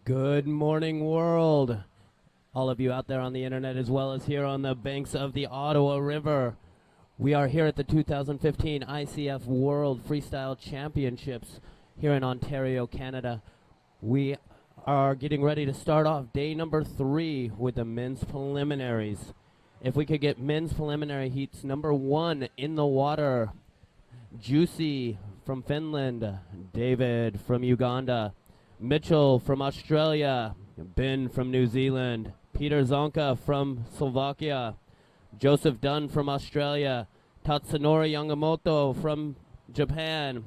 Good morning, world. All of you out there on the internet as well as here on the banks of the Ottawa River. We are here at the 2015 ICF World Freestyle Championships here in Ontario, Canada. We are getting ready to start off day number 3 with the men's preliminaries. If we could get men's preliminary heats, number 1 in the water, Juicy from Finland, David from Uganda, Mitchell from Australia, Ben from New Zealand, Peter Zonka from Slovakia, Joseph Dunn from Australia, Tatsunori Yamamoto from Japan,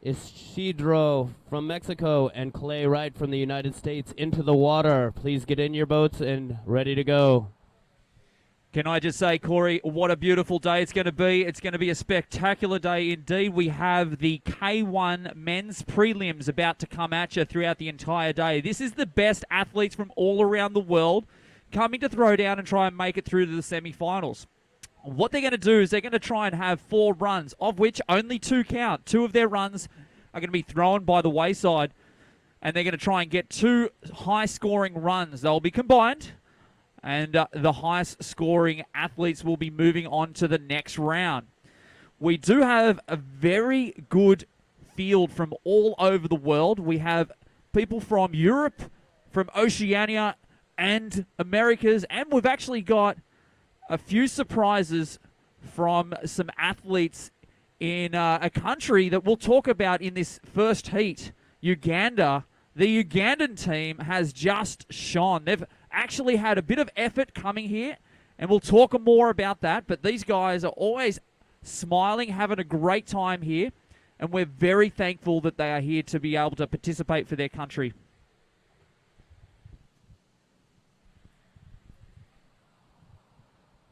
Isidro from Mexico, and Clay Wright from the United States into the water. Please get in your boats and ready to go. Can I just say, Corey, what a beautiful day it's going to be. It's going to be a spectacular day indeed. We have the K1 men's prelims about to come at you throughout the entire day. This is the best athletes from all around the world coming to throw down and try and make it through to the semi-finals. What they're going to do is they're going to try and have 4 runs, of which only 2 count. 2 of their runs are going to be thrown by the wayside, and they're going to try and get 2 high-scoring runs. They'll be combined, and the highest scoring athletes will be moving on to the next round. We do have a very good field from all over the world. We have people from Europe, from Oceania, and Americas, and we've actually got a few surprises from some athletes in a country that we'll talk about in this first heat, Uganda. The Ugandan team has just shone. They've actually had a bit of effort coming here, and we'll talk more about that, but these guys are always smiling, having a great time here, and we're very thankful that they are here to be able to participate for their country.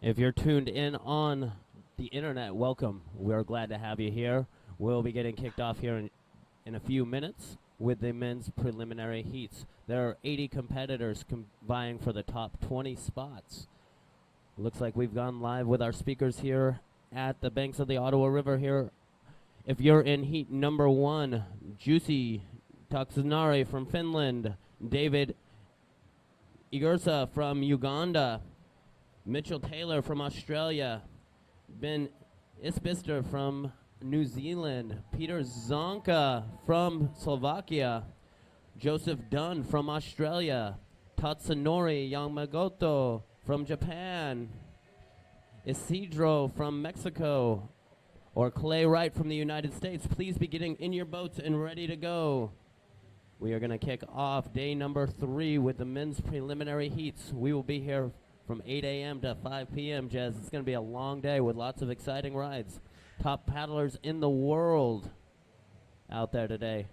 If you're tuned in on the internet, welcome. We're glad to have you here. We'll be getting kicked off here in a few minutes with the men's preliminary heats. There are 80 competitors vying for the top 20 spots. Looks like we've gone live with our speakers here at the banks of the Ottawa River here. If you're in heat number 1, Juicy Tatsunori from Finland, David Igursa from Uganda, Mitchell Taylor from Australia, Ben Isbister from New Zealand, Peter Zonka from Slovakia, Joseph Dunn from Australia, Tatsunori Yamamoto from Japan, Isidro from Mexico, or Clay Wright from the United States. Please be getting in your boats and ready to go. We are going to kick off day number 3 with the men's preliminary heats. We will be here from 8 a.m. to 5 p.m., Jez. It's going to be a long day with lots of exciting rides. Top paddlers in the world out there today.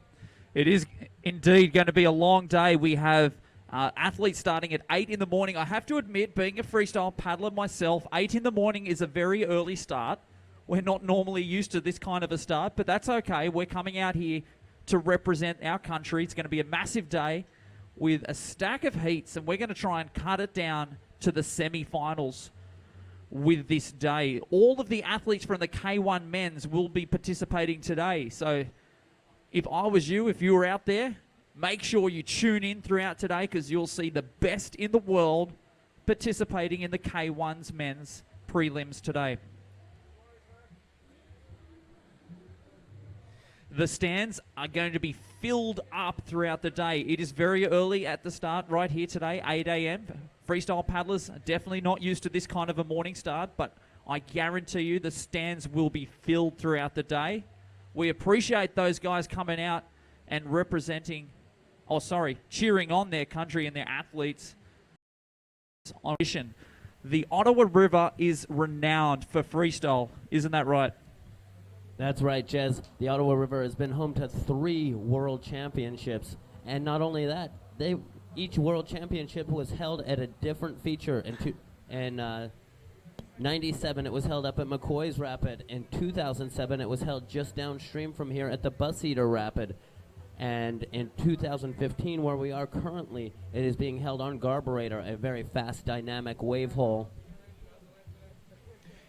It is indeed going to be a long day. We have athletes starting at 8 in the morning. I have to admit, being a freestyle paddler myself, 8 in the morning is a very early start. We're not normally used to this kind of a start, but that's okay. We're coming out here to represent our country. It's going to be a massive day with a stack of heats, and we're going to try and cut it down to the semi-finals with this day. All of the athletes from the K1 men's will be participating today. So if I was you, if you were out there, make sure you tune in throughout today, because you'll see the best in the world participating in the K1's men's prelims today. The stands are going to be filled up throughout the day. It is very early at the start right here today, 8 a.m. Freestyle paddlers are definitely not used to this kind of a morning start, but I guarantee you the stands will be filled throughout the day. We appreciate those guys coming out and cheering on their country and their athletes. The Ottawa River is renowned for freestyle, isn't that right? That's right, Jez. The Ottawa River has been home to 3 world championships. And not only that, each world championship was held at a different feature. In 97, it was held up at McCoy's Rapid. In 2007, it was held just downstream from here at the Bus Eater Rapid. And in 2015, where we are currently, it is being held on Garburator, a very fast, dynamic wave hole.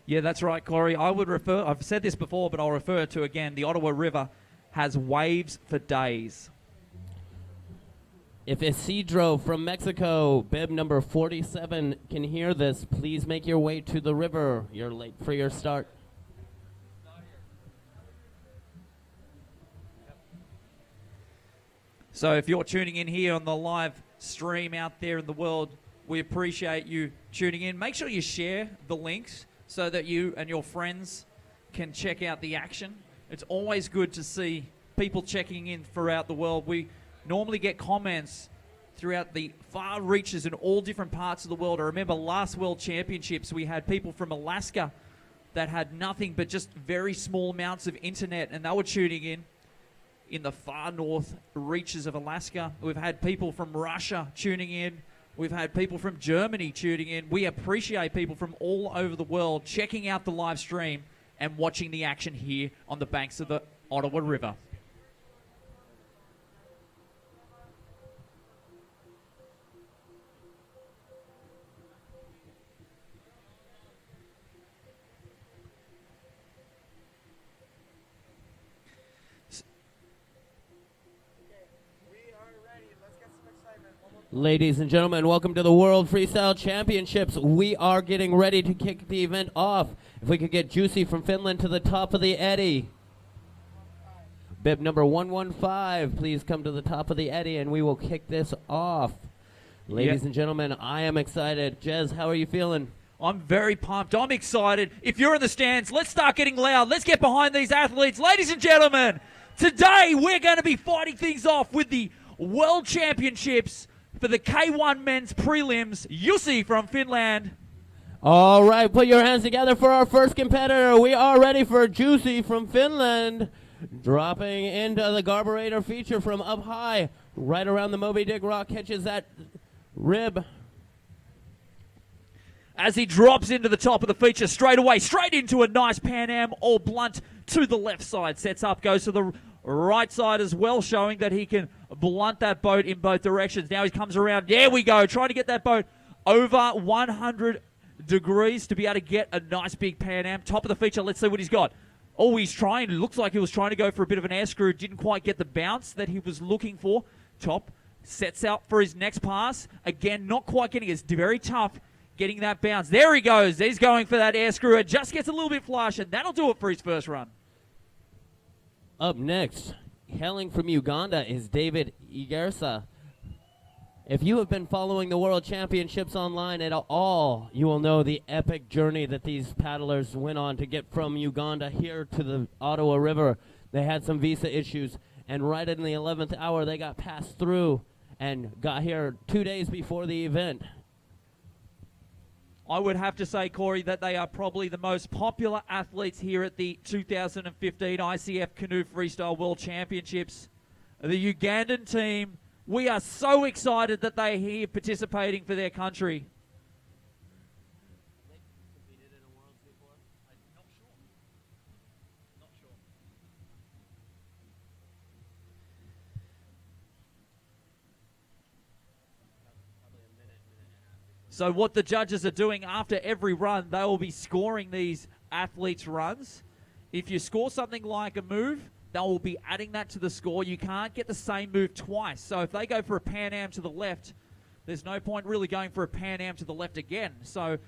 Yeah, that's right, Corey. I've said this before, but I'll refer to again, the Ottawa River has waves for days. If Isidro from Mexico, bib number 47, can hear this, please make your way to the river. You're late for your start. So if you're tuning in here on the live stream out there in the world, we appreciate you tuning in. Make sure you share the links so that you and your friends can check out the action. It's always good to see people checking in throughout the world. We normally get comments throughout the far reaches in all different parts of the world. I remember last World Championships, we had people from Alaska that had nothing but just very small amounts of internet, and they were tuning in the far north reaches of Alaska. We've had people from Russia tuning in. We've had people from Germany tuning in. We appreciate people from all over the world checking out the live stream and watching the action here on the banks of the Ottawa River. Ladies and gentlemen, welcome to the World Freestyle Championships. We are getting ready to kick the event off. If we could get Juicy from Finland to the top of the eddy. Bib number 115, please come to the top of the eddy and we will kick this off. Ladies and gentlemen, I am excited. Jez, how are you feeling? I'm very pumped. I'm excited. If you're in the stands, let's start getting loud. Let's get behind these athletes. Ladies and gentlemen, today we're going to be fighting things off with the World Championships for the K1 men's prelims. Jussi from Finland. All right, put your hands together for our first competitor. We are ready for Juicy from Finland. Dropping into the carburetor feature from up high. Right around the Moby Dick Rock, catches that rib. As he drops into the top of the feature straight away, straight into a nice Pan Am all blunt to the left side. Sets up, goes to the right side as well, showing that he can blunt that boat in both directions. Now he comes around. There we go. Trying to get that boat over 100 degrees to be able to get a nice big Pan Am. Top of the feature. Let's see what he's got. Oh, he's trying. It looks like he was trying to go for a bit of an air screw. Didn't quite get the bounce that he was looking for. Top sets out for his next pass. Again, not quite getting it. It's very tough getting that bounce. There he goes. He's going for that air screw. It just gets a little bit flush, and that'll do it for his first run. Up next, hailing from Uganda, is David Igersa. If you have been following the World Championships online at all, you will know the epic journey that these paddlers went on to get from Uganda here to the Ottawa River. They had some visa issues, and right in the 11th hour, they got passed through and got here 2 days before the event. I would have to say, Corey, that they are probably the most popular athletes here at the 2015 ICF Canoe Freestyle World Championships. The Ugandan team, we are so excited that they are here participating for their country. So what the judges are doing after every run, they will be scoring these athletes' runs. If you score something like a move, they will be adding that to the score. You can't get the same move twice. So if they go for a Pan Am to the left, there's no point really going for a Pan Am to the left again. So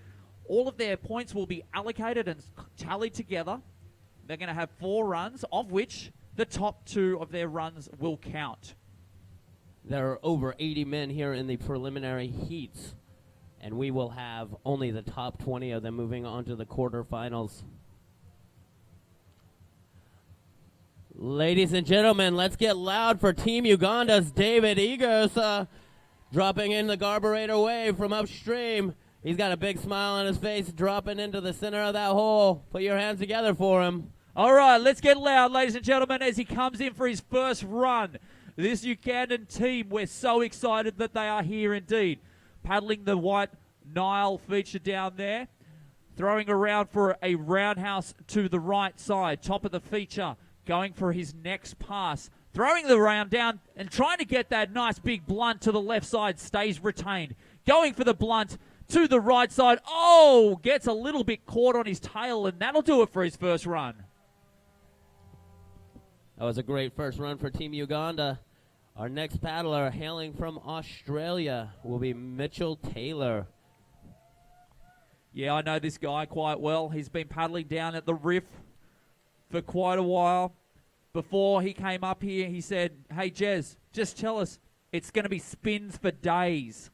all of their points will be allocated and tallied together. They're going to have 4 runs, of which the top 2 of their runs will count. There are over 80 men here in the preliminary heats, and we will have only the top 20 of them moving on to the quarterfinals. Ladies and gentlemen, let's get loud for Team Uganda's David Igos, dropping in the carburetor wave from upstream. He's got a big smile on his face, dropping into the center of that hole. Put your hands together for him. All right, let's get loud, ladies and gentlemen, as he comes in for his first run. This Ugandan team, we're so excited that they are here indeed. Paddling the White Nile feature down there. Throwing around for a roundhouse to the right side. Top of the feature. Going for his next pass. Throwing the round down and trying to get that nice big blunt to the left side. Stays retained. Going for the blunt to the right side. Oh, gets a little bit caught on his tail, and that'll do it for his first run. That was a great first run for Team Uganda. Our next paddler hailing from Australia will be Mitchell Taylor. Yeah, I know this guy quite well. He's been paddling down at the Riff for quite a while. Before he came up here, he said, hey, Jez, just tell us, it's going to be spins for days.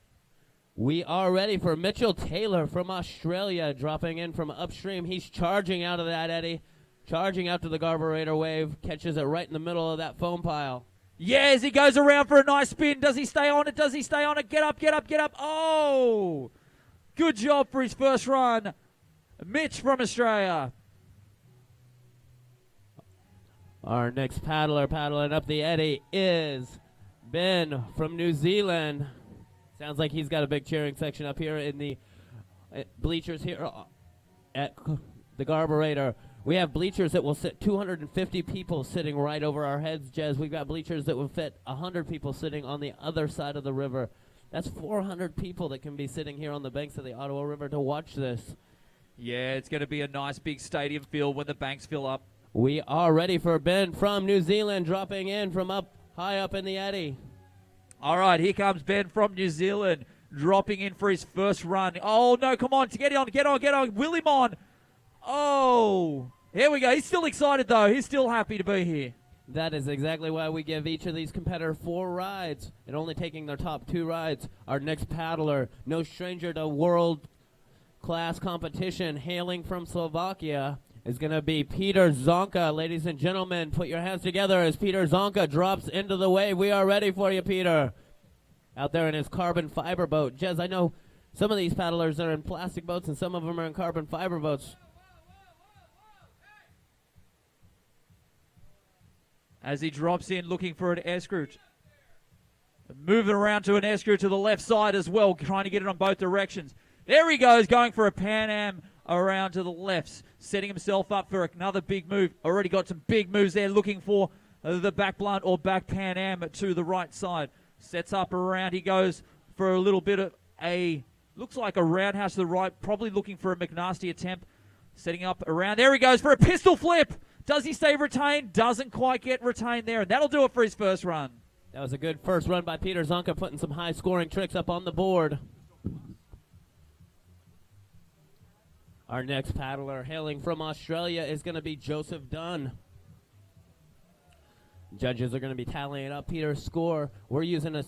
We are ready for Mitchell Taylor from Australia, dropping in from upstream. He's charging out of that eddy, charging out to the carburetor wave, catches it right in the middle of that foam pile. Yes, he goes around for a nice spin. Does he stay on it? Does he stay on it? Get up, get up, get up. Oh! Good job for his first run. Mitch from Australia. Our next paddler paddling up the eddy is Ben from New Zealand. Sounds like he's got a big cheering section up here in the bleachers here at the carburetor. We have bleachers that will sit 250 people sitting right over our heads, Jez. We've got bleachers that will fit 100 people sitting on the other side of the river. That's 400 people that can be sitting here on the banks of the Ottawa River to watch this. Yeah, it's going to be a nice big stadium field when the banks fill up. We are ready for Ben from New Zealand dropping in from up high up in the eddy. All right, here comes Ben from New Zealand dropping in for his first run. Oh, no, come on, get on, get on, get on. Will him on. Oh, here we go. He's still excited, though. He's still happy to be here. That is exactly why we give each of these competitors 4 rides and only taking their top 2 rides. Our next paddler, no stranger to world-class competition, hailing from Slovakia, is going to be Peter Zonka. Ladies and gentlemen, put your hands together as Peter Zonka drops into the wave. We are ready for you, Peter. Out there in his carbon fiber boat. Jez, I know some of these paddlers are in plastic boats and some of them are in carbon fiber boats. As he drops in looking for an air screw. Moving around to an air screw to the left side as well, trying to get it on both directions. There he goes, going for a Pan Am around to the left, setting himself up for another big move. Already got some big moves there, looking for the back blunt or back Pan Am to the right side. Sets up around, he goes for a little bit of looks like a roundhouse to the right, probably looking for a McNasty attempt. Setting up around, there he goes for a pistol flip. Does he stay retained? Doesn't quite get retained there, and that'll do it for his first run. That was a good first run by Peter Zonka, putting some high-scoring tricks up on the board. Our next paddler hailing from Australia is going to be Joseph Dunn. Judges are going to be tallying up Peter's score. We're using a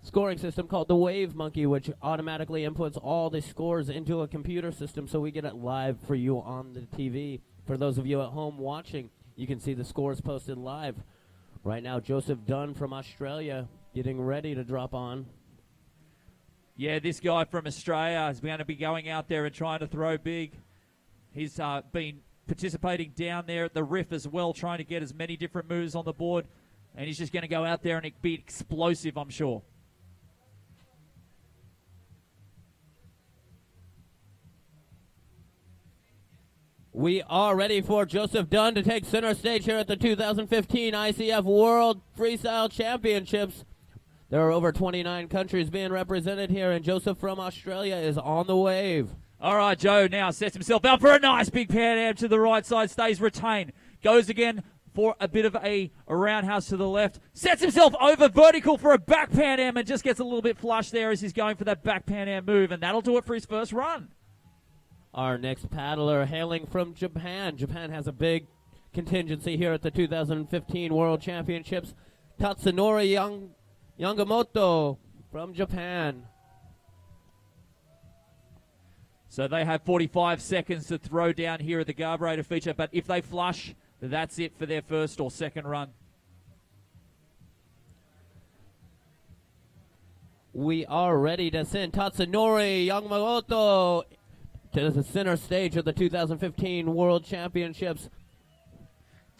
scoring system called the Wave Monkey, which automatically inputs all the scores into a computer system so we get it live for you on the TV. For those of you at home watching, you can see the scores posted live. Right now, Joseph Dunn from Australia getting ready to drop on. Yeah, this guy from Australia is going to be going out there and trying to throw big. He's been participating down there at the Riff as well, trying to get as many different moves on the board. And he's just going to go out there and be explosive, I'm sure. We are ready for Joseph Dunn to take center stage here at the 2015 ICF World Freestyle Championships. There are over 29 countries being represented here, and Joseph from Australia is on the wave. All right, Joe now sets himself up for a nice big Pan Am to the right side, stays retained. Goes again for a bit of a roundhouse to the left. Sets himself over vertical for a back Pan Am and just gets a little bit flush there as he's going for that back Pan Am move, and that'll do it for his first run. Our next paddler hailing from Japan. Japan has a big contingency here at the 2015 World Championships. Tatsunori Yangamoto from Japan. So they have 45 seconds to throw down here at the carburetor feature, but if they flush, that's it for their first or second run. We are ready to send Tatsunori Yamamoto to the center stage of the 2015 World Championships.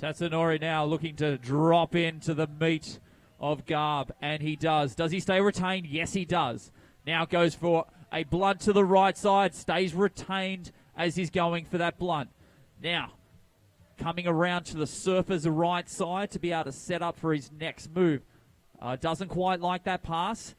Tatsunori now looking to drop into the meat of Garb, and he does. Does he stay retained? Yes, he does. Now goes for a blunt to the right side, stays retained as he's going for that blunt. Now, coming around to the surfer's right side to be able to set up for his next move. Doesn't quite like that pass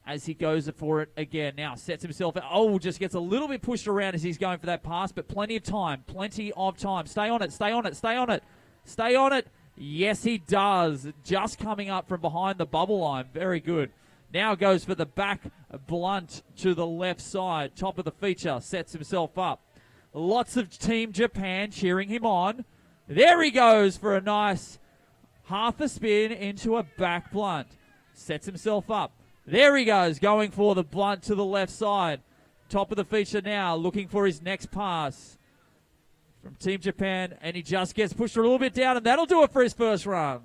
as he goes for it again. Now sets himself, just gets a little bit pushed around as he's going for that pass, but plenty of time. Stay on it, stay on it, stay on it, stay on it. Yes, he does. Just coming up from behind the bubble line. Very good. Now goes for the back blunt to the left side. Top of the feature. Sets himself up. Lots of Team Japan cheering him on. There he goes for a nice half a spin into a back blunt. Sets himself up. There he goes, going for the blunt to the left side. Top of the feature now, looking for his next pass from Team Japan, and he just gets pushed a little bit down, and that'll do it for his first run.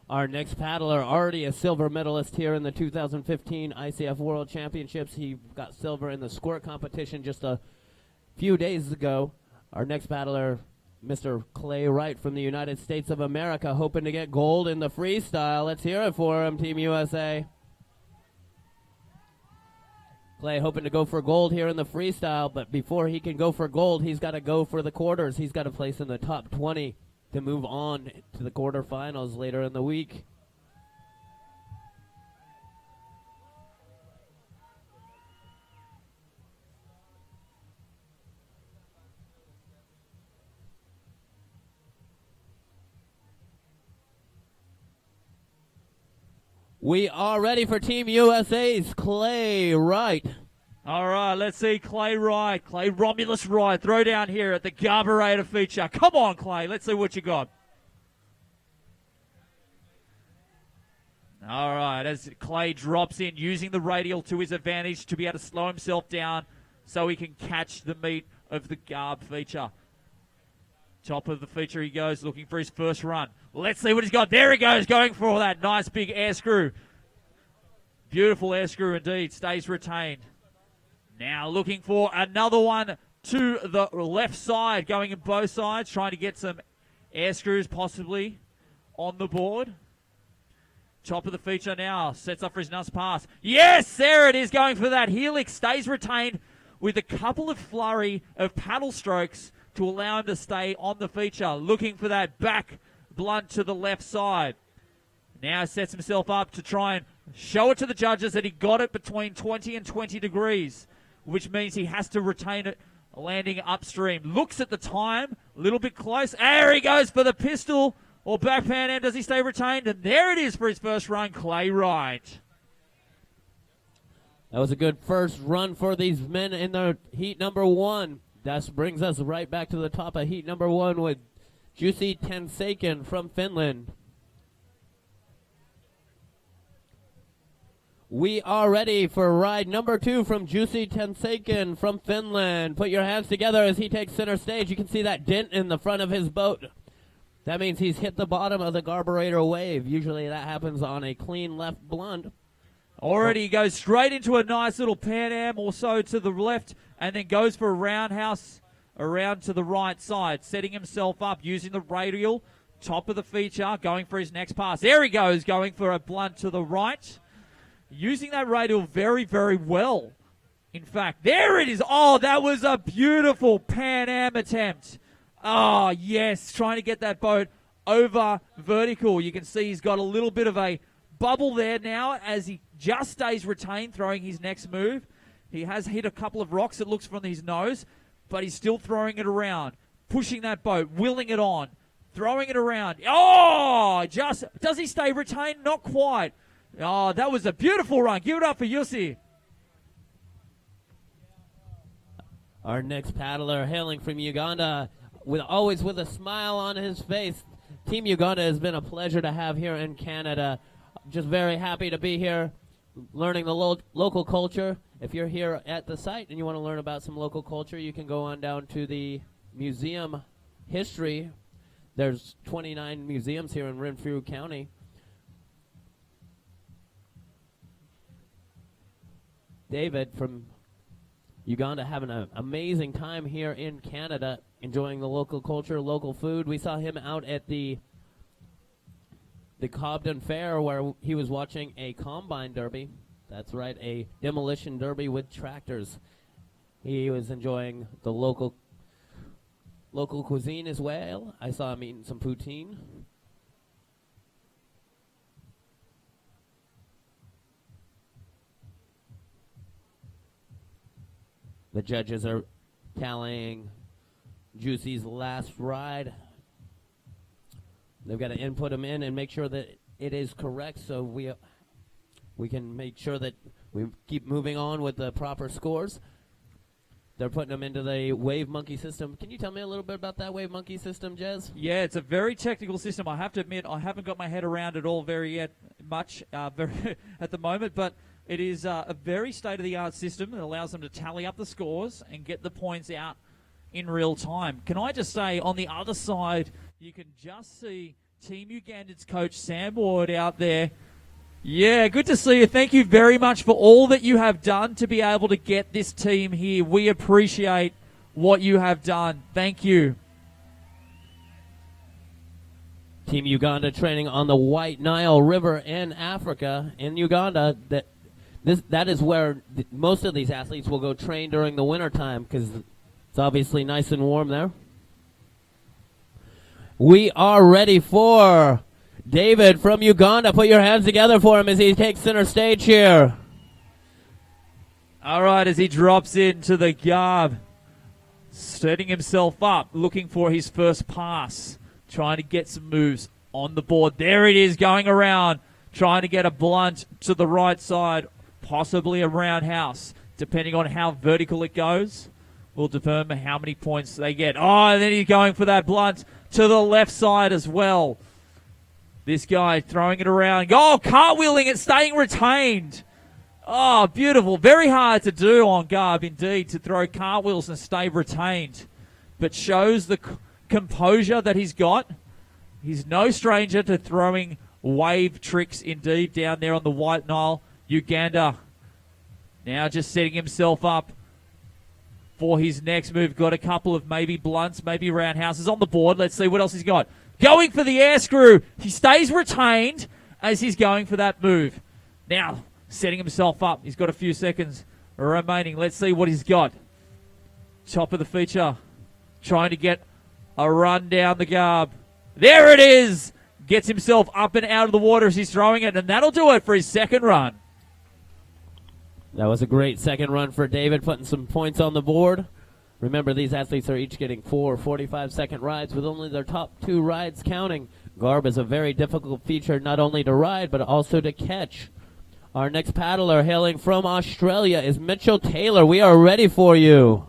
Our next paddler, already a silver medalist here in the 2015 ICF World Championships. He got silver in the squirt competition just a few days ago. Our next paddler, Mr. Clay Wright from the United States of America, hoping to get gold in the freestyle. Let's hear it for him, Team USA. Clay hoping to go for gold here in the freestyle, but before he can go for gold, he's got to go for the quarters. He's got to place in the top 20 to move on to the quarterfinals later in the week. We are ready for Team USA's Clay Wright. All right, let's see Clay Wright. Clay Romulus Wright. Throw down here at the carburetor feature. Come on, Clay. Let's see what you got. All right, as Clay drops in, using the radial to his advantage to be able to slow himself down so he can catch the meat of the garb feature. Top of the feature he goes, looking for his first run. Let's see what he's got. There he goes, going for that nice big air screw. Beautiful air screw indeed. Stays retained. Now looking for another one to the left side, going in both sides, trying to get some air screws possibly on the board. Top of the feature now, sets up for his nice pass. Yes, there it is, going for that helix. Stays retained with a couple of flurry of paddle strokes to allow him to stay on the feature. Looking for that back blunt to the left side. Now sets himself up to try and show it to the judges that he got it between 20 and 20 degrees, which means he has to retain it landing upstream. Looks at the time, a little bit close. There he goes for the pistol or back Pan Am. Does he stay retained? And there it is for his first run, Clay Wright. That was a good first run for these men in their heat number one. That brings us right back to the top of heat number one with Jussi Tensaken from Finland. We are ready for ride number two from Jussi Tensaken from Finland. Put your hands together as he takes center stage. You can see that dent in the front of his boat. That means he's hit the bottom of the carburetor wave. Usually that happens on a clean left blunt. Already goes straight into a nice little Pan Am or so to the left, and then goes for a roundhouse around to the right side, setting himself up using the radial. Top of the feature, going for his next pass. There he goes, going for a blunt to the right. Using that radial very, very well. In fact, there it is. Oh, that was a beautiful Pan Am attempt. Oh, yes, trying to get that boat over vertical. You can see he's got a little bit of a bubble there now as he just stays retained, throwing his next move. He has hit a couple of rocks, it looks, from his nose, but he's still throwing it around, pushing that boat, willing it on, throwing it around. Oh, just, does he stay retained? Not quite. Oh, that was a beautiful run. Give it up for Jussi. Our next paddler hailing from Uganda, always with a smile on his face. Team Uganda has been a pleasure to have here in Canada. Just very happy to be here, learning the local culture. If you're here at the site and you want to learn about some local culture, you can go on down to the museum history. There's 29 museums here in Renfrew County. David from Uganda having an amazing time here in Canada, enjoying the local culture, local food. We saw him out at the Cobden Fair where he was watching a combine derby. That's right, a demolition derby with tractors. He was enjoying the local cuisine as well. I saw him eating some poutine. The judges are tallying Juicy's last ride. They've got to input them in and make sure that it is correct, so we can make sure that we keep moving on with the proper scores. They're putting them into the Wave Monkey system. Can you tell me a little bit about that Wave Monkey system, Jez? Yeah, it's a very technical system. I have to admit, I haven't got my head around it all much at the moment, but it is a very state-of-the-art system that allows them to tally up the scores and get the points out in real time. Can I just say, on the other side, you can just see Team Uganda's coach Sam Ward out there. Yeah, good to see you. Thank you very much for all that you have done to be able to get this team here. We appreciate what you have done. Thank you. Team Uganda training on the White Nile River in Africa. In Uganda, that is where most of these athletes will go train during the wintertime because it's obviously nice and warm there. We are ready for David from Uganda. Put your hands together for him as he takes center stage here. All right, as he drops into the garb, setting himself up, looking for his first pass, trying to get some moves on the board. There it is, going around, trying to get a blunt to the right side, possibly a roundhouse, depending on how vertical it goes. Will determine how many points they get. Oh, and then he's going for that blunt to the left side as well. This guy throwing it around. Oh, cartwheeling it, staying retained. Oh, beautiful. Very hard to do on garb, indeed, to throw cartwheels and stay retained. But shows the composure that he's got. He's no stranger to throwing wave tricks, indeed, down there on the White Nile. Uganda now just setting himself up for his next move. Got a couple of maybe blunts, maybe roundhouses on the board. Let's see what else he's got. Going for the air screw. He stays retained as he's going for that move. Now, setting himself up. He's got a few seconds remaining. Let's see what he's got. Top of the feature. Trying to get a run down the garb. There it is. Gets himself up and out of the water as he's throwing it, and that'll do it for his second run. That was a great second run for David, putting some points on the board. Remember, these athletes are each getting 4 45-second rides with only their top 2 rides counting. Garb is a very difficult feature not only to ride but also to catch. Our next paddler hailing from Australia is Mitchell Taylor. We are ready for you.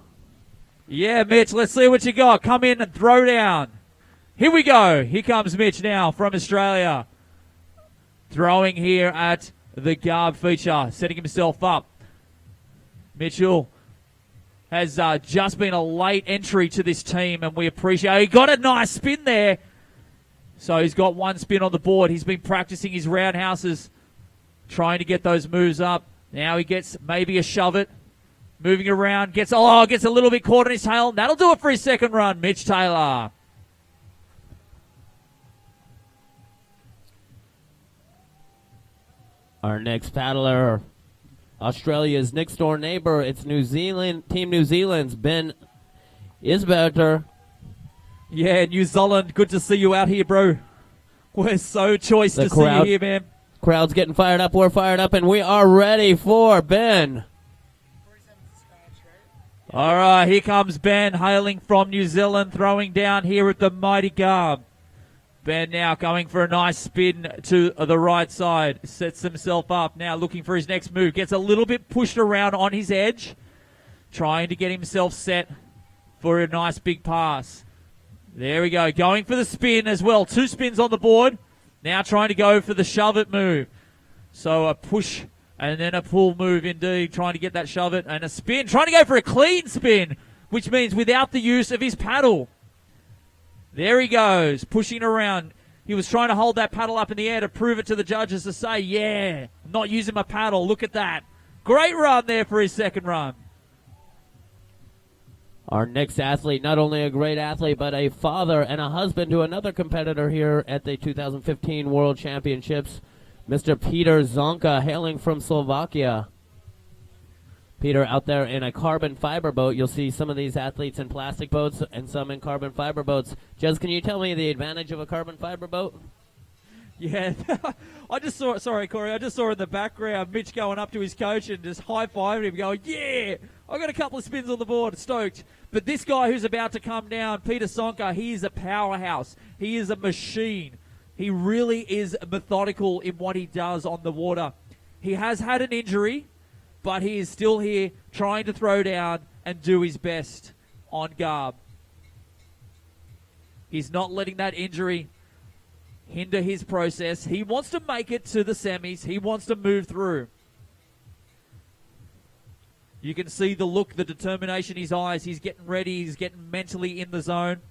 Yeah, Mitch, let's see what you got. Come in and throw down. Here we go. Here comes Mitch now from Australia. Throwing here at the garb feature, setting himself up. Mitchell has just been a late entry to this team, and we appreciate it. He got a nice spin there. So he's got one spin on the board. He's been practicing his roundhouses, trying to get those moves up. Now he gets maybe a shove it. Moving around, gets a little bit caught on his tail. That'll do it for his second run, Mitch Taylor. Our next paddler, Australia's next door neighbor, it's New Zealand, Team New Zealand's Ben Isberter. Yeah, New Zealand, good to see you out here, bro. We're so choice to see you here, man. Crowd's getting fired up, we're fired up, and we are ready for Ben. All right, here comes Ben, hailing from New Zealand, throwing down here at the mighty garb. Ben now going for a nice spin to the right side. Sets himself up. Now looking for his next move. Gets a little bit pushed around on his edge. Trying to get himself set for a nice big pass. There we go. Going for the spin as well. 2 spins on the board. Now trying to go for the shove it move. So a push and then a pull move indeed. Trying to get that shove it and a spin. Trying to go for a clean spin, which means without the use of his paddle. There he goes, pushing around. He was trying to hold that paddle up in the air to prove it to the judges to say, yeah, I'm not using my paddle. Look at that. Great run there for his second run. Our next athlete, not only a great athlete, but a father and a husband to another competitor here at the 2015 World Championships, Mr. Peter Zonka, hailing from Slovakia. Peter out there in a carbon fiber boat. You'll see some of these athletes in plastic boats and some in carbon fiber boats. Jez, can you tell me the advantage of a carbon fiber boat? Yeah, I just saw, sorry, Corey, I just saw in the background Mitch going up to his coach and just high-fiving him going, yeah, I got a couple of spins on the board, stoked. But this guy who's about to come down, Peter Sonka, he is a powerhouse. He is a machine. He really is methodical in what he does on the water. He has had an injury, but he is still here trying to throw down and do his best on Garb. He's not letting that injury hinder his process. He wants to make it to the semis. He wants to move through. You can see the look, the determination in his eyes. He's getting ready. He's getting mentally in the zone.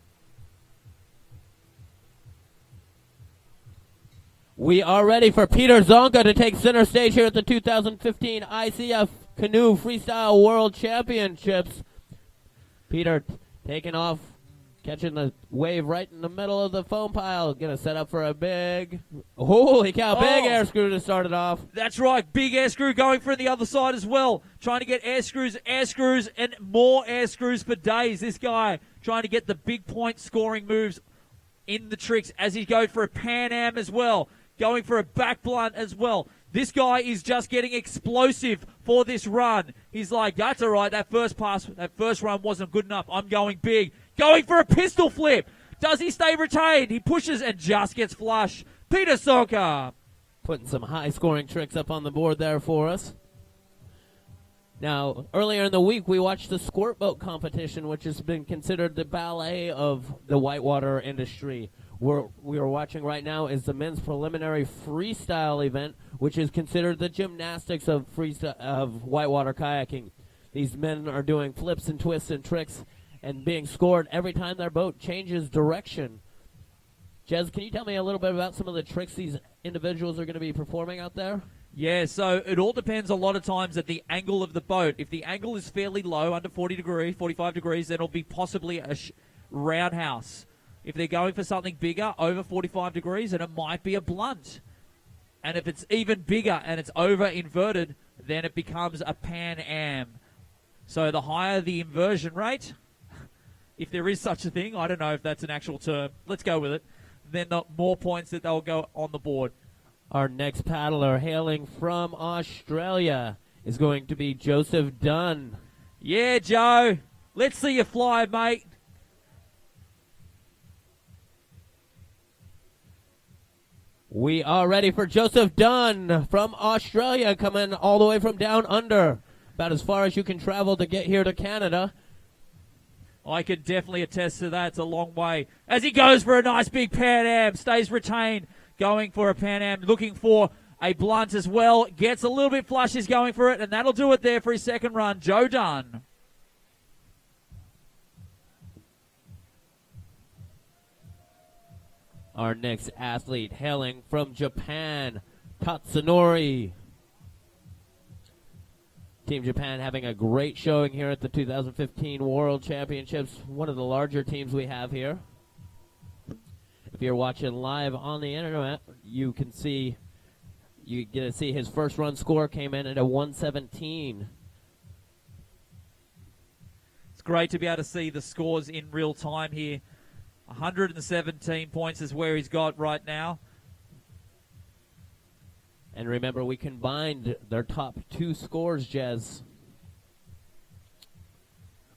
We are ready for Peter Zonka to take center stage here at the 2015 ICF Canoe Freestyle World Championships. Peter taking off, catching the wave right in the middle of the foam pile. Gonna set up for a big, holy cow, big air screw to start it off. That's right, big air screw going for the other side as well. Trying to get air screws, and more air screws for days. This guy trying to get the big point scoring moves in the tricks as he goes for a Pan Am as well. Going for a back blunt as well. This guy is just getting explosive for this run. He's like, that's all right, that first run wasn't good enough. I'm going big. Going for a pistol flip. Does he stay retained? He pushes and just gets flush. Peter Sonka. Putting some high-scoring tricks up on the board there for us. Now, earlier in the week, we watched the squirt boat competition, which has been considered the ballet of the whitewater industry. What we are watching right now is the men's preliminary freestyle event, which is considered the gymnastics of whitewater kayaking. These men are doing flips and twists and tricks and being scored every time their boat changes direction. Jez, can you tell me a little bit about some of the tricks these individuals are going to be performing out there? Yeah, so it all depends a lot of times at the angle of the boat. If the angle is fairly low, under 40 degrees, 45 degrees, then it'll be possibly a roundhouse. If they're going for something bigger, over 45 degrees, then it might be a blunt. And if it's even bigger and it's over inverted, then it becomes a Pan Am. So the higher the inversion rate, if there is such a thing, I don't know if that's an actual term, let's go with it, then the more points that they'll go on the board. Our next paddler hailing from Australia is going to be Joseph Dunn. Yeah, Joe. Let's see you fly, mate. We are ready for Joseph Dunn from Australia, coming all the way from down under. About as far as you can travel to get here to Canada. I can definitely attest to that. It's a long way. As he goes for a nice big Pan Am, stays retained, going for a Pan Am, looking for a blunt as well. Gets a little bit flush, he's going for it, and that'll do it there for his second run. Joe Dunn. Our next athlete hailing from Japan, Tatsunori. Team Japan having a great showing here at the 2015 World Championships, one of the larger teams we have here. If you're watching live on the internet, you get to see his first run score came in at a 117. It's great to be able to see the scores in real time here. 117 points is where he's got right now. And remember, we combined their top two scores, Jez.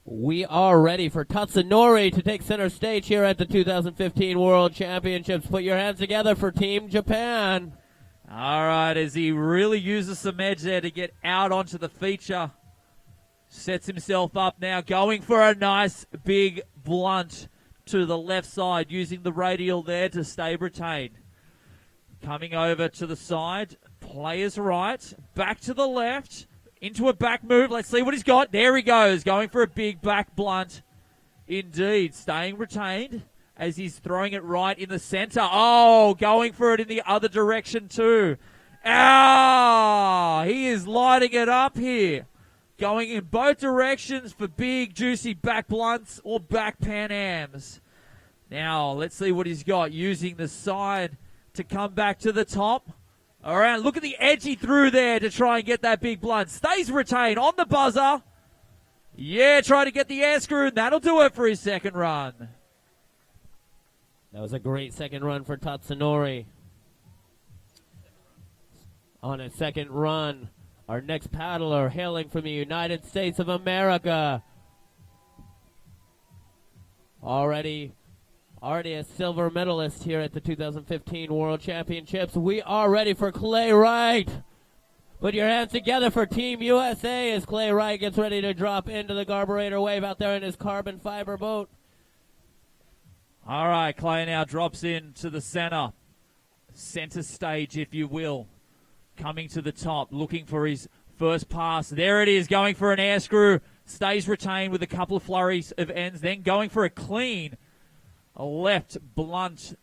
We are ready for Tatsunori to take center stage here at the 2015 World Championships. Put your hands together for Team Japan. All right, as he really uses some edge there to get out onto the feature. Sets himself up now, going for a nice big blunt to the left side, using the radial there to stay retained. Coming over to the side, players right, back to the left, into a back move. Let's see what he's got. There he goes, going for a big back blunt. Indeed, staying retained as he's throwing it right in the center. Oh, going for it in the other direction too. Ah, he is lighting it up here. Going in both directions for big, juicy back blunts or back Pan Ams. Now, let's see what he's got. Using the side to come back to the top. All right, look at the edge he threw there to try and get that big blunt. Stays retained on the buzzer. Yeah, try to get the air screw, and that'll do it for his second run. That was a great second run for Tatsunori. On his second run, Our next paddler hailing from the United States of America. Already a silver medalist here at the 2015 World Championships. We are ready for Clay Wright. Put your hands together for Team USA as Clay Wright gets ready to drop into the carburetor wave out there in his carbon fiber boat. All right, Clay now drops in to the center stage, if you will. Coming to the top, looking for his first pass. There it is, going for an air screw. Stays retained with a couple of flurries of ends, then going for a clean left blunt,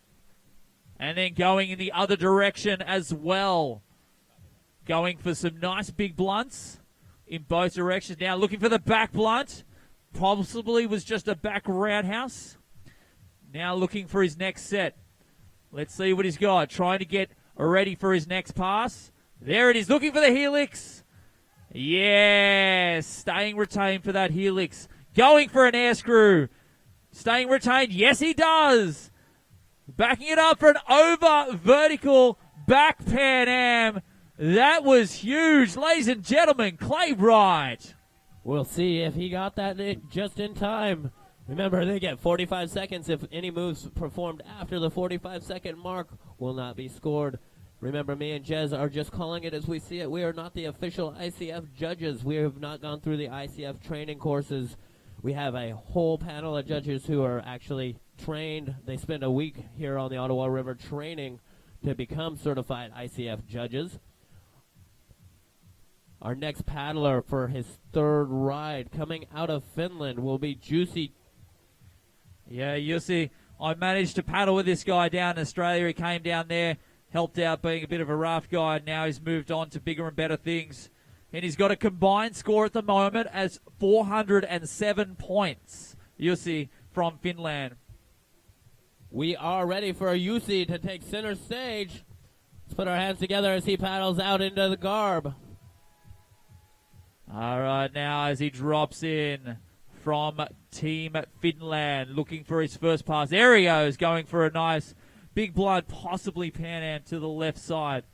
and then going in the other direction as well. Going for some nice big blunts in both directions. Now looking for the back blunt. Possibly was just a back roundhouse. Now looking for his next set. Let's see what he's got. Trying to get ready for his next pass. There it is, looking for the helix. Yes, staying retained for that helix. Going for an air screw. Staying retained, yes he does. Backing it up for an over vertical back Pan Am. That was huge, ladies and gentlemen, Clay Wright. We'll see if he got that just in time. Remember, they get 45 seconds. If any moves performed after the 45-second mark will not be scored. Remember, me and Jez are just calling it as we see it. We are not the official ICF judges. We have not gone through the ICF training courses. We have a whole panel of judges who are actually trained. They spend a week here on the Ottawa River training to become certified ICF judges. Our next paddler for his third ride coming out of Finland will be Juicy. Yeah, you see, I managed to paddle with this guy down in Australia. He came down there, helped out being a bit of a rough guy. Now he's moved on to bigger and better things. And he's got a combined score at the moment as 407 points. Jussi from Finland. We are ready for Jussi to take center stage. Let's put our hands together as he paddles out into the garb. All right, now as he drops in from Team Finland, looking for his first pass. There he goes, going for a nice big blunt, possibly Pan Am to the left side.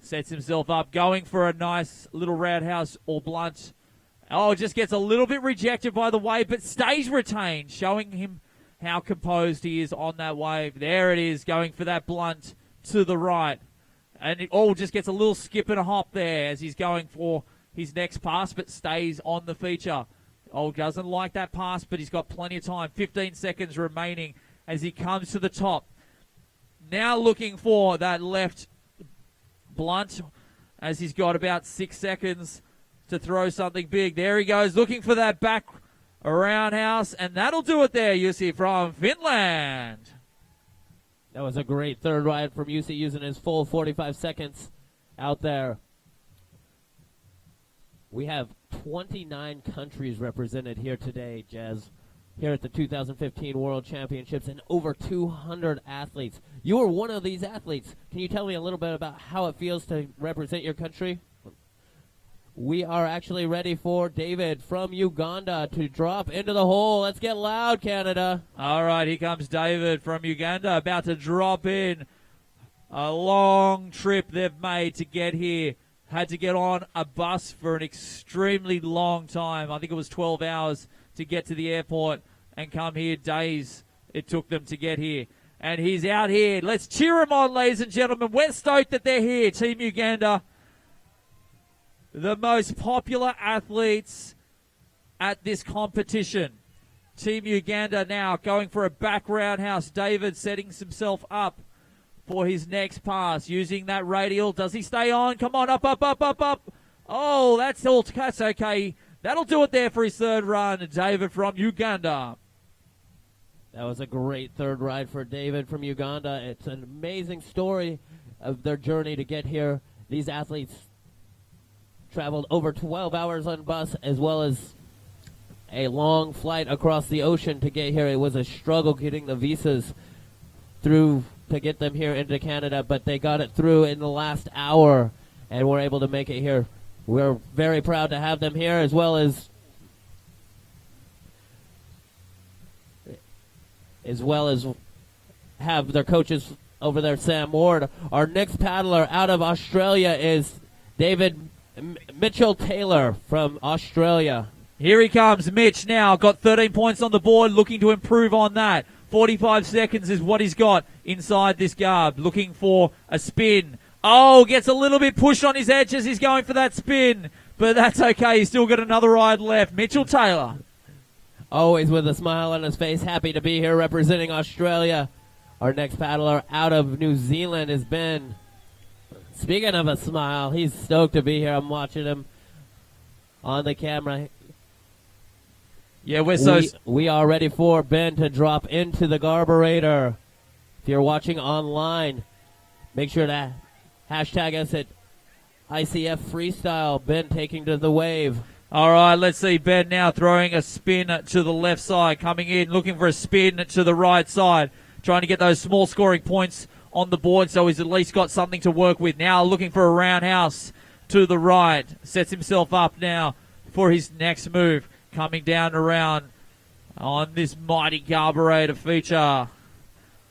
Sets himself up, going for a nice little roundhouse or blunt. Oh, just gets a little bit rejected by the wave, but stays retained, showing him how composed he is on that wave. There it is, going for that blunt to the right. And it all just gets a little skip and a hop there as he's going for his next pass, but stays on the feature. Oh, doesn't like that pass, but he's got plenty of time. 15 seconds remaining as he comes to the top. Now looking for that left blunt as he's got about 6 seconds to throw something big. There he goes, looking for that back roundhouse, and that'll do it there, Jussi from Finland. That was a great third ride from Jussi, using his full 45 seconds out there. We have 29 countries represented here today, Jez, here at the 2015 World Championships, and over 200 athletes. You were one of these athletes. Can you tell me a little bit about how it feels to represent your country? We are actually ready for David from Uganda to drop into the hole. Let's get loud, Canada. All right, here comes David from Uganda, about to drop in. A long trip they've made to get here. Had to get on a bus for an extremely long time. I think it was 12 hours to get to the airport and come here. Days it took them to get here. And he's out here. Let's cheer him on, ladies and gentlemen. We're stoked that they're here. Team Uganda, the most popular athletes at this competition. Team Uganda now going for a back roundhouse. David setting himself up for his next pass, using that radial. Does he stay on? Come on, up, up, up, up, up. Oh, that's okay. That'll do it there for his third run. David from Uganda. That was a great third ride for David from Uganda. It's an amazing story of their journey to get here. These athletes traveled over 12 hours on bus, as well as a long flight across the ocean to get here. It was a struggle getting the visas through to get them here into Canada, but they got it through in the last hour and were able to make it here. We're very proud to have them here, as well as have their coaches over there, Sam Ward. Our next paddler out of Australia is David Mitchell Taylor from Australia. Here he comes, Mitch now. Got 13 points on the board, looking to improve on that. 45 seconds is what he's got inside this garb. Looking for a spin. Oh, gets a little bit pushed on his edge as he's going for that spin. But that's okay. He's still got another ride left. Mitchell Taylor. Always with a smile on his face. Happy to be here representing Australia. Our next paddler out of New Zealand is Ben. Speaking of a smile, he's stoked to be here. I'm watching him on the camera. Yeah, we are ready for Ben to drop into the carburetor. If you're watching online, make sure to hashtag us at ICF Freestyle. Ben taking to the wave. All right, let's see Ben now throwing a spin to the left side, coming in, looking for a spin to the right side, trying to get those small scoring points on the board so he's at least got something to work with. Now looking for a roundhouse to the right. Sets himself up now for his next move. Coming down around on this mighty carburetor feature.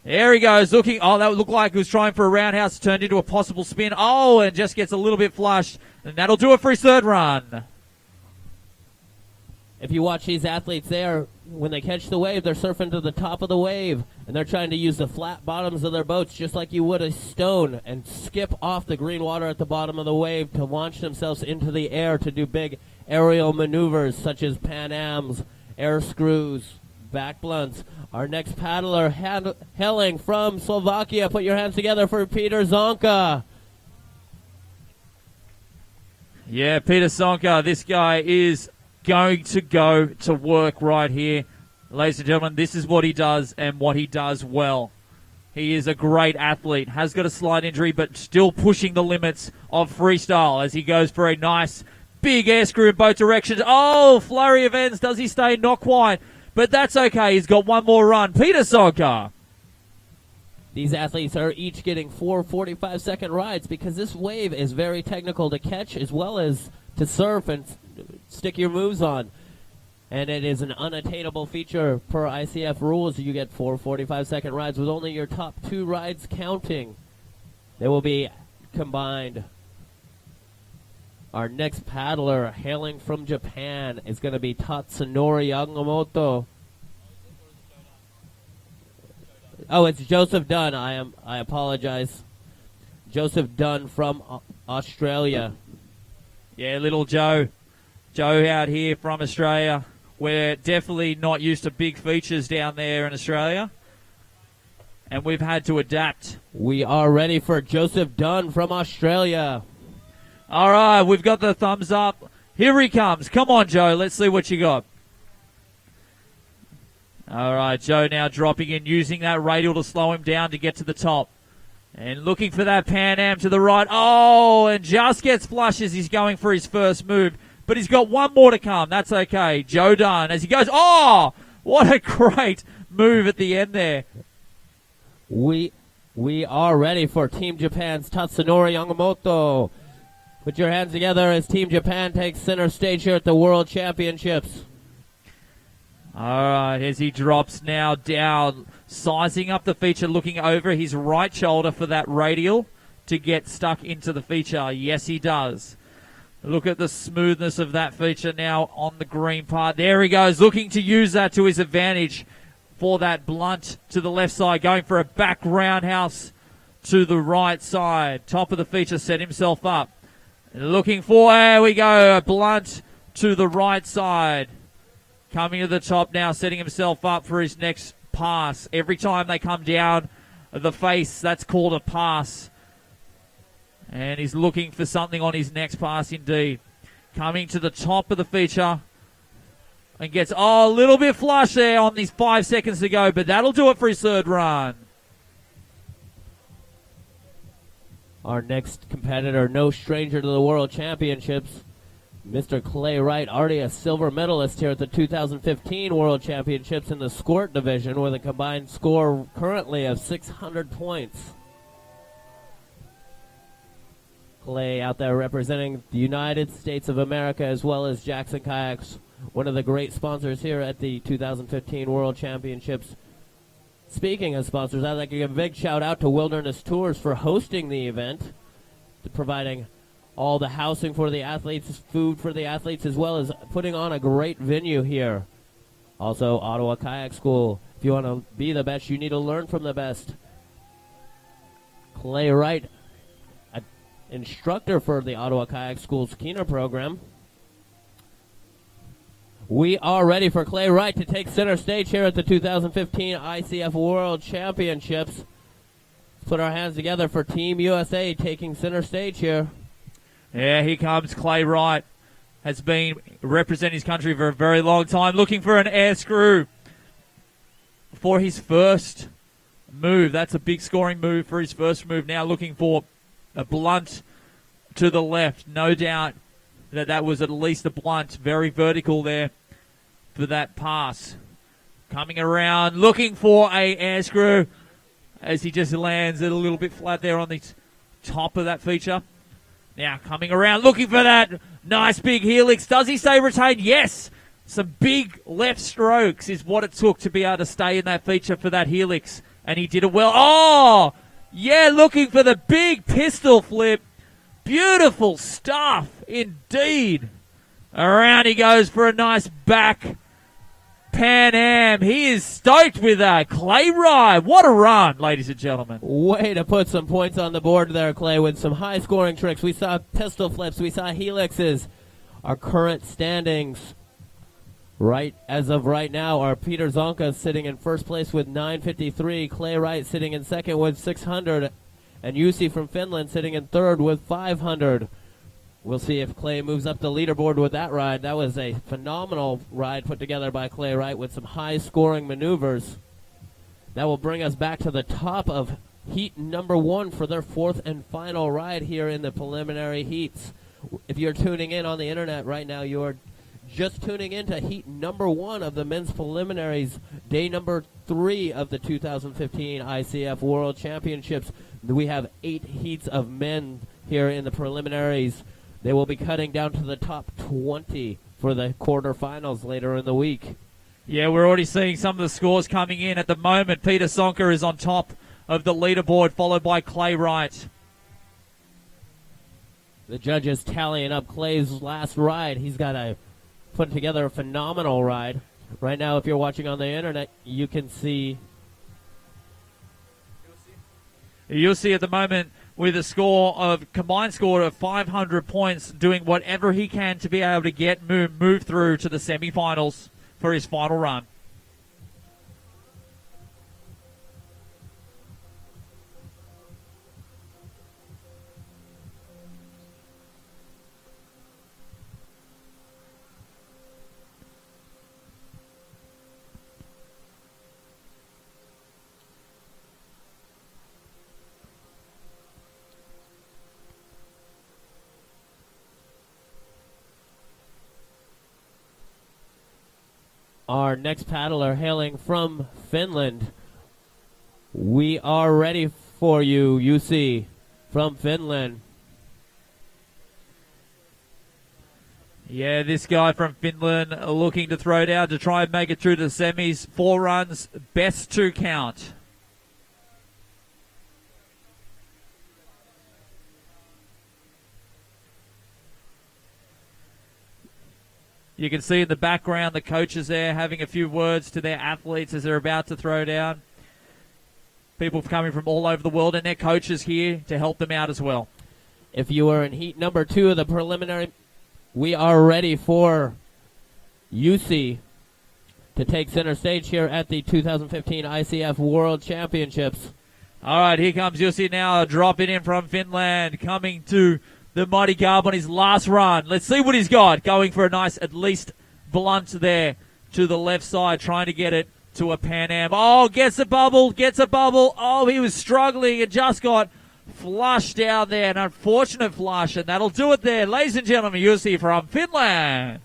There he goes, looking. Oh, that looked like he was trying for a roundhouse, turned into a possible spin. Oh, and just gets a little bit flushed. And that'll do it for his third run. If you watch these athletes there, when they catch the wave, they're surfing to the top of the wave. And they're trying to use the flat bottoms of their boats just like you would a stone and skip off the green water at the bottom of the wave to launch themselves into the air to do big aerial maneuvers such as Pan Ams, air screws, back blunts. Our next paddler hailing from Slovakia. Put your hands together for Peter Zonka. Yeah, Peter Zonka. This guy is going to go to work right here. Ladies and gentlemen, this is what he does and what he does well. He is a great athlete. Has got a slight injury, but still pushing the limits of freestyle as he goes for a nice big air screw in both directions. Oh, flurry of ends. Does he stay? Not quite. But that's okay. He's got one more run. Peter Zonka. These athletes are each getting 4 45-second rides because this wave is very technical to catch as well as to surf and stick your moves on. And it is an unattainable feature per ICF rules. You get 4 45-second rides with only your top 2 rides counting. They will be combined. Our next paddler hailing from Japan is going to be Tatsunori Yamamoto. Oh, it's Joseph Dunn. I apologize. Joseph Dunn from Australia. Yeah, little Joe. Joe out here from Australia. We're definitely not used to big features down there in Australia. And we've had to adapt. We are ready for Joseph Dunn from Australia. All right, we've got the thumbs up. Here he comes. Come on, Joe. Let's see what you got. All right, Joe now dropping in, using that radial to slow him down to get to the top. And looking for that Pan Am to the right. Oh, and just gets flush as he's going for his first move. But he's got one more to come. That's okay. Joe Dunn as he goes. Oh, what a great move at the end there. We are ready for Team Japan's Tatsunori Yamamoto. Put your hands together as Team Japan takes center stage here at the World Championships. All right, as he drops now down, sizing up the feature, looking over his right shoulder for that radial to get stuck into the feature. Yes, he does. Look at the smoothness of that feature now on the green part. There he goes, looking to use that to his advantage for that blunt to the left side, going for a back roundhouse to the right side. Top of the feature, set himself up. Looking for, there we go, a blunt to the right side. Coming to the top now, setting himself up for his next pass. Every time they come down the face, that's called a pass. And he's looking for something on his next pass indeed. Coming to the top of the feature. And gets, a little bit flush there on these 5 seconds to go. But that'll do it for his third run. Our next competitor, no stranger to the World Championships. Mr. Clay Wright, already a silver medalist here at the 2015 World Championships in the squirt division with a combined score currently of 600 points. Clay out there representing the United States of America as well as Jackson Kayaks, one of the great sponsors here at the 2015 World Championships. Speaking of sponsors, I'd like to give a big shout out to Wilderness Tours for hosting the event, providing all the housing for the athletes, food for the athletes, as well as putting on a great venue here. Also, Ottawa Kayak School. If you want to be the best, you need to learn from the best. Clay Wright, an instructor for the Ottawa Kayak School's Keener program. We are ready for Clay Wright to take center stage here at the 2015 ICF World Championships. Let's put our hands together for Team USA taking center stage here. Yeah, here comes Clay Wright. Has been representing his country for a very long time, looking for an air screw for his first move. That's a big scoring move for his first move. Now looking for a blunt to the left. No doubt that was at least a blunt. Very vertical there for that pass. Coming around, looking for a air screw as he just lands it a little bit flat there on the top of that feature. Now coming around, looking for that nice big helix. Does he stay retained? Yes. Some big left strokes is what it took to be able to stay in that feature for that helix. And he did it well. Oh, yeah, looking for the big pistol flip. Beautiful stuff indeed. Around he goes for a nice back Pan Am. He is stoked with that. Clay Wright, what a run, ladies and gentlemen. Way to put some points on the board there, Clay, with some high-scoring tricks. We saw pistol flips. We saw helixes. Our current standings right as of right now are Peter Zonka sitting in first place with 953, Clay Wright sitting in second with 600, and Jussi from Finland sitting in third with 500. We'll see if Clay moves up the leaderboard with that ride. That was a phenomenal ride put together by Clay Wright with some high-scoring maneuvers. That will bring us back to the top of heat number 1 for their fourth and final ride here in the preliminary heats. If you're tuning in on the internet right now, you're just tuning in to heat number 1 of the men's preliminaries, day number 3 of the 2015 ICF World Championships. We have 8 heats of men here in the preliminaries. They will be cutting down to the top 20 for the quarterfinals later in the week. Yeah, we're already seeing some of the scores coming in at the moment. Peter Sonka is on top of the leaderboard, followed by Clay Wright. The judges tallying up Clay's last ride. He's got to put together a phenomenal ride. Right now, if you're watching on the internet, you can see. You'll see at the moment with a combined score of 500 points, doing whatever he can to be able to get move through to the semifinals for his final run. Our next paddler hailing from Finland. We are ready for you, Jussi, from Finland. Yeah, this guy from Finland looking to throw down to try and make it through to the semis. 4 runs, best to count. You can see in the background the coaches there having a few words to their athletes as they're about to throw down. People coming from all over the world and their coaches here to help them out as well. If you are in heat number 2 of the preliminary, we are ready for Jussi to take center stage here at the 2015 ICF World Championships. All right, here comes Jussi now, dropping in from Finland, coming to the Mighty Garb on his last run. Let's see what he's got. Going for a nice, at least, blunt there to the left side, trying to get it to a Pan Am. Oh, gets a bubble, gets a bubble. Oh, he was struggling and just got flushed down there. An unfortunate flush, and that'll do it there. Ladies and gentlemen, Jussi from Finland.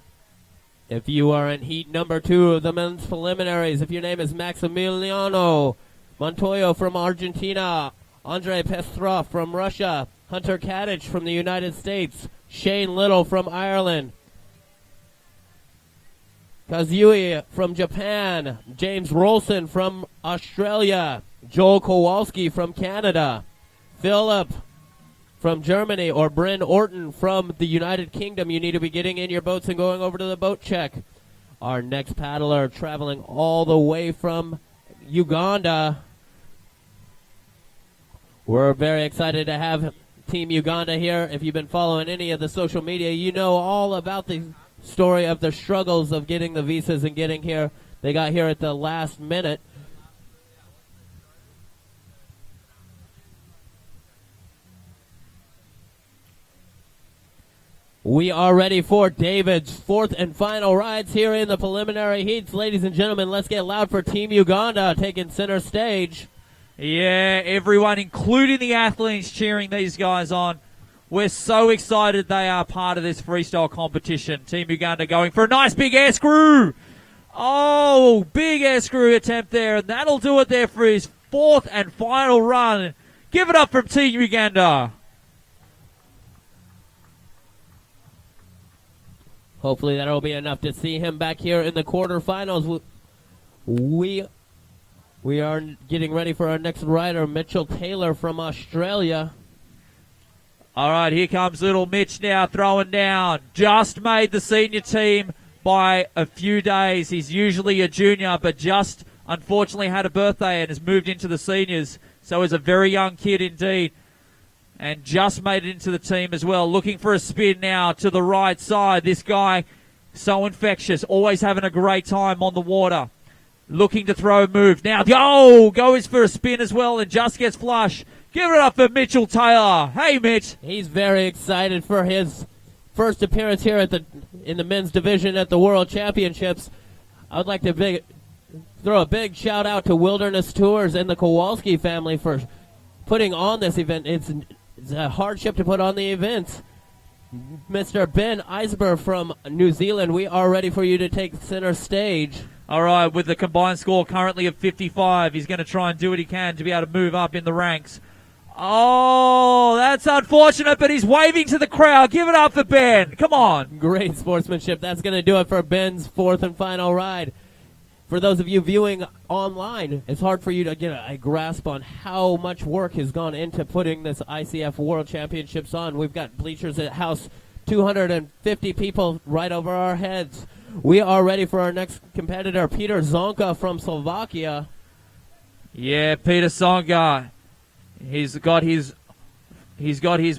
If you are in heat number 2 of the men's preliminaries, if your name is Maximiliano Montoyo from Argentina, Andrei Pestrov from Russia, Hunter Kadich from the United States, Shane Little from Ireland, Kazui from Japan, James Rolson from Australia, Joel Kowalski from Canada, Philip from Germany or Bryn Orton from the United Kingdom, you need to be getting in your boats and going over to the boat check. Our next paddler traveling all the way from Uganda. We're very excited to have Team Uganda here. If you've been following any of the social media, you know all about the story of the struggles of getting the visas and getting here. They got here at the last minute. We are ready for David's fourth and final rides here in the preliminary heats. Ladies and gentlemen, let's get loud for Team Uganda taking center stage. Yeah, everyone, including the athletes, cheering these guys on. We're so excited they are part of this freestyle competition. Team Uganda going for a nice big air screw. Oh, big air screw attempt there, and that'll do it there for his fourth and final run. Give it up from Team Uganda. Hopefully that'll be enough to see him back here in the quarterfinals. We are getting ready for our next rider, Mitchell Taylor from Australia. All right, here comes little Mitch now throwing down. Just made the senior team by a few days. He's usually a junior, but just unfortunately had a birthday and has moved into the seniors. So he's a very young kid indeed. And just made it into the team as well. Looking for a spin now to the right side. This guy, so infectious. Always having a great time on the water. Looking to throw a move. Now, goes for a spin as well and just gets flush. Give it up for Mitchell Taylor. Hey, Mitch. He's very excited for his first appearance here in the men's division at the World Championships. I would like to throw a big shout out to Wilderness Tours and the Kowalski family for putting on this event. It's a hardship to put on the events. Mr. Ben Eisber from New Zealand, we are ready for you to take center stage. All right, with the combined score currently of 55, he's going to try and do what he can to be able to move up in the ranks. Oh, that's unfortunate, but he's waving to the crowd. Give it up for Ben. Come on. Great sportsmanship. That's going to do it for Ben's fourth and final ride. For those of you viewing online, it's hard for you to get a grasp on how much work has gone into putting this ICF World Championships on. We've got bleachers that house 250 people right over our heads. We are ready for our next competitor, Peter Zonka from Slovakia. Yeah, Peter Zonka. He's got his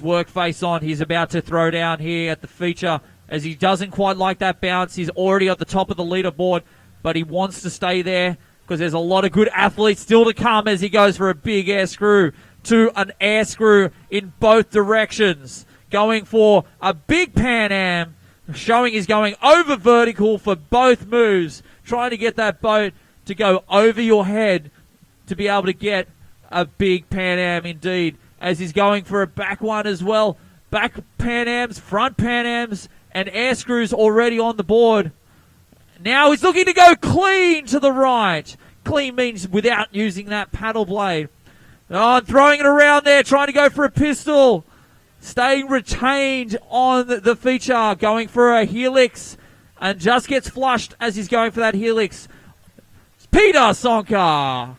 work face on. He's about to throw down here at the feature as he doesn't quite like that bounce. He's already at the top of the leaderboard, but he wants to stay there because there's a lot of good athletes still to come as he goes for a big air screw to an air screw in both directions. Going for a big Pan Am, showing he's going over vertical for both moves, trying to get that boat to go over your head to be able to get a big Pan Am indeed, as he's going for a back one as well. Back Pan Ams, front Pan Ams, and air screws already on the board. Now he's looking to go clean to the right. Clean means without using that paddle blade. Oh, and throwing it around there, trying to go for a pistol. Staying retained on the feature, going for a helix, and just gets flushed as he's going for that helix. It's Peter Zonka.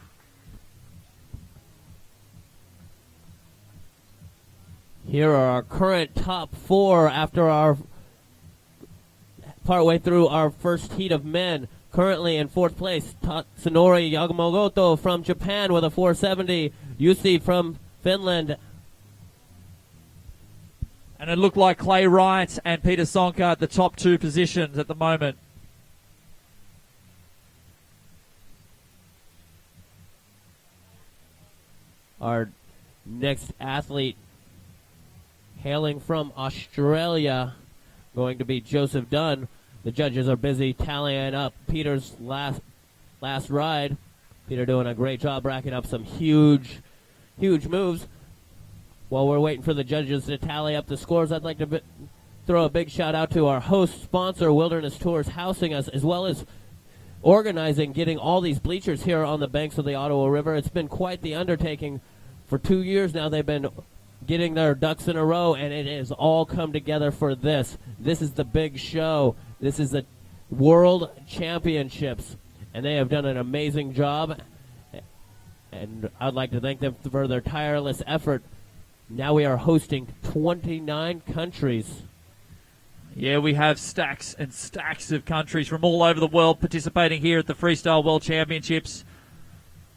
Here are our current top four after our partway through our first heat of men. Currently in fourth place, Tatsunori Yamamoto from Japan with a 470. Yusi from Finland. And it looked like Clay Wright and Peter Zonka at the top two positions at the moment. Our next athlete, hailing from Australia, going to be Joseph Dunn. The judges are busy tallying up Peter's last ride. Peter doing a great job racking up some huge moves. While we're waiting for the judges to tally up the scores, I'd like to throw a big shout out to our host sponsor, Wilderness Tours, housing us, as well as organizing, getting all these bleachers here on the banks of the Ottawa River. It's been quite the undertaking. For 2 years now, they've been getting their ducks in a row, and it has all come together for this. This is the big show. This is the World Championships, and they have done an amazing job, and I'd like to thank them for their tireless effort Now we are hosting 29 countries. Yeah, we have stacks and stacks of countries from all over the world participating here at the Freestyle World Championships.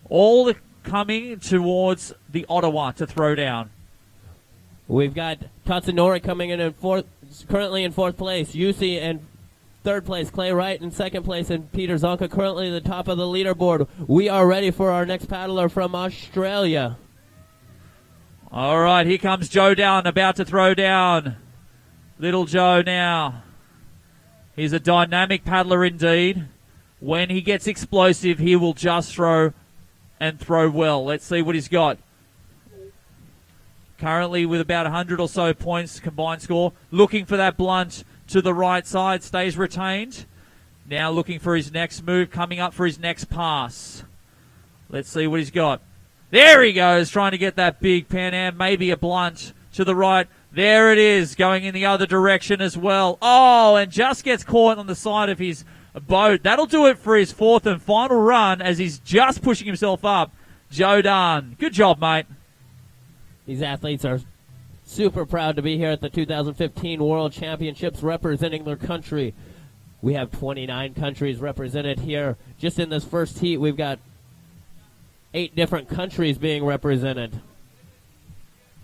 All coming towards the Ottawa to throw down. We've got Tatsunori coming in fourth, currently in fourth place. Yusi in third place. Clay Wright in second place. And Peter Zonka currently at the top of the leaderboard. We are ready for our next paddler from Australia. All right, here comes Joe Down, about to throw down. Little Joe now. He's a dynamic paddler indeed. When he gets explosive, he will just throw and throw well. Let's see what he's got. Currently with about 100 or so points combined score. Looking for that blunt to the right side. Stays retained. Now looking for his next move. Coming up for his next pass. Let's see what he's got. There he goes. Trying to get that big Pan Am. Maybe a blunt to the right. There it is. Going in the other direction as well. Oh, and just gets caught on the side of his boat. That'll do it for his fourth and final run as he's just pushing himself up. Joe Dunn. Good job, mate. These athletes are super proud to be here at the 2015 World Championships representing their country. We have 29 countries represented here. Just in this first heat, we've got 8 different countries being represented.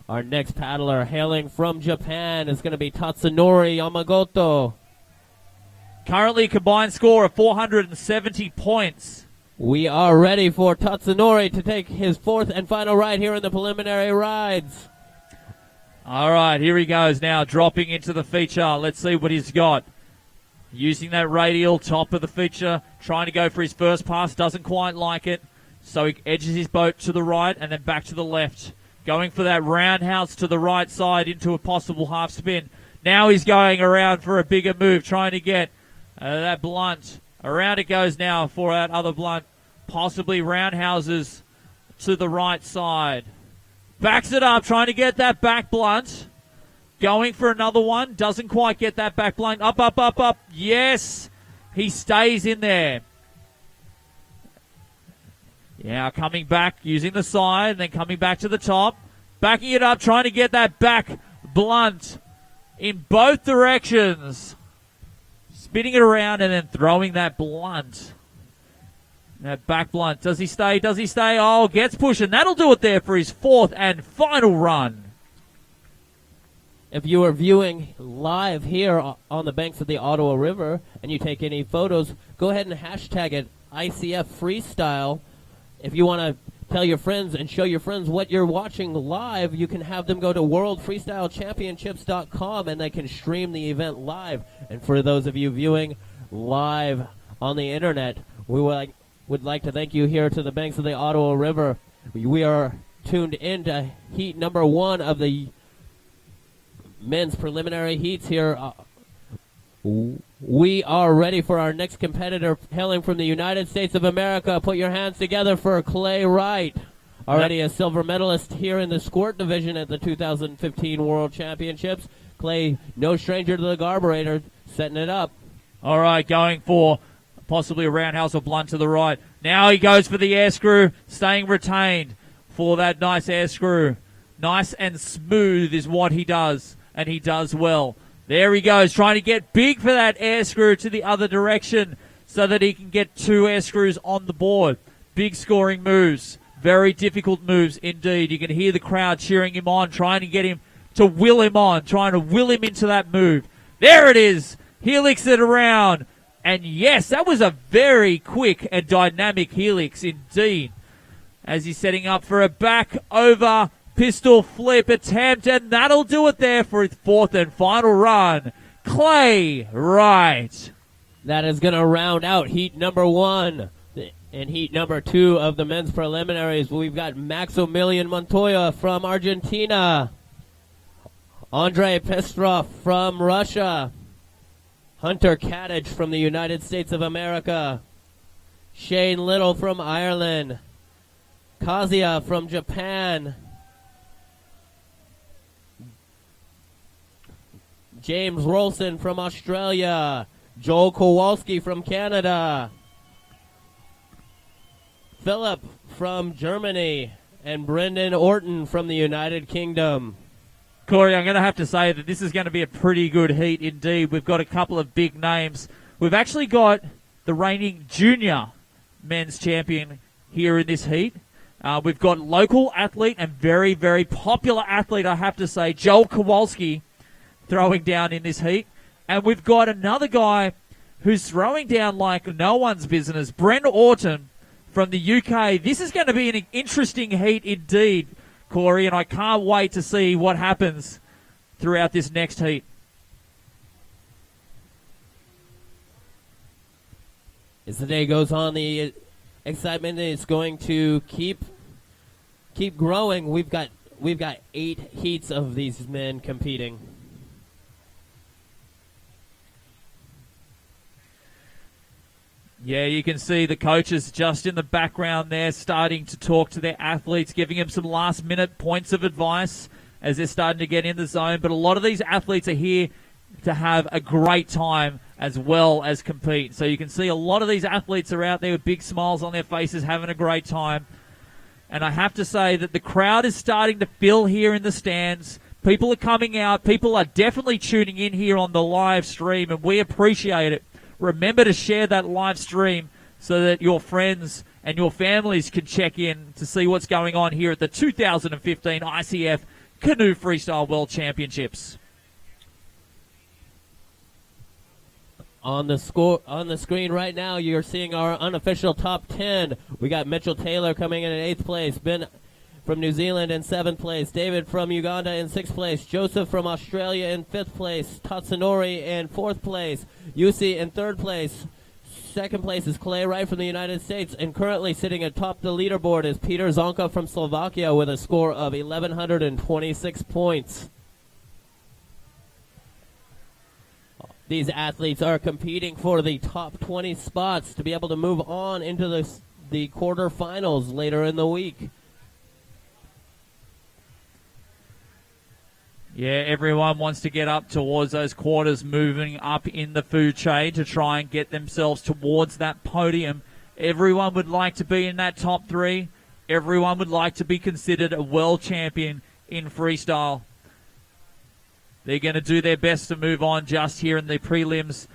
Our next paddler hailing from Japan is going to be Tatsunori Yamagoto. Currently combined score of 470 points. We are ready for Tatsunori to take his fourth and final ride here in the preliminary rides. All right, here he goes now, dropping into the feature. Let's see what he's got. Using that radial, top of the feature, trying to go for his first pass, doesn't quite like it. So he edges his boat to the right and then back to the left. Going for that roundhouse to the right side into a possible half spin. Now he's going around for a bigger move, trying to get that blunt. Around it goes now for that other blunt. Possibly roundhouses to the right side. Backs it up, trying to get that back blunt. Going for another one. Doesn't quite get that back blunt. Up, up, up, up. Yes. He stays in there. Yeah, coming back, using the side, then coming back to the top. Backing it up, trying to get that back blunt in both directions. Spinning it around and then throwing that blunt. That back blunt. Does he stay? Does he stay? Oh, gets pushing. That'll do it there for his fourth and final run. If you are viewing live here on the banks of the Ottawa River and you take any photos, go ahead and hashtag it ICF Freestyle. If you want to tell your friends and show your friends what you're watching live, you can have them go to worldfreestylechampionships.com and they can stream the event live. And for those of you viewing live on the internet, we would like to thank you here to the banks of the Ottawa River. We are tuned into heat number 1 of the men's preliminary heats here. We are ready for our next competitor hailing from the United States of America. Put your hands together for Clay Wright. Already a silver medalist here in the squirt division at the 2015 World Championships. Clay, no stranger to the carburetor, setting it up. All right, going for possibly a roundhouse or blunt to the right. Now he goes for the air screw, staying retained for that nice air screw. Nice and smooth is what he does, and he does well. There he goes, trying to get big for that air screw to the other direction so that he can get 2 air screws on the board. Big scoring moves. Very difficult moves indeed. You can hear the crowd cheering him on, trying to get him to will him on, trying to will him into that move. There it is. Helix it around. And yes, that was a very quick and dynamic helix indeed. As he's setting up for a back over pistol flip attempt, and that'll do it there for his fourth and final run. Clay Wright. That is going to round out heat number 1. In heat number 2 of the men's preliminaries, we've got Maximilian Montoya from Argentina, Andrei Pestrov from Russia, Hunter Kadich from the United States of America, Shane Little from Ireland, Kazuya from Japan, James Rolson from Australia, Joel Kowalski from Canada, Philip from Germany, and Brendan Orton from the United Kingdom. Corey, I'm going to have to say that this is going to be a pretty good heat indeed. We've got a couple of big names. We've actually got the reigning junior men's champion here in this heat. We've got local athlete and very, very popular athlete, I have to say, Joel Kowalski, throwing down in this heat. And we've got another guy who's throwing down like no one's business, Brent Orton from the UK. This is going to be an interesting heat indeed, Corey, and I can't wait to see what happens throughout this next heat. As the day goes on, the excitement is going to keep growing. We've got 8 heats of these men competing. Yeah, you can see the coaches just in the background there starting to talk to their athletes, giving them some last-minute points of advice as they're starting to get in the zone. But a lot of these athletes are here to have a great time as well as compete. So you can see a lot of these athletes are out there with big smiles on their faces, having a great time. And I have to say that the crowd is starting to fill here in the stands. People are coming out. People are definitely tuning in here on the live stream, and we appreciate it. Remember to share that live stream so that your friends and your families can check in to see what's going on here at the 2015 ICF Canoe Freestyle World Championships. On the screen right now, you're seeing our unofficial top 10. We got Mitchell Taylor coming in 8th place, Ben from New Zealand in 7th place, David from Uganda in 6th place, Joseph from Australia in 5th place, Tatsunori in 4th place, Yusi in 3rd place. 2nd place is Clay Wright from the United States, and currently sitting atop the leaderboard is Peter Zonka from Slovakia with a score of 1,126 points. These athletes are competing for the top 20 spots to be able to move on into the quarterfinals later in the week. Yeah, everyone wants to get up towards those quarters, moving up in the food chain to try and get themselves towards that podium. Everyone would like to be in that top 3. Everyone would like to be considered a world champion in freestyle. They're going to do their best to move on just here in the prelims.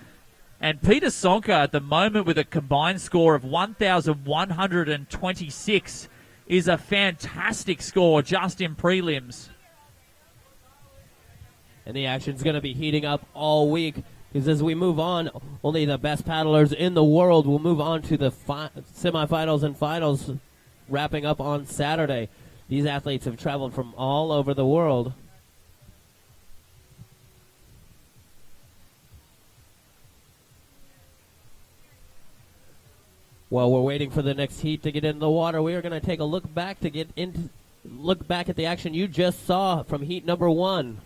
And Peter Sonka at the moment with a combined score of 1,126 is a fantastic score just in prelims. And the action's going to be heating up all week, because as we move on, only the best paddlers in the world will move on to the semifinals and finals, wrapping up on Saturday. These athletes have traveled from all over the world. While we're waiting for the next heat to get into the water, we are going to take a look back at the action you just saw from heat number 1.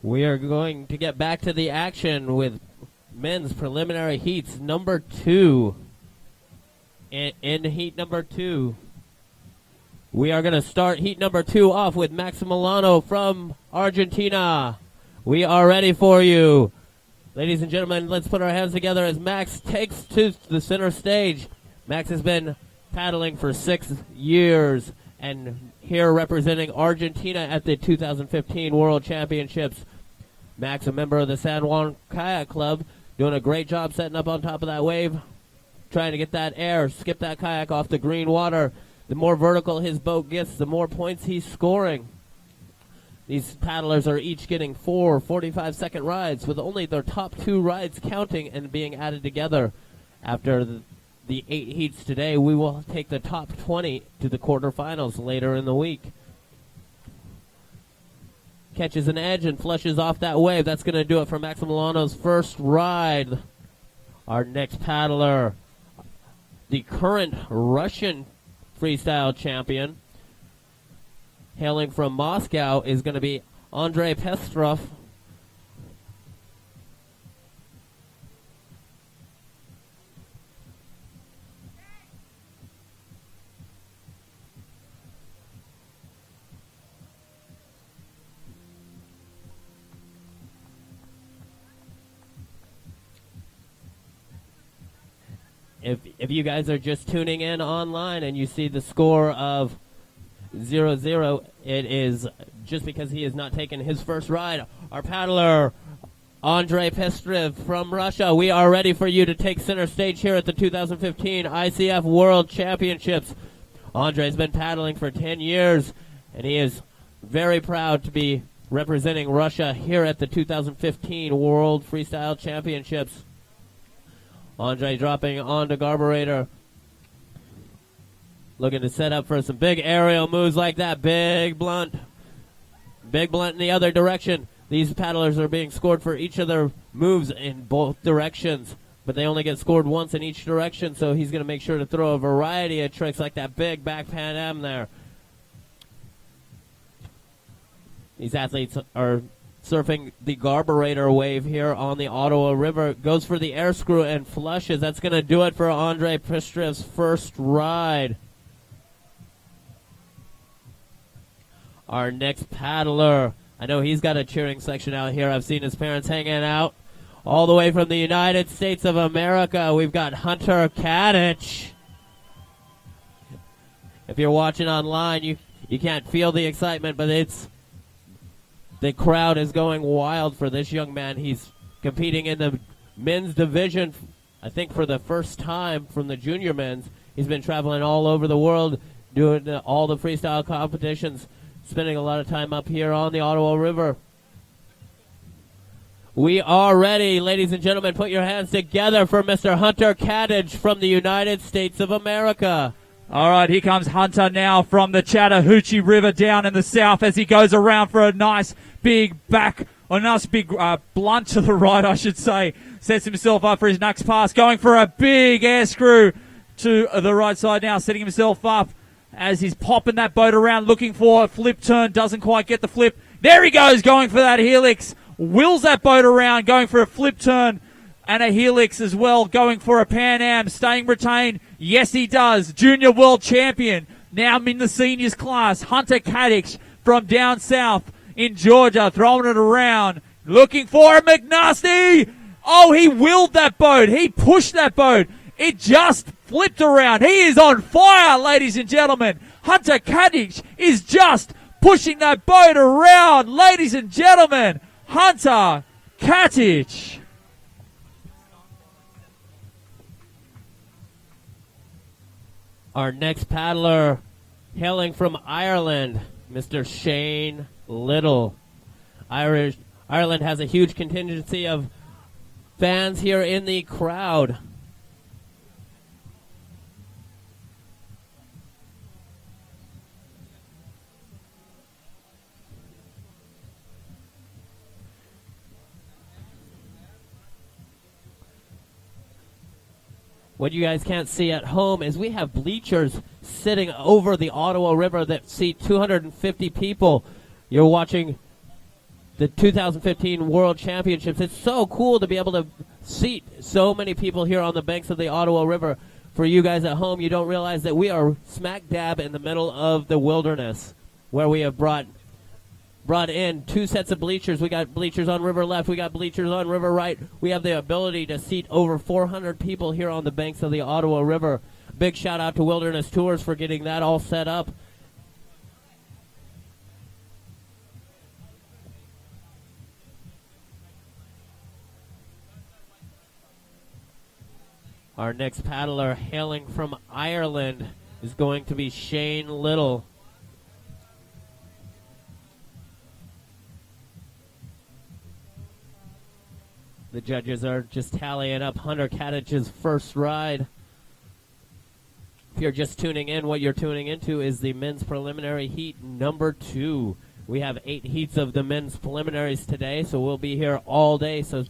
We are going to get back to the action with men's preliminary heats number 2. In heat number 2, we are going to start heat number 2 off with Max Milano from Argentina. We are ready for you. Ladies and gentlemen, let's put our hands together as Max takes to the center stage. Max has been paddling for 6 years and here representing Argentina at the 2015 World Championships. Max, a member of the San Juan Kayak Club, doing a great job setting up on top of that wave, trying to get that air, skip that kayak off the green water. The more vertical his boat gets, the more points he's scoring. These paddlers are each getting 4 45-second rides, with only their top 2 rides counting and being added together. After the 8 heats today, we will take the top 20 to the quarterfinals later in the week. Catches an edge and flushes off that wave. That's going to do it for Max Milano's first ride. Our next paddler, the current Russian freestyle champion, hailing from Moscow, is going to be Andrei Pestrov. If you guys are just tuning in online and you see the score of 0-0, it is just because he has not taken his first ride. Our paddler, Andrei Pestrov from Russia, we are ready for you to take center stage here at the 2015 ICF World Championships. Andrei's been paddling for 10 years, and he is very proud to be representing Russia here at the 2015 World Freestyle Championships. Andrei dropping onto carburetor, looking to set up for some big aerial moves like that. Big blunt in the other direction. These paddlers are being scored for each of their moves in both directions, but they only get scored once in each direction, so he's going to make sure to throw a variety of tricks like that big back Pan Am there. These athletes are surfing the carburetor wave here on the Ottawa River. Goes for the air screw and flushes. That's going to do it for Andrei Pestrov's first ride. Our next paddler, I know he's got a cheering section out here. I've seen his parents hanging out. All the way from the United States of America, we've got Hunter Kadich. If you're watching online, you can't feel the excitement, but the crowd is going wild for this young man. He's competing in the men's division, I think for the first time from the junior men's. He's been traveling all over the world, doing all the freestyle competitions, spending a lot of time up here on the Ottawa River. We are ready, ladies and gentlemen. Put your hands together for Mr. Hunter Kadich from the United States of America. All right, here comes Hunter now from the Chattahoochee River down in the south as he goes around for a nice big blunt to the right, I should say. Sets himself up for his next pass, going for a big air screw to the right side now, setting himself up as he's popping that boat around, looking for a flip turn, doesn't quite get the flip. There he goes, going for that helix, wheels that boat around, going for a flip turn and a helix as well, going for a Pan Am, staying retained. Yes, he does. Junior world champion, now in the seniors class. Hunter Kadich from down south in Georgia, throwing it around, looking for a McNasty. Oh, he wheeled that boat. He pushed that boat. It just flipped around. He is on fire, ladies and gentlemen. Hunter Kadich is just pushing that boat around, ladies and gentlemen. Hunter Kadich. Our next paddler, hailing from Ireland, Mr. Shane Little. Ireland has a huge contingency of fans here in the crowd. What you guys can't see at home is we have bleachers sitting over the Ottawa River that seat 250 people. You're watching the 2015 World Championships. It's so cool to be able to seat so many people here on the banks of the Ottawa River. For you guys at home, you don't realize that we are smack dab in the middle of the wilderness, where we have brought in 2 sets of bleachers. We got bleachers on river left. We got bleachers on river right. We have the ability to seat over 400 people here on the banks of the Ottawa River. Big shout out to Wilderness Tours for getting that all set up. Our next paddler, hailing from Ireland, is going to be Shane Little. The judges are just tallying up Hunter Katich's first ride. If you're just tuning in, what you're tuning into is the men's preliminary heat number 2. We have 8 heats of the men's preliminaries today, so we'll be here all day, so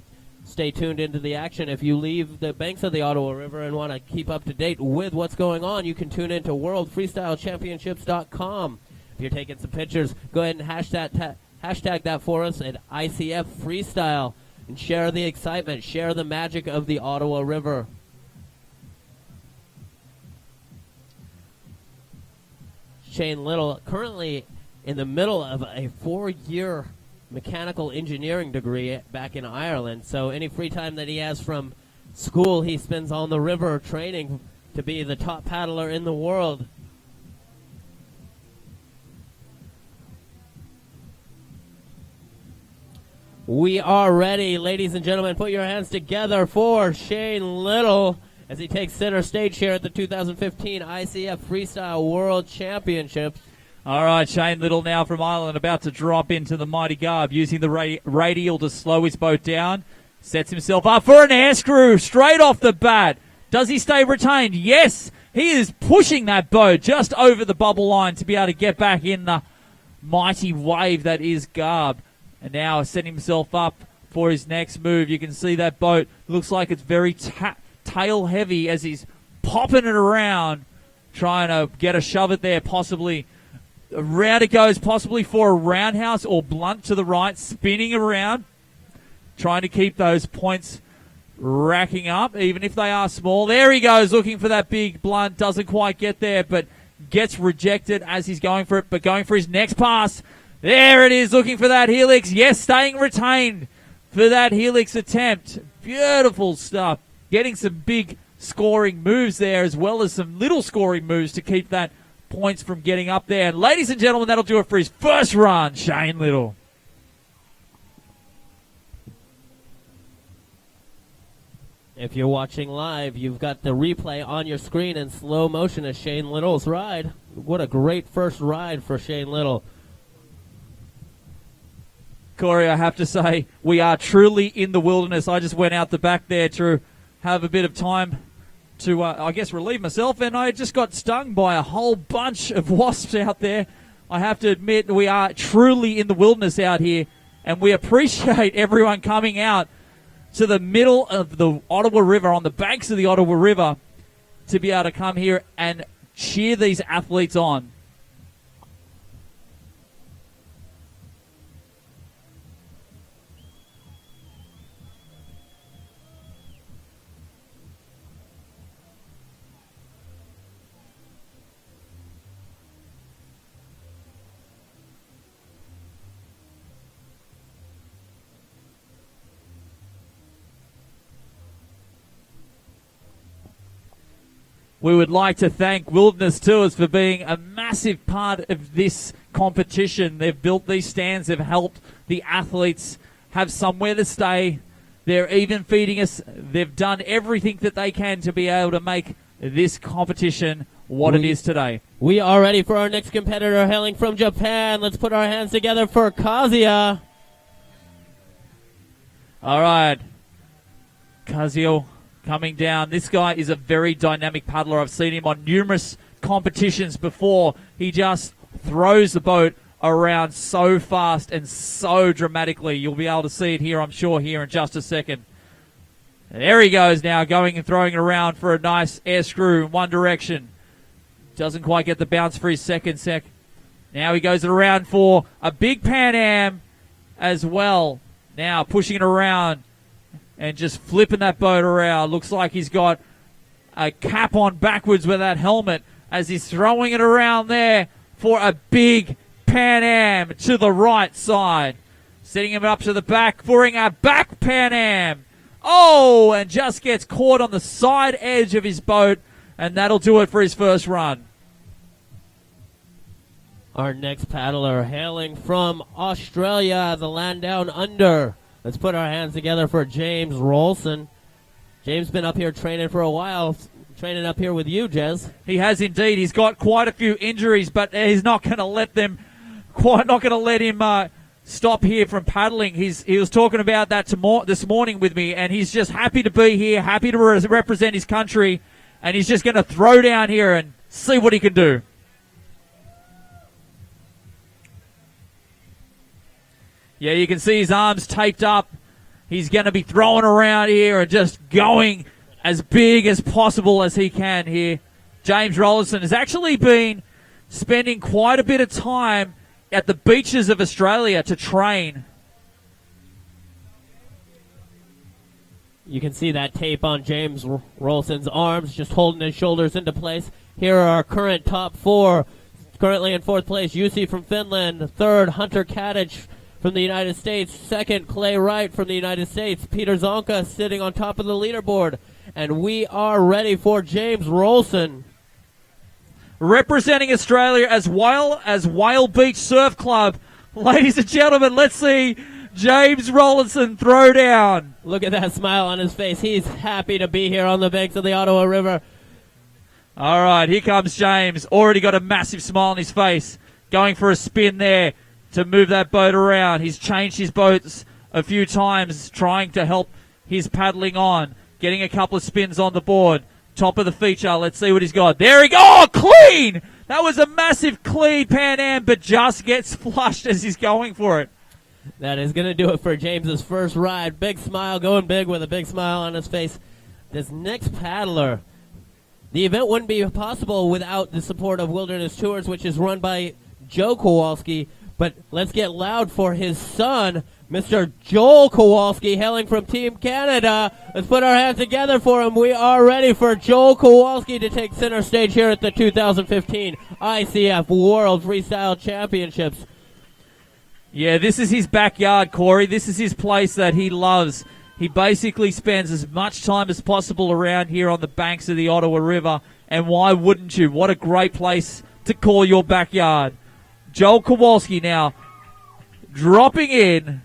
stay tuned into the action. If you leave the banks of the Ottawa River and want to keep up to date with what's going on, you can tune into worldfreestylechampionships.com. If you're taking some pictures, go ahead and hashtag that for us at ICF Freestyle and share the excitement, share the magic of the Ottawa River. Shane Little currently in the middle of a 4-year mechanical engineering degree back in Ireland, so any free time that he has from school he spends on the river training to be the top paddler in the world. We are ready, ladies and gentlemen. Put your hands together for Shane Little as he takes center stage here at the 2015 ICF Freestyle World Championships. All right, Shane Little now from Ireland, about to drop into the mighty garb, using the radial to slow his boat down. Sets himself up for an air screw straight off the bat. Does he stay retained? Yes, he is pushing that boat just over the bubble line to be able to get back in the mighty wave that is garb. And now setting himself up for his next move. You can see that boat looks like it's very tail heavy as he's popping it around, trying to get a shove it there, possibly. Around it goes, possibly for a roundhouse or blunt to the right, spinning around, trying to keep those points racking up, even if they are small. There he goes, looking for that big blunt. Doesn't quite get there, but gets rejected as he's going for it, but going for his next pass. There it is, looking for that helix. Yes, staying retained for that helix attempt. Beautiful stuff. Getting some big scoring moves there, as well as some little scoring moves to keep that points from getting up there. And ladies and gentlemen, that'll do it for his first run, Shane Little. If you're watching live, you've got the replay on your screen in slow motion of Shane Little's ride. What a great first ride for Shane Little. Corey, I have to say, we are truly in the wilderness. I just went out the back there to have a bit of time to, I guess, relieve myself, and I just got stung by a whole bunch of wasps out there. I have to admit, we are truly in the wilderness out here, and we appreciate everyone coming out to the middle of the Ottawa River, on the banks of the Ottawa River, to be able to come here and cheer these athletes on. We would like to thank Wilderness Tours for being a massive part of this competition. They've built these stands. They've helped the athletes have somewhere to stay. They're even feeding us. They've done everything that they can to be able to make this competition what it is today. We are ready for our next competitor hailing from Japan. Let's put our hands together for Kazuya. All right. Kazuya coming down. This guy is a very dynamic paddler. I've seen him on numerous competitions before. He just throws the boat around so fast and so dramatically. You'll be able to see it here, I'm sure, here in just a second. There he goes now, going and throwing it around for a nice air screw in one direction. Doesn't quite get the bounce for his second sec. Now he goes around for a big Pan Am as well. Now pushing it around and just flipping that boat around. Looks like he's got a cap on backwards with that helmet as he's throwing it around there for a big Pan Am to the right side. Setting him up to the back for a back Pan Am. Oh, and just gets caught on the side edge of his boat, and that'll do it for his first run. Our next paddler hailing from Australia, the land down under. Let's put our hands together for James Rolson. James been up here training for a while, training up here with you, Jez. He has indeed. He's got quite a few injuries, but he's not going to let him stop here from paddling. He was talking about that this morning with me, and he's just happy to be here, happy to represent his country, and he's just going to throw down here and see what he can do. Yeah, you can see his arms taped up. He's going to be throwing around here and just going as big as possible as he can here. James Rollinson has actually been spending quite a bit of time at the beaches of Australia to train. You can see that tape on James Rolson's arms, just holding his shoulders into place. Here are our current top four. Currently in fourth place, Jussi from Finland. Third, Hunter Kadich from the United States. Second, Clay Wright from the United States. Peter Zonka sitting on top of the leaderboard. And we are ready for James Rolson. Representing Australia as Whale Beach Surf Club. Ladies and gentlemen, let's see James Rollinson throw down. Look at that smile on his face. He's happy to be here on the banks of the Ottawa River. All right, here comes James. Already got a massive smile on his face. Going for a spin there to move that boat around. He's changed his boats a few times, trying to help his paddling on. Getting a couple of spins on the board. Top of the feature. Let's see what he's got. There he goes. Oh, clean! That was a massive clean Pan Am, but just gets flushed as he's going for it. That is going to do it for James's first ride. Big smile, going big with a big smile on his face. This next paddler, the event wouldn't be possible without the support of Wilderness Tours, which is run by Joe Kowalski. But let's get loud for his son, Mr. Joel Kowalski, hailing from Team Canada. Let's put our hands together for him. We are ready for Joel Kowalski to take center stage here at the 2015 ICF World Freestyle Championships. Yeah, this is his backyard, Corey. This is his place that he loves. He basically spends as much time as possible around here on the banks of the Ottawa River. And why wouldn't you? What a great place to call your backyard. Joel Kowalski now dropping in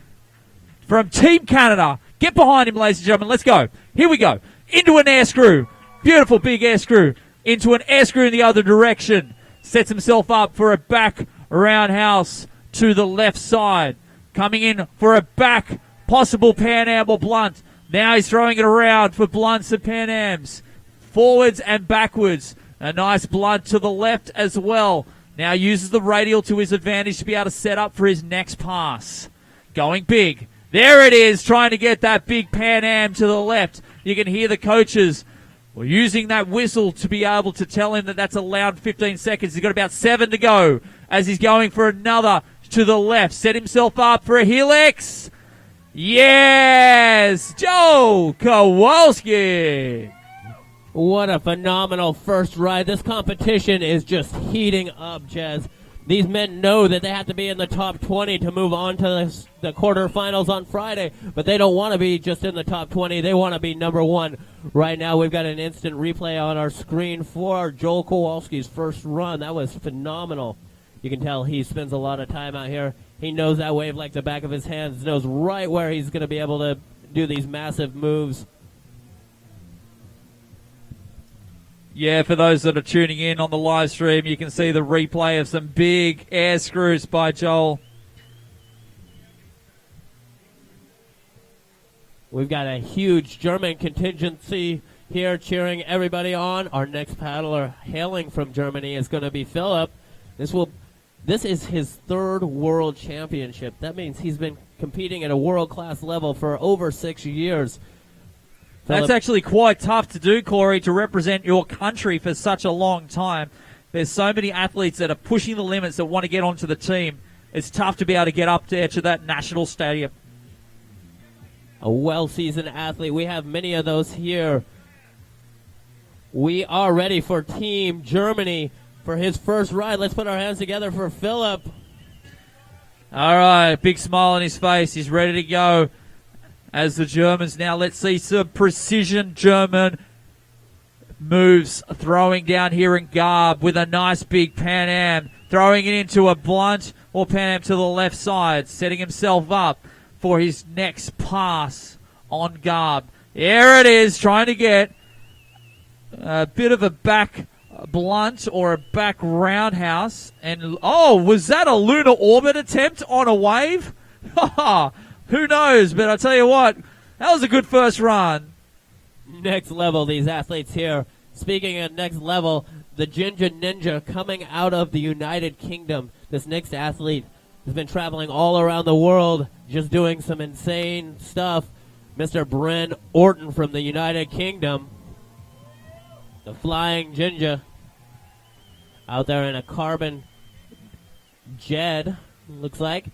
from Team Canada. Get behind him, ladies and gentlemen. Let's go. Here we go. Into an air screw. Beautiful big air screw. Into an air screw in the other direction. Sets himself up for a back roundhouse to the left side. Coming in for a back possible Pan Am or blunt. Now he's throwing it around for blunts and Pan Ams. Forwards and backwards. A nice blunt to the left as well. Now uses the radial to his advantage to be able to set up for his next pass. Going big. There it is, trying to get that big Pan Am to the left. You can hear the coaches using that whistle to be able to tell him that that's allowed 15 seconds. He's got about 7 to go as he's going for another to the left. Set himself up for a helix. Yes! Joe Kowalski! What a phenomenal first ride. This competition is just heating up, Jez. These men know that they have to be in the top 20 to move on to the quarterfinals on Friday, but they don't want to be just in the top 20. They want to be number one. Right now, we've got an instant replay on our screen for Joel Kowalski's first run. That was phenomenal. You can tell he spends a lot of time out here. He knows that wave like the back of his hands, knows right where he's going to be able to do these massive moves. Yeah, for those that are tuning in on the live stream, you can see the replay of some big air screws by Joel. We've got a huge German contingency here cheering everybody on. Our next paddler hailing from Germany is going to be Philip. This is his third world championship. That means he's been competing at a world-class level for over 6 years. That's actually quite tough to do, Corey, to represent your country for such a long time. There's so many athletes that are pushing the limits that want to get onto the team. it's tough to be able to get up there to that national stadium. A well-seasoned athlete. We have many of those here. We are ready for Team Germany for his first ride. Let's put our hands together for Philip. All right, big smile on his face. He's ready to go. As the Germans now, let's see some precision German moves. Throwing down here in Garb with a nice big Pan Am. Throwing it into a blunt or Pan Am to the left side. Setting himself up for his next pass on Garb. There it is, trying to get a bit of a back blunt or a back roundhouse. And, oh, was that a lunar orbit attempt on a wave? Who knows? But I tell you what, that was a good first run. Next level, these athletes here. Speaking of next level, the Ginger Ninja coming out of the United Kingdom. This next athlete has been traveling all around the world, just doing some insane stuff. Mr. Bryn Orton from the United Kingdom. The Flying Ginger. Out there in a carbon jet, looks like.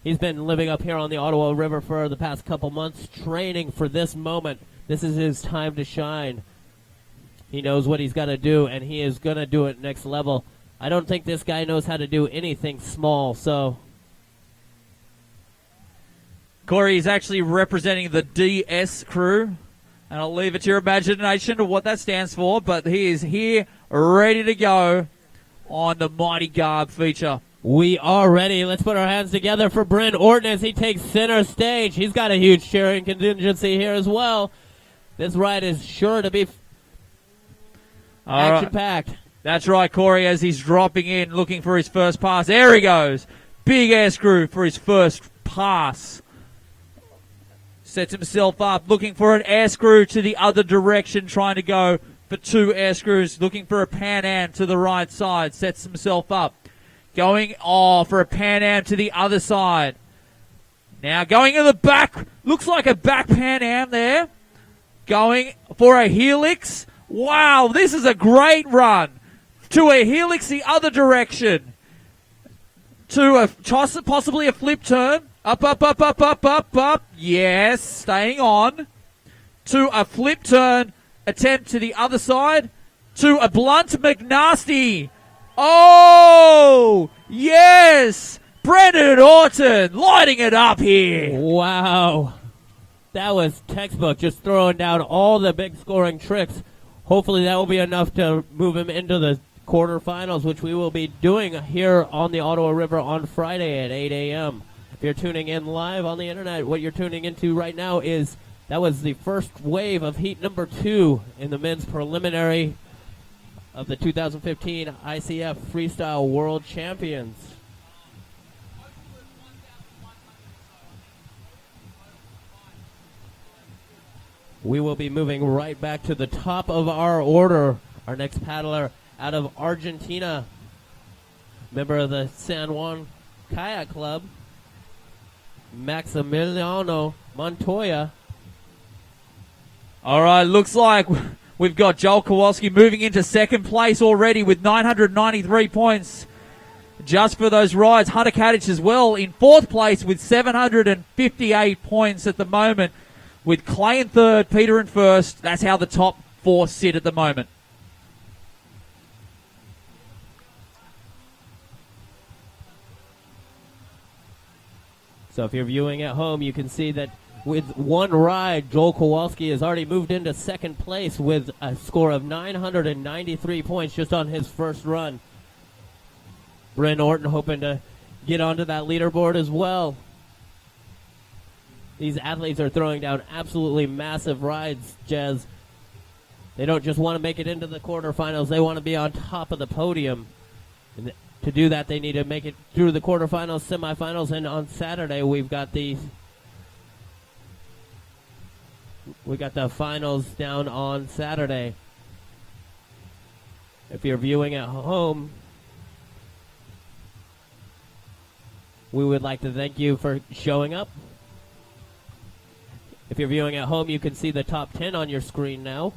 He's been living up here on the Ottawa River for the past couple months, training for this moment. This is his time to shine. He knows what he's got to do, and he is going to do it next level. I don't think this guy knows how to do anything small, so... Corey is actually representing the DS crew, and I'll leave it to your imagination to what that stands for, but he is here, ready to go on the Mighty Garb feature. We are ready. Let's put our hands together for Bryn Orton as he takes center stage. He's got a huge cheering contingency here as well. This ride is sure to be action-packed. That's right, Corey, as he's dropping in, looking for his first pass. There he goes. Big air screw for his first pass. Sets himself up, looking for an air screw to the other direction, trying to go for two air screws, looking for a Pan Am to the right side. Sets himself up. Going for a Pan Am to the other side. Now going in the back. Looks like a back Pan Am there. Going for a helix. Wow, this is a great run. To a helix the other direction. To a possibly a flip turn. Up, up, up, up, up, up, up. Yes, staying on. To a flip turn attempt to the other side. To a blunt McNasty. Oh, yes! Brendan Orton lighting it up here. Wow. That was textbook, just throwing down all the big scoring tricks. Hopefully that will be enough to move him into the quarterfinals, which we will be doing here on the Ottawa River on Friday at 8 a.m. If you're tuning in live on the internet, what you're tuning into right now is that was the first wave of heat number 2 in the men's preliminary of the 2015 ICF Freestyle World Champions. We will be moving right back to the top of our order. Our next paddler out of Argentina, member of the San Juan Kayak Club, Maximiliano Montoya. All right, looks like we've got Joel Kowalski moving into second place already with 993 points just for those rides. Hunter Kadich as well in fourth place with 758 points at the moment, with Clay in third, Peter in first. That's how the top four sit at the moment. So if you're viewing at home, you can see that with one ride, Joel Kowalski has already moved into second place with a score of 993 points just on his first run. Bryn Orton hoping to get onto that leaderboard as well. These athletes are throwing down absolutely massive rides, Jez. They don't just want to make it into the quarterfinals. They want to be on top of the podium. And to do that, they need to make it through the quarterfinals, semifinals, and on Saturday we've got the finals down on Saturday. If you're viewing at home, we would like to thank you for showing up. If you're viewing at home, you can see the top 10 on your screen now.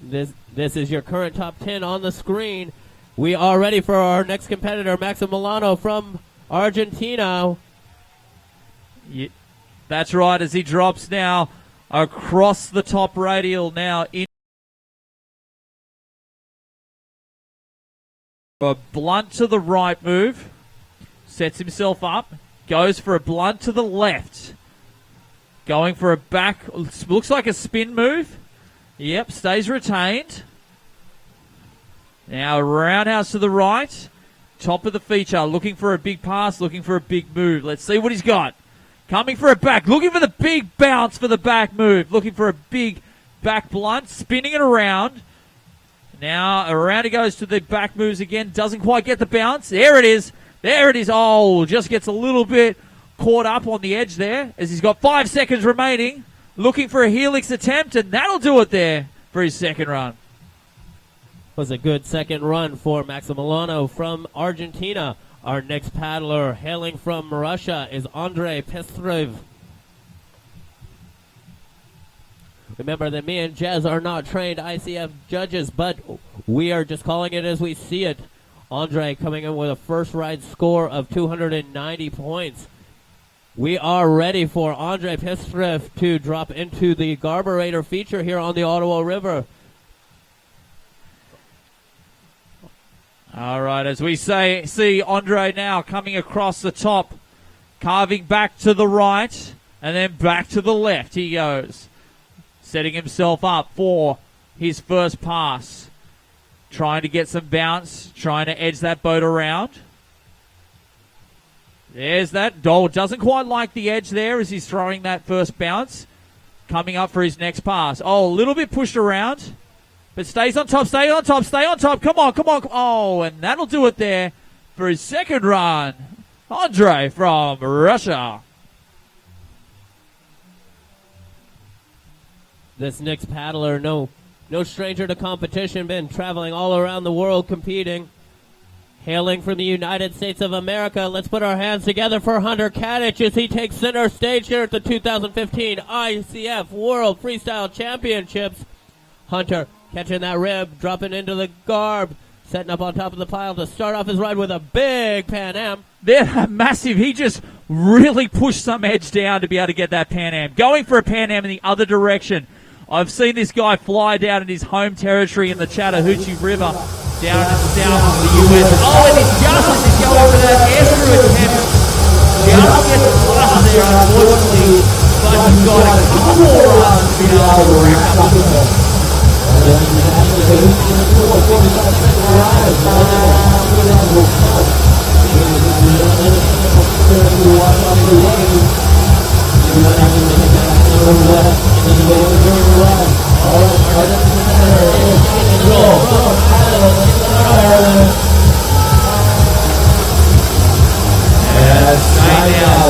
This is your current top 10 on the screen. We are ready for our next competitor, Maximiliano from Argentina. Yeah, that's right, as he drops now across the top radial now in a blunt to the right move. Sets himself up. Goes for a blunt to the left. Going for a back. Looks like a spin move. Yep, stays retained. Now a roundhouse to the right. Top of the feature. Looking for a big pass. Looking for a big move. Let's see what he's got. Coming for a back. Looking for the big bounce for the back move. Looking for a big back blunt. Spinning it around. Now around he goes to the back moves again. Doesn't quite get the bounce. There it is. There it is. Oh, just gets a little bit caught up on the edge there as he's got 5 seconds remaining. Looking for a helix attempt, and that'll do it there for his second run. Was a good second run for Maximiliano from Argentina. Our next paddler hailing from Russia is Andrei Pestrev. Remember that me and Jez are not trained ICF judges, but we are just calling it as we see it. Andre coming in with a first ride score of 290 points. We are ready for Andre Pestrev to drop into the Garburator feature here on the Ottawa River. All right, as we see Andre now coming across the top, carving back to the right, and then back to the left he goes. Setting himself up for his first pass. Trying to get some bounce, trying to edge that boat around. There's that. Dole doesn't quite like the edge there as he's throwing that first bounce. Coming up for his next pass. Oh, a little bit pushed around. But stays on top, stay on top, stay on top. Come on, come on. Oh, and that'll do it there for his second run. Andre from Russia. This next paddler, no stranger to competition, been traveling all around the world competing. Hailing from the United States of America, let's put our hands together for Hunter Kadich as he takes center stage here at the 2015 ICF World Freestyle Championships. Hunter catching that rib, dropping into the garb, setting up on top of the pile to start off his ride with a big Pan Am. They're massive. He just really pushed some edge down to be able to get that Pan Am. Going for a Pan Am in the other direction. I've seen this guy fly down in his home territory in the Chattahoochee River down in the south of the U.S. Oh, and he's just going for that air-through attempt. Just gets flushed there, unfortunately. But he's got a couple more runs to be able to rack up.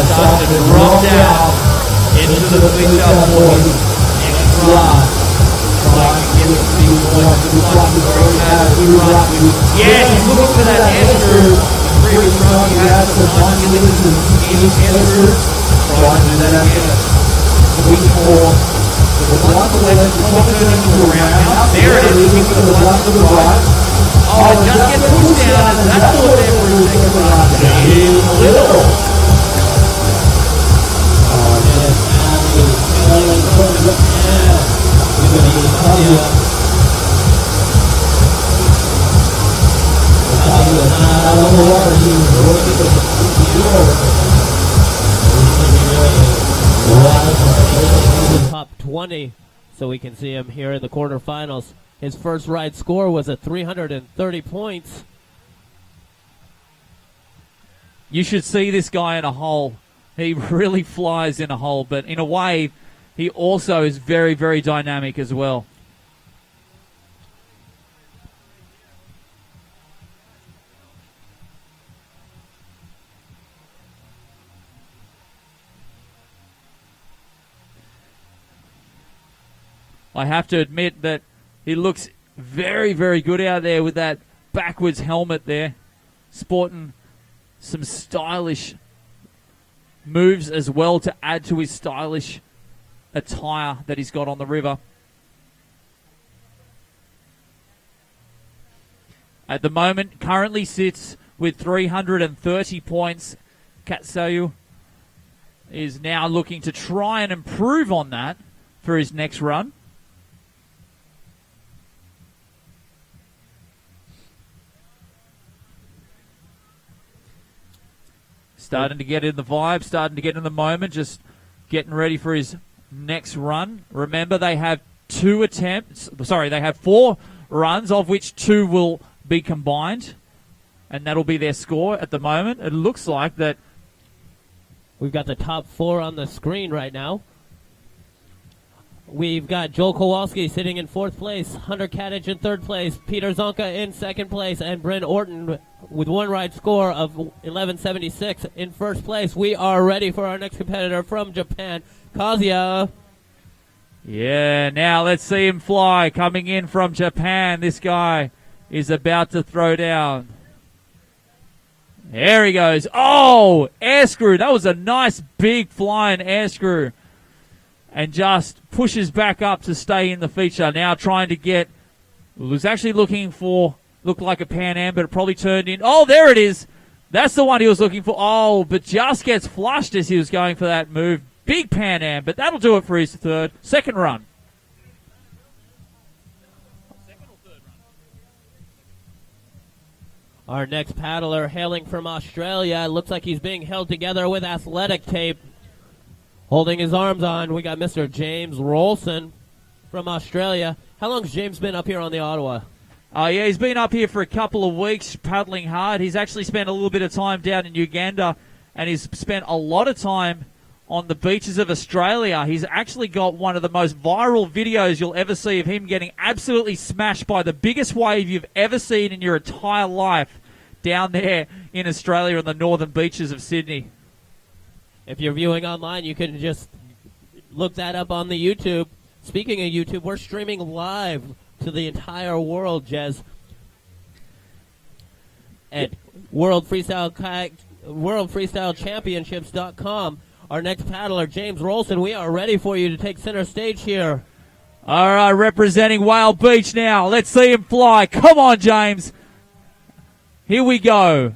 Starting to drop down into the freestyle board in front. Trying to get the big points to the front. Yes, he's looking for that answer. Previous run, he had some monuments in his answer. Trying to do that again. Week 4. The one to the left, the top turning to a roundhouse. There it is, looking for the one to the right. Oh, it just gets pushed down, and that's all there for his second run. James Little. Top 20, so we can see him here in the quarterfinals. His first ride score was at 330 points. You should see this guy in a hole. He really flies in a hole, but in a wave, he also is very, very dynamic as well. I have to admit that he looks very, very good out there with that backwards helmet there, sporting some stylish moves as well to add to his stylish attire that he's got on the river. At the moment, currently sits with 330 points. Canoe is now looking to try and improve on that for his next run. Starting to get in the vibe, starting to get in the moment, just getting ready for his next run. Remember, they have they have 4 runs, of which 2 will be combined, and that'll be their score at the moment. It looks like that. We've got the top 4 on the screen right now. We've got Joel Kowalski sitting in 4th place, Hunter Kadich in 3rd place, Peter Zonka in 2nd place, and Bryn Orton with 1 ride score of 1176 in 1st place. We are ready for our next competitor from Japan, Kazuya. Yeah, now let's see him fly. Coming in from Japan, this guy is about to throw down. There he goes. Oh, air screw. That was a nice big flying air screw. And just pushes back up to stay in the feature. Now trying to get, was actually looked like a Pan Am, but it probably turned in. Oh, there it is. That's the one he was looking for. Oh, but just gets flushed as he was going for that move. Big Pan Am, but that'll do it for his second run. Our next paddler hailing from Australia. Looks like he's being held together with athletic tape. Holding his arms on, we got Mr. James Rolson from Australia. How long's James been up here on the Ottawa? Yeah, he's been up here for a couple of weeks paddling hard. He's actually spent a little bit of time down in Uganda, and he's spent a lot of time on the beaches of Australia. He's actually got one of the most viral videos you'll ever see of him getting absolutely smashed by the biggest wave you've ever seen in your entire life down there in Australia on the northern beaches of Sydney. If you're viewing online, you can just look that up on the YouTube. Speaking of YouTube, we're streaming live to the entire world, Jez, at worldfreestylechampionships.com. Our next paddler, James Rolson, we are ready for you to take center stage here. All right, representing Whale Beach now. Let's see him fly. Come on, James. Here we go.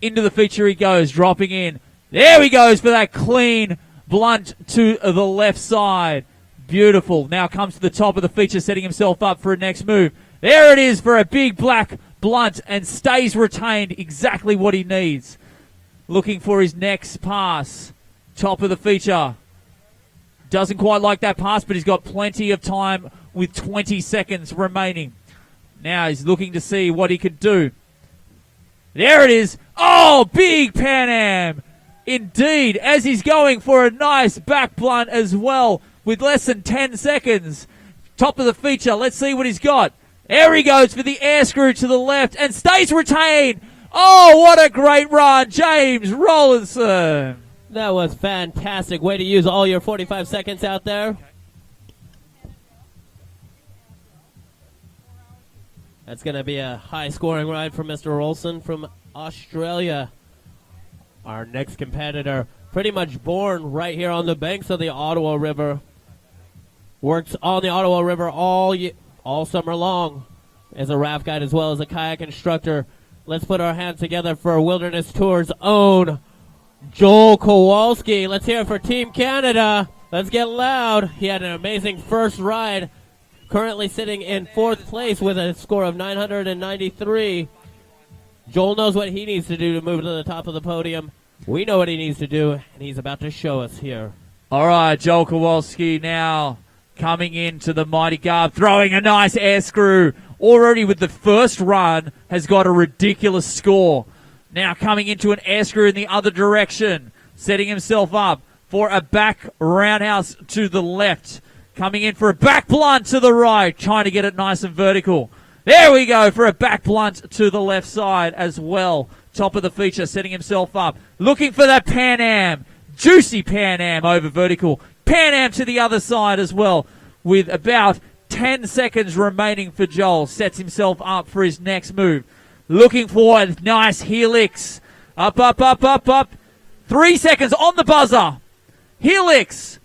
Into the feature he goes, dropping in. There he goes for that clean blunt to the left side. Beautiful. Now comes to the top of the feature, setting himself up for a next move. There it is for a big black blunt and stays retained exactly what he needs. Looking for his next pass. Top of the feature. Doesn't quite like that pass, but he's got plenty of time with 20 seconds remaining. Now he's looking to see what he could do. There it is. Oh, big Pan Am. Indeed, as he's going for a nice back blunt as well with less than 10 seconds. Top of the feature, let's see what he's got. There he goes for the air screw to the left and stays retained. Oh, what a great run, James Rollinson. That was fantastic. Way to use all your 45 seconds out there. That's going to be a high-scoring ride for Mr. Rolson from Australia. Our next competitor, pretty much born right here on the banks of the Ottawa River. Works on the Ottawa River all summer long as a raft guide as well as a kayak instructor. Let's put our hands together for Wilderness Tour's own Joel Kowalski. Let's hear it for Team Canada. Let's get loud. He had an amazing first ride. Currently sitting in 4th place with a score of 993. Joel knows what he needs to do to move to the top of the podium. We know what he needs to do, and he's about to show us here. All right, Joel Kowalski now coming into the Mighty Garb, throwing a nice air screw. Already with the first run, has got a ridiculous score. Now coming into an air screw in the other direction, setting himself up for a back roundhouse to the left. Coming in for a back blunt to the right, trying to get it nice and vertical. There we go for a back blunt to the left side as well. Top of the feature, setting himself up. Looking for that Pan Am. Juicy Pan Am over vertical. Pan Am to the other side as well. With about 10 seconds remaining for Joel. Sets himself up for his next move. Looking for a nice helix. Up, up, up, up, up. 3 seconds on the buzzer. Helix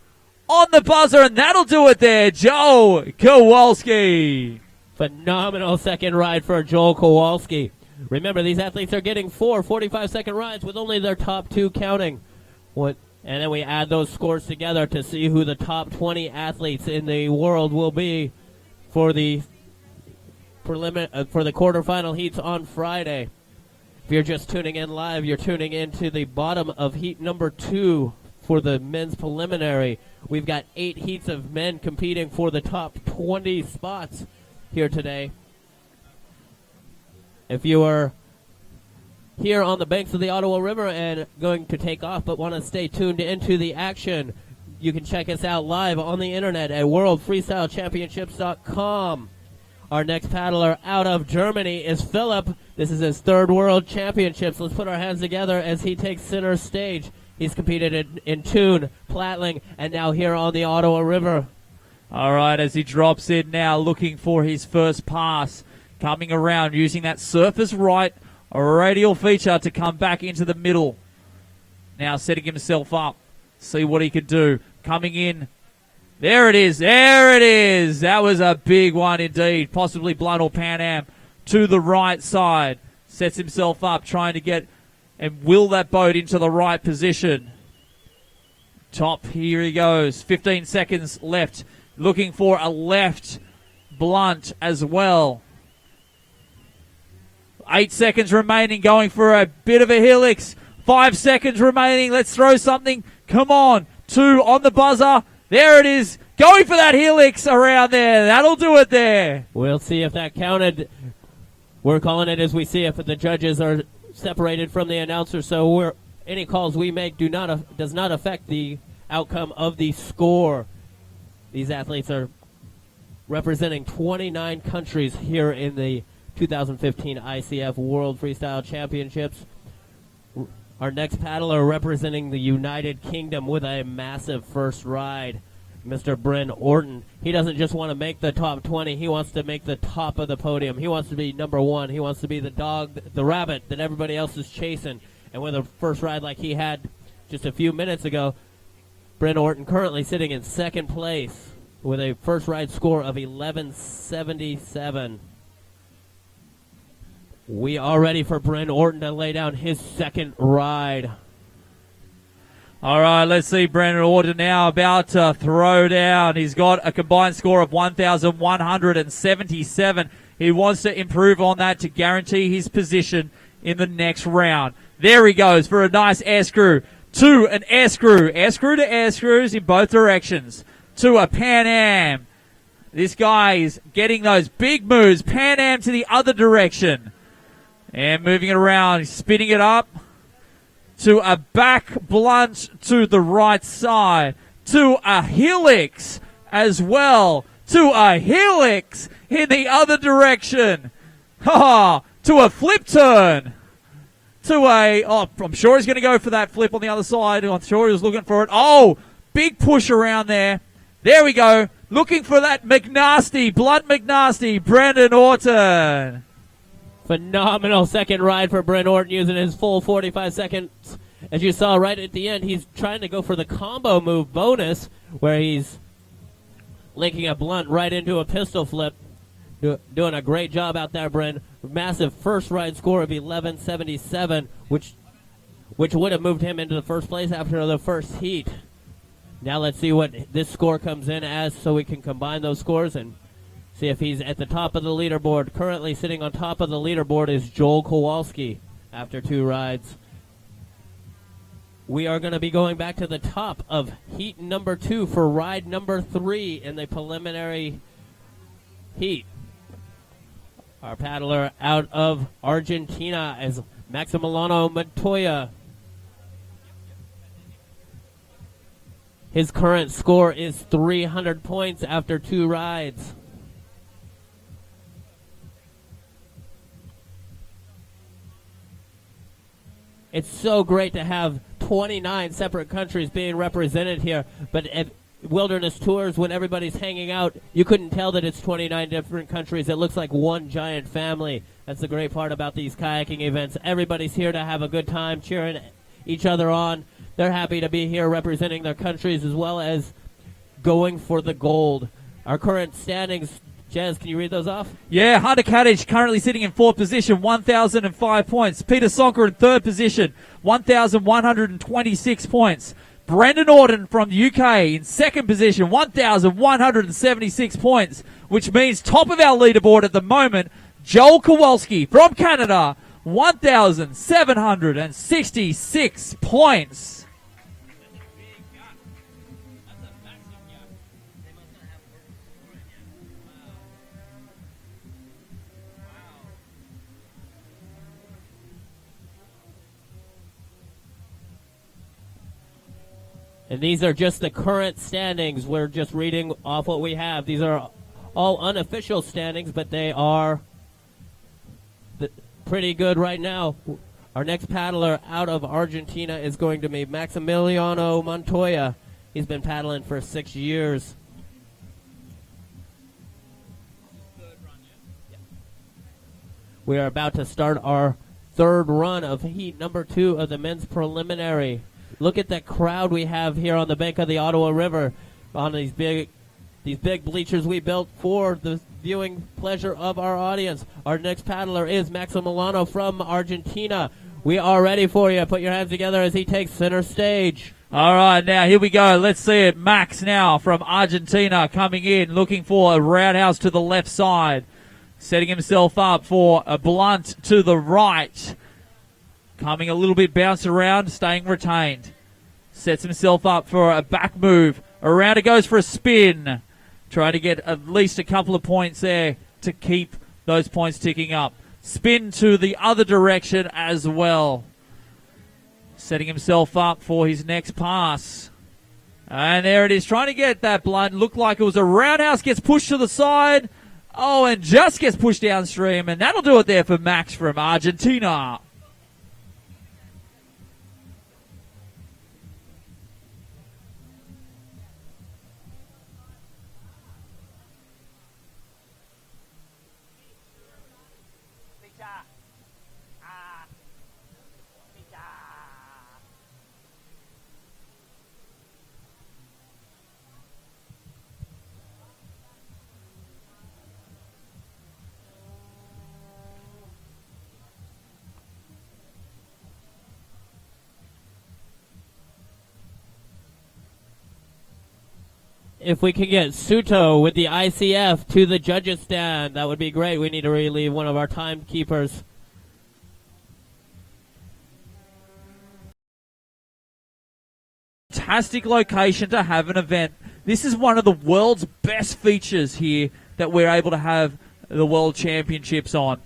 on the buzzer, and that'll do it there. Joel Kowalski. Phenomenal second ride for Joel Kowalski. Remember, these athletes are getting 4 45-second rides with only their top 2 counting. And then we add those scores together to see who the top 20 athletes in the world will be for the quarterfinal heats on Friday. If you're just tuning in live, you're tuning into the bottom of heat number 2 for the men's preliminary. We've got 8 heats of men competing for the top 20 spots here today. If you are here on the banks of the Ottawa River and going to take off but want to stay tuned into the action, you can check us out live on the internet at worldfreestylechampionships.com. Our next paddler out of Germany is Philip. This is his 3rd World Championships. Let's put our hands together as he takes center stage. He's competed in Thun, Platling, and now here on the Ottawa River. All right, as he drops in now, looking for his first pass. Coming around, using that surface right radial feature to come back into the middle. Now setting himself up. See what he can do. Coming in. There it is. There it is. That was a big one indeed. Possibly Blunt or Pan Am to the right side. Sets himself up, trying to get and will that boat into the right position. Top, here he goes. 15 seconds left. Looking for a left Blunt as well. 8 seconds remaining, going for a bit of a helix. 5 seconds remaining. Let's throw something. Come on. 2 on the buzzer. There it is. Going for that helix around there. That'll do it there. We'll see if that counted. We're calling it as we see if the judges are separated from the announcer. So any calls we make does not affect the outcome of the score. These athletes are representing 29 countries here in the 2015 ICF World Freestyle Championships. Our next paddler representing the United Kingdom with a massive first ride, Mr. Bryn Orton. He doesn't just want to make the top 20. He wants to make the top of the podium. He wants to be number 1. He wants to be the dog, the rabbit that everybody else is chasing. And with a first ride like he had just a few minutes ago, Bryn Orton currently sitting in 2nd place with a first ride score of 11.77. We are ready for Bryn Orton to lay down his 2nd ride. All right, let's see Brandon Orton now about to throw down. He's got a combined score of 1,177. He wants to improve on that to guarantee his position in the next round. There he goes for a nice air screw. To an air screw. Air screw to air screws in both directions. To a Pan Am. This guy is getting those big moves. Pan Am to the other direction. And moving it around, he's spinning it up. To a back blunt to the right side. To a helix as well. To a helix in the other direction. To a flip turn. I'm sure he's going to go for that flip on the other side. I'm sure he was looking for it. Oh, big push around there. There we go. Looking for that Blunt McNasty, Brandon Orton. Phenomenal second ride for Bryn Orton using his full 45 seconds. As you saw right at the end, he's trying to go for the combo move bonus where he's linking a blunt right into a pistol flip. Doing a great job out there, Bryn. Massive first ride score of 11.77, which would have moved him into the first place after the first heat. Now let's see what this score comes in as so we can combine those scores and see if he's at the top of the leaderboard. Currently sitting on top of the leaderboard is Joel Kowalski after 2 rides. We are going to be going back to the top of heat number 2 for ride number 3 in the preliminary heat. Our paddler out of Argentina is Maximiliano Montoya. His current score is 300 points after 2 rides. It's so great to have 29 separate countries being represented here, but at Wilderness Tours, when everybody's hanging out, you couldn't tell that it's 29 different countries. It looks like one giant family. That's the great part about these kayaking events. Everybody's here to have a good time, cheering each other on. They're happy to be here representing their countries as well as going for the gold. Our current standings Jez, can you read those off? Yeah, Hunter Kadich currently sitting in 4th position, 1,005 points. Peter Sonker in 3rd position, 1,126 points. Brendan Orton from the UK in 2nd position, 1,176 points, which means top of our leaderboard at the moment, Joel Kowalski from Canada, 1,766 points. And these are just the current standings. We're just reading off what we have. These are all unofficial standings, but they are pretty good right now. Our next paddler out of Argentina is going to be Maximiliano Montoya. He's been paddling for 6 years. We are about to start our 3rd run of heat number 2 of the men's preliminary. Look at the crowd we have here on the bank of the Ottawa River on these big bleachers we built for the viewing pleasure of our audience. Our next paddler is Maximiliano from Argentina. We are ready for you. Put your hands together as he takes center stage. All right, now here we go. Let's see it. Max now from Argentina coming in, looking for a roundhouse to the left side. Setting himself up for a blunt to the right. Coming a little bit bounced around, staying retained. Sets himself up for a back move. Around it goes for a spin. Trying to get at least a couple of points there to keep those points ticking up. Spin to the other direction as well. Setting himself up for his next pass. And there it is, trying to get that blunt. Looked like it was a roundhouse, gets pushed to the side. Oh, and just gets pushed downstream. And that'll do it there for Max from Argentina. If we can get Suto with the ICF to the judges stand, that would be great. We need to relieve one of our timekeepers. Fantastic location to have an event. This is one of the world's best features here that we're able to have the World Championships on.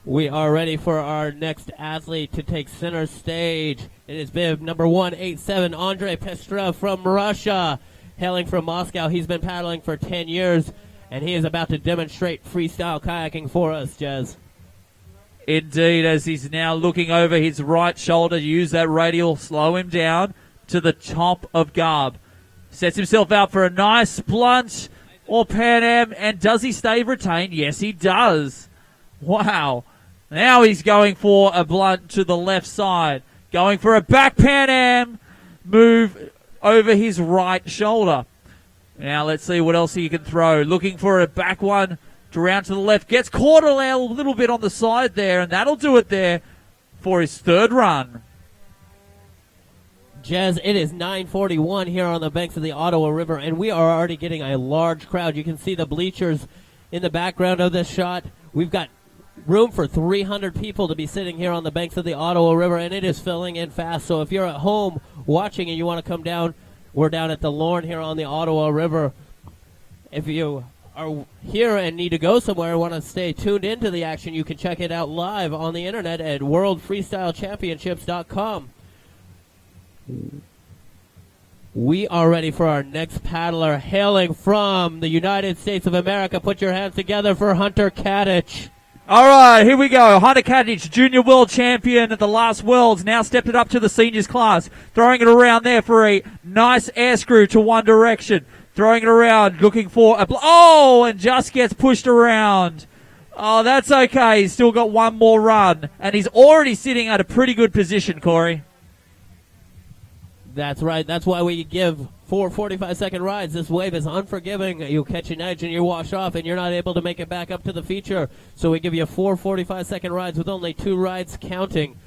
We are ready for our next athlete to take center stage. It is bib number 187, Andrei Pestrev from Russia. Hailing from Moscow, he's been paddling for 10 years, and he is about to demonstrate freestyle kayaking for us, Jez. Indeed, as he's now looking over his right shoulder, use that radial, slow him down to the top of Garb. Sets himself out for a nice blunt or Pan Am, and does he stay retained? Yes, he does. Wow. Now he's going for a blunt to the left side. Going for a back Pan Am move over his right shoulder. Now let's see what else he can throw. Looking for a back one around to the left. Gets caught a little bit on the side there, and that'll do it there for his 3rd run. Jez, it is 9:41 here on the banks of the Ottawa River, and we are already getting a large crowd. You can see the bleachers in the background of this shot. We've got room for 300 people to be sitting here on the banks of the Ottawa River, and it is filling in fast. So if you're at home watching and you want to come down, we're down at the Lorne here on the Ottawa River. If you are here and need to go somewhere and want to stay tuned into the action, you can check it out live on the internet at worldfreestylechampionships.com. We are ready for our next paddler, hailing from the United States of America. Put your hands together for Hunter Kadich. All right, here we go. Hunter Kadich, junior world champion at the last Worlds, now stepped it up to the seniors class. Throwing it around there for a nice air screw to one direction. Throwing it around, looking for a... and just gets pushed around. Oh, that's okay. He's still got one more run. And he's already sitting at a pretty good position, Corey. That's right. That's why we give 4 45-second rides. This wave is unforgiving. You catch an edge and you wash off, and you're not able to make it back up to the feature. So we give you 4 45-second rides with only 2 rides counting.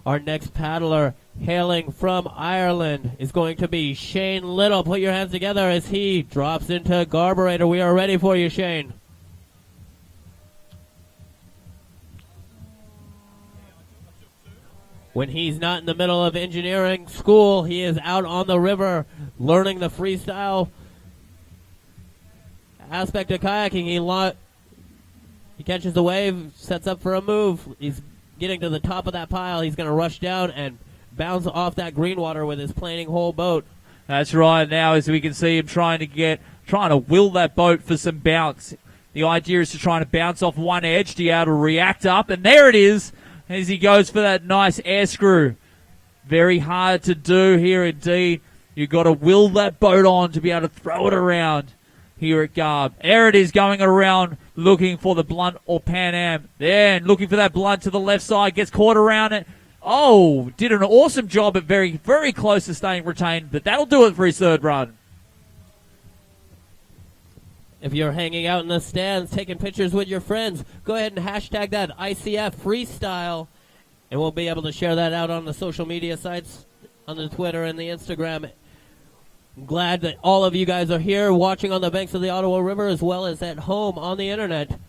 Our next paddler, hailing from Ireland, is going to be Shane Little. Put your hands together as he drops into Garburator. We are ready for you, Shane. When he's not in the middle of engineering school, he is out on the river learning the freestyle aspect of kayaking. He catches the wave, sets up for a move. He's getting to the top of that pile. He's going to rush down and bounce off that green water with his planing whole boat. That's right. Now, as we can see him trying to will that boat for some bounce. The idea is to try to bounce off one edge to be able to react up, and there it is. As he goes for that nice air screw. Very hard to do here indeed. You've got to will that boat on to be able to throw it around here at Garb. There it is, going around looking for the blunt or Pan Am. Then looking for that blunt to the left side. Gets caught around it. Oh, did an awesome job at very, very close to staying retained. But that'll do it for his third run. If you're hanging out in the stands, taking pictures with your friends, go ahead and hashtag that ICF Freestyle, and we'll be able to share that out on the social media sites, on the Twitter and the Instagram. I'm glad that all of you guys are here watching on the banks of the Ottawa River as well as at home on the internet.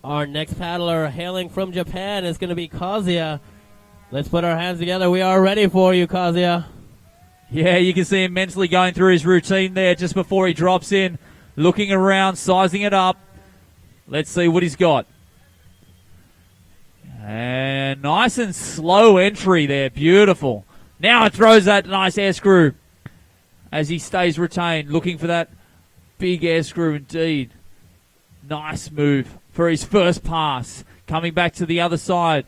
Our next paddler hailing from Japan is going to be Kazuya. Let's put our hands together. We are ready for you, Kazuya. Yeah, you can see him mentally going through his routine there just before he drops in, looking around, sizing it up. Let's see what he's got. And nice and slow entry there. Beautiful. Now it throws that nice air screw as he stays retained, looking for that big air screw indeed. Nice move for his first pass. Coming back to the other side,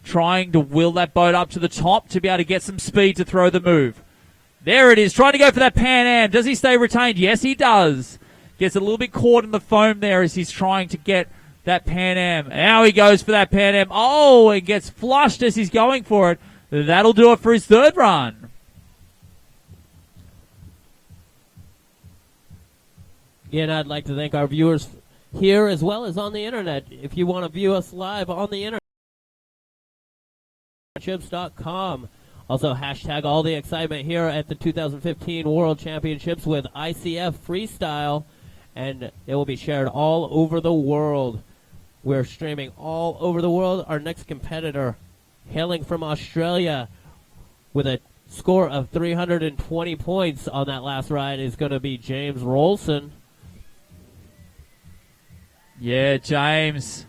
trying to will that boat up to the top to be able to get some speed to throw the move. There it is, trying to go for that Pan Am. Does he stay retained? Yes, he does. Gets a little bit caught in the foam there as he's trying to get that Pan Am. Now he goes for that Pan Am. Oh, and gets flushed as he's going for it. That'll do it for his third run. Again, I'd like to thank our viewers here as well as on the internet. If you want to view us live on the internet, chips.com. Also, hashtag all the excitement here at the 2015 World Championships with ICF Freestyle, and it will be shared all over the world. We're streaming all over the world. Our next competitor, hailing from Australia with a score of 320 points on that last ride, is going to be James Rolson. Yeah, James.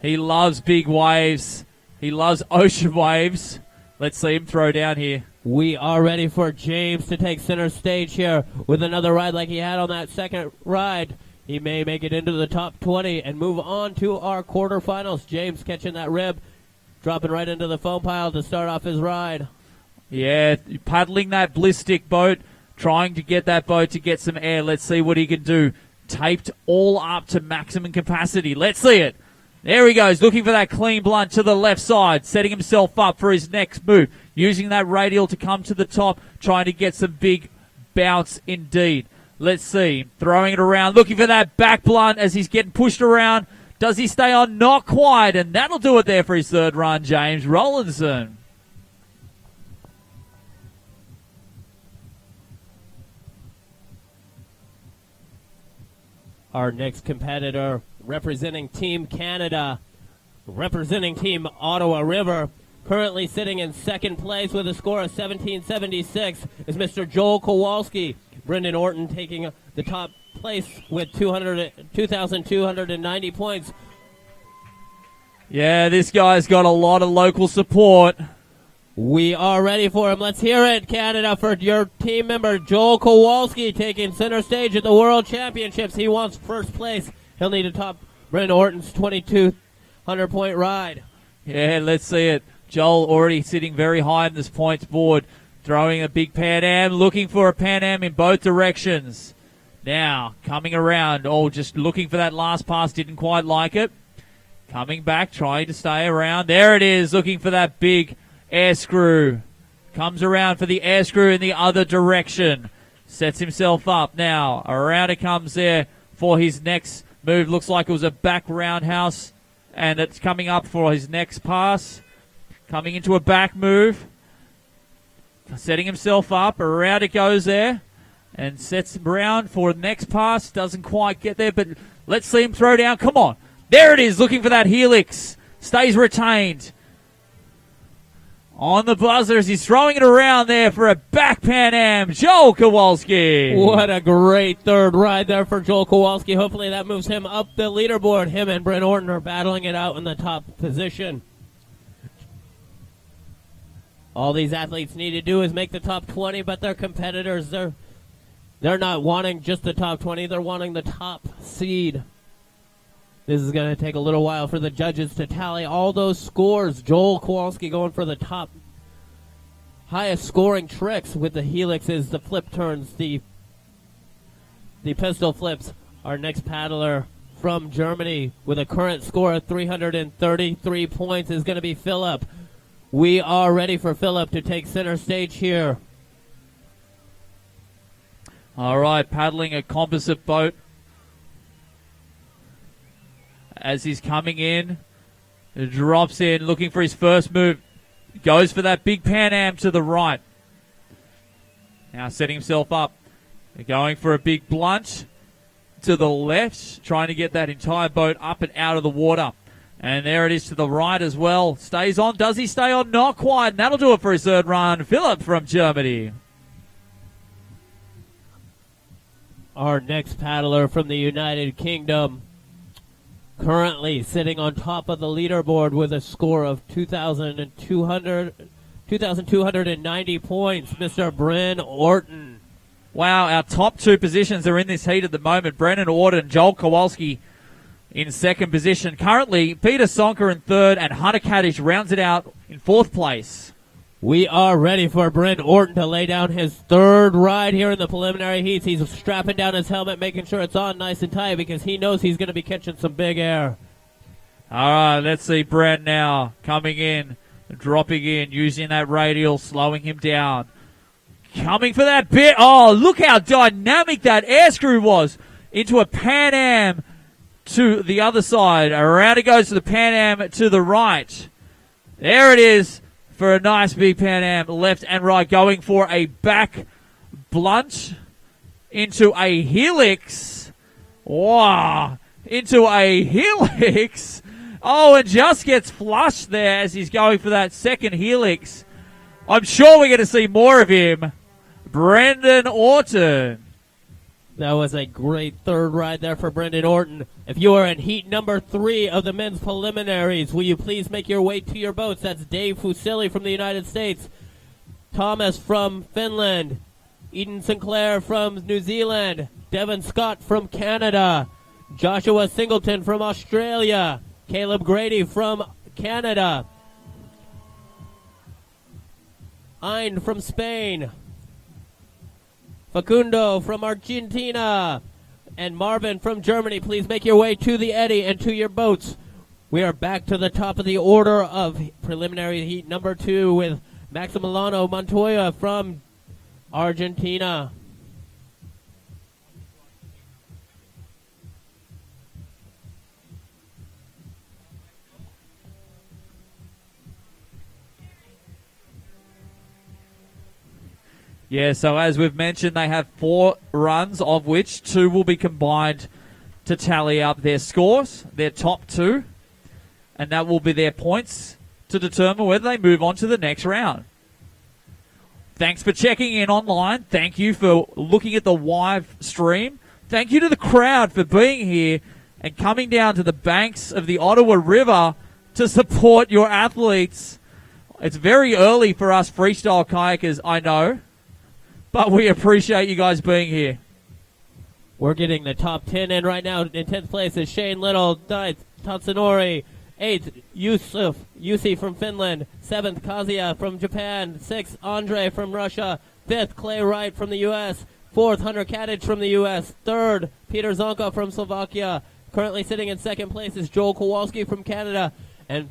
He loves big waves. He loves ocean waves. Let's see him throw down here. We are ready for James to take center stage here with another ride like he had on that second ride. He may make it into the top 20 and move on to our quarterfinals. James catching that rib, dropping right into the foam pile to start off his ride. Yeah, paddling that bliss stick boat, trying to get that boat to get some air. Let's see what he can do. Taped all up to maximum capacity. Let's see it. There he goes, looking for that clean blunt to the left side, setting himself up for his next move, using that radial to come to the top, trying to get some big bounce indeed. Let's see, throwing it around, looking for that back blunt as he's getting pushed around. Does he stay on? Not quite, and that'll do it there for his third run, James Rollinson. Our next competitor, representing Team Canada, representing Team Ottawa River, currently sitting in second place with a score of 1776, is Mr. Joel Kowalski. Brendan Orton taking the top place with 2,290 points. Yeah, this guy's got a lot of local support. We are ready for him. Let's hear it, Canada, for your team member, Joel Kowalski, taking center stage at the World Championships. He wants first place. He'll need to top Brendan Orton's 2,200-point ride. Yeah, let's see it. Joel already sitting very high in this points board, throwing a big Pan Am, looking for a Pan Am in both directions. Now, coming around, just looking for that last pass, didn't quite like it. Coming back, trying to stay around. There it is, looking for that big air screw. Comes around for the air screw in the other direction. Sets himself up now. Around it comes there for his next move. Looks like it was a back roundhouse. And it's coming up for his next pass. Coming into a back move. Setting himself up. Around it goes there. And sets around for the next pass. Doesn't quite get there, but let's see him throw down. Come on. There it is. Looking for that helix. Stays retained. On the buzzer as he's throwing it around there for a back Pan Am, Joel Kowalski. What a great third ride there for Joel Kowalski. Hopefully that moves him up the leaderboard. Him and Brent Orton are battling it out in the top position. All these athletes need to do is make the top 20, but their competitors, they're not wanting just the top 20. They're wanting the top seed. This is going to take a little while for the judges to tally all those scores. Joel Kowalski going for the top highest scoring tricks with the helixes, the flip turns, the pistol flips. Our next paddler from Germany with a current score of 333 points is going to be Philip. We are ready for Philip to take center stage here. All right, paddling a composite boat. As he's coming in, drops in, looking for his first move. Goes for that big Pan Am to the right. Now setting himself up. Going for a big blunt to the left, trying to get that entire boat up and out of the water. And there it is to the right as well. Stays on. Does he stay on? Not quite. And that'll do it for his third run. Philip from Germany. Our next paddler from the United Kingdom, currently sitting on top of the leaderboard with a score of 2,290 points, Mr. Bryn Orton. Wow, our top two positions are in this heat at the moment. Brennan Orton, Joel Kowalski in second position. Currently, Peter Sonker in third, and Hunter Kaddish rounds it out in fourth place. We are ready for Brent Orton to lay down his third ride here in the preliminary heats. He's strapping down his helmet, making sure it's on nice and tight because he knows he's going to be catching some big air. All right, let's see Brent now coming in, dropping in, using that radial, slowing him down. Coming for that bit. Oh, look how dynamic that air screw was into a Pan Am to the other side. Around it goes to the Pan Am to the right. There it is. For a nice big Pan Am, left and right, going for a back blunt into a helix. Wow, into a helix. Oh, and just gets flushed there as he's going for that second helix. I'm sure we're going to see more of him. Brendan Orton. That was a great third ride there for Brendan Orton. If you are in heat number 3 of the men's preliminaries, will you please make your way to your boats? That's Dave Fusilli from the United States, Thomas from Finland, Eden Sinclair from New Zealand, Devin Scott from Canada, Joshua Singleton from Australia, Caleb Grady from Canada, Ein from Spain, Facundo from Argentina, and Marvin from Germany. Please make your way to the eddy and to your boats. We are back to the top of the order of preliminary heat number 2 with Maximiliano Montoya from Argentina. Yeah, so as we've mentioned, they have 4 runs, of which 2 will be combined to tally up their scores, their top 2, and that will be their points to determine whether they move on to the next round. Thanks for checking in online. Thank you for looking at the live stream. Thank you to the crowd for being here and coming down to the banks of the Ottawa River to support your athletes. It's very early for us freestyle kayakers, I know. But we appreciate you guys being here. We're getting the top 10 in right now. In 10th place is Shane Little, 9th, Tatsunori, 8th, Yusi from Finland, 7th, Kazuya from Japan, 6th, Andre from Russia, 5th, Clay Wright from the U.S., 4th, Hunter Kadich from the U.S., 3rd, Peter Zonka from Slovakia. Currently sitting in 2nd place is Joel Kowalski from Canada, and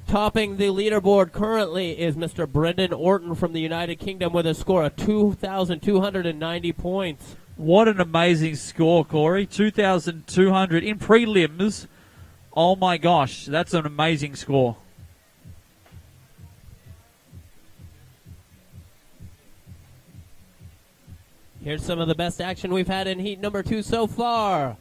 Topping the leaderboard currently is Mr. Brendan Orton from the United Kingdom with a score of 2,290 points. What an amazing score, Corey. 2,200 in prelims. Oh my gosh, that's an amazing score. Here's some of the best action we've had in heat number 2 so far.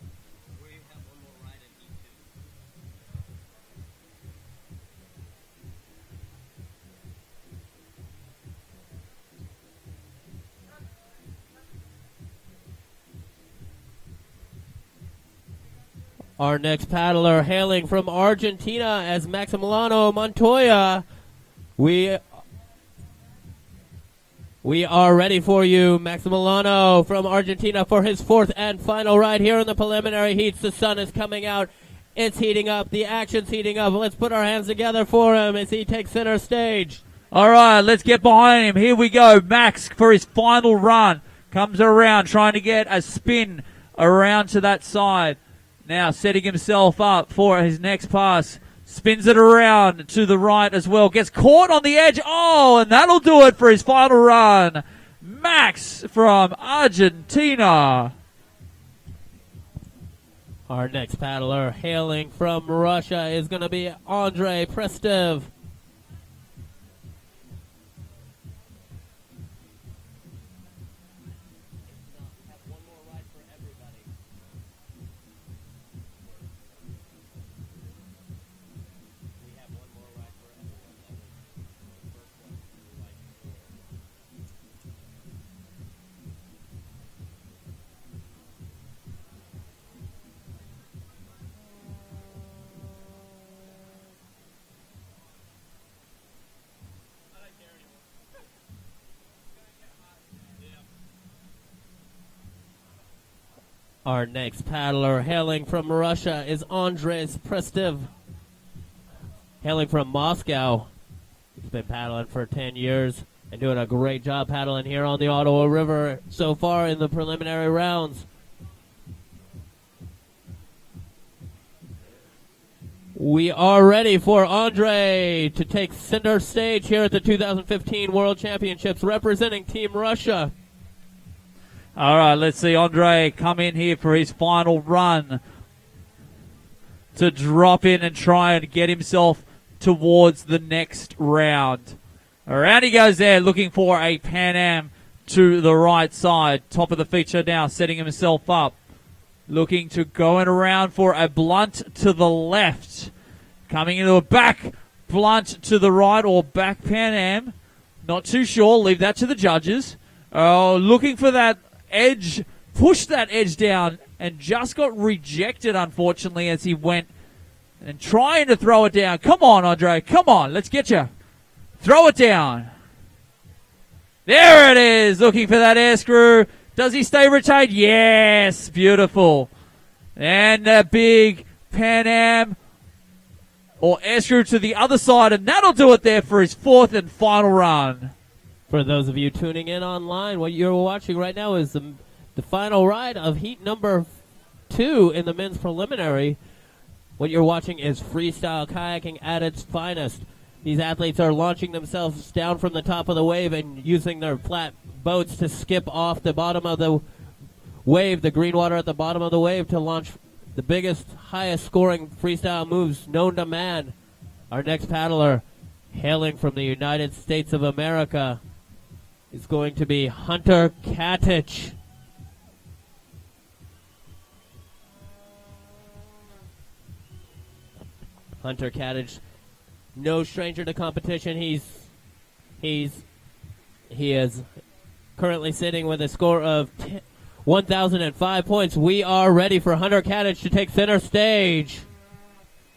Our next paddler hailing from Argentina as Maximiliano Montoya. We are ready for you, Maximiliano from Argentina, for his 4th and final ride here in the preliminary heats. The sun is coming out. It's heating up. The action's heating up. Let's put our hands together for him as he takes center stage. All right, let's get behind him. Here we go. Max for his final run. Comes around, trying to get a spin around to that side. Now setting himself up for his next pass. Spins it around to the right as well. Gets caught on the edge. Oh, and that'll do it for his final run. Max from Argentina. Our next paddler hailing from Russia is going to be Andrei Prestev. Our next paddler hailing from Russia is Andres Prestev, hailing from Moscow. He's been paddling for 10 years and doing a great job paddling here on the Ottawa River so far in the preliminary rounds. We are ready for Andre to take center stage here at the 2015 World Championships representing Team Russia. All right, let's see Andre come in here for his final run to drop in and try and get himself towards the next round. Around he goes there, looking for a Pan Am to the right side. Top of the feature now, setting himself up. Looking to go in around for a blunt to the left. Coming into a back blunt to the right or back Pan Am. Not too sure, leave that to the judges. Oh, looking for that edge, pushed that edge down and just got rejected, unfortunately, as he went and trying to throw it down. Come on, Andre. Come on. Let's get you. Throw it down. There it is. Looking for that air screw. Does he stay retained? Yes. Beautiful. And a big Pan Am or air screw to the other side, and that'll do it there for his 4th and final run. For those of you tuning in online, what you're watching right now is the final ride of heat number 2 in the men's preliminary. What you're watching is freestyle kayaking at its finest. These athletes are launching themselves down from the top of the wave and using their flat boats to skip off the bottom of the wave, the green water at the bottom of the wave, to launch the biggest, highest scoring freestyle moves known to man. Our next paddler, hailing from the United States of America, is going to be Hunter Katich. Hunter Katich, no stranger to competition. He is currently sitting with a score of 1,005 points. We are ready for Hunter Katich to take center stage.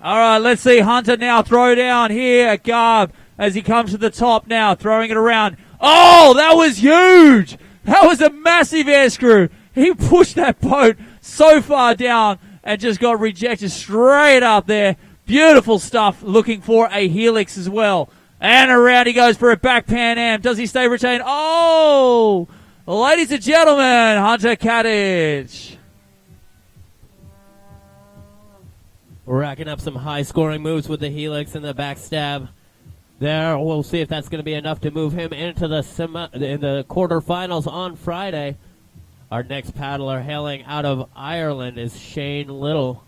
All right, let's see Hunter now throw down here at Garb as he comes to the top now, throwing it around. Oh, that was huge. That was a massive air screw. He pushed that boat so far down and just got rejected straight up there. Beautiful stuff. Looking for a helix as well. And around he goes for a back Pan Am. Does he stay retained? Oh, ladies and gentlemen, Hunter Katich. racking up some high-scoring moves with the helix and the backstab. There, we'll see if that's going to be enough to move him into in the quarterfinals on Friday. Our next paddler hailing out of Ireland is Shane Little.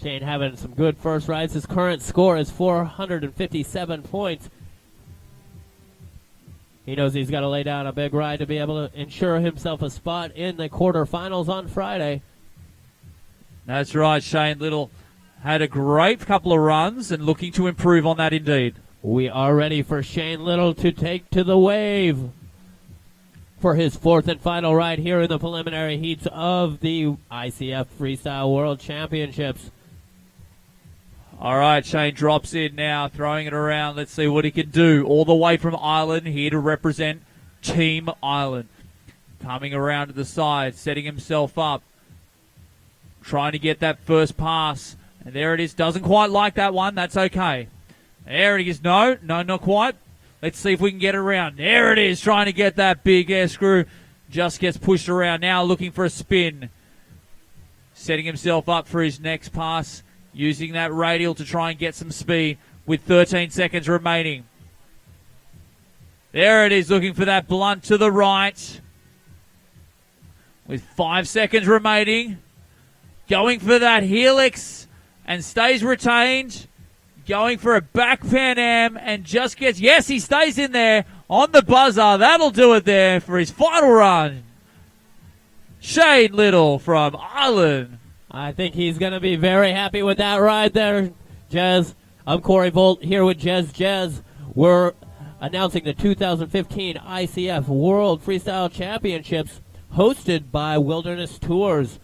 Shane having some good first rides. His current score is 457 points. He knows he's got to lay down a big ride to be able to ensure himself a spot in the quarterfinals on Friday. That's right, Shane Little had a great couple of runs and looking to improve on that indeed. We are ready for Shane Little to take to the wave for his fourth and final ride here in the preliminary heats of the ICF Freestyle World Championships. All right, Shane drops in now, throwing it around. Let's see what he can do. All the way from Ireland, here to represent Team Ireland. Coming around to the side, setting himself up. Trying to get that first pass. And there it is. Doesn't quite like that one. That's okay. There it is. No, not quite. Let's see if we can get it around. There it is. Trying to get that big air screw. Just gets pushed around. Now looking for a spin. Setting himself up for his next pass. Using that radial to try and get some speed with 13 seconds remaining. There it is, looking for that blunt to the right. With 5 seconds remaining. Going for that helix and stays retained. Going for a back Pan Am and just gets... Yes, he stays in there on the buzzer. That'll do it there for his final run. Shane Little from Ireland. I think he's going to be very happy with that ride there, Jez. I'm Corey Volt here with Jez. We're announcing the 2015 ICF World Freestyle Championships hosted by Wilderness Tours.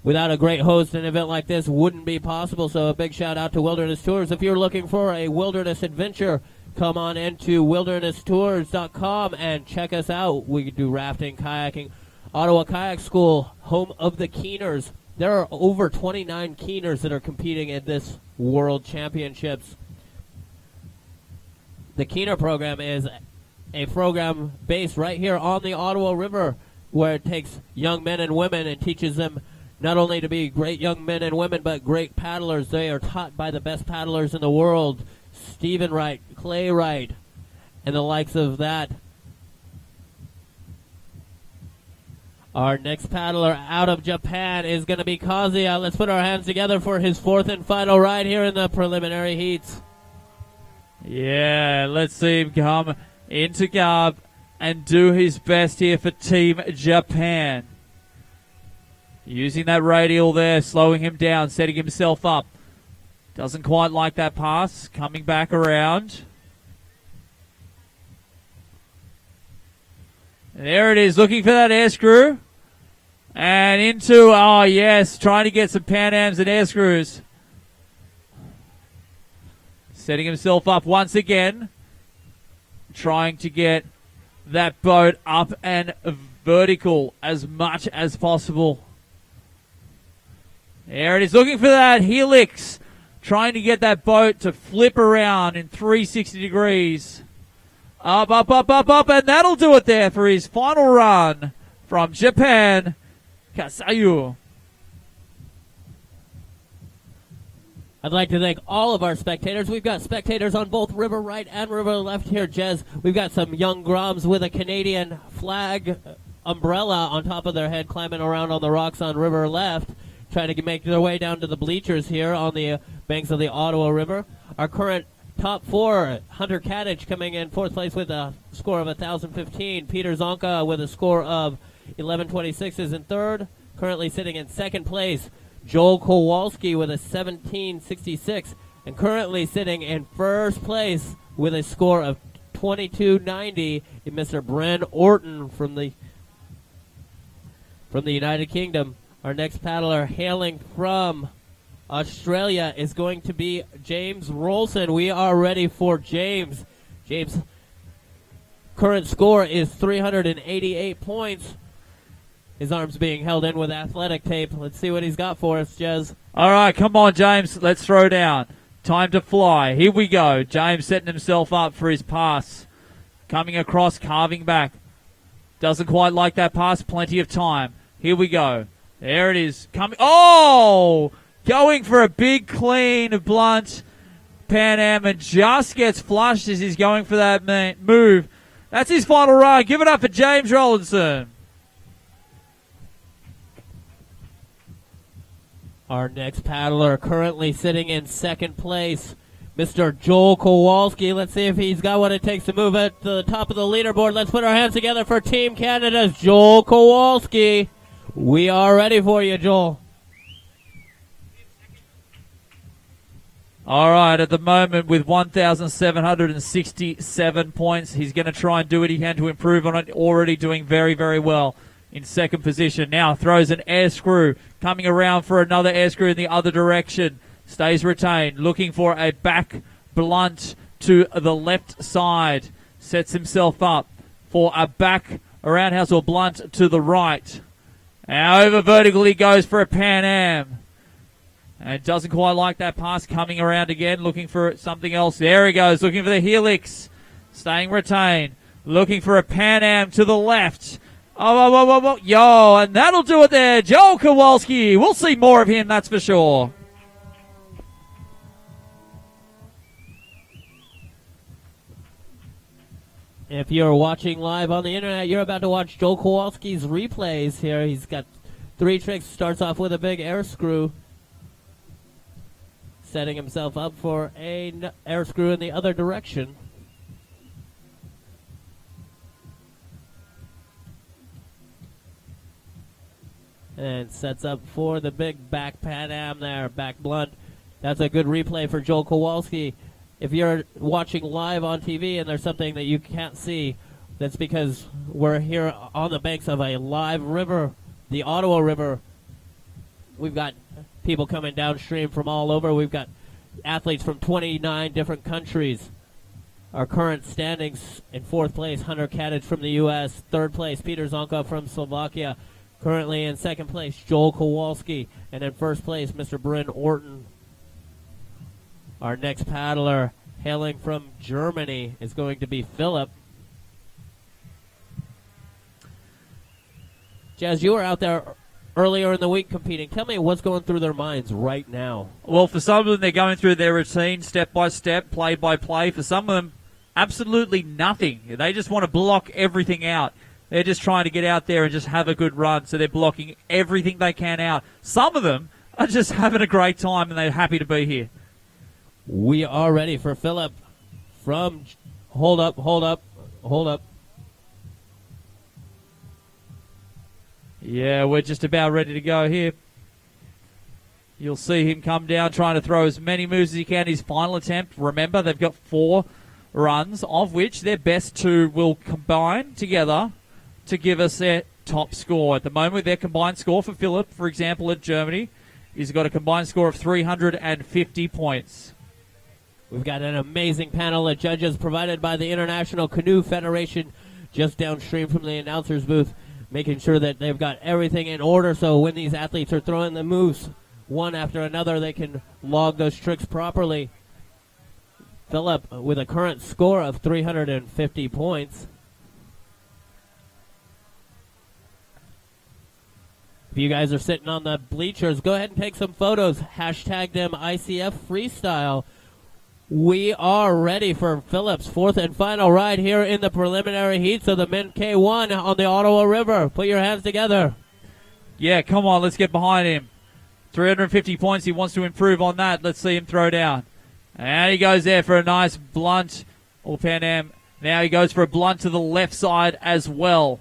Without a great host, an event like this wouldn't be possible, so a big shout out to Wilderness Tours. If you're looking for a wilderness adventure, come on into wildernesstours.com and check us out. We do rafting, kayaking. Ottawa Kayak School, home of the Keeners. There are over 29 Keeners that are competing in this World Championships. The Keener program is a program based right here on the Ottawa River, where it takes young men and women and teaches them not only to be great young men and women, but great paddlers. They are taught by the best paddlers in the world, Stephen Wright, Clay Wright, and the likes of that. Our next paddler out of Japan is going to be Kazuya. Let's put our hands together for his fourth and final ride here in the preliminary heats. Yeah, let's see him come into Garb and do his best here for Team Japan. Using that radial there, slowing him down, setting himself up. Doesn't quite like that pass. Coming back around. There it is, looking for that air screw. And into, oh yes, trying to get some Pan Ams and air screws. Setting himself up once again. Trying to get that boat up and vertical as much as possible. There it is, looking for that helix. Trying to get that boat to flip around in 360 degrees. Up, and that'll do it there for his final run from Japan, Kasayu. I'd like to thank all of our spectators. We've got spectators on both river right and river left here, Jez. We've got some young Groms with a Canadian flag umbrella on top of their head climbing around on the rocks on river left, trying to make their way down to the bleachers here on the banks of the Ottawa River. Our current top four, Hunter Kadich coming in fourth place with a score of 1,015. Peter Zonka with a score of 1126 is in third. Currently sitting in second place, Joel Kowalski with a 1766. And currently sitting in first place with a score of 2290 is Mr. Bren Orton from the United Kingdom. Our next paddler hailing from Australia is going to be James Rolson. We are ready for James. James' current score is 388 points. His arm's being held in with athletic tape. Let's see what he's got for us, Jez. All right, come on, James. Let's throw down. Time to fly. Here we go. James setting himself up for his pass. Coming across, carving back. Doesn't quite like that pass. Plenty of time. Here we go. There it is. Coming. Oh! Going for a big, clean, blunt Pan Am and just gets flushed as he's going for that move. That's his final run. Give it up for James Rollinson. Our next paddler currently sitting in second place, Mr. Joel Kowalski. Let's see if he's got what it takes to move at the top of the leaderboard. Let's put our hands together for Team Canada's Joel Kowalski. We are ready for you, Joel. All right, at the moment with 1,767 points, he's going to try and do what he can to improve on it. Already doing very, very well in second position. Now throws an air screw, coming around for another air screw in the other direction. Stays retained, looking for a back blunt to the left side. Sets himself up for a back roundhouse or blunt to the right. Now over vertical he goes for a Pan Am. And doesn't quite like that pass. Coming around again, looking for something else. There he goes, looking for the helix. Staying retained. Looking for a Pan Am to the left. Oh, yo, and that'll do it there. Joel Kowalski. We'll see more of him, that's for sure. If you're watching live on the internet, you're about to watch Joel Kowalski's replays here. He's got 3 tricks. Starts off with a big air screw. Setting himself up for an air screw in the other direction. And sets up for the big back Pan Am there, back blunt. That's a good replay for Joel Kowalski. If you're watching live on TV and there's something that you can't see, that's because we're here on the banks of a live river, the Ottawa River. We've got people coming downstream from all over. We've got athletes from 29 different countries. Our current standings: in 4th place, Hunter Kadich from the U.S. 3rd place, Peter Zonka from Slovakia. Currently in 2nd place, Joel Kowalski. And in 1st place, Mr. Bryn Orton. Our next paddler, hailing from Germany, is going to be Philip. Jazz, you were out there earlier in the week competing. Tell me what's going through their minds right now. Well, for some of them, they're going through their routine step by step, play by play. For some of them, absolutely nothing. They just want to block everything out. They're just trying to get out there and just have a good run, so they're blocking everything they can out. Some of them are just having a great time, and they're happy to be here. We are ready for Philip from... Hold up. Yeah, we're just about ready to go here. You'll see him come down trying to throw as many moves as he can. His final attempt, remember, they've got 4 runs, of which their best 2 will combine together to give us their top score. At the moment, their combined score for Philip, for example, at Germany, he's got a combined score of 350 points. We've got an amazing panel of judges provided by the International Canoe Federation just downstream from the announcer's booth, making sure that they've got everything in order so when these athletes are throwing the moves one after another, they can log those tricks properly. Philip with a current score of 350 points. If you guys are sitting on the bleachers, go ahead and take some photos. Hashtag them ICF Freestyle. We are ready for Philip's 4th and final ride here in the preliminary heats of the Men K1 on the Ottawa River. Put your hands together. Yeah, come on, let's get behind him. 350 points, he wants to improve on that. Let's see him throw down. And he goes there for a nice blunt, or Pan Am. Now he goes for a blunt to the left side as well.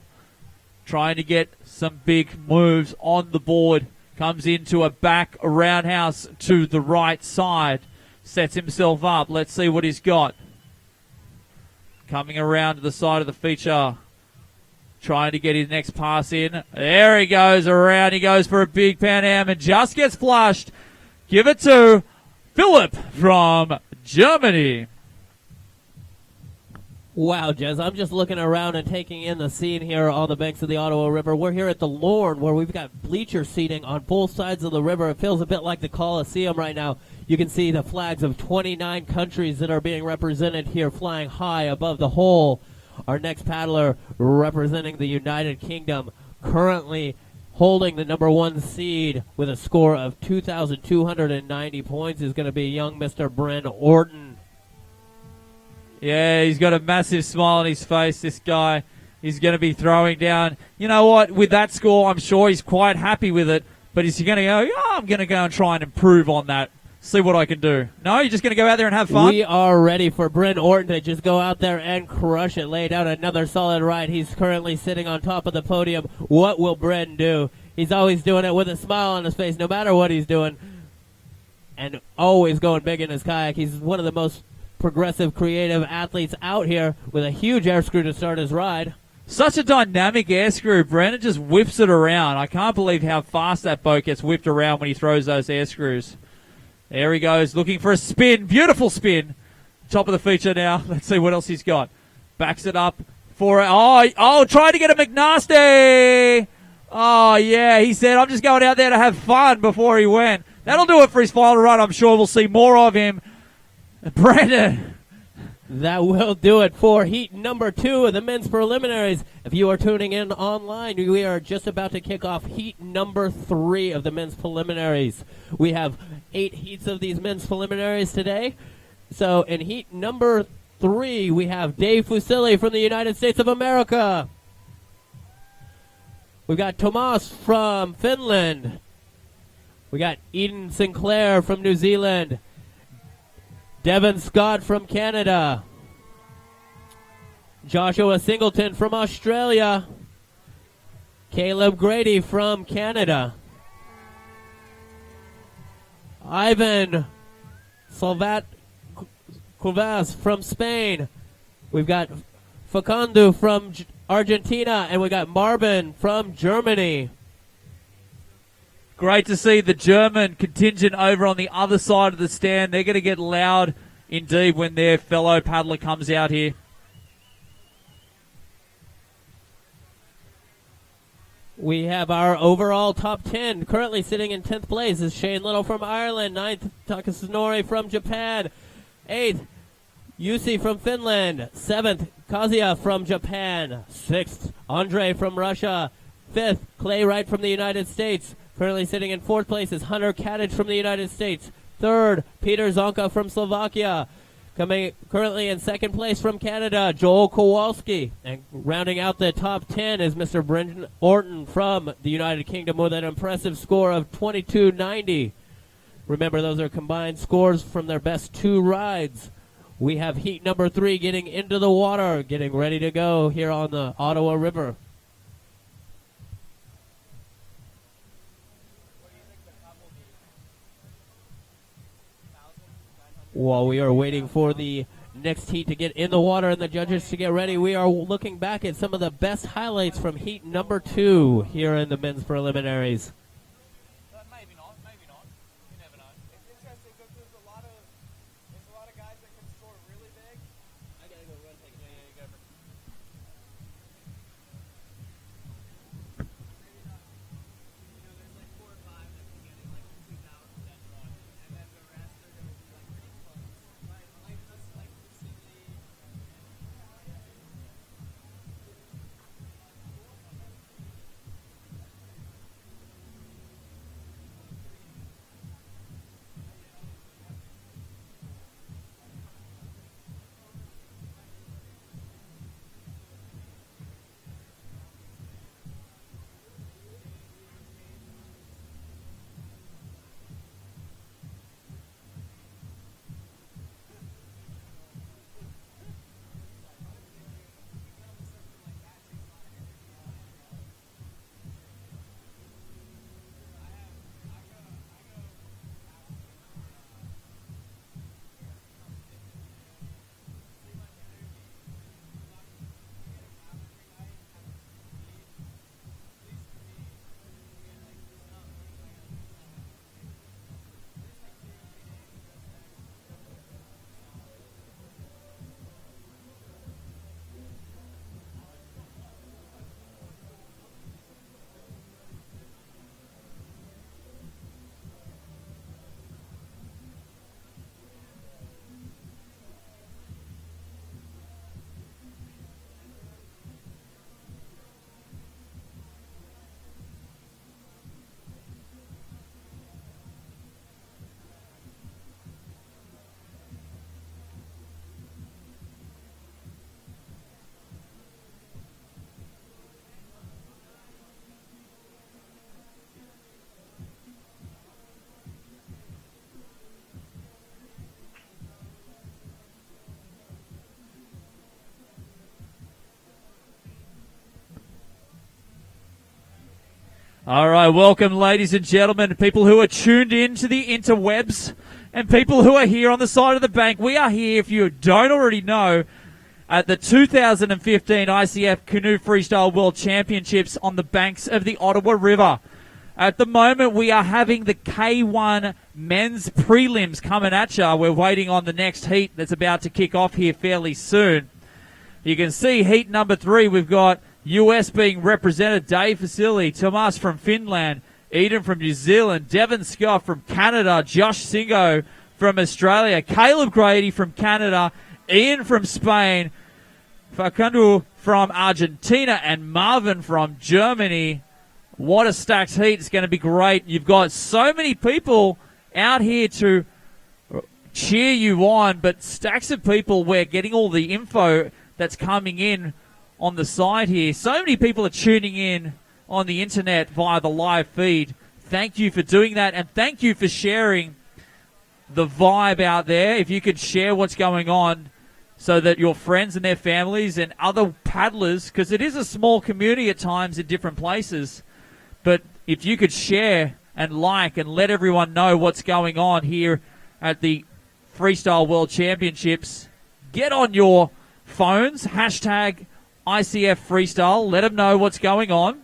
Trying to get some big moves on the board. Comes into a back roundhouse to the right side. Sets himself up. Let's see what he's got. Coming around to the side of the feature. Trying to get his next pass in. There he goes around. He goes for a big Pan Am and just gets flushed. Give it to Philip from Germany. Wow, Jez, I'm just looking around and taking in the scene here on the banks of the Ottawa River. We're here at the Lorne, where we've got bleacher seating on both sides of the river. It feels a bit like the Coliseum right now. You can see the flags of 29 countries that are being represented here flying high above the whole. Our next paddler representing the United Kingdom, currently holding the number 1 seed with a score of 2,290 points is going to be young Mr. Bryn Orton. Yeah, he's got a massive smile on his face, this guy. He's going to be throwing down. You know what? With that score, I'm sure he's quite happy with it. But is he going to go, I'm going to go and try and improve on that, see what I can do? No, you're just going to go out there and have fun? We are ready for Bryn Orton to just go out there and crush it, lay down another solid ride. He's currently sitting on top of the podium. What will Bryn do? He's always doing it with a smile on his face, no matter what he's doing. And always going big in his kayak. He's one of the most progressive, creative athletes out here with a huge air screw to start his ride. Such a dynamic air screw, Brandon just whips it around. I can't believe how fast that boat gets whipped around when he throws those air screws. There he goes, looking for a spin. Beautiful spin. Top of the feature now. Let's see what else he's got. Backs it up for trying to get a McNasty. Oh, yeah, he said, I'm just going out there to have fun before he went. That'll do it for his final run. I'm sure we'll see more of him. Brandon. That will do it for heat number 2 of the men's preliminaries. If you are tuning in online, we are just about to kick off heat number 3 of the men's preliminaries. We have 8 heats of these men's preliminaries today. So in heat number 3, we have Dave Fusilli from the United States of America. We've got Tomas from Finland. We got Eden Sinclair from New Zealand. Devin Scott from Canada. Joshua Singleton from Australia. Caleb Grady from Canada. Ivan Salvat Cuvas from Spain. We've got Facundo from Argentina, and we got Marvin from Germany. Great to see the German contingent over on the other side of the stand. They're going to get loud indeed when their fellow paddler comes out here. We have our overall top 10. Currently sitting in 10th place is Shane Little from Ireland. 9th, Takasunori from Japan. 8th, Yusi from Finland. 7th, Kazuya from Japan. 6th, Andre from Russia. 5th, Clay Wright from the United States. Currently sitting in 4th place is Hunter Kadich from the United States. 3rd, Peter Zonka from Slovakia. Coming currently in 2nd place from Canada, Joel Kowalski. And rounding out the top 10 is Mr. Bryn Orton from the United Kingdom with an impressive score of 2290. Remember, those are combined scores from their best 2 rides. We have heat number 3 getting into the water, getting ready to go here on the Ottawa River. While we are waiting for the next heat to get in the water and the judges to get ready, we are looking back at some of the best highlights from heat number 2 here in the men's preliminaries. Maybe not. You never know. It's interesting because there's a lot of guys that can score really big. I gotta go run take a minute. Yeah, you go. Maybe not. There's like 4 or 5 that can get in like 2,000 that run, and then the rest are gonna be like pretty close. Right? Like just like Sydney. All right, welcome, ladies and gentlemen, people who are tuned in to the interwebs and people who are here on the side of the bank. We are here, if you don't already know, at the 2015 ICF Canoe Freestyle World Championships on the banks of the Ottawa River. At the moment, we are having the K1 men's prelims coming at you. We're waiting on the next heat that's about to kick off here fairly soon. You can see heat number 3, we've got US being represented, Dave Vasili, Tomas from Finland, Eden from New Zealand, Devon Scott from Canada, Josh Singo from Australia, Caleb Grady from Canada, Ian from Spain, Facundo from Argentina, and Marvin from Germany. What a stacked heat. It's going to be great. You've got so many people out here to cheer you on, but stacks of people, we're getting all the info that's coming in on the side here. So many people are tuning in on the internet via the live feed. Thank you for doing that, and thank you for sharing the vibe out there. If you could share what's going on so that your friends and their families and other paddlers, because it is a small community at times in different places, but if you could share and like and let everyone know what's going on here at the Freestyle World Championships, get on your phones, hashtag ICF Freestyle, let them know what's going on,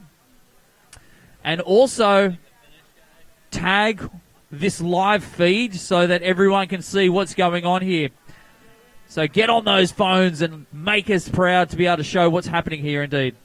and also tag this live feed so that everyone can see what's going on here. So get on those phones and make us proud to be able to show what's happening here indeed.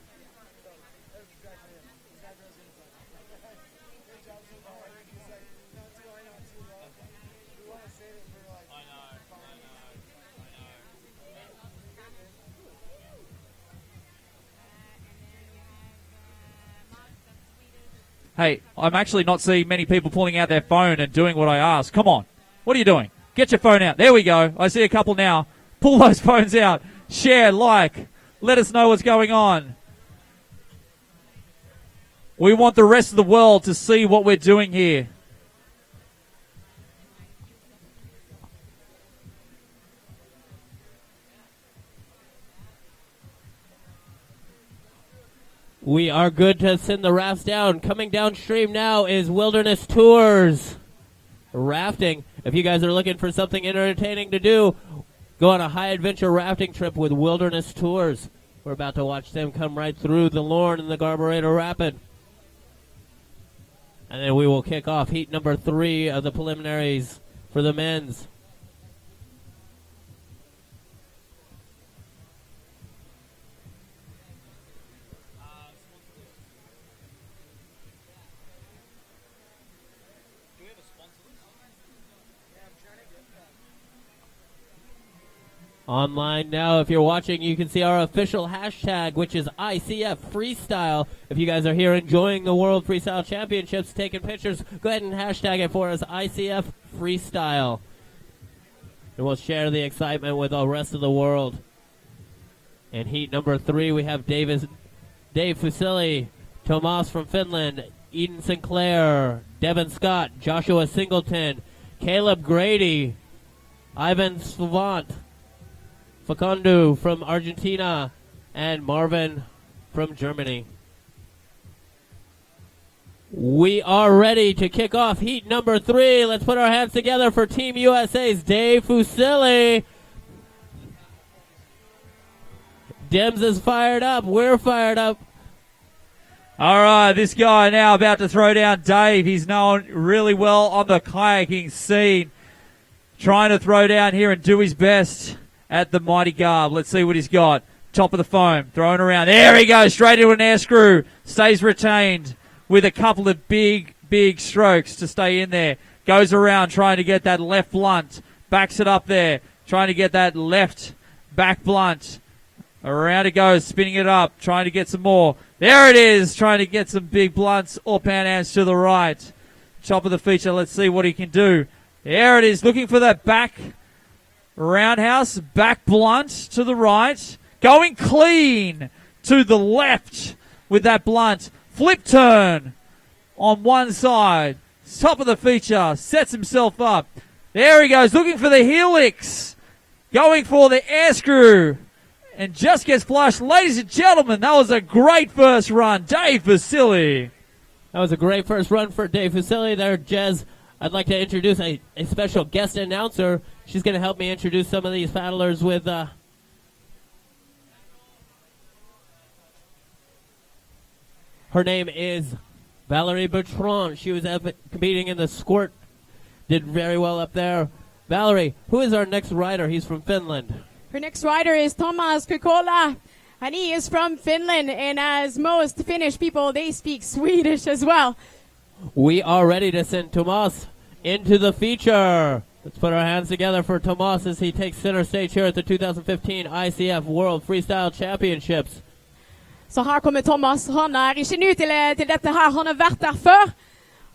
Hey, I'm actually not seeing many people pulling out their phone and doing what I asked. Come on. What are you doing? Get your phone out. There we go. I see a couple now. Pull those phones out. Share, like. Let us know what's going on. We want the rest of the world to see what we're doing here. We are good to send the rafts down. Coming downstream now is Wilderness Tours Rafting. If you guys are looking for something entertaining to do, go on a high-adventure rafting trip with Wilderness Tours. We're about to watch them come right through the Lorne and the Carburetor Rapid. And then we will kick off heat number 3 of the preliminaries for the men's. Online now, if you're watching, you can see our official hashtag, which is ICF Freestyle. If you guys are here enjoying the World Freestyle Championships, taking pictures, go ahead and hashtag it for us, ICF Freestyle. And we'll share the excitement with the rest of the world. In heat number 3, we have Dave Fusili, Tomas from Finland, Eden Sinclair, Devon Scott, Joshua Singleton, Caleb Grady, Ivan Svant, Facundo from Argentina, and Marvin from Germany. We are ready to kick off heat number 3. Let's put our hands together for Team USA's Dave Fusili. Dems is fired up. We're fired up. All right, this guy now about to throw down Dave. He's known really well on the kayaking scene. Trying to throw down here and do his best at the mighty garb. Let's see what he's got. Top of the foam, throwing around. There he goes, straight into an air screw. Stays retained with a couple of big strokes to stay in there. Goes around trying to get that left blunt. Backs it up there, trying to get that left back blunt. Around it goes, spinning it up, trying to get some more. There it is, trying to get some big blunts or pan hands to the right. Top of the feature, let's see what he can do. There it is, looking for that back roundhouse, back blunt to the right. Going clean to the left with that blunt. Flip turn on one side. Top of the feature, sets himself up. There he goes, looking for the helix. Going for the air screw. And just gets flushed. Ladies and gentlemen, that was a great first run. Dave Vasili. That was a great first run for Dave Fusilli there, Jez. I'd like to introduce a special guest announcer. She's going to help me introduce some of these paddlers with... Her name is Valerie Bertrand. She was competing in the squirt. Did very well up there. Valerie, who is our next rider? He's from Finland. Her next rider is Thomas Kukola, and he is from Finland. And as most Finnish people, they speak Swedish as well. We are ready to send Tomas into the feature. Let's put our hands together for Tomas as he takes center stage here at the 2015 ICF World Freestyle Championships. Så her kommer Thomas. Han er ikke ny til dette her. Han har vært der før.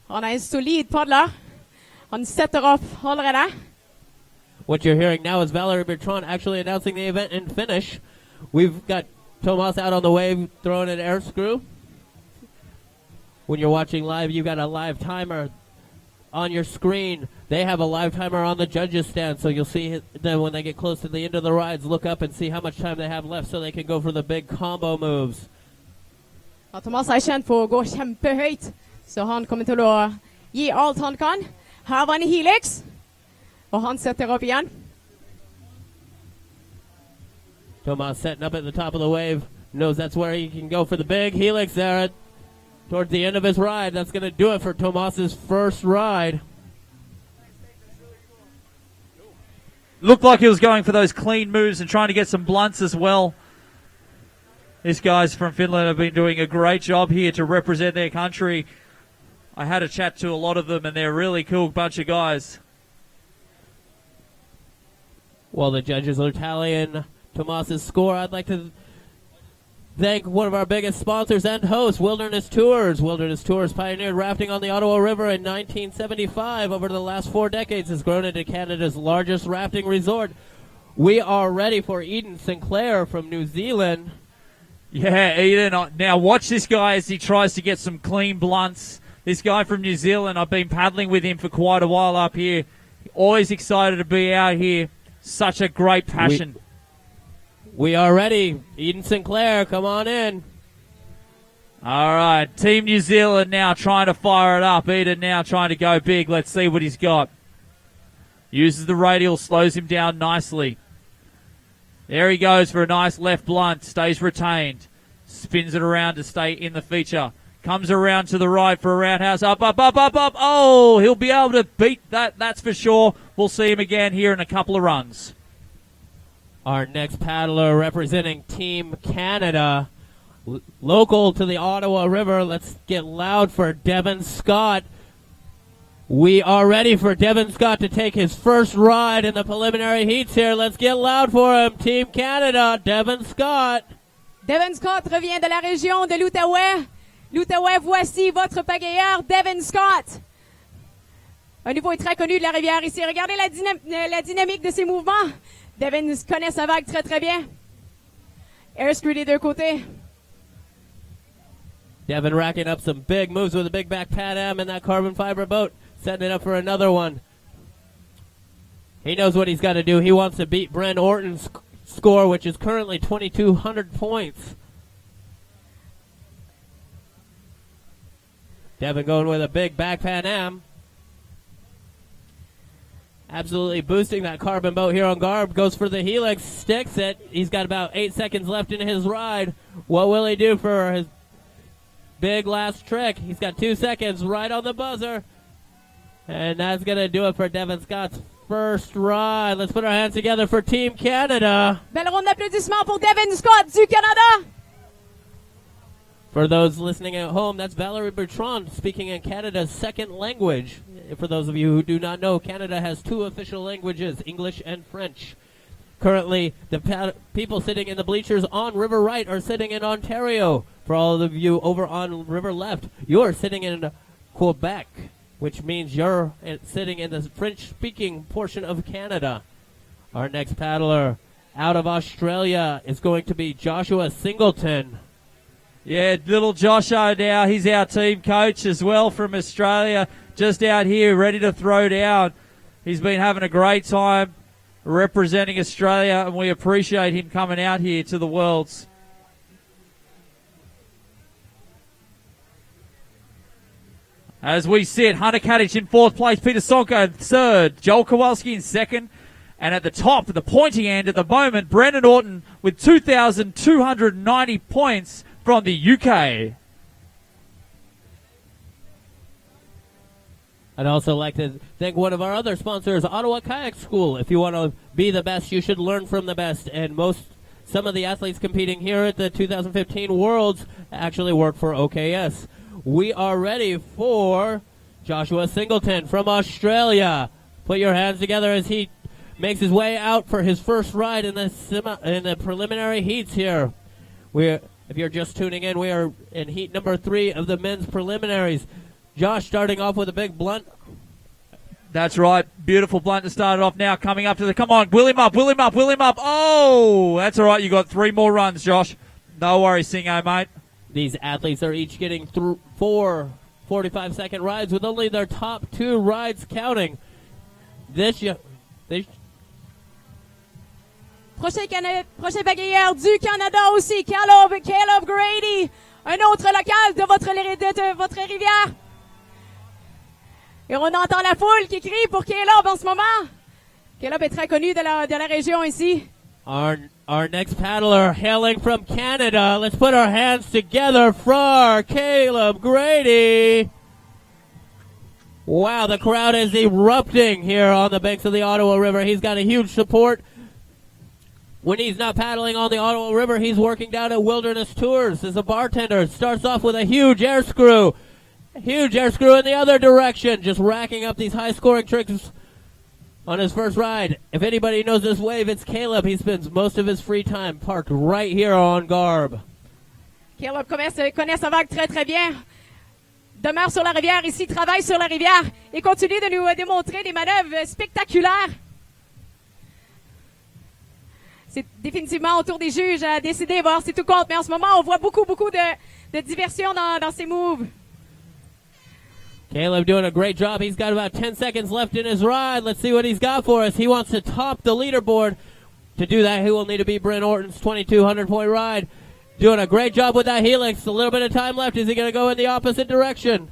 Han er en solid paddler. Han setter opp allerede. What you're hearing now is Valerie Bertrand actually announcing the event in Finnish. We've got Tomas out on the wave throwing an air screw. When you're watching live, you've got a live timer on your screen. They have a live timer on the judges stand, so you'll see them when they get close to the end of the rides, look up and see how much time they have left so they can go for the big combo moves. Ja, Thomas er kjent for å gå kjempehøyt, så han kommer til å gi alt han kan. Her var en helix, og han setter opp igjen. Tomas setting up at the top of the wave, knows that's where he can go for the big helix there towards the end of his ride. That's going to do it for Tomas's first ride. Looked like he was going for those clean moves and trying to get some blunts as well. These guys from Finland have been doing a great job here to represent their country. I had a chat to a lot of them, and they're a really cool bunch of guys. While the judges are tallying Tomas's score, I'd like to thank one of our biggest sponsors and hosts, Wilderness Tours. Wilderness Tours pioneered rafting on the Ottawa River in 1975. Over the last 4 decades, has grown into Canada's largest rafting resort. We are ready for Eden Sinclair from New Zealand. Yeah, Eden. Now watch this guy as he tries to get some clean blunts. This guy from New Zealand, I've been paddling with him for quite a while up here. Always excited to be out here. Such a great passion. We are ready. Eden Sinclair, come on in. All right, Team New Zealand now trying to fire it up. Eden now trying to go big. Let's see what he's got. Uses the radial, slows him down nicely. There he goes for a nice left blunt. Stays retained. Spins it around to stay in the feature. Comes around to the right for a roundhouse. Up, up, up, up, up. Oh, he'll be able to beat that, that's for sure. We'll see him again here in a couple of runs. Our next paddler representing Team Canada, local to the Ottawa River. Let's get loud for Devin Scott. We are ready for Devin Scott to take his first ride in the preliminary heats here. Let's get loud for him. Team Canada, Devin Scott. Devin Scott revient de la région de l'Outaouais. L'Outaouais, voici votre pagayeur, Devin Scott. Un niveau très connu de la rivière ici. Regardez la dynamique de ses mouvements. Devin connaît sa vague très très bien. Airscrew des deux côtés. Devin racking up some big moves with a big back Pan Am in that carbon fiber boat. Setting it up for another one. He knows what he's got to do. He wants to beat Brent Orton's score, which is currently 2,200 points. Devin going with a big back Pan Am. Absolutely boosting that carbon boat here on Garb. Goes for the helix, sticks it. He's got about 8 seconds left in his ride. What will he do for his big last trick? He's got 2 seconds right on the buzzer. And that's going to do it for Devin Scott's first ride. Let's put our hands together for Team Canada. Belle ronde d'applaudissements pour Devin Scott du Canada. For those listening at home, that's Valerie Bertrand speaking in Canada's second language. For those of you who do not know, Canada has 2 official languages, English and French. Currently, the people sitting in the bleachers on River Right are sitting in Ontario. For all of you over on River Left, you're sitting in Quebec, which means you're sitting in the French-speaking portion of Canada. Our next paddler out of Australia is going to be Joshua Singleton. Yeah, little Josho now. He's our team coach as well from Australia. Just out here, ready to throw down. He's been having a great time representing Australia, and we appreciate him coming out here to the Worlds. As we sit, Hunter Kadich in 4th place, Peter Sonko in 3rd, Joel Kowalski in 2nd, and at the top, the pointy end at the moment, Brendan Orton with 2,290 points from the UK. I'd also like to thank one of our other sponsors, Ottawa Kayak School. If you want to be the best, you should learn from the best. And some of the athletes competing here at the 2015 Worlds actually work for OKS. We are ready for Joshua Singleton from Australia. Put your hands together as he makes his way out for his first ride in the preliminary heats here. If you're just tuning in, we are in heat number 3 of the men's preliminaries. Josh starting off with a big blunt. That's right. Beautiful blunt to start it off now. Coming up to the... Come on. Wheel him up. Wheel him up. Wheel him up. Oh, that's all right. You got 3 more runs, Josh. No worries, Singo, mate. These athletes are each getting 4 45-second rides with only their top 2 rides counting. Prochain bagailleur du Canada aussi, Caleb Grady, un autre local de votre rivière. Et on entend la foule qui crie pour Caleb en ce moment. Caleb est très connu de la région ici. Our next paddler hailing from Canada. Let's put our hands together for Caleb Grady. Wow, the crowd is erupting here on the banks of the Ottawa River. He's got a huge support. When he's not paddling on the Ottawa River, he's working down at Wilderness Tours as a bartender. Starts off with a huge air screw. Huge air screw in the other direction. Just racking up these high-scoring tricks on his first ride. If anybody knows this wave, it's Caleb. He spends most of his free time parked right here on Garb. Caleb connaît sa vague très très bien. Demeure sur la rivière ici, travaille sur la rivière et continue de nous démontrer des manœuvres spectaculaires. C'est définitivement au tour des juges à décider, voir si tout compte. Mais en ce moment, on voit beaucoup de diversion dans ses moves. Caleb doing a great job. He's got about 10 seconds left in his ride. Let's see what he's got for us. He wants to top the leaderboard. To do that, he will need to beat Brent Orton's 2,200-point ride. Doing a great job with that helix. A little bit of time left. Is he going to go in the opposite direction?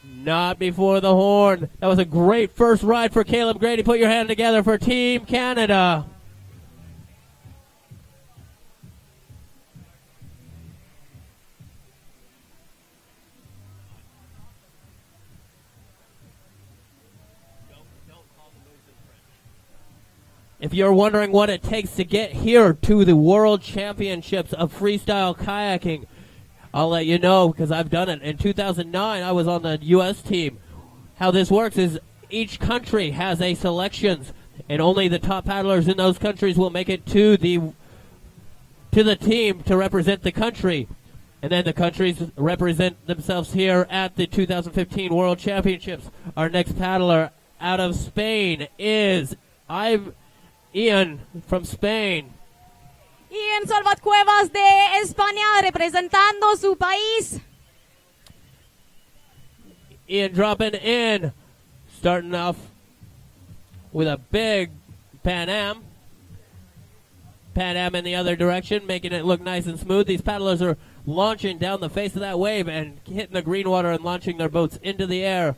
Not before the horn. That was a great first ride for Caleb Grady. Put your hand together for Team Canada. If you're wondering what it takes to get here to the World Championships of Freestyle Kayaking, I'll let you know because I've done it. In 2009, I was on the U.S. team. How this works is each country has a selections, and only the top paddlers in those countries will make it to the team to represent the country. And then the countries represent themselves here at the 2015 World Championships. Our next paddler out of Spain is Ian from Spain. Ian Salvatcuevas de España representando su país. Ian dropping in, starting off with a big Pan Am. Pan Am in the other direction, making it look nice and smooth. These paddlers are launching down the face of that wave and hitting the green water and launching their boats into the air.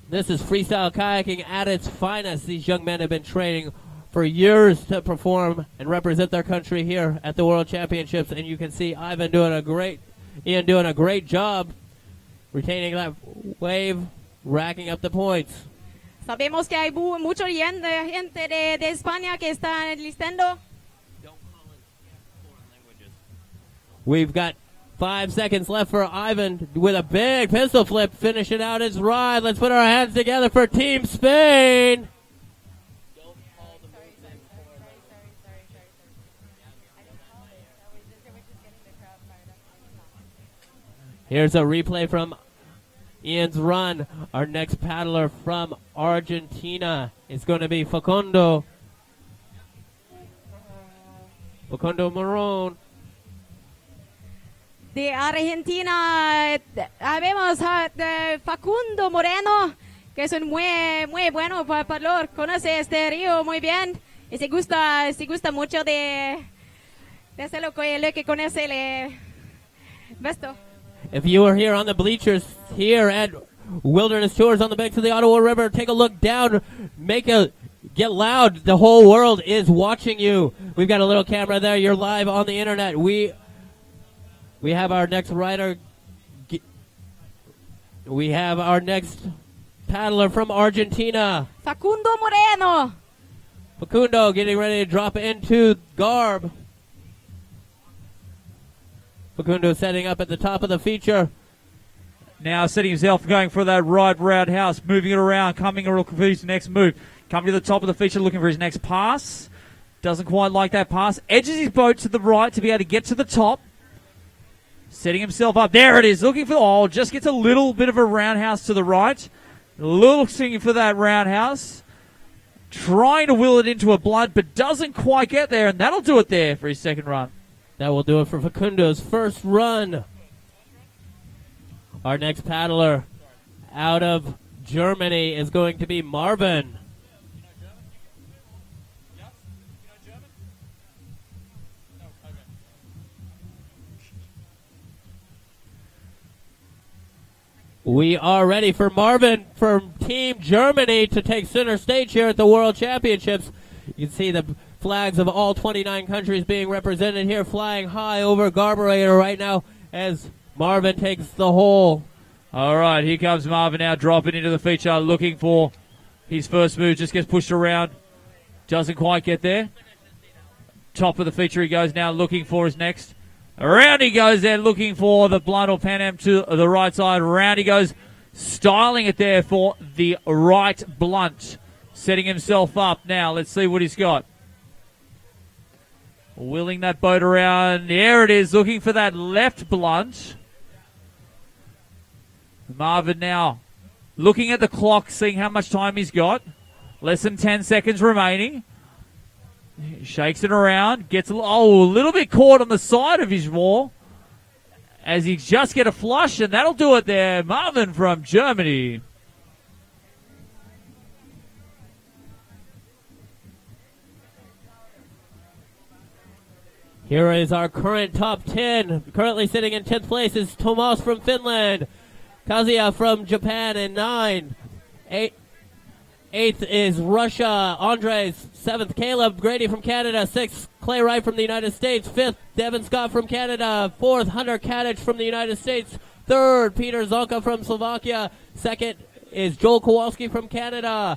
This is freestyle kayaking at its finest. These young men have been training for years to perform and represent their country here at the World Championships. And you can see Ian doing a great job retaining that wave, racking up the points. Sabemos que hay mucha gente de España que está listando. We've got 5 seconds left for Ivan with a big pistol flip, finishing out his ride. Let's put our hands together for Team Spain. Here's a replay from Ian's run. Our next paddler from Argentina is going to be Facundo Marón. De Argentina, habemos Facundo Moreno, que es un muy bueno paddler, conoce este río muy bien y se gusta mucho de hacer lo que conoce el vesto. If you are here on the bleachers here at Wilderness Tours on the banks of the Ottawa River, take a look down, get loud. The whole world is watching you. We've got a little camera there. You're live on the internet. We have our next rider. We have our next paddler from Argentina. Facundo Moreno. Facundo getting ready to drop into Garb. Facundo setting up at the top of the feature. Now setting himself, going for that right roundhouse, moving it around, coming for his next move. Coming to the top of the feature, looking for his next pass. Doesn't quite like that pass. Edges his boat to the right to be able to get to the top. Setting himself up. There it is. Looking for, just gets a little bit of a roundhouse to the right. Looking for that roundhouse. Trying to will it into a blunt, but doesn't quite get there, and that'll do it there for his second run. That will do it for Facundo's first run. Our next paddler out of Germany is going to be Marvin. We are ready for Marvin from Team Germany to take center stage here at the World Championships. You can see the flags of all 29 countries being represented here, flying high over Garburator right now as Marvin takes the hole. All right, here comes Marvin now, dropping into the feature, looking for his first move. Just gets pushed around. Doesn't quite get there. Top of the feature he goes now, looking for his next. Around he goes there, looking for the blunt or Pan Am to the right side. Around he goes, styling it there for the right blunt. Setting himself up now. Let's see what he's got. Wheeling that boat around. There it is, looking for that left blunt. Marvin now looking at the clock, seeing how much time he's got. Less than 10 seconds remaining. Shakes it around. Gets a little bit caught on the side of his wall as he just get a flush, and that'll do it there. Marvin from Germany. Here is our current top 10. Currently sitting in 10th place is Tomas from Finland. Kazuya from Japan in 9. 8th is Russia. Andres. 7th, Caleb Grady from Canada. 6th, Clay Wright from the United States. 5th, Devin Scott from Canada. 4th, Hunter Kadich from the United States. 3rd, Peter Zonka from Slovakia. 2nd is Joel Kowalski from Canada.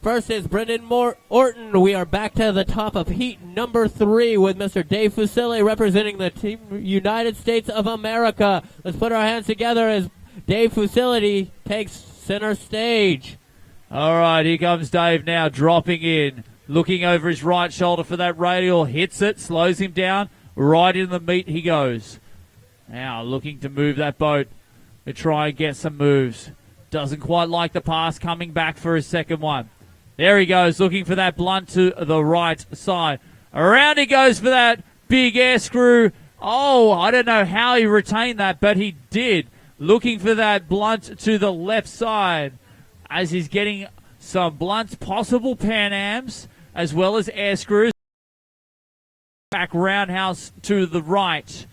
1st is Brendan Orton. We are back to the top of heat number 3 with Mr. Dave Fusilli representing the Team United States of America. Let's put our hands together as Dave Fusilli takes center stage. All right, here comes Dave now, dropping in. Looking over his right shoulder for that radial. Hits it, slows him down. Right in the meat he goes. Now looking to move that boat to try and get some moves. Doesn't quite like the pass, coming back for his second one. There he goes, looking for that blunt to the right side. Around he goes for that big air screw. I don't know how he retained that, but he did. Looking for that blunt to the left side as he's getting some blunts, possible Pan Ams, as well as air screws. Back roundhouse to the right.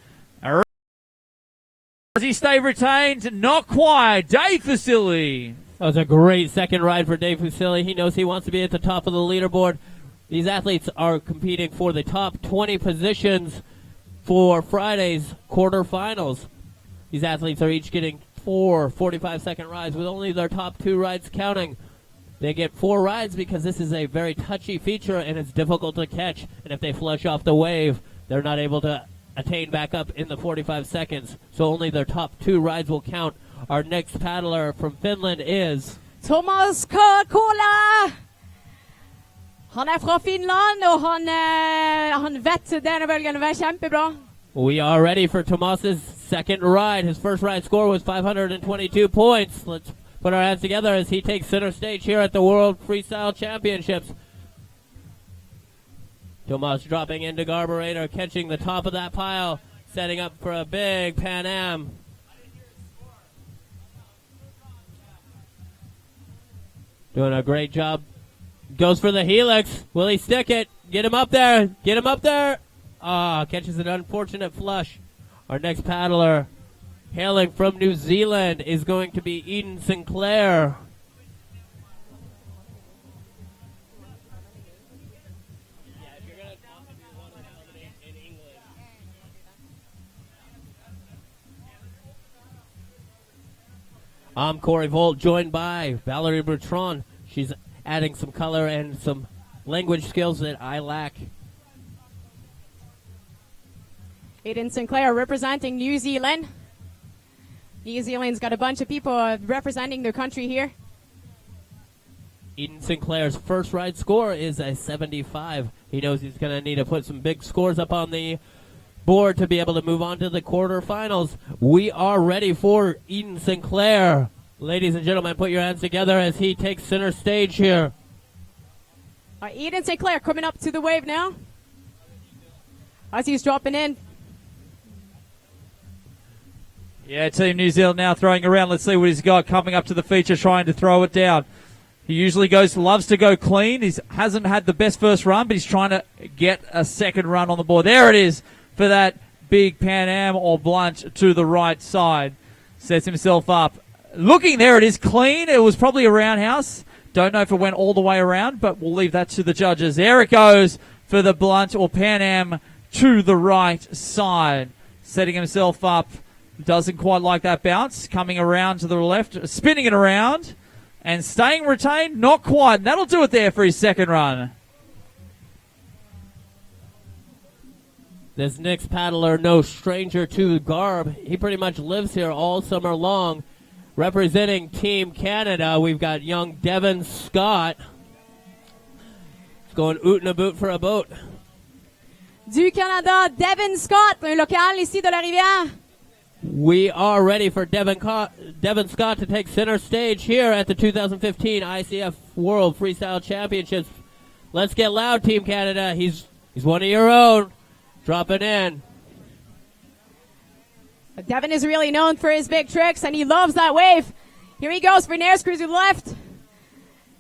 Does he stay retained? Not quite. Dave Fusilli. That was a great second ride for Dave Fusilli. He knows he wants to be at the top of the leaderboard. These athletes are competing for the top 20 positions for Friday's quarterfinals. These athletes are each getting 4 45-second rides with only their top 2 rides counting. They get 4 rides because this is a very touchy feature and it's difficult to catch. And if they flush off the wave, they're not able to attain back up in the 45 seconds. So only their top 2 rides will count. Our next paddler from Finland is Thomas Kola. Han fra Finland, og han vet denne bølgen være kjempebra. We are ready for Tomas's second ride. His first ride score was 522 points. Let's put our hands together as he takes center stage here at the World Freestyle Championships. Tomas dropping into Garburator, catching the top of that pile, setting up for a big Pan Am. Doing a great job. Goes for the helix. Will he stick it? Get him up there. Get him up there. Catches an unfortunate flush. Our next paddler Hailing from New Zealand is going to be Eden Sinclair. I'm Corey Volt, joined by Valerie Bertrand. She's adding some color and some language skills that I lack. Eden Sinclair representing New Zealand. New Zealand's got a bunch of people representing their country here. Eden Sinclair's first ride score is a 75. He knows he's going to need to put some big scores up on the board to be able to move on to the quarterfinals. We are ready for Eden Sinclair. Ladies and gentlemen, put your hands together as he takes center stage here. Eden Sinclair coming up to the wave now. As he's dropping in. Yeah, Team New Zealand now throwing around. Let's see what he's got coming up to the feature, trying to throw it down. He usually loves to go clean. He hasn't had the best first run, but he's trying to get a second run on the board. There it is for that big Pan Am or blunt to the right side. Sets himself up. Looking, there it is, clean. It was probably a roundhouse. Don't know if it went all the way around, but we'll leave that to the judges. There it goes for the blunt or Pan Am to the right side. Setting himself up. Doesn't quite like that bounce. Coming around to the left, spinning it around, and staying retained. Not quite. And that'll do it there for his second run. This next paddler, no stranger to garb. He pretty much lives here all summer long. Representing Team Canada, we've got young Devin Scott. He's going oot and a boot for a boat. Du Canada, Devin Scott, un local ici de la Rivière. We are ready for Devin Scott to take center stage here at the 2015 ICF World Freestyle Championships. Let's get loud, Team Canada. He's one of your own. Dropping in. Devin is really known for his big tricks, and he loves that wave. Here he goes for an air screw to the left.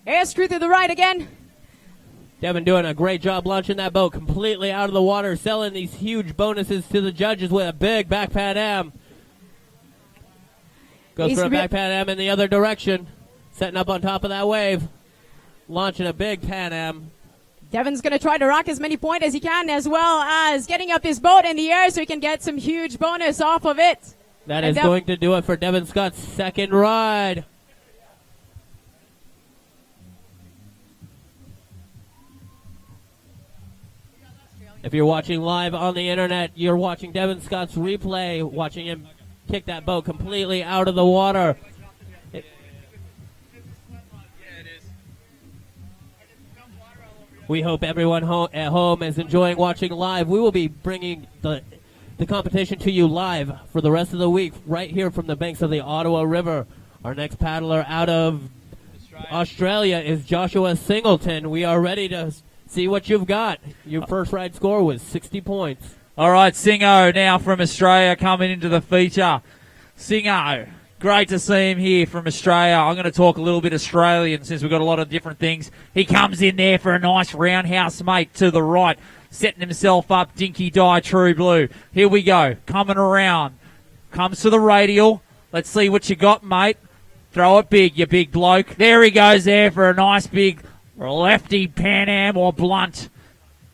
Air screw to the right again. Devin doing a great job launching that boat completely out of the water, selling these huge bonuses to the judges with a big back Pan Am. Goes for a back Pan Am in the other direction. Setting up on top of that wave. Launching a big Pan Am. Devin's going to try to rock as many points as he can, as well as getting up his boat in the air so he can get some huge bonus off of it. That is going to do it for Devin Scott's second ride. If you're watching live on the internet, you're watching Devin Scott's replay, watching him kick that boat completely out of the water. We hope everyone at home is enjoying watching live. We will be bringing the competition to you live for the rest of the week right here from the banks of the Ottawa River. Our next paddler out of Australia is Joshua Singleton. We are ready to see what you've got. Your first ride score was 60 points. All right, Singo now from Australia coming into the feature. Singo, great to see him here from Australia. I'm going to talk a little bit Australian since we've got a lot of different things. He comes in there for a nice roundhouse, mate, to the right, setting himself up, Dinky Die True Blue. Here we go, coming around. Comes to the radial. Let's see what you got, mate. Throw it big, you big bloke. There he goes there for a nice big lefty Pan Am or blunt.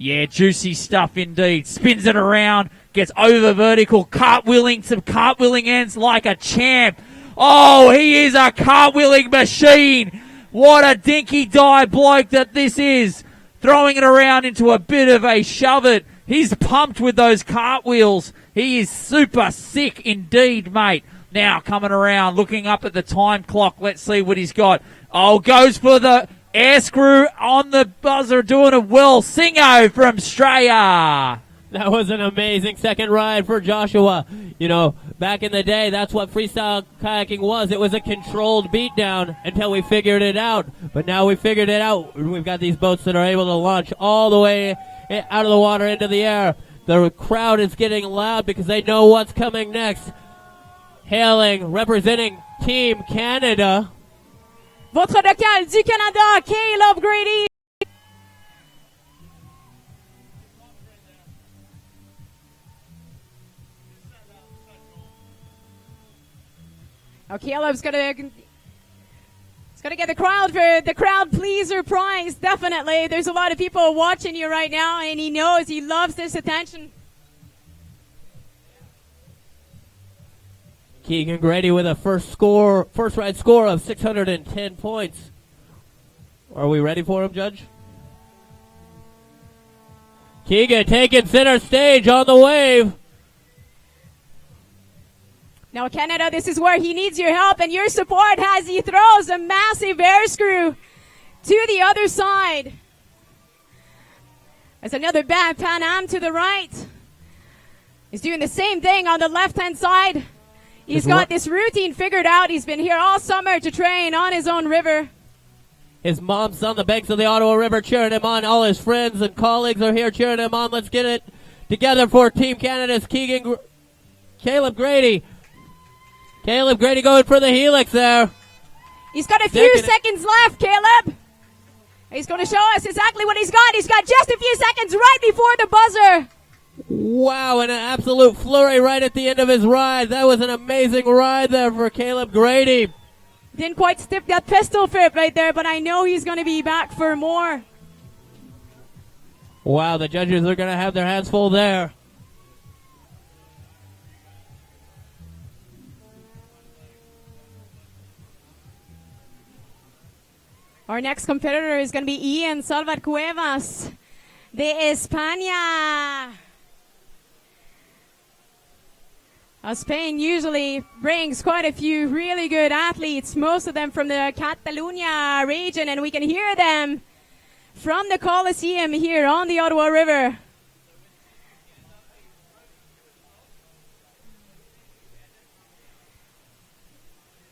Yeah, juicy stuff indeed. Spins it around, gets over vertical, cartwheeling, some cartwheeling ends like a champ. Oh, he is a cartwheeling machine. What a dinky die bloke that this is. Throwing it around into a bit of a shove it. He's pumped with those cartwheels. He is super sick indeed, mate. Now coming around, looking up at the time clock. Let's see what he's got. Oh, goes for the air screw on the buzzer, doing it well. Singo from Australia. That was an amazing second ride for Joshua. You know, back in the day, that's what freestyle kayaking was. It was a controlled beatdown until we figured it out. But now we figured it out. We've got these boats that are able to launch all the way out of the water into the air. The crowd is getting loud because they know what's coming next. Hailing, representing Team Canada. Votre local du Canada, Caleb Grady. Oh, Caleb's gonna get the crowd pleaser prize. Definitely. There's a lot of people watching you right now, and he knows he loves this attention. Keegan Grady with a first ride score of 610 points. Are we ready for him, Judge? Keegan taking center stage on the wave. Now, Canada, this is where he needs your help and your support as he throws a massive air screw to the other side. There's another bad Pan Am to the right. He's doing the same thing on the left-hand side. He's got this routine figured out. He's been here all summer to train on his own river. His mom's on the banks of the Ottawa River cheering him on. All his friends and colleagues are here cheering him on. Let's get it together for Team Canada's Caleb Grady. Caleb Grady going for the helix there. He's got a few seconds left, Caleb. He's going to show us exactly what he's got. He's got just a few seconds right before the buzzer. Wow, and an absolute flurry right at the end of his ride. That was an amazing ride there for Caleb Grady. Didn't quite stick that pistol flip right there, but I know he's going to be back for more. Wow, the judges are going to have their hands full there. Our next competitor is going to be Ian Salvat Cuevas de España. Spain usually brings quite a few really good athletes, most of them from the Catalunya region, and we can hear them from the Coliseum here on the Ottawa River.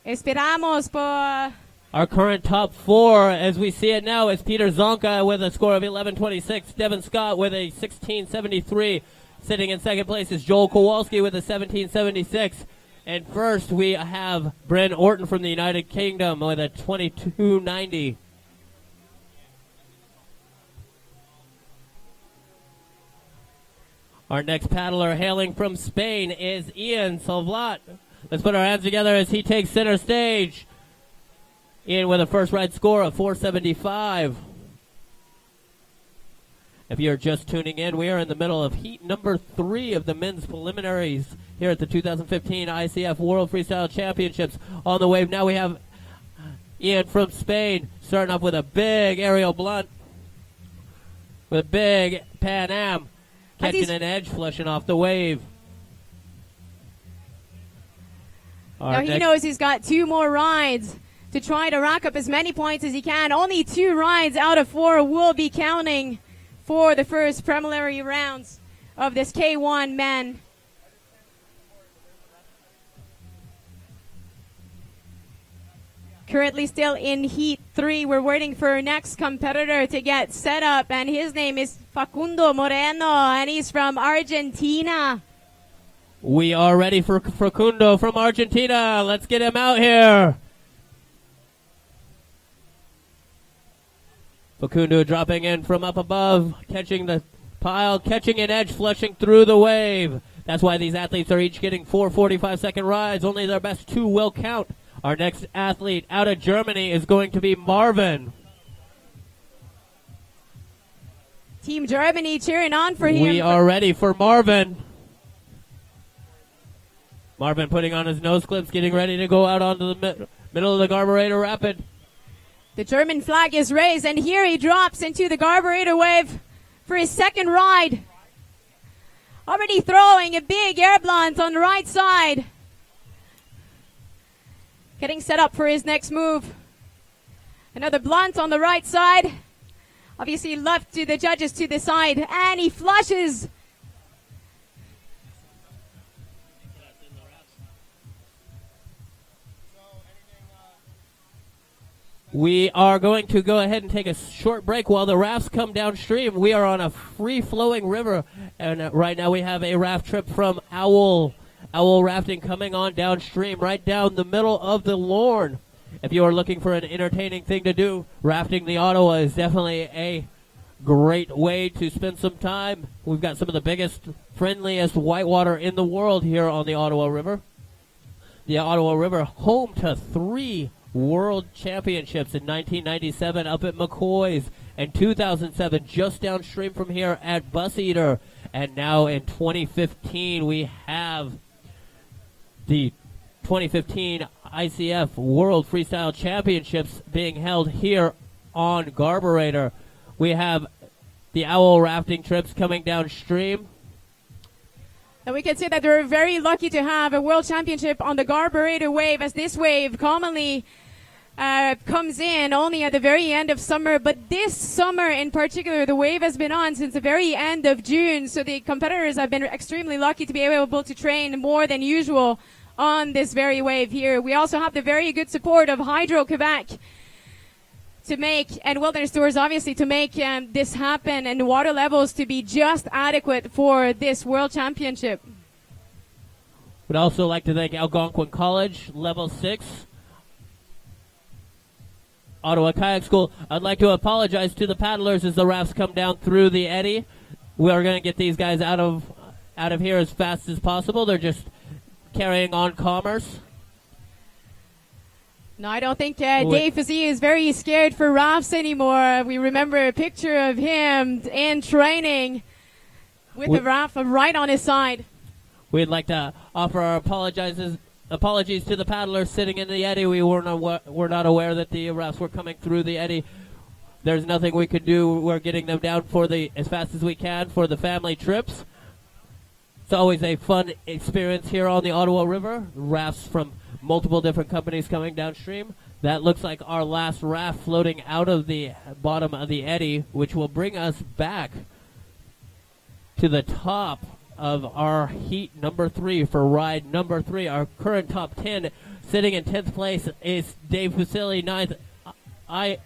Esperamos por... Our current top four, as we see it now, is Peter Zonka with a score of 11.26. Devin Scott with a 16.73. Sitting in second place is Joel Kowalski with a 17.76. And first we have Bryn Orton from the United Kingdom with a 22.90. Our next paddler hailing from Spain is Ian Salvat. Let's put our hands together as he takes center stage. Ian with a first ride score of 4.75. If you're just tuning in, we are in the middle of heat number 3 of the men's preliminaries here at the 2015 ICF World Freestyle Championships. On the wave now we have Ian from Spain starting off with a big aerial blunt with a big Pan Am catching an edge flushing off the wave. Now he knows he's got 2 more rides to try to rack up as many points as he can. Only 2 rides out of 4 will be counting for the first preliminary rounds of this K1 men. Currently still in heat 3. We're waiting for our next competitor to get set up, and his name is Facundo Moreno, and he's from Argentina. We are ready for Facundo from Argentina. Let's get him out here. Facundo dropping in from up above, catching the pile, catching an edge, flushing through the wave. That's why these athletes are each getting 4 45-second rides. Only their best 2 will count. Our next athlete out of Germany is going to be Marvin. Team Germany cheering on for him. We are ready for Marvin. Marvin putting on his nose clips, getting ready to go out onto the middle of the carburetor rapid. The German flag is raised, and here he drops into the carburetor wave for his second ride. Already throwing a big air blunt on the right side. Getting set up for his next move. Another blunt on the right side. Obviously left to the judges to the side, and he flushes. We are going to go ahead and take a short break while the rafts come downstream. We are on a free-flowing river, and right now we have a raft trip from Owl Rafting coming on downstream, right down the middle of the Lorne. If you are looking for an entertaining thing to do, rafting the Ottawa is definitely a great way to spend some time. We've got some of the biggest, friendliest whitewater in the world here on the Ottawa River. the Ottawa River, home to 3 world championships in 1997 up at McCoy's, and 2007 just downstream from here at Bus Eater. And now in 2015, we have the 2015 ICF World Freestyle Championships being held here on Garburator. We have the owl rafting trips coming downstream. And we can say that we're very lucky to have a world championship on the Garburator wave, as this wave commonly comes in only at the very end of summer. But this summer in particular, the wave has been on since the very end of June. So the competitors have been extremely lucky to be able to train more than usual on this very wave here. We also have the very good support of Hydro Quebec to make, and Wilderness Tours obviously, to make this happen, and the water levels to be just adequate for this World Championship. Would also like to thank Algonquin College, Level 6, Ottawa Kayak School. I'd like to apologize to the paddlers as the rafts come down through the eddy. We are going to get these guys out of here as fast as possible. They're just carrying on commerce. No, I don't think Dave Fazee is very scared for rafts anymore. We remember a picture of him in training with the raft right on his side. We'd like to offer our apologies to the paddlers sitting in the eddy. We were not aware that the rafts were coming through the eddy. There's nothing we could do. We're getting them down as fast as we can for the family trips. It's always a fun experience here on the Ottawa River. Rafts from multiple different companies coming downstream. That looks like our last raft floating out of the bottom of the eddy, which will bring us back to the top of our heat number 3 for ride number 3. Our current top 10, sitting in 10th place, is Dave Fusili. 9th,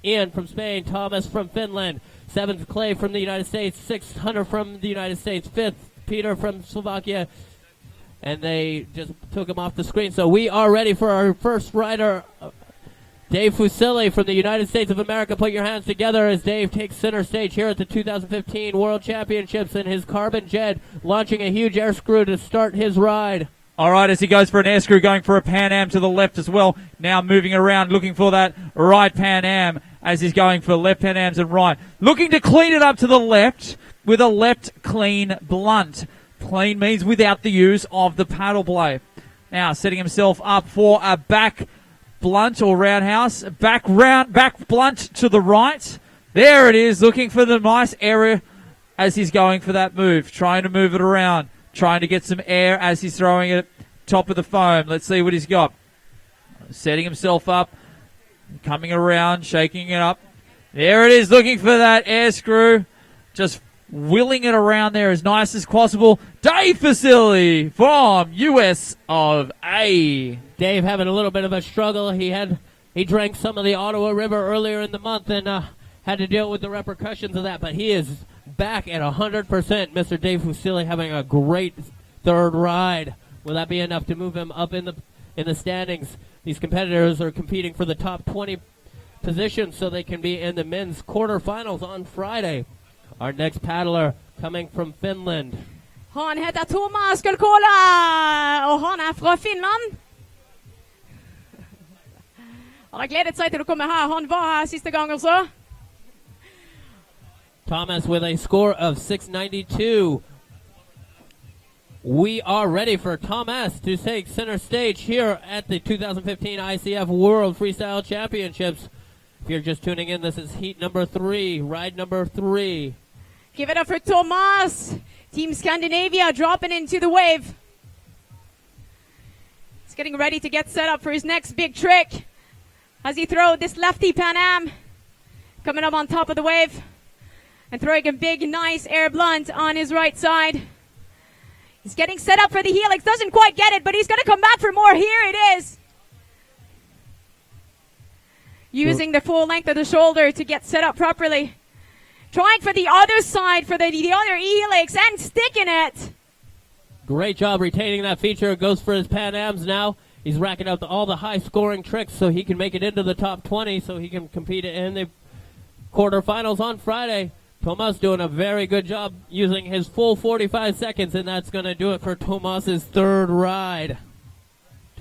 Ian from Spain. Thomas from Finland. 7th, Clay from the United States. 6th, Hunter from the United States. 5th, Peter from Slovakia. And they just took him off the screen. So we are ready for our first rider, Dave Fusili from the United States of America. Put your hands together as Dave takes center stage here at the 2015 World Championships in his carbon jet, launching a huge air screw to start his ride. All right, as he goes for an air screw, going for a Pan Am to the left as well. Now moving around, looking for that right Pan Am as he's going for left Pan Ams and right. Looking to clean it up to the left with a left clean blunt. Clean means without the use of the paddle blade. Now setting himself up for a back blunt or roundhouse. Back blunt to the right. There it is, looking for the nice area as he's going for that move. Trying to move it around. Trying to get some air as he's throwing it top of the foam. Let's see what he's got. Setting himself up. Coming around, shaking it up. There it is, looking for that air screw. Just willing it around there as nice as possible. Dave Fusili from US of A. Dave having a little bit of a struggle. He drank some of the Ottawa River earlier in the month and had to deal with the repercussions of that. But he is back at 100%. Mr. Dave Fusili having a great third ride. Will that be enough to move him up in the standings? These competitors are competing for the top 20 positions so they can be in the men's quarterfinals on Friday. Our next paddler coming from Finland. Han heter Thomas Kulkola, og han er fra Finland. Han har gledet seg til å komme her. Han var her siste gang også. Thomas with a score of 692. We are ready for Thomas to take center stage here at the 2015 ICF World Freestyle Championships. If you're just tuning in, this is heat number 3, ride number 3. Give it up for Thomas. Team Scandinavia dropping into the wave. He's getting ready to get set up for his next big trick as he throws this lefty Pan Am coming up on top of the wave and throwing a big, nice air blunt on his right side. He's getting set up for the helix. Doesn't quite get it, but he's going to come back for more. Here it is. Using the full length of the shoulder to get set up properly. Trying for the other side, for the other helix, and sticking it. Great job retaining that feature. Goes for his Pan Ams now. He's racking up all the high-scoring tricks so he can make it into the top 20, so he can compete in the quarterfinals on Friday. Tomas doing a very good job using his full 45 seconds, and that's going to do it for Tomas's third ride.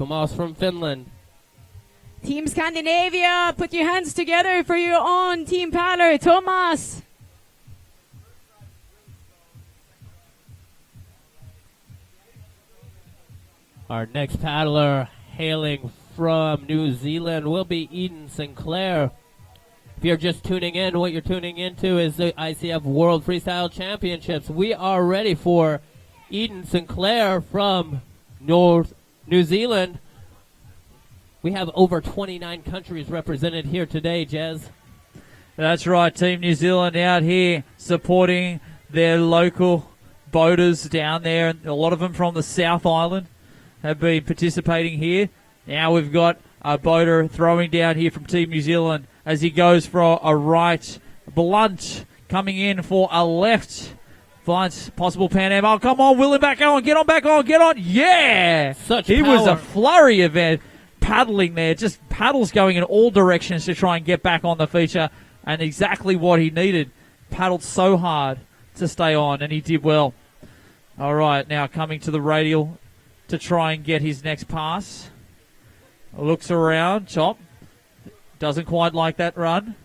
Tomas from Finland. Team Scandinavia, put your hands together for your own team paddler, Thomas. Our next paddler, hailing from New Zealand, will be Eden Sinclair. If you're just tuning in, what you're tuning into is the ICF World Freestyle Championships. We are ready for Eden Sinclair from New Zealand. We have over 29 countries represented here today, Jez. That's right, Team New Zealand out here supporting their local boaters down there. A lot of them from the South Island have been participating here. Now we've got a boater throwing down here from Team New Zealand as he goes for a right blunt, coming in for a left blunt, possible Pan Am. Oh, come on, Willem, back on, get on, back on, get on. Yeah! He was a flurry event. Paddling there, just paddles going in all directions to try and get back on the feature, and exactly what he needed. Paddled so hard to stay on, and he did well. All right, now coming to the radial to try and get his next pass. Looks around, chop. Doesn't quite like that run.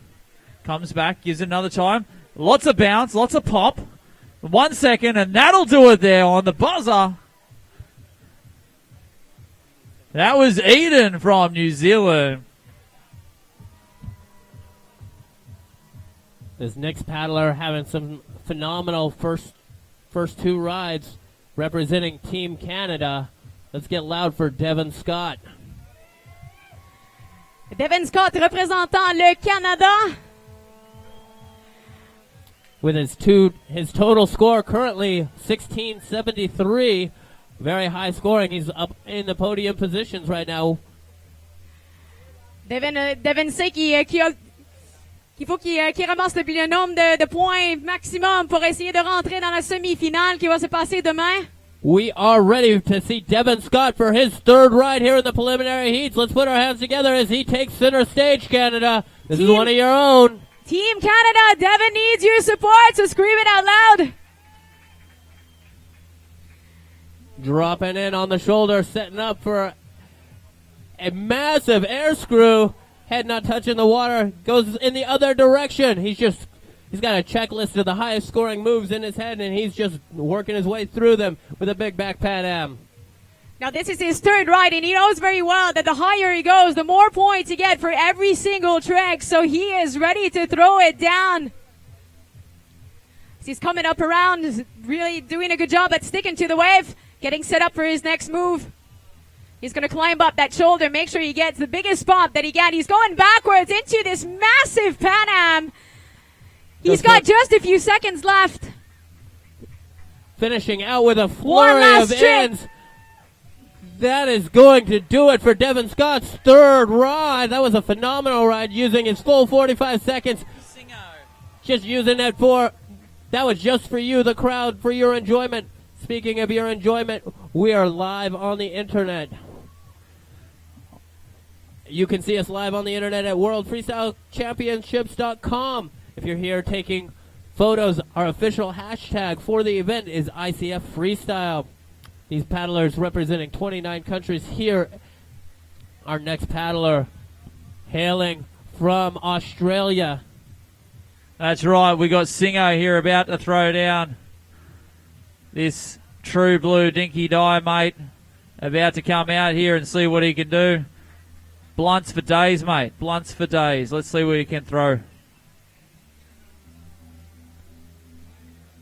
Comes back, gives it another time. Lots of bounce, lots of pop. 1 second, and that'll do it there on the buzzer. That was Eden from New Zealand. This next paddler having some phenomenal first two rides representing Team Canada. Let's get loud for Devin Scott. Devin Scott représentant le Canada. With his total score currently 1673. Very high scoring. He's up in the podium positions right now. Devin sait qu'il faut qu'il ramasse le nombre de points maximum pour essayer de rentrer dans la semi-finale qui va se passer demain. We are ready to see Devin Scott for his third ride here in the preliminary heats. Let's put our hands together as he takes center stage, Canada. This is one of your own. Team Canada, Devin needs your support, so scream it out loud. Dropping in on the shoulder, setting up for a massive air screw. Head not touching the water, goes in the other direction. He's got a checklist of the highest scoring moves in his head, and he's just working his way through them with a big back Pan Am. Now this is his third ride, and he knows very well that the higher he goes, the more points he gets for every single trick. So he is ready to throw it down. He's coming up around, really doing a good job at sticking to the wave. Getting set up for his next move. He's going to climb up that shoulder, make sure he gets the biggest spot that he can. He's going backwards into this massive Pan Am. He's got just a few seconds left. Finishing out with a flurry of ends. That is going to do it for Devin Scott's third ride. That was a phenomenal ride using his full 45 seconds. Just using that that was just for you, the crowd, for your enjoyment. Speaking of your enjoyment, we are live on the internet. You can see us live on the internet at worldfreestylechampionships.com. If you're here taking photos, our official hashtag for the event is ICF Freestyle. These paddlers representing 29 countries here. Our next paddler hailing from Australia. That's right, we got Singo here about to throw down this true blue dinky dye, mate, about to come out here and see what he can do. Blunts for days, mate. Blunts for days. Let's see what he can throw.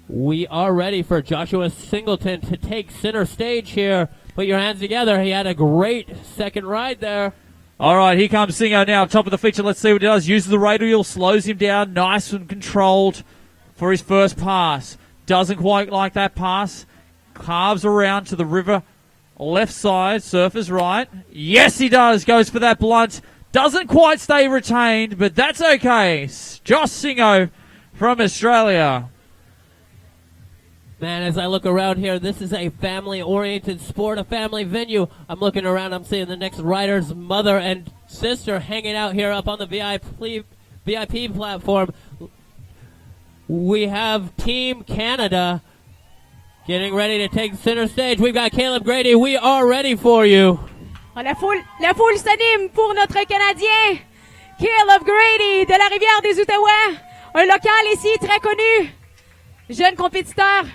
We are ready for Joshua Singleton to take center stage here. Put your hands together. He had a great second ride there. All right, here comes Singo now, top of the feature. Let's see what he does. Uses the radial, slows him down, nice and controlled for his first pass. Doesn't quite like that pass. Carves around to the river left side. Surfers right. Yes, he does. Goes for that blunt. Doesn't quite stay retained, but that's okay. Josh Singo from Australia. Man, as I look around here, this is a family-oriented sport, a family venue. I'm looking around. I'm seeing the next rider's mother and sister hanging out here up on the VIP platform. We have Team Canada getting ready to take center stage. We've got Caleb Grady. We are ready for you. La foule s'anime pour notre Canadien, Caleb Grady de la rivière des Outaouais. Un local ici très connu. Jeune compétiteur,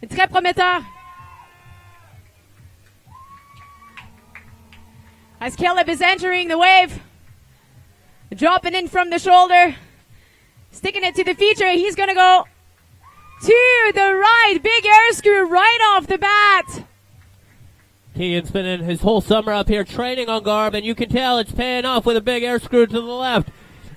très prometteur. As Caleb is entering the wave, dropping in from the shoulder, sticking it to the feature, he's going to go to the right. Big air screw right off the bat. Keegan's been in his whole summer up here training on Garb, and you can tell it's paying off with a big air screw to the left.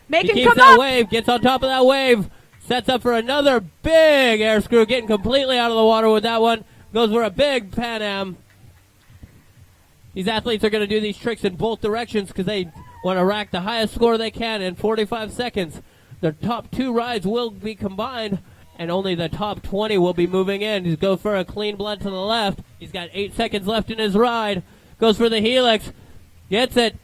Make He him keeps come that up. wave, gets on top of that wave, sets up for another big air screw, getting completely out of the water with that one. Goes for a big Pan Am. These athletes are going to do these tricks in both directions because they want to rack the highest score they can in 45 seconds. Their top 2 rides will be combined, and only the top 20 will be moving in. He's go for a clean blunt to the left. He's got 8 seconds left in his ride. Goes for the helix. Gets it.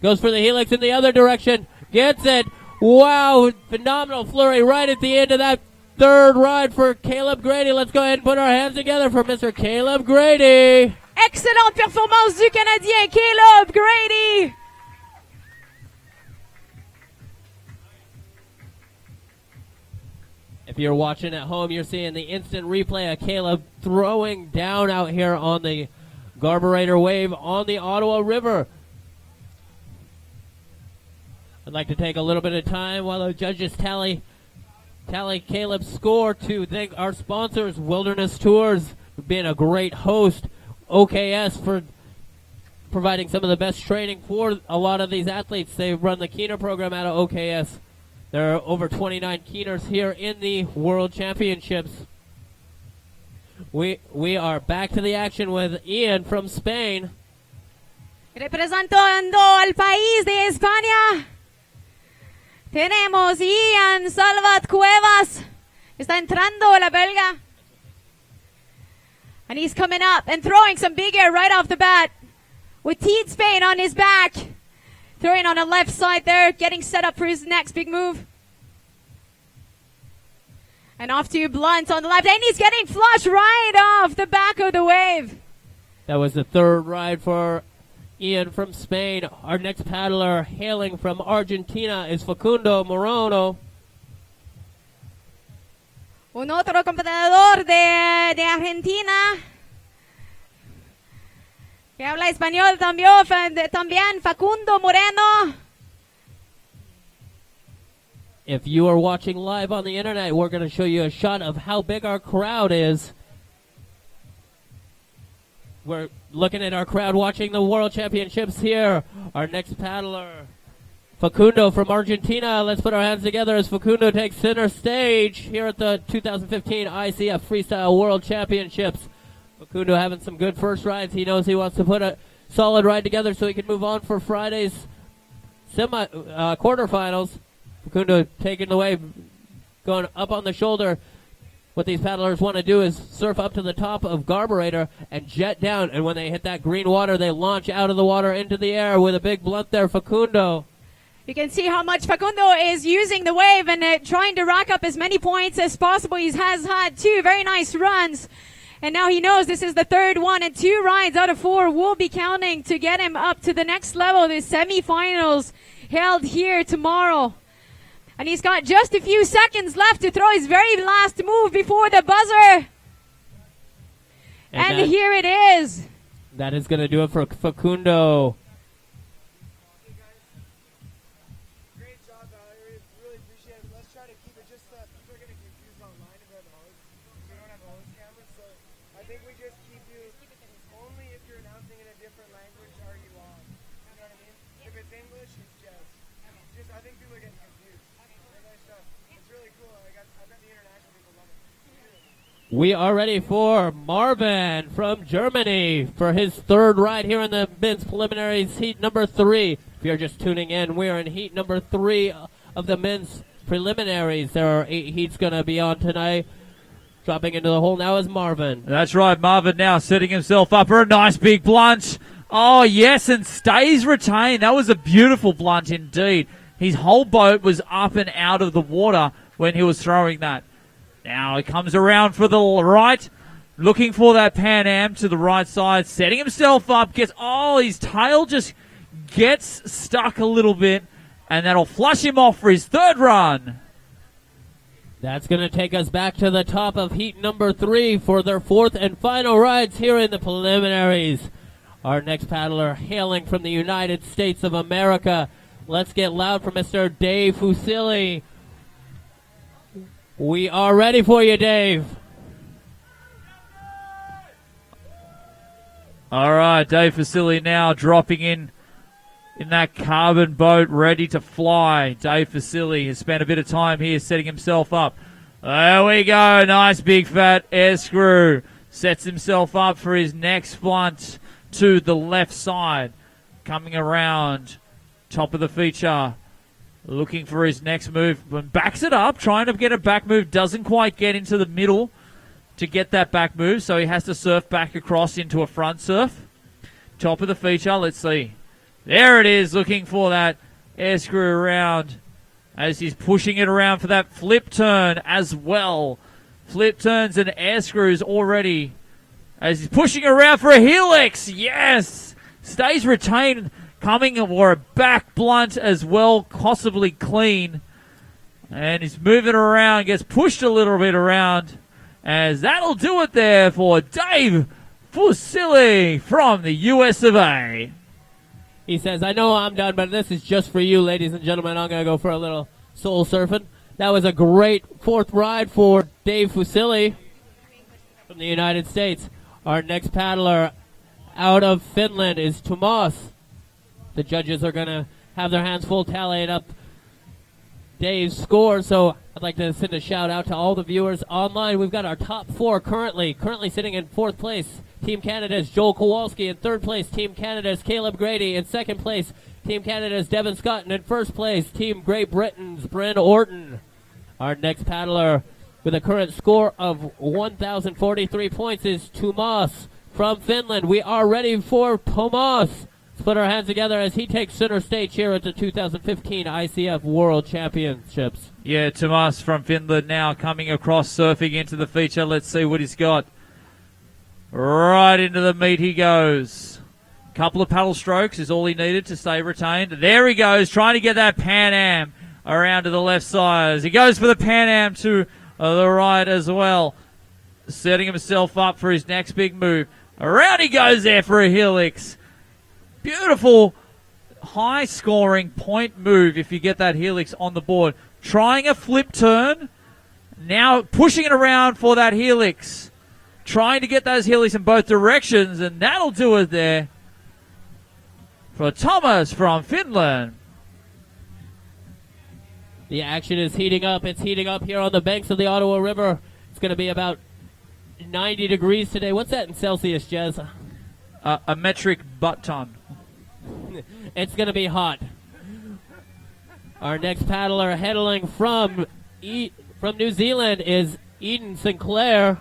Goes for the helix in the other direction. Gets it. Wow, phenomenal flurry right at the end of that third ride for Caleb Grady. Let's go ahead and put our hands together for Mr. Caleb Grady. Excellente performance du Canadien, Caleb Grady. If you're watching at home, you're seeing the instant replay of Caleb throwing down out here on the Garburator wave on the Ottawa River. I'd like to take a little bit of time while the judges tally Caleb's score to thank our sponsors, Wilderness Tours, for being a great host, OKS for providing some of the best training for a lot of these athletes. They run the Keener program out of OKS. There are over 29 Keeners here in the World Championships. We are back to the action with Ian from Spain. Representando al país de España, tenemos Ian Salvat Cuevas. Está entrando la belga. And he's coming up and throwing some big air right off the bat with Teed Spain on his back. Throwing on the left side there, getting set up for his next big move. And off to Blunt on the left, and he's getting flushed right off the back of the wave. That was the third ride for Ian from Spain. Our next paddler hailing from Argentina is Facundo Morono. Un otro competidor de Argentina que habla español también Facundo Moreno. If you are watching live on the internet, we're going to show you a shot of how big our crowd is. We're looking at our crowd watching the World Championships here. Our next paddler, Facundo from Argentina. Let's put our hands together as Facundo takes center stage here at the 2015 ICF Freestyle World Championships. Facundo having some good first rides. He knows he wants to put a solid ride together so he can move on for Friday's quarterfinals. Facundo taking the wave, going up on the shoulder. What these paddlers want to do is surf up to the top of Garburator and jet down. And when they hit that green water, they launch out of the water into the air with a big blunt there, Facundo. You can see how much Facundo is using the wave and trying to rack up as many points as possible. He has had 2 very nice runs. And now he knows this is the third one, and 2 rides out of 4 will be counting to get him up to the next level, the semifinals held here tomorrow. And he's got just a few seconds left to throw his very last move before the buzzer. And here it is. That is going to do it for Facundo. Great job, Valerie. Really appreciate it. Let's try to keep it just that people are going to get confused online about the hose. We don't have a hose camera, so I think we just keep you only if you're announcing in a different language are you on. You know what I mean? If it's English, it's just I think people are getting confused. Nice stuff. It's really cool. I bet the international people love it. We are ready for Marvin from Germany for his third ride here in the men's preliminaries, heat number 3. If you're just tuning in, we are in heat number 3 of the men's preliminaries. There are 8 heats going to be on tonight. Dropping into the hole now is Marvin. That's right, Marvin now setting himself up for a nice big blunt. Oh, yes, and stays retained. That was a beautiful blunt indeed. His whole boat was up and out of the water when he was throwing that. Now he comes around for the right. Looking for that Pan Am to the right side, setting himself up, his tail just gets stuck a little bit, and that'll flush him off for his third run. That's going to take us back to the top of heat number 3 for their fourth and final rides here in the preliminaries. Our next paddler hailing from the United States of America. Let's get loud for Mr. Dave Fusilli. We are ready for you, Dave. All right, Dave Fusilli now dropping in that carbon boat, ready to fly. Dave Fusilli has spent a bit of time here setting himself up. There we go. Nice big fat air screw. Sets himself up for his next blunt to the left side. Coming around. Top of the feature. Looking for his next move. Backs it up. Trying to get a back move. Doesn't quite get into the middle to get that back move. So he has to surf back across into a front surf. Top of the feature. Let's see. There it is, looking for that air screw around as he's pushing it around for that flip turn as well. Flip turns and air screws already as he's pushing around for a helix. Yes! Stays retained, coming for a back blunt as well, possibly clean. And he's moving around, gets pushed a little bit around as that'll do it there for Dave Fusilli from the US of A. He says, I know I'm done, but this is just for you, ladies and gentlemen. I'm going to go for a little soul surfing. That was a great fourth ride for Dave Fusilli from the United States. Our next paddler out of Finland is Tomas. The judges are going to have their hands full tallying up Dave's score, so I'd like to send a shout out to all the viewers online. We've got our top 4 currently sitting in 4th place. Team Canada's Joel Kowalski. In 3rd place, Team Canada's Caleb Grady. In 2nd place, Team Canada's Devin Scott. And in 1st place, Team Great Britain's Bryn Orton. Our next paddler with a current score of 1,043 points is Tomas from Finland. We are ready for Tomas. Let's put our hands together as he takes center stage here at the 2015 ICF World Championships. Yeah, Tomas from Finland now coming across, surfing into the feature. Let's see what he's got. Right into the meat he goes. Couple of paddle strokes is all he needed to stay retained. There he goes, trying to get that Pan Am around to the left side. As he goes for the Pan Am to the right as well. Setting himself up for his next big move. Around he goes there for a helix. Beautiful, high-scoring point move if you get that helix on the board. Trying a flip turn. Now pushing it around for that helix. Trying to get those helix in both directions, and that'll do it there for Tomas from Finland. The action is heating up. It's heating up here on the banks of the Ottawa River. It's going to be about 90 degrees today. What's that in Celsius, Jez? A metric butt ton. It's going to be hot. Our next paddler hailing from New Zealand is Eden Sinclair.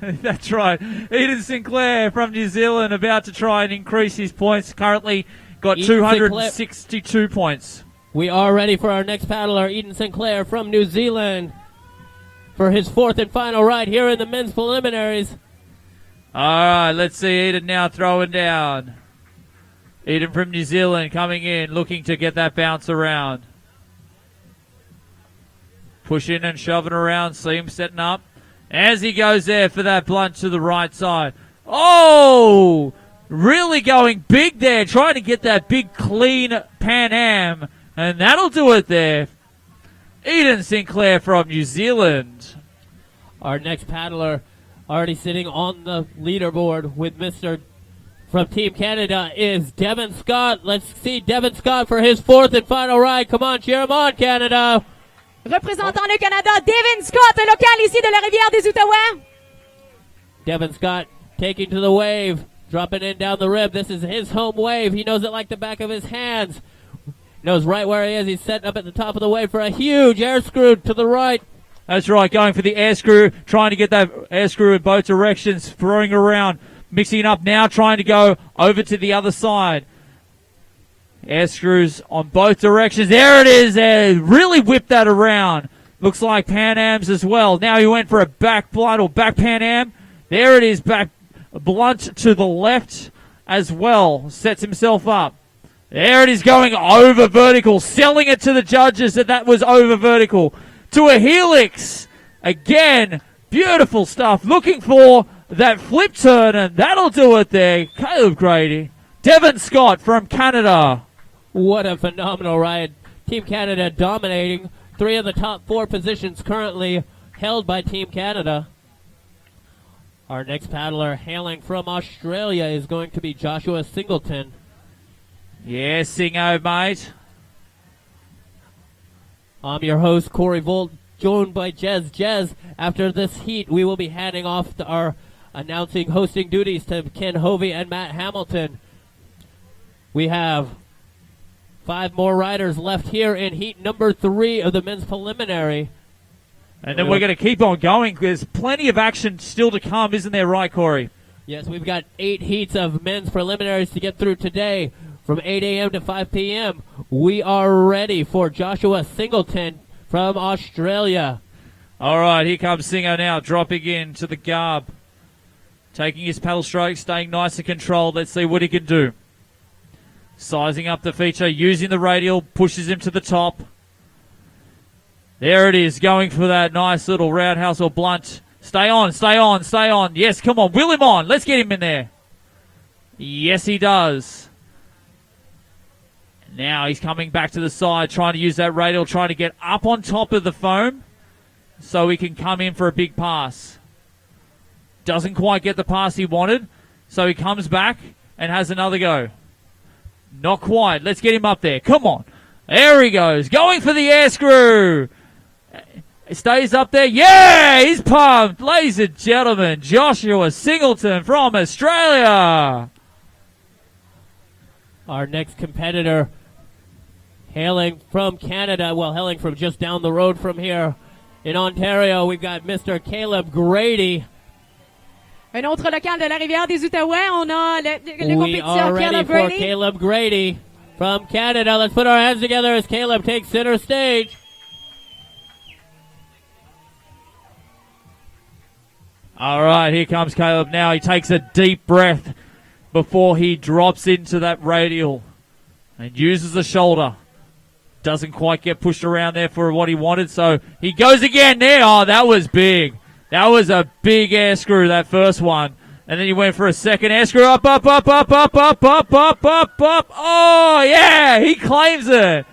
That's right. Eden Sinclair from New Zealand about to try and increase his points. Currently got Eden 262 points. We are ready for our next paddler, Eden Sinclair from New Zealand, for his 4th and final ride here in the men's preliminaries. All right, let's see Eden now throwing down. Eden from New Zealand coming in, looking to get that bounce around. Pushing and shoving around, see him setting up. As he goes there for that blunt to the right side. Oh! Really going big there, trying to get that big clean Pan Am. And that'll do it there. Eden Sinclair from New Zealand. Our next paddler already sitting on the leaderboard with Mr. from Team Canada is Devin Scott. Let's see Devin Scott for his 4th and final ride. Come on, cheer him on, Canada. Représentant le Canada, Devin Scott, un local ici de la Rivière des Outaouais. Devin Scott taking to the wave, dropping in down the rib. This is his home wave. He knows it like the back of his hands. Knows right where he is. He's setting up at the top of the wave for a huge air screw to the right. That's right, going for the air screw, trying to get that air screw in both directions, throwing around, mixing it up now, trying to go over to the other side. Air screws on both directions. There it is. Really whipped that around. Looks like Pan Ams as well. Now he went for a back blunt or back Pan Am. There it is, back Blunt to the left as well. Sets himself up. There it is, going over vertical, selling it to the judges that was over vertical. To a helix. Again, beautiful stuff. Looking for that flip turn, and that'll do it there. Caleb Grady. Devon Scott from Canada. What a phenomenal ride. Team Canada dominating 3 of the top 4 positions currently held by Team Canada. Our next paddler hailing from Australia is going to be Joshua Singleton. Yeah, Singo, mate. I'm your host, Corey Volt, joined by Jez. Jez, after this heat, we will be handing off our hosting duties to Ken Hovey and Matt Hamilton. We have 5 more riders left here in heat number 3 of the men's preliminary. And then we're going to keep on going. There's plenty of action still to come, isn't there, right, Corey? Yes, we've got 8 heats of men's preliminaries to get through today. From 8 a.m. to 5 p.m., we are ready for Joshua Singleton from Australia. All right, here comes Singo now, dropping into the garb. Taking his paddle stroke, staying nice and controlled. Let's see what he can do. Sizing up the feature, using the radial, pushes him to the top. There it is, going for that nice little roundhouse or blunt. Stay on, stay on, stay on. Yes, come on, wheel him on. Let's get him in there. Yes, he does. Now he's coming back to the side, trying to use that radial, trying to get up on top of the foam so he can come in for a big pass. Doesn't quite get the pass he wanted, so he comes back and has another go. Not quite. Let's get him up there. Come on. There he goes. Going for the air screw. Stays up there. Yeah, he's pumped. Ladies and gentlemen, Joshua Singleton from Australia. Our next competitor, hailing from Canada, hailing from just down the road from here in Ontario, we've got Mr. Caleb Grady. Un autre local de la rivière des Outaouais, on a le We are compétiteur ready Caleb for Grady. Caleb Grady from Canada. Let's put our hands together as Caleb takes center stage. All right, here comes Caleb now. He takes a deep breath before he drops into that radial and uses the shoulder. Doesn't quite get pushed around there for what he wanted, so he goes again there. Oh, that was big. That was a big air screw, that first one. And then he went for a second air screw. Up, up, up, up, up, up, up, up, up, up. Oh, yeah, he claims it.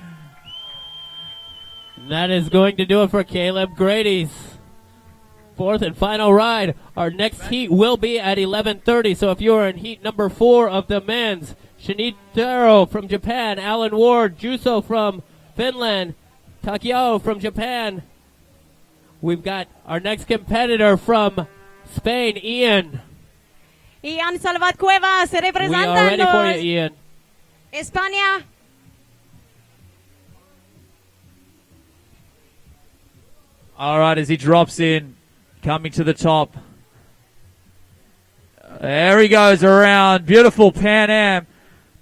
That is going to do it for Caleb Grady's 4th and final ride. Our next heat will be at 11:30. So if you are in heat number 4 of the men's, Shinitaro from Japan, Alan Ward, Juso from Finland, Takiao from Japan. We've got our next competitor from Spain, Ian. Ian Salvat Cuevas We are representa ready for you, Ian. España. All right, as he drops in, coming to the top. There he goes around. Beautiful Pan Am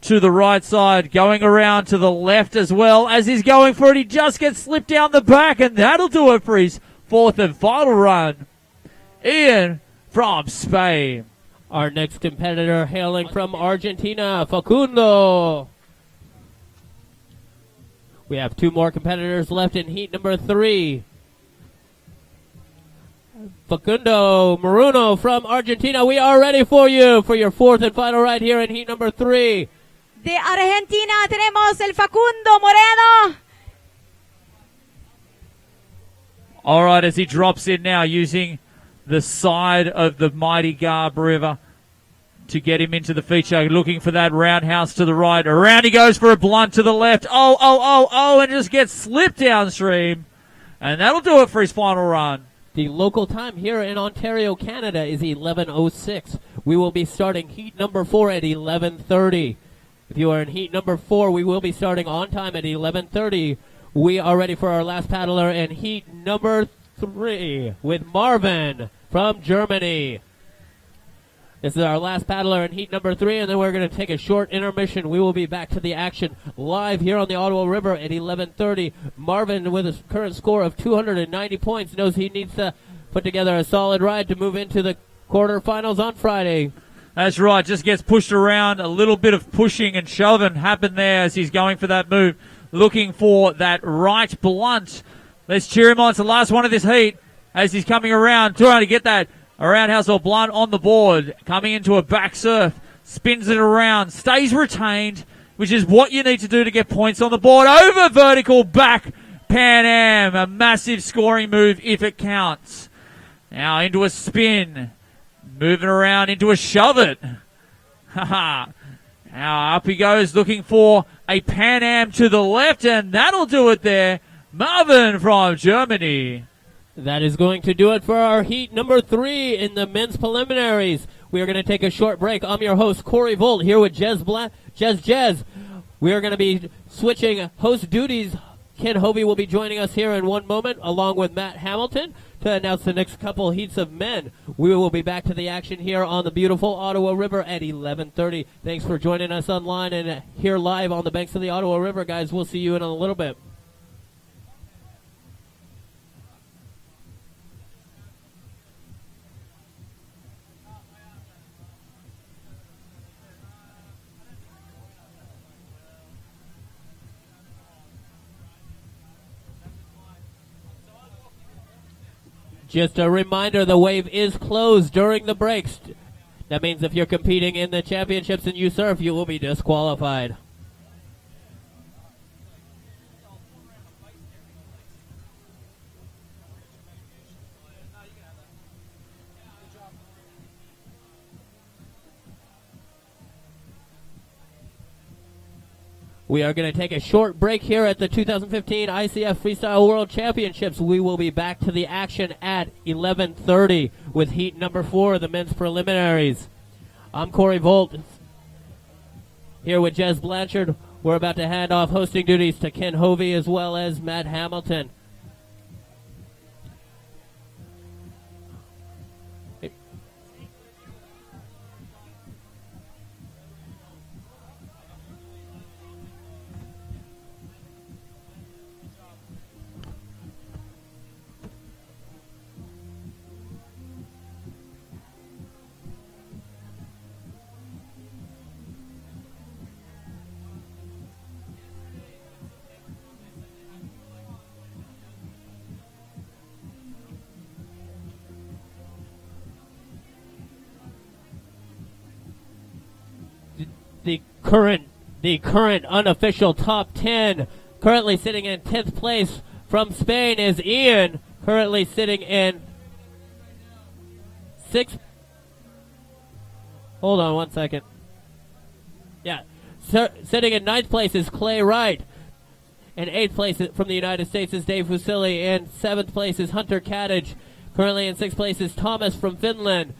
to the right side. Going around to the left as well. As he's going for it, he just gets slipped down the back, and that'll do it for his 4th and final run. Ian from Spain. Our next competitor hailing from Argentina, Facundo. We have 2 more competitors left in heat number 3. Facundo Maruno from Argentina, we are ready for you for your 4th and final ride here in heat number 3. De Argentina tenemos el Facundo Moreno. All right, as he drops in now, using the side of the mighty Garb River to get him into the feature, looking for that roundhouse to the right. Around he goes for a blunt to the left. Oh, and just gets slipped downstream. And that'll do it for his final run. The local time here in Ontario, Canada is 11:06. We will be starting heat number 4 at 11:30. If you are in heat number 4, we will be starting on time at 11:30. We are ready for our last paddler in heat number 3 with Marvin from Germany. This is our last paddler in heat number 3, and then we're going to take a short intermission. We will be back to the action live here on the Ottawa River at 11:30. Marvin, with his current score of 290 points, knows he needs to put together a solid ride to move into the quarterfinals on Friday. That's right, just gets pushed around. A little bit of pushing and shoving happened there as he's going for that move, looking for that right blunt. Let's cheer him on. It's the last one of this heat as he's coming around, trying to get that roundhouse or blunt on the board. Coming into a back surf, spins it around, stays retained, which is what you need to do to get points on the board. Over vertical back Pan Am, a massive scoring move if it counts. Now into a spin. Moving around into a shove it. Now up he goes looking for a Pan Am to the left, and that'll do it there. Marvin from Germany. That is going to do it for our heat number 3 in the men's preliminaries. We are going to take a short break. I'm your host, Corey Volt, here with Jez. We are going to be switching host duties. Ken Hovey will be joining us here in one moment, along with Matt Hamilton, to announce the next couple heats of men. We will be back to the action here on the beautiful Ottawa River at 11:30. Thanks for joining us online and here live on the banks of the Ottawa River, guys. We'll see you in a little bit. Just a reminder, the wave is closed during the breaks. That means if you're competing in the championships and you surf, you will be disqualified. We are going to take a short break here at the 2015 ICF Freestyle World Championships. We will be back to the action at 11:30 with heat number 4 of the men's preliminaries. I'm Corey Volt, here with Jez Blanchard. We're about to hand off hosting duties to Ken Hovey as well as Matt Hamilton. The current unofficial top 10, currently sitting in 10th place from Spain, is Ian, currently sitting in 6th. Hold on one second. Yeah, sitting in 9th place is Clay Wright. In 8th place from the United States is Dave Fusilli. In 7th place is Hunter Kadich. Currently in 6th place is Thomas from Finland.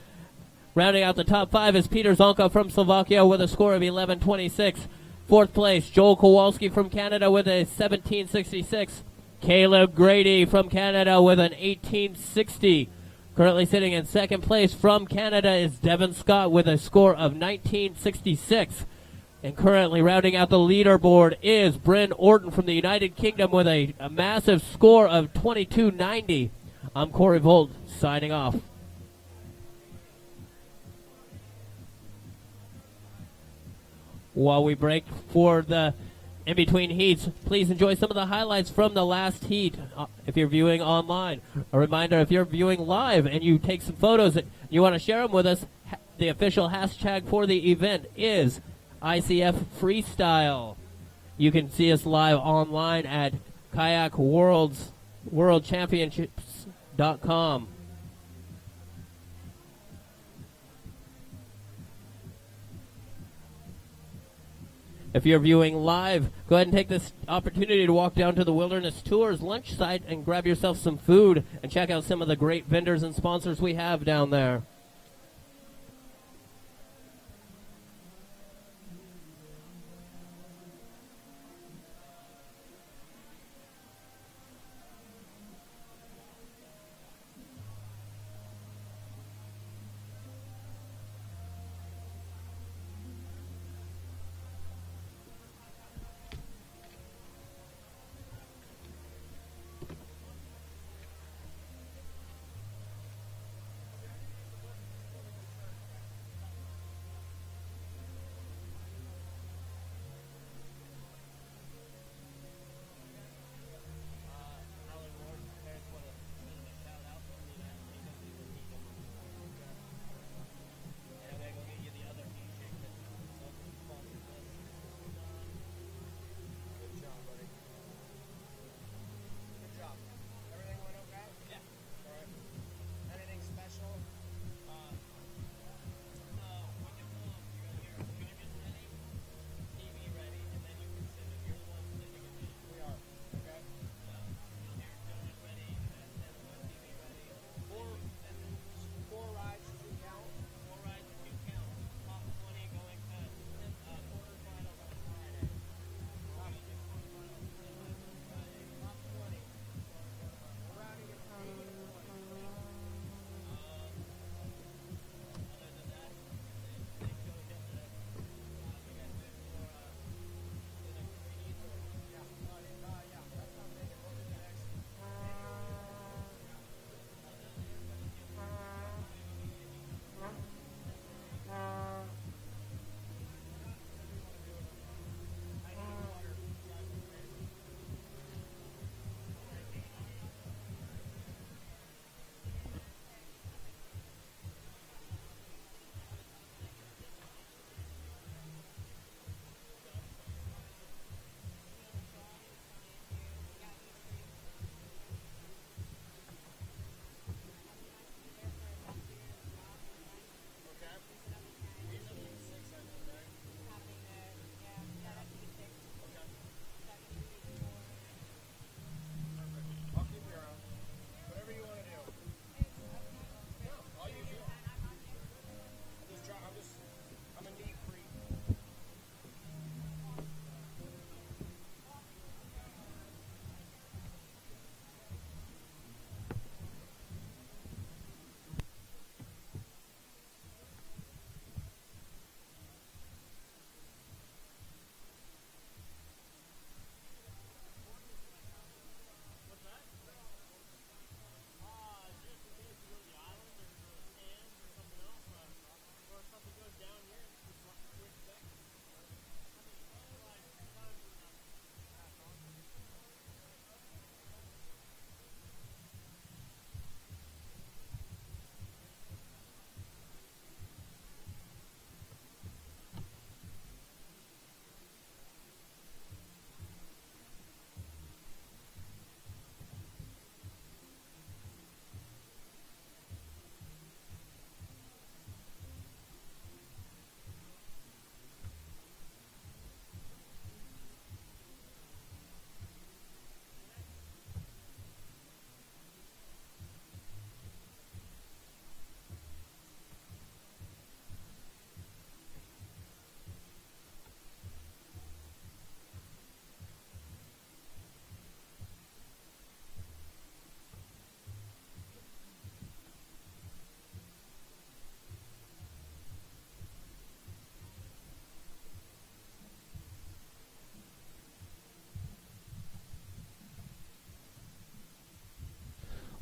Rounding out the top 5 is Peter Zonka from Slovakia with a score of 11:26. 4th place, Joel Kowalski from Canada with a 17:66. Caleb Grady from Canada with an 18:60. Currently sitting in 2nd place from Canada is Devin Scott with a score of 19:66. And currently rounding out the leaderboard is Bryn Orton from the United Kingdom with a massive score of 22:90. I'm Corey Volt, signing off. While we break for the in-between heats, please enjoy some of the highlights from the last heat if you're viewing online. A reminder, if you're viewing live and you take some photos and you want to share them with us, the official hashtag for the event is ICF Freestyle. You can see us live online at kayakworldchampionships.com. If you're viewing live, go ahead and take this opportunity to walk down to the Wilderness Tours lunch site and grab yourself some food and check out some of the great vendors and sponsors we have down there.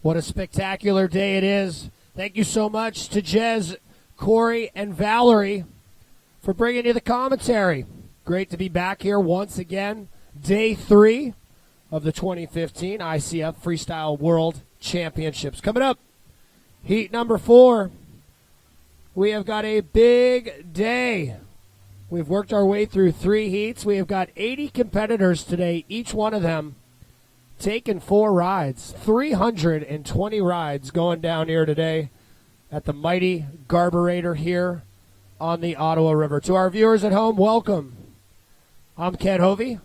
What a spectacular day it is. Thank you so much to Jez, Corey, and Valerie for bringing you the commentary. Great to be back here once again. Day 3 of the 2015 ICF Freestyle World Championships. Coming up, heat number 4. We have got a big day. We've worked our way through 3 heats. We have got 80 competitors today, each one of them taking 4 rides. 320 rides going down here today at the mighty Garburator here on the Ottawa River. To our viewers at home, welcome. I'm Ken Hovey,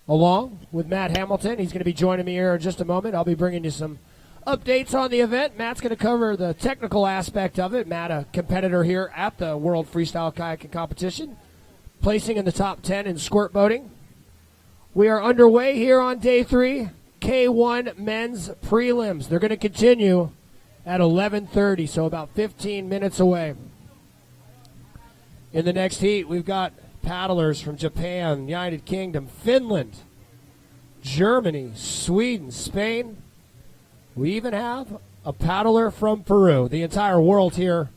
along with Matt Hamilton. He's going to be joining me here in just a moment. I'll be bringing you some updates on the event. Matt's going to cover the technical aspect of it. Matt, a competitor here at the World Freestyle Kayaking Competition, placing in the top 10 in squirt boating. We are underway here on day 3, K1 men's prelims. They're going to continue at 11:30, so about 15 minutes away. In the next heat, we've got paddlers from Japan, United Kingdom, Finland, Germany, Sweden, Spain. We even have a paddler from Peru. The entire world here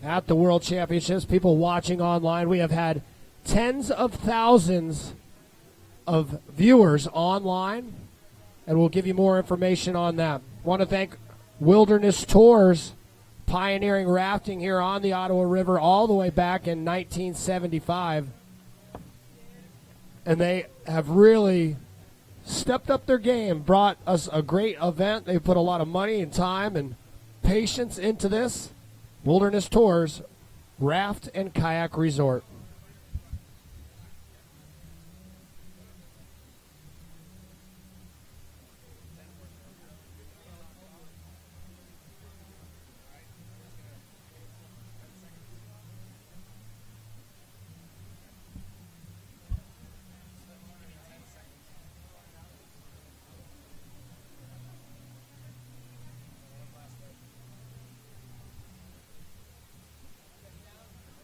at the World Championships, people watching online. We have had tens of thousands of viewers online, and we'll give you more information on that. Want to thank Wilderness Tours, pioneering rafting here on the Ottawa River all the way back in 1975. And they have really stepped up their game, brought us a great event. They put a lot of money and time and patience into this. Wilderness Tours, Raft and Kayak Resort.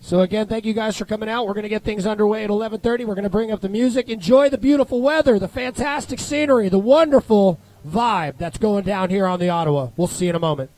So again, thank you guys for coming out. We're going to get things underway at 11:30. We're going to bring up the music. Enjoy the beautiful weather, the fantastic scenery, the wonderful vibe that's going down here on the Ottawa. We'll see you in a moment.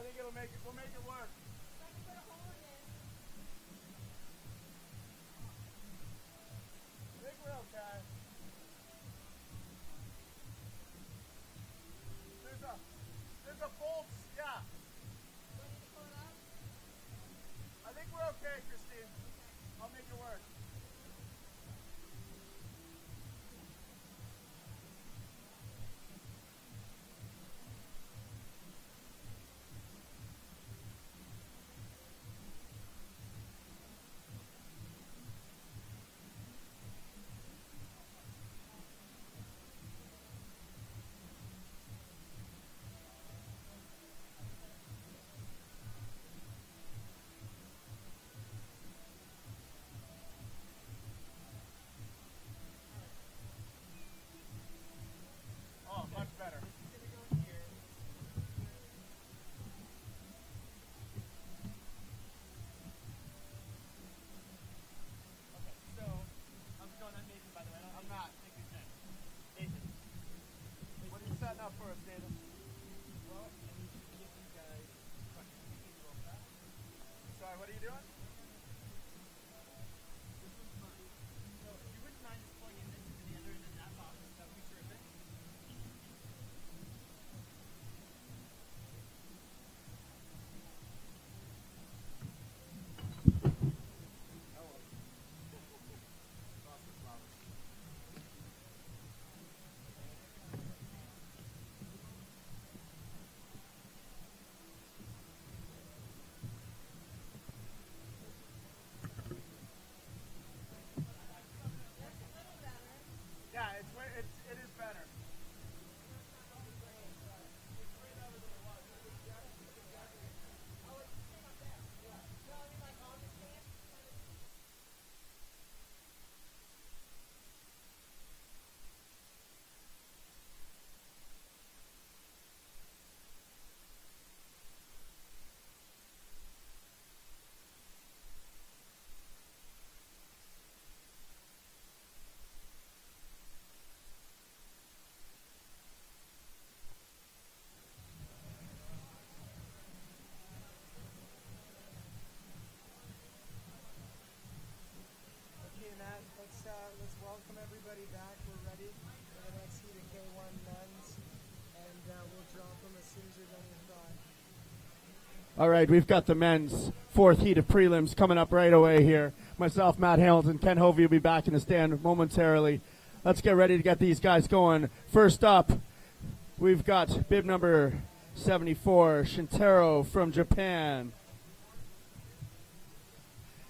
I think we'll make it work. I think we're okay. There's a bolt, yeah. I think we're okay, Christine. I'll make it work. Oh, much better. I'm not. What are you setting up for us, Nathan? Sorry, what are you doing? Yeah, it is better. Okay, Matt, let's welcome everybody back. We're ready for the next heat of K1 men's, and we'll drop them as soon as you're done your thought. All right, we've got the men's fourth heat of prelims coming up right away here. Myself, Matt Hamilton, Ken Hovey will be back in the stand momentarily. Let's get ready to get these guys going. First up, we've got bib number 74, Shintaro from Japan.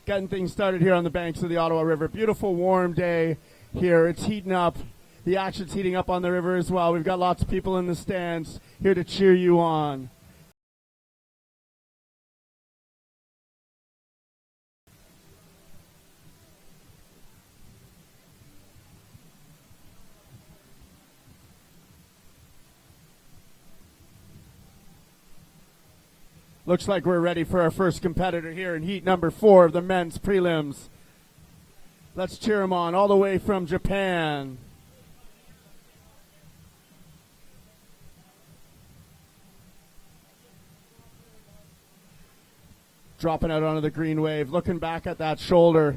Getting things started here on the banks of the Ottawa River. Beautiful warm day here. It's heating up. The action's heating up on the river as well. We've got lots of people in the stands here to cheer you on. Looks like we're ready for our first competitor here in heat number 4 of the men's prelims. Let's cheer him on all the way from Japan. Dropping out onto the green wave, looking back at that shoulder,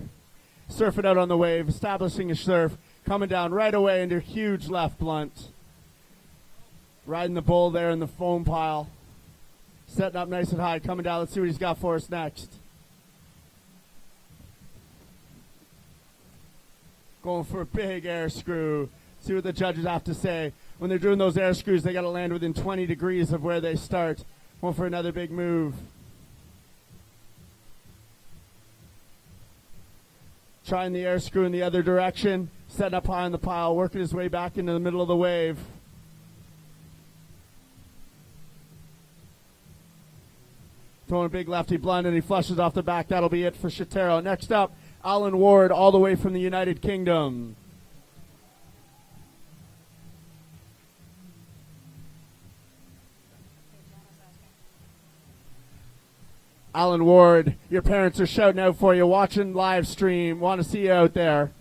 surfing out on the wave, establishing a surf, coming down right away into a huge left blunt. Riding the bull there in the foam pile. Setting up nice and high, coming down. Let's see what he's got for us next. Going for a big air screw. See what the judges have to say. When they're doing those air screws, they got to land within 20 degrees of where they start. Going for another big move. Trying the air screw in the other direction. Setting up high on the pile, working his way back into the middle of the wave. Throwing a big lefty blunt, and he flushes off the back. That'll be it for Shintaro. Next up, Alan Ward, all the way from the United Kingdom. Alan Ward, your parents are shouting out for you, watching live stream. Want to see you out there.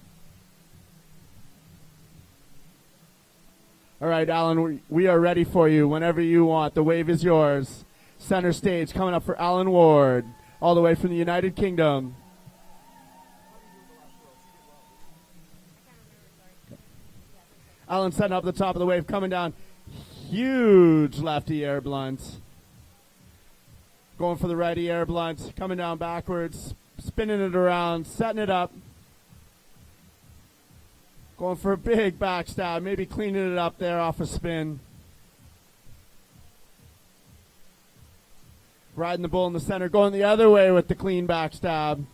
All right, Alan, we are ready for you whenever you want. The wave is yours. Center stage coming up for Alan Ward, all the way from the United Kingdom. Alan setting up the top of the wave, coming down. Huge lefty air blunt. Going for the righty air blunt, coming down backwards, spinning it around, setting it up. Going for a big backstab, maybe cleaning it up there off a spin. Riding the bull in the center, going the other way with the clean backstab.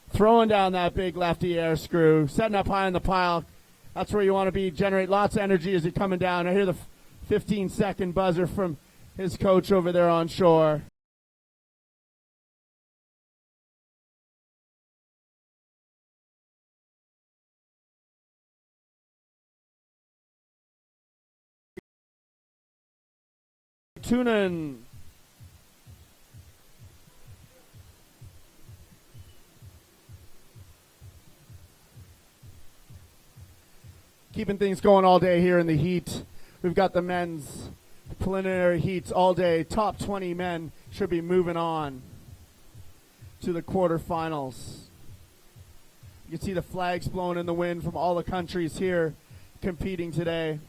Throwing down that big lefty air screw, setting up high in the pile. That's where you want to be, generate lots of energy as you're coming down. I hear the 15-second buzzer from his coach over there on shore. Tunin. Keeping things going all day here in the heat. We've got the men's preliminary heats all day. Top 20 men should be moving on to the quarterfinals. You can see the flags blowing in the wind from all the countries here competing today.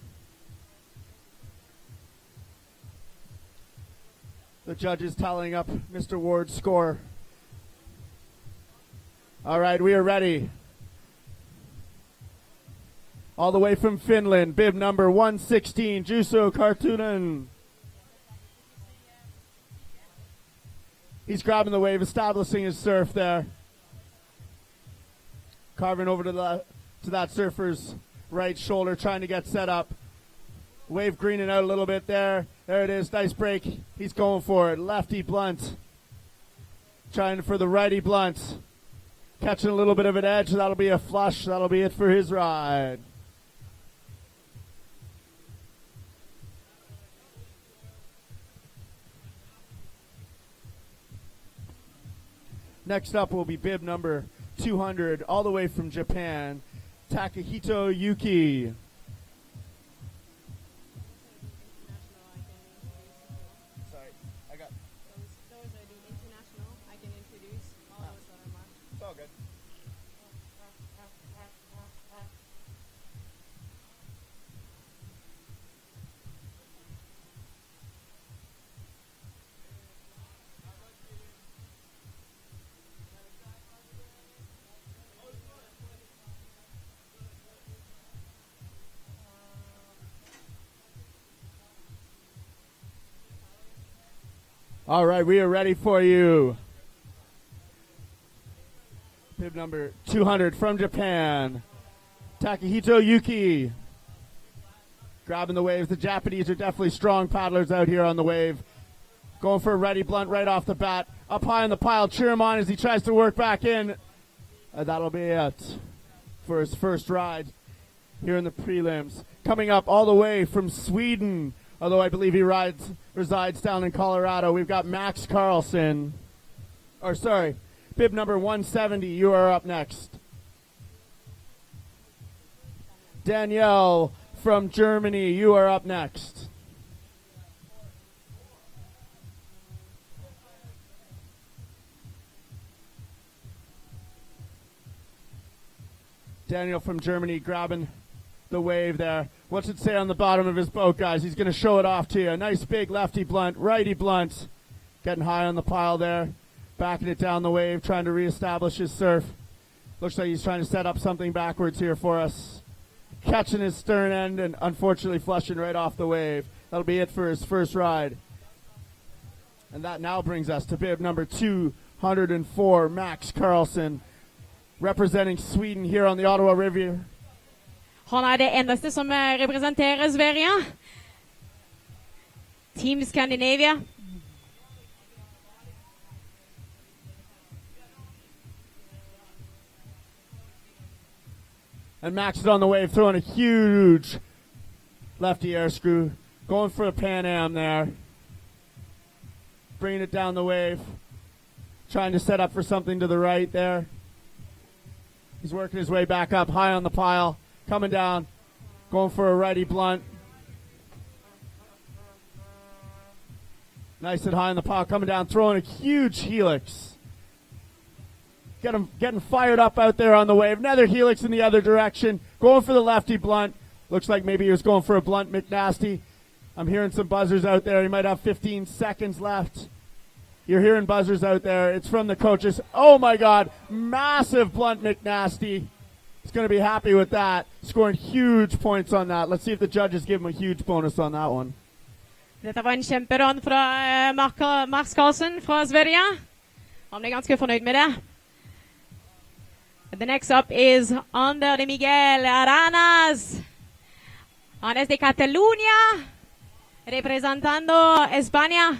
The judges tallying up Mr. Ward's score. All right, we are ready. All the way from Finland, bib number 116, Juuso Kartunen. He's grabbing the wave, establishing his surf there. Carving over to that surfer's right shoulder, trying to get set up. Wave greening out a little bit there. There it is, nice break. He's going for it. Lefty blunt. Trying for the righty blunt. Catching a little bit of an edge. That'll be a flush. That'll be it for his ride. Next up will be bib number 200, all the way from Japan, Takahito Yuki. All right, we are ready for you. Bib number 200 from Japan, Takahito Yuki. Grabbing the waves. The Japanese are definitely strong paddlers out here on the wave. Going for a righty blunt right off the bat. Up high in the pile, cheer him on as he tries to work back in. That'll be it for his first ride here in the prelims. Coming up all the way from Sweden, although I believe he resides down in Colorado. We've got Max Carlson. Or sorry, bib number 170, you are up next. Danielle from Germany, you are up next. Daniel from Germany grabbing the wave there. What's it say on the bottom of his boat, guys? He's going to show it off to you. A nice big lefty blunt, righty blunt. Getting high on the pile there. Backing it down the wave, trying to reestablish his surf. Looks like he's trying to set up something backwards here for us. Catching his stern end and unfortunately flushing right off the wave. That'll be it for his first ride. And that now brings us to bib number 204, Max Carlson, representing Sweden here on the Ottawa River. Han är det endaste som representerar Sverige. Team Scandinavia. And Max is on the wave, throwing a huge lefty air screw. Going for a Pan Am there. Bringing it down the wave. Trying to set up for something to the right there. He's working his way back up, high on the pile. Coming down. Going for a righty blunt. Nice and high in the pile, coming down, throwing a huge helix. Getting fired up out there on the wave. Another helix in the other direction. Going for the lefty blunt. Looks like maybe he was going for a blunt McNasty. I'm hearing some buzzers out there. He might have 15 seconds left. You're hearing buzzers out there. It's from the coaches. Oh my God. Massive blunt McNasty. He's going to be happy with that. Scoring huge points on that. Let's see if the judges give him a huge bonus on that one. Dette var en kjemperun fra Max Carlsen fra Sverige. Han ble ganske fornøyd med det. The next up is Ander de Miguel Aranas. Han es de Cataluña, representando España.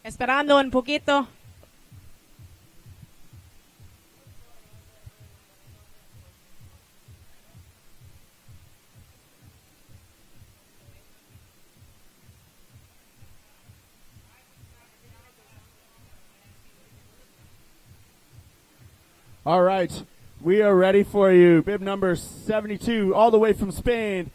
Esperando un poquito. All right, we are ready for you. Bib number 72, all the way from Spain,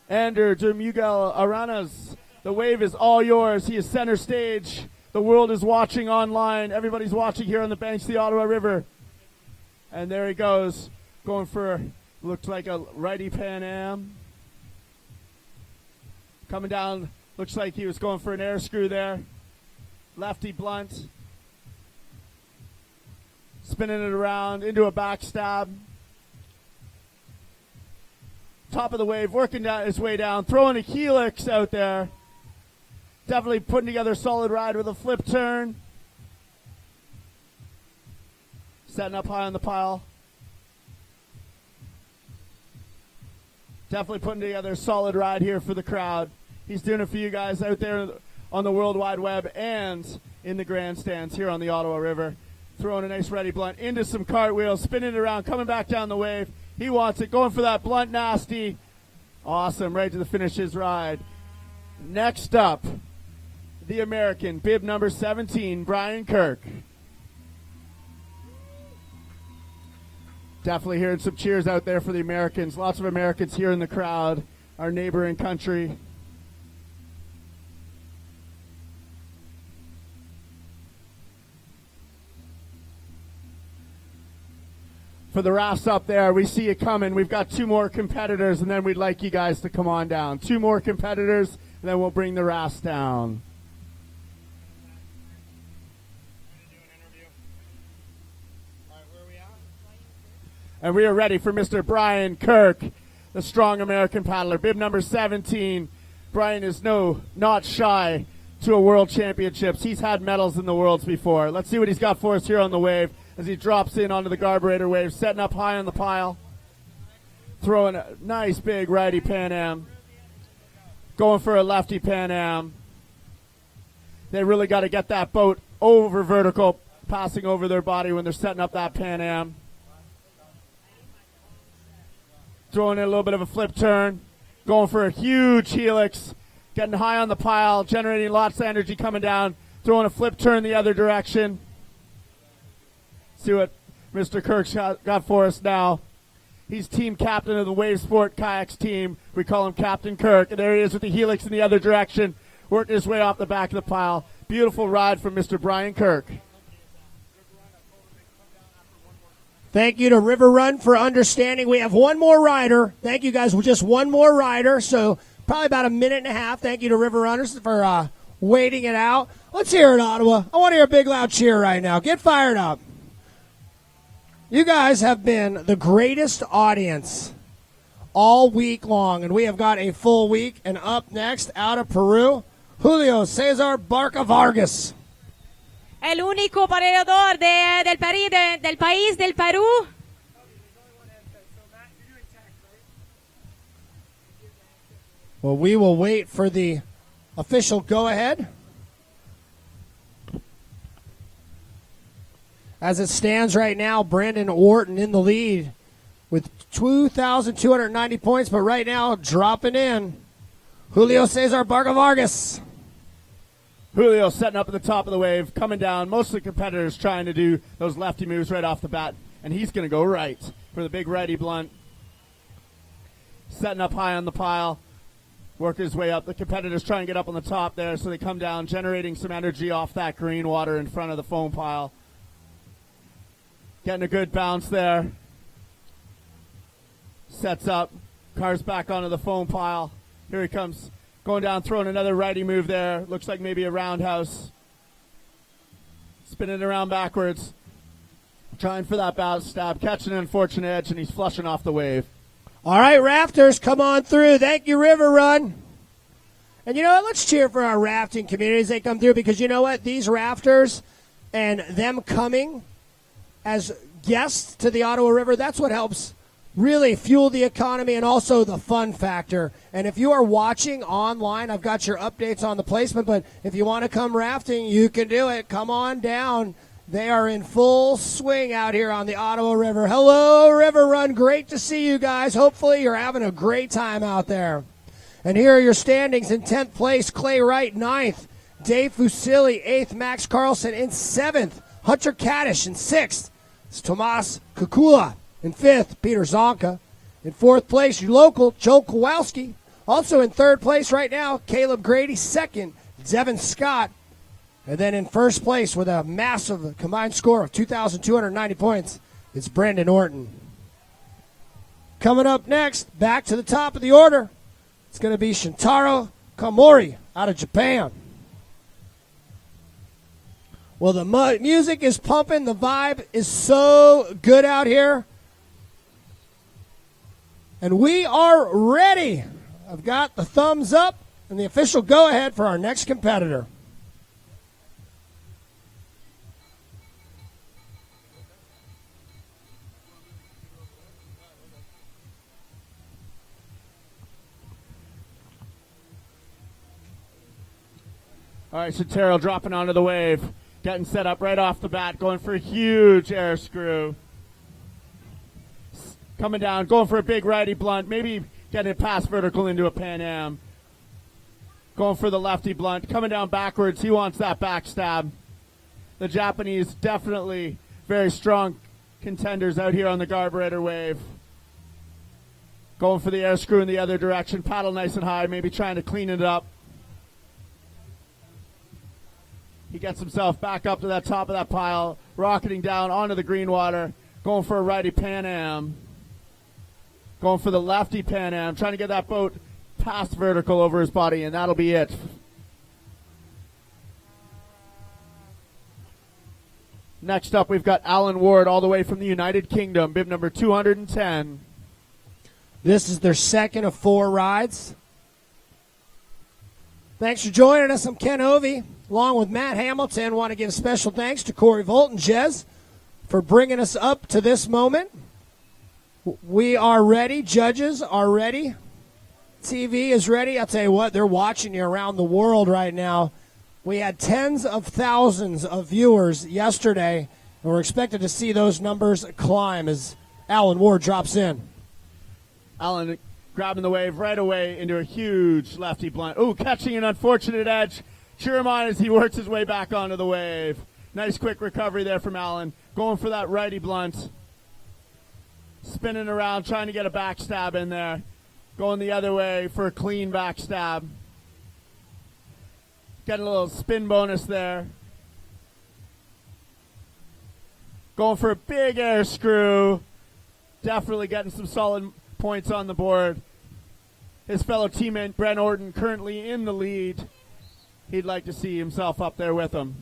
Ander de Miguel Aranas. The wave is all yours. He is center stage. The world is watching online. Everybody's watching here on the banks of the Ottawa River. And there he goes, going for, looks like a righty Pan Am. Coming down, looks like he was going for an air screw there. Lefty blunt. Spinning it around into a backstab. Top of the wave, working down his way down, throwing a helix out there. Definitely putting together a solid ride with a flip turn. Setting up high on the pile. Definitely putting together a solid ride here for the crowd. He's doing it for you guys out there on the World Wide Web and in the grandstands here on the Ottawa River. Throwing a nice ready blunt into some cartwheels, spinning it around, coming back down the wave. He wants it, going for that blunt nasty. Awesome, right to the finish his ride. Next up, the American, bib number 17, Brian Kirk. Definitely hearing some cheers out there for the Americans. Lots of Americans here in the crowd, our neighboring country. For the rafts up there, we see you coming. We've got two more competitors, and then we'd like you guys to come on down. Two more competitors, and then we'll bring the rafts down. And we are ready for Mr. Brian Kirk, the strong American paddler. Bib number 17. Brian is not shy to a world championships. He's had medals in the worlds before. Let's see what he's got for us here on the wave as he drops in onto the carburetor wave, setting up high on the pile. Throwing a nice big righty Pan Am. Going for a lefty Pan Am. They really got to get that boat over vertical, passing over their body when they're setting up that Pan Am. Throwing in a little bit of a flip turn. Going for a huge helix. Getting high on the pile, generating lots of energy coming down. Throwing a flip turn the other direction. See what Mr. Kirk's got for us now. He's team captain of the Wave Sport Kayaks team. We call him Captain Kirk. And there he is with the helix in the other direction, working his way off the back of the pile. Beautiful ride from Mr. Brian Kirk. Thank you to River Run for understanding. We have one more rider. Thank you guys. Just one more rider, so probably about a minute and a half. Thank you to River Runners for waiting it out. Let's hear it, Ottawa. I want to hear a big, loud cheer right now. Get fired up. You guys have been the greatest audience all week long, and we have got a full week. And up next, out of Peru, Julio Cesar Barca Vargas. El único paredador del país del Perú. Well, we will wait for the official go-ahead. As it stands right now, Brandon Orton in the lead with 2,290 points, but right now dropping in, Julio Cesar Barca Vargas. Julio setting up at the top of the wave, coming down. Most of the competitors trying to do those lefty moves right off the bat. and he's going to go right for the big righty blunt. Setting up high on the pile. Work his way up. The competitors try and get up on the top there, so they come down, generating some energy off that green water in front of the foam pile. Getting a good bounce there. Sets up. Cars back onto the foam pile. Here he comes. Going down, throwing another righty move there. Looks like maybe a roundhouse. Spinning around backwards. Trying for that bounce stab. Catching an unfortunate edge, and he's flushing off the wave. All right, rafters, come on through. Thank you, River Run. And you know what? Let's cheer for our rafting community as they come through, because you know what? These rafters and them coming as guests to the Ottawa River, that's what helps really fuel the economy and also the fun factor. And if you are watching online, I've got your updates on the placement, but if you want to come rafting, you can do it. Come on down. They are in full swing out here on the Ottawa River. Hello, River Run. Great to see you guys. Hopefully you're having a great time out there. And here are your standings. In 10th place, Clay Wright. 9th, Dave Fusilli. 8th, Max Carlson. In 7th, Hunter Kaddish. In 6th, it's Tomas Kukula. In 5th, Peter Zonka. In 4th place, your local, Joe Kowalski. Also in 3rd place right now, Caleb Grady. 2nd, Devin Scott. And then in 1st place with a massive combined score of 2,290 points, it's Brandon Orton. Coming up next, back to the top of the order, it's going to be Shintaro Komori out of Japan. Well, the music is pumping. The vibe is so good out here. And we are ready. I've got the thumbs up and the official go-ahead for our next competitor. All right, Shintaro dropping onto the wave. Getting set up right off the bat. Going for a huge air screw. Coming down. Going for a big righty blunt. Maybe getting it past vertical into a Pan Am. Going for the lefty blunt. Coming down backwards. He wants that backstab. The Japanese definitely very strong contenders out here on the carburetor wave. Going for the air screw in the other direction. Paddle nice and high. Maybe trying to clean it up. He gets himself back up to that top of that pile, rocketing down onto the green water, going for a righty Pan Am. Going for the lefty Pan Am, trying to get that boat past vertical over his body, and that'll be it. Next up, we've got Alan Ward all the way from the United Kingdom, bib number 210. This is their second of 4 rides. Thanks for joining us. I'm Ken Ovey, along with Matt Hamilton. Want to give special thanks to Corey Volt and Jez for bringing us up to this moment. We are ready. Judges are ready. TV is ready. I'll tell you what, they're watching you around the world right now. We had tens of thousands of viewers yesterday, and we're expected to see those numbers climb as Alan Ward drops in. Alan grabbing the wave right away into a huge lefty blunt. Ooh, catching an unfortunate edge. Cheer him on as he works his way back onto the wave. Nice quick recovery there from Alan. Going for that righty blunt. Spinning around, trying to get a backstab in there. Going the other way for a clean backstab. Getting a little spin bonus there. Going for a big air screw. Definitely getting some solid points on the board. His fellow teammate Brent Orton currently in the lead. He'd like to see himself up there with him.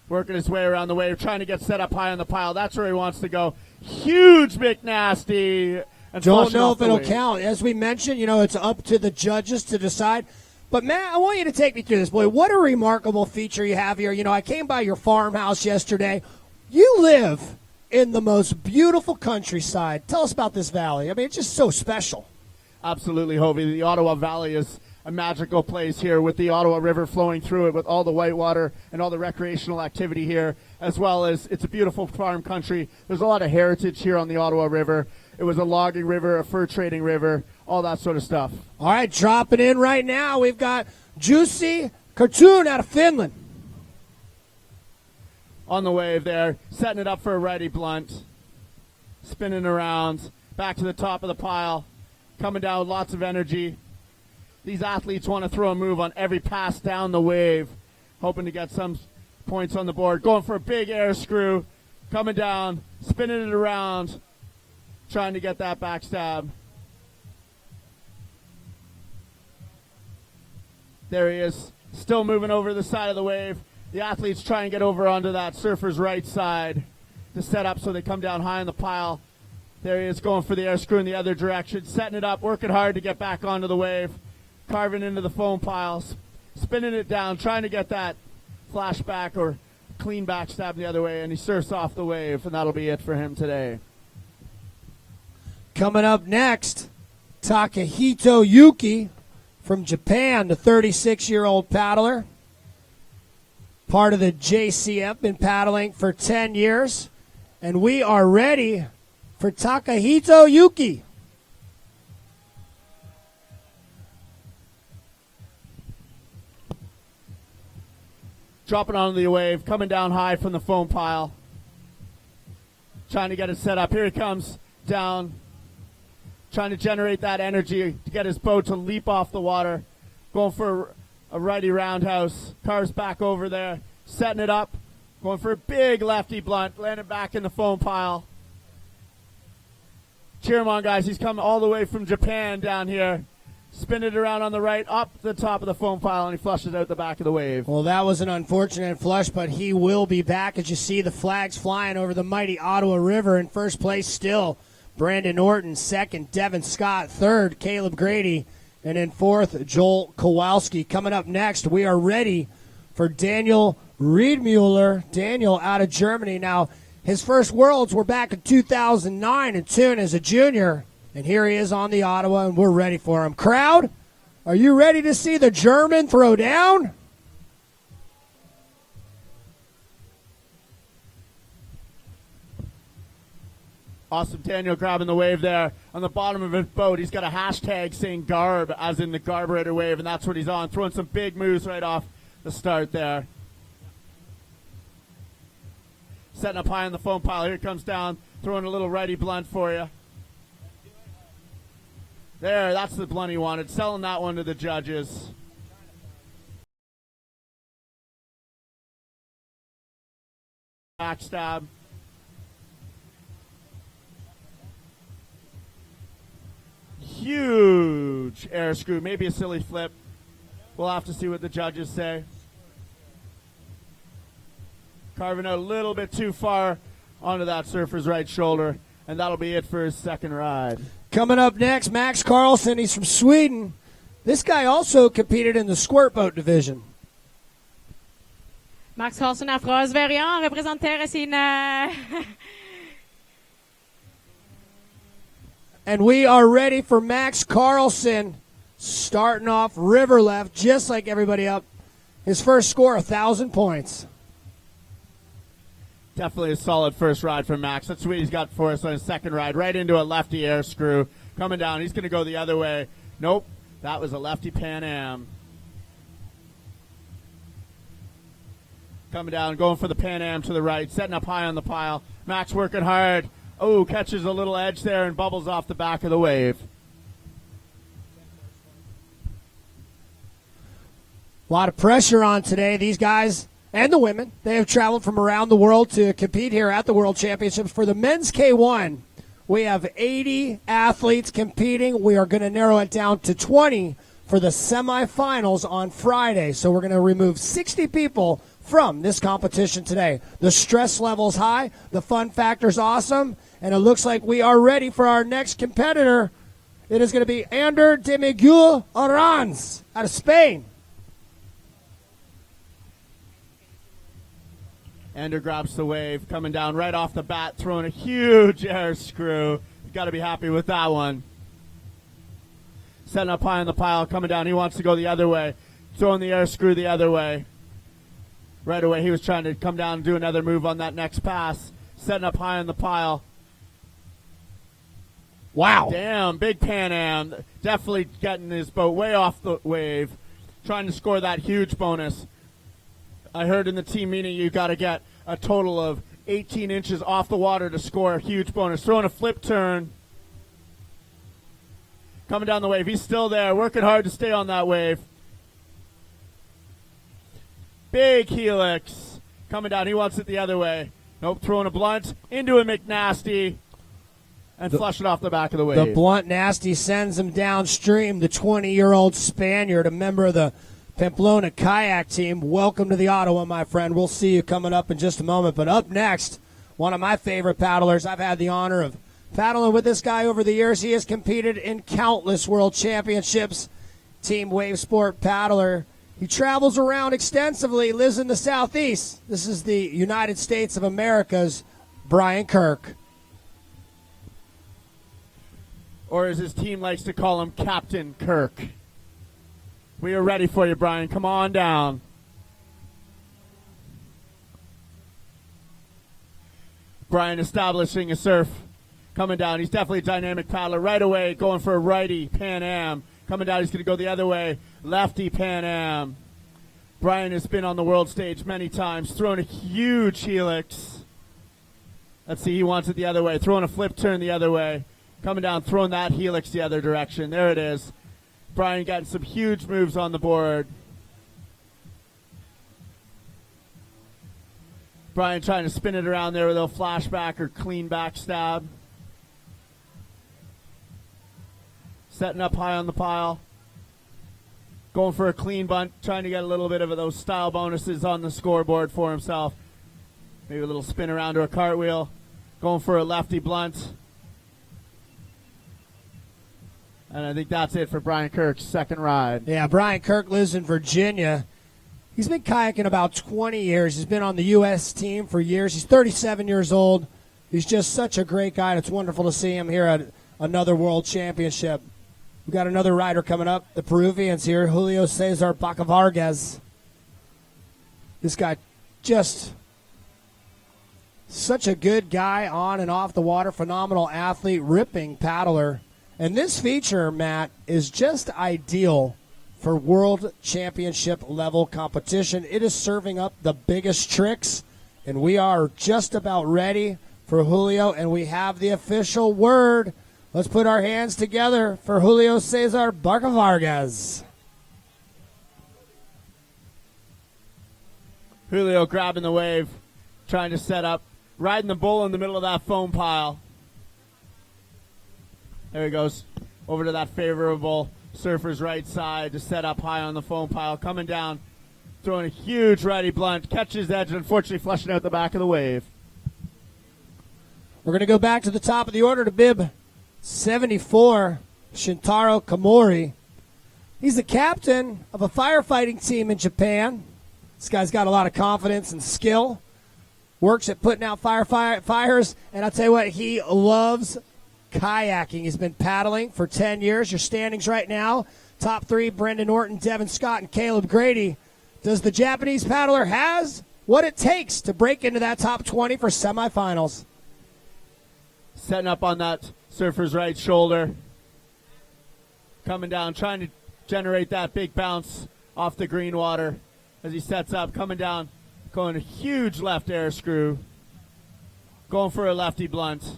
Working his way around the wave, trying to get set up high on the pile. That's where he wants to go. Huge McNasty. Don't know if it'll count. As we mentioned, it's up to the judges to decide. But, Matt, I want you to take me through this. Boy, what a remarkable feature you have here. I came by your farmhouse yesterday. You live in the most beautiful countryside. Tell us about this valley. I mean, it's just so special. Absolutely, Hovey. The Ottawa Valley is a magical place here with the Ottawa River flowing through it with all the whitewater and all the recreational activity here, as well as it's a beautiful farm country. There's a lot of heritage here on the Ottawa River. It was a logging river, a fur trading river, all that sort of stuff. All right, dropping in right now. We've got Jussi Cartoon out of Finland. on the wave there, setting it up for a righty blunt, spinning around, back to the top of the pile, coming down with lots of energy. These athletes want to throw a move on every pass down the wave, hoping to get some points on the board. Going for a big air screw, coming down, spinning it around, trying to get that backstab. There he is, still moving over the side of the wave. The athletes try and get over onto that surfer's right side to set up so they come down high in the pile. There he is, going for the air screw in the other direction, setting it up, working hard to get back onto the wave, carving into the foam piles, spinning it down, trying to get that flashback or clean backstab the other way, and he surfs off the wave, and that'll be it for him today. Coming up next, Takahito Yuki from Japan, the 36-year-old paddler. Part of the JCF, been paddling for 10 years. And we are ready for Takahito Yuki. Dropping onto the wave, coming down high from the foam pile. Trying to get it set up. Here he comes down. Trying to generate that energy to get his boat to leap off the water. Going for a righty roundhouse. Carves back over there. Setting it up. Going for a big lefty blunt. Landing back in the foam pile. Cheer him on, guys. He's coming all the way from Japan down here. Spin it around on the right, up the top of the foam pile, and he flushes out the back of the wave. Well, that was an unfortunate flush, but he will be back as you see the flags flying over the mighty Ottawa River. In first place still, Brandon Norton. Second, Devin Scott. Third, Caleb Grady. And in fourth, Joel Kowalski. Coming up next, we are ready for Daniel Riedmuller. Daniel out of Germany. Now, his first Worlds were back in 2009 in Thun as a junior. And here he is on the Ottawa, and we're ready for him. Crowd, are you ready to see the German throw down? Awesome, Daniel grabbing the wave there. On the bottom of his boat, he's got a hashtag saying Garb, as in the Garburator wave, and that's what he's on. Throwing some big moves right off the start there. Setting up high on the foam pile. Here it comes down, throwing a little righty blunt for you. There, that's the blunt he wanted. Selling that one to the judges. Backstab. Huge air screw. Maybe a silly flip. We'll have to see what the judges say. Carving out a little bit too far onto that surfer's right shoulder. And that'll be it for his second ride. Coming up next, Max Carlson. He's from Sweden. This guy also competed in the squirt boat division. Max Carlson à Frasverian representerar sina... And we are ready for Max Carlson, starting off river left, just like everybody up. His first score, 1,000 points. Definitely a solid first ride for Max. That's what he's got for us on his second ride. Right into a lefty air screw. Coming down. He's going to go the other way. Nope. That was a lefty Pan Am. Coming down, going for the Pan Am to the right. Setting up high on the pile. Max working hard. Oh, catches a little edge there and bubbles off the back of the wave. A lot of pressure on today. These guys and the women, they have traveled from around the world to compete here at the World Championships. For the men's K1, we have 80 athletes competing. We are going to narrow it down to 20 for the semifinals on Friday. So we're going to remove 60 people from this competition today. The stress level's high. The fun factor's awesome. And it looks like we are ready for our next competitor. It is going to be Ander de Miguel Aranz out of Spain. Ander grabs the wave, coming down right off the bat, throwing a huge air screw. You've got to be happy with that one. Setting up high on the pile, coming down. He wants to go the other way, throwing the air screw the other way. Right away, he was trying to come down and do another move on that next pass. Setting up high on the pile. Wow. Damn, big Pan Am. Definitely getting his boat way off the wave. Trying to score that huge bonus. I heard in the team meeting you got to get a total of 18 inches off the water to score a huge bonus. Throwing a flip turn. Coming down the wave. He's still there, working hard to stay on that wave. Big helix. Coming down. He wants it the other way. Nope, throwing a blunt into a McNasty and flush it off the back of the wave. The blunt nasty sends him downstream. The 20-year-old Spaniard, a member of the Pamplona kayak team. Welcome to the Ottawa, my friend. We'll see you coming up in just a moment. But up next, one of my favorite paddlers. I've had the honor of paddling with this guy over the years. He has competed in countless world championships. Team wave sport paddler. He travels around extensively, lives in the Southeast. This is the United States of America's Brian Kirk. Or as his team likes to call him, Captain Kirk. We are ready for you, Brian. Come on down. Brian establishing a surf. Coming down. He's definitely a dynamic paddler. Right away, going for a righty Pan Am. Coming down, he's going to go the other way. Lefty Pan Am. Brian has been on the world stage many times. Throwing a huge helix. Let's see, he wants it the other way. Throwing a flip turn the other way. Coming down, throwing that helix the other direction. There it is. Brian getting some huge moves on the board. Brian trying to spin it around there with a little flashback or clean back stab. Setting up high on the pile. Going for a clean bunt, trying to get a little bit of those style bonuses on the scoreboard for himself. Maybe a little spin around to a cartwheel. Going for a lefty blunt. And I think that's it for Brian Kirk's second ride. Yeah, Brian Kirk lives in Virginia. He's been kayaking about 20 years. He's been on the U.S. team for years. He's 37 years old. He's just such a great guy. It's wonderful to see him here at another world championship. We've got another rider coming up. The Peruvians here, Julio Cesar Bacavargas. This guy just such a good guy on and off the water. Phenomenal athlete, ripping paddler. And this feature, Matt, is just ideal for world championship level competition. It is serving up the biggest tricks, and we are just about ready for Julio, and we have the official word. Let's put our hands together for Julio Cesar Bacavargas. Julio grabbing the wave, trying to set up, riding the bull in the middle of that foam pile. There he goes, over to that favorable surfer's right side to set up high on the foam pile. Coming down, throwing a huge righty blunt, catches edge, and unfortunately flushing out the back of the wave. We're going to go back to the top of the order to bib 74, Shintaro Komori. He's the captain of a firefighting team in Japan. This guy's got a lot of confidence and skill. Works at putting out fires, and I'll tell you what, he loves kayaking. He's been paddling for 10 years. Your standings right now, top three, Brendan Norton, Devin Scott, and Caleb Grady. Does the Japanese paddler has what it takes to break into that top 20 for semifinals? Setting up on that surfer's right shoulder. Coming down, trying to generate that big bounce off the green water as he sets up. Coming down, going a huge left air screw. Going for a lefty blunt.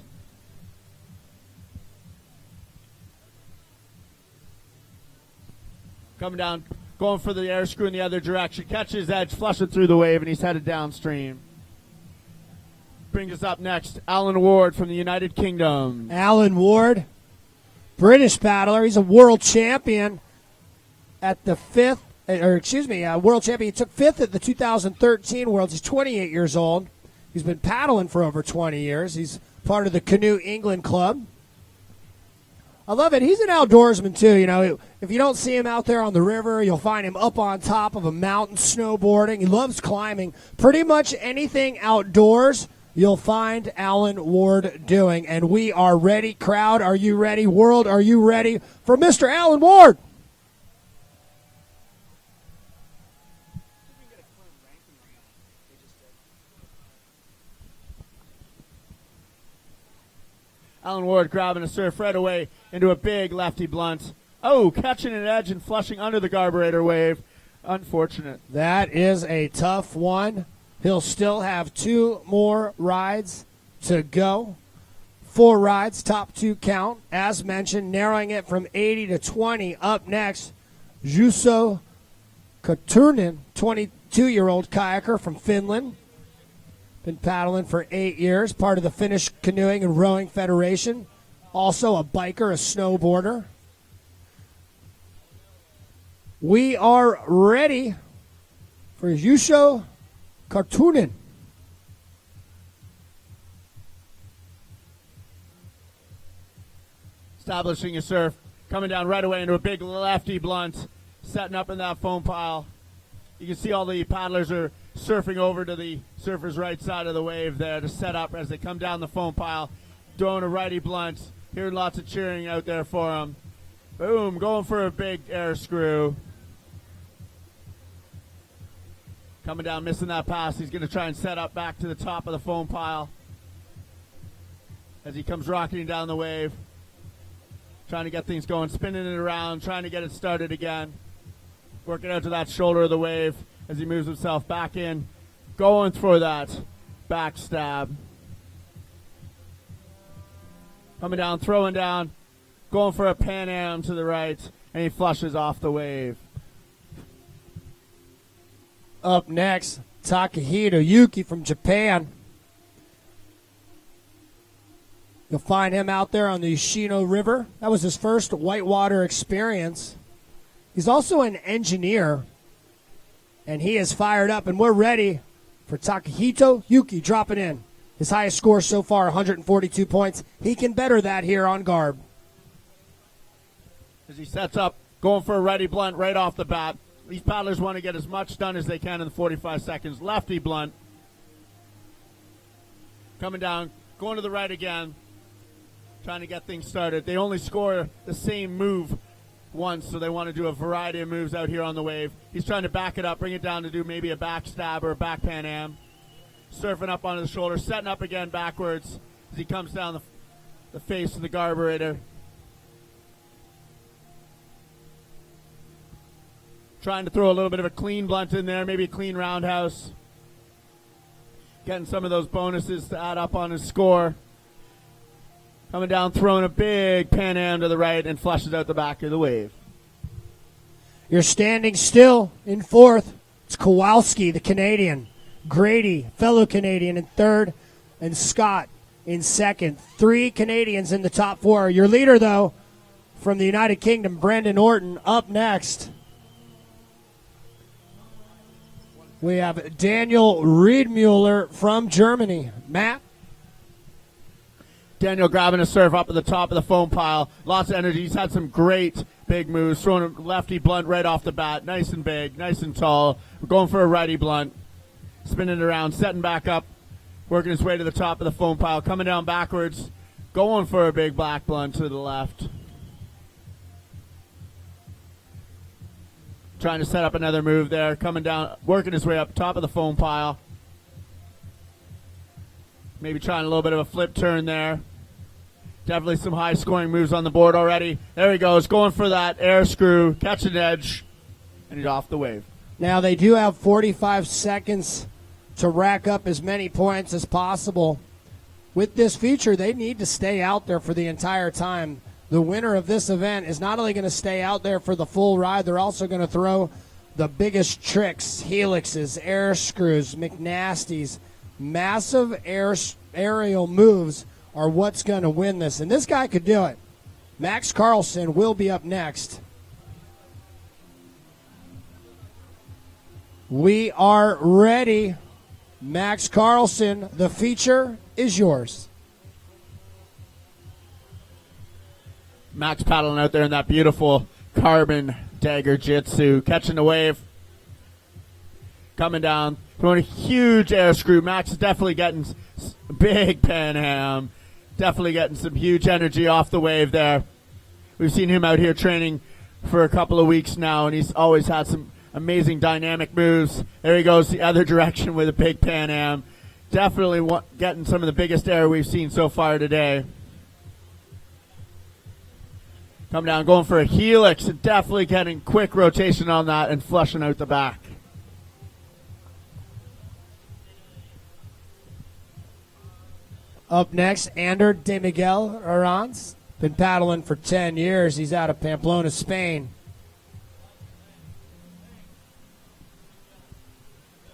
Coming down, going for the air screw in the other direction. Catches edge, flushing through the wave, and he's headed downstream. Brings us up next, Alan Ward from the United Kingdom. Alan Ward, British paddler. He's a world champion at the world champion. He took fifth at the 2013 Worlds. He's 28 years old. He's been paddling for over 20 years. He's part of the Canoe England Club. I love it. He's an outdoorsman, too. You know, if you don't see him out there on the river, you'll find him up on top of a mountain snowboarding. He loves climbing. Pretty much anything outdoors, you'll find Alan Ward doing. And we are ready. Crowd, are you ready? World, are you ready for Mr. Alan Ward? Alan Ward grabbing a surf right away into a big lefty blunt. Oh, catching an edge and flushing under the carburetor wave. Unfortunate. That is a tough one He'll still have 2 more rides to go. 4 rides, top 2 count. As mentioned, narrowing it from 80 to 20. Up next, Juuso Koturnen, 22-year-old kayaker from Finland. Been paddling for 8 years, part of the Finnish Canoeing and Rowing Federation. Also a biker, a snowboarder. We are ready for Juuso Koturnen. Establishing a surf, coming down right away into a big lefty blunt, setting up in that foam pile. You can see all the paddlers are surfing over to the surfer's right side of the wave there to set up as they come down the foam pile, throwing a righty blunt. Hearing lots of cheering out there for him. Boom, going for a big air screw. Coming down, missing that pass. He's going to try and set up back to the top of the foam pile as he comes rocketing down the wave. Trying to get things going, spinning it around, trying to get it started again. Working out to that shoulder of the wave as he moves himself back in. Going for that backstab. Coming down, throwing down, going for a Pan Am to the right, and he flushes off the wave. Up next, Takahito Yuki from Japan. You'll find him out there on the Yoshino River. That was his first whitewater experience. He's also an engineer, and he is fired up, and we're ready for Takahito Yuki dropping in. His highest score so far, 142 points. He can better that here on Garb. As he sets up, going for a righty blunt right off the bat. These paddlers want to get as much done as they can in the 45 seconds. Lefty blunt. Coming down, going to the right again. Trying to get things started. They only score the same move once, so they want to do a variety of moves out here on the wave. He's trying to back it up, bring it down to do maybe a back stab or a back Pan Am. Surfing up onto the shoulder, setting up again backwards as he comes down the face of the carburetor. Trying to throw a little bit of a clean blunt in there, maybe a clean roundhouse. Getting some of those bonuses to add up on his score. Coming down, throwing a big Pan Am to the right and flushes out the back of the wave. You're standing still in fourth. It's Kowalski, the Canadian. Grady, fellow Canadian, in third. And Scott in second. 3 Canadians in the top 4. Your leader, though, from the United Kingdom, Brandon Orton, up next. We have Daniel Riedmuller from Germany. Matt? Daniel grabbing a serve up at the top of the foam pile. Lots of energy. He's had some great big moves. Throwing a lefty blunt right off the bat. Nice and big, nice and tall. We're going for a righty blunt. Spinning it around, setting back up. Working his way to the top of the foam pile. Coming down backwards. Going for a big black blunt to the left. Trying to set up another move there. Coming down, working his way up top of the foam pile. Maybe trying a little bit of a flip turn there. Definitely some high-scoring moves on the board already. There he goes, going for that air screw, catch an edge, and he's off the wave. Now, they do have 45 seconds to rack up as many points as possible. With this feature, they need to stay out there for the entire time. The winner of this event is not only going to stay out there for the full ride, they're also going to throw the biggest tricks, helixes, air screws, McNasties. Massive aerial moves are what's going to win this. And this guy could do it. Max Carlson will be up next. We are ready. Max Carlson, the feature is yours. Max paddling out there in that beautiful carbon dagger jitsu, catching the wave. Coming down, throwing a huge air screw. Max is definitely getting big Pan Am. Definitely getting some huge energy off the wave there. We've seen him out here training for a couple of weeks now, and he's always had some amazing dynamic moves. There he goes the other direction with a big Pan Am. Definitely getting some of the biggest air we've seen so far today. Coming down, going for a helix, and definitely getting quick rotation on that and flushing out the back. Up next, Ander de Miguel Arranz. Been paddling for 10 years. He's out of Pamplona, Spain.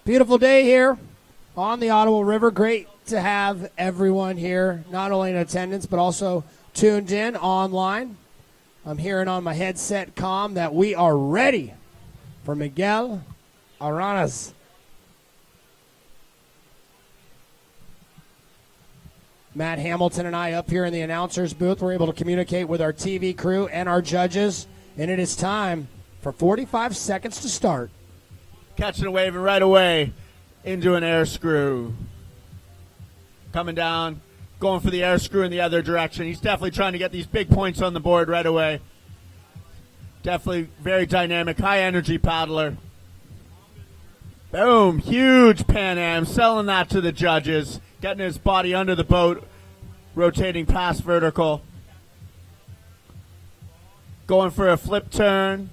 Beautiful day here on the Ottawa River. Great to have everyone here, not only in attendance, but also tuned in online. I'm hearing on my headset comm that we are ready for Miguel Arranz. Matt Hamilton and I up here in the announcer's booth. We're able to communicate with our TV crew and our judges, and it is time for 45 seconds to start. Catching a wave and right away into an air screw. Coming down, going for the air screw in the other direction. He's definitely trying to get these big points on the board right away. Definitely very dynamic, high energy paddler. Boom, huge Pan Am, selling that to the judges. Getting his body under the boat, rotating past vertical. Going for a flip turn.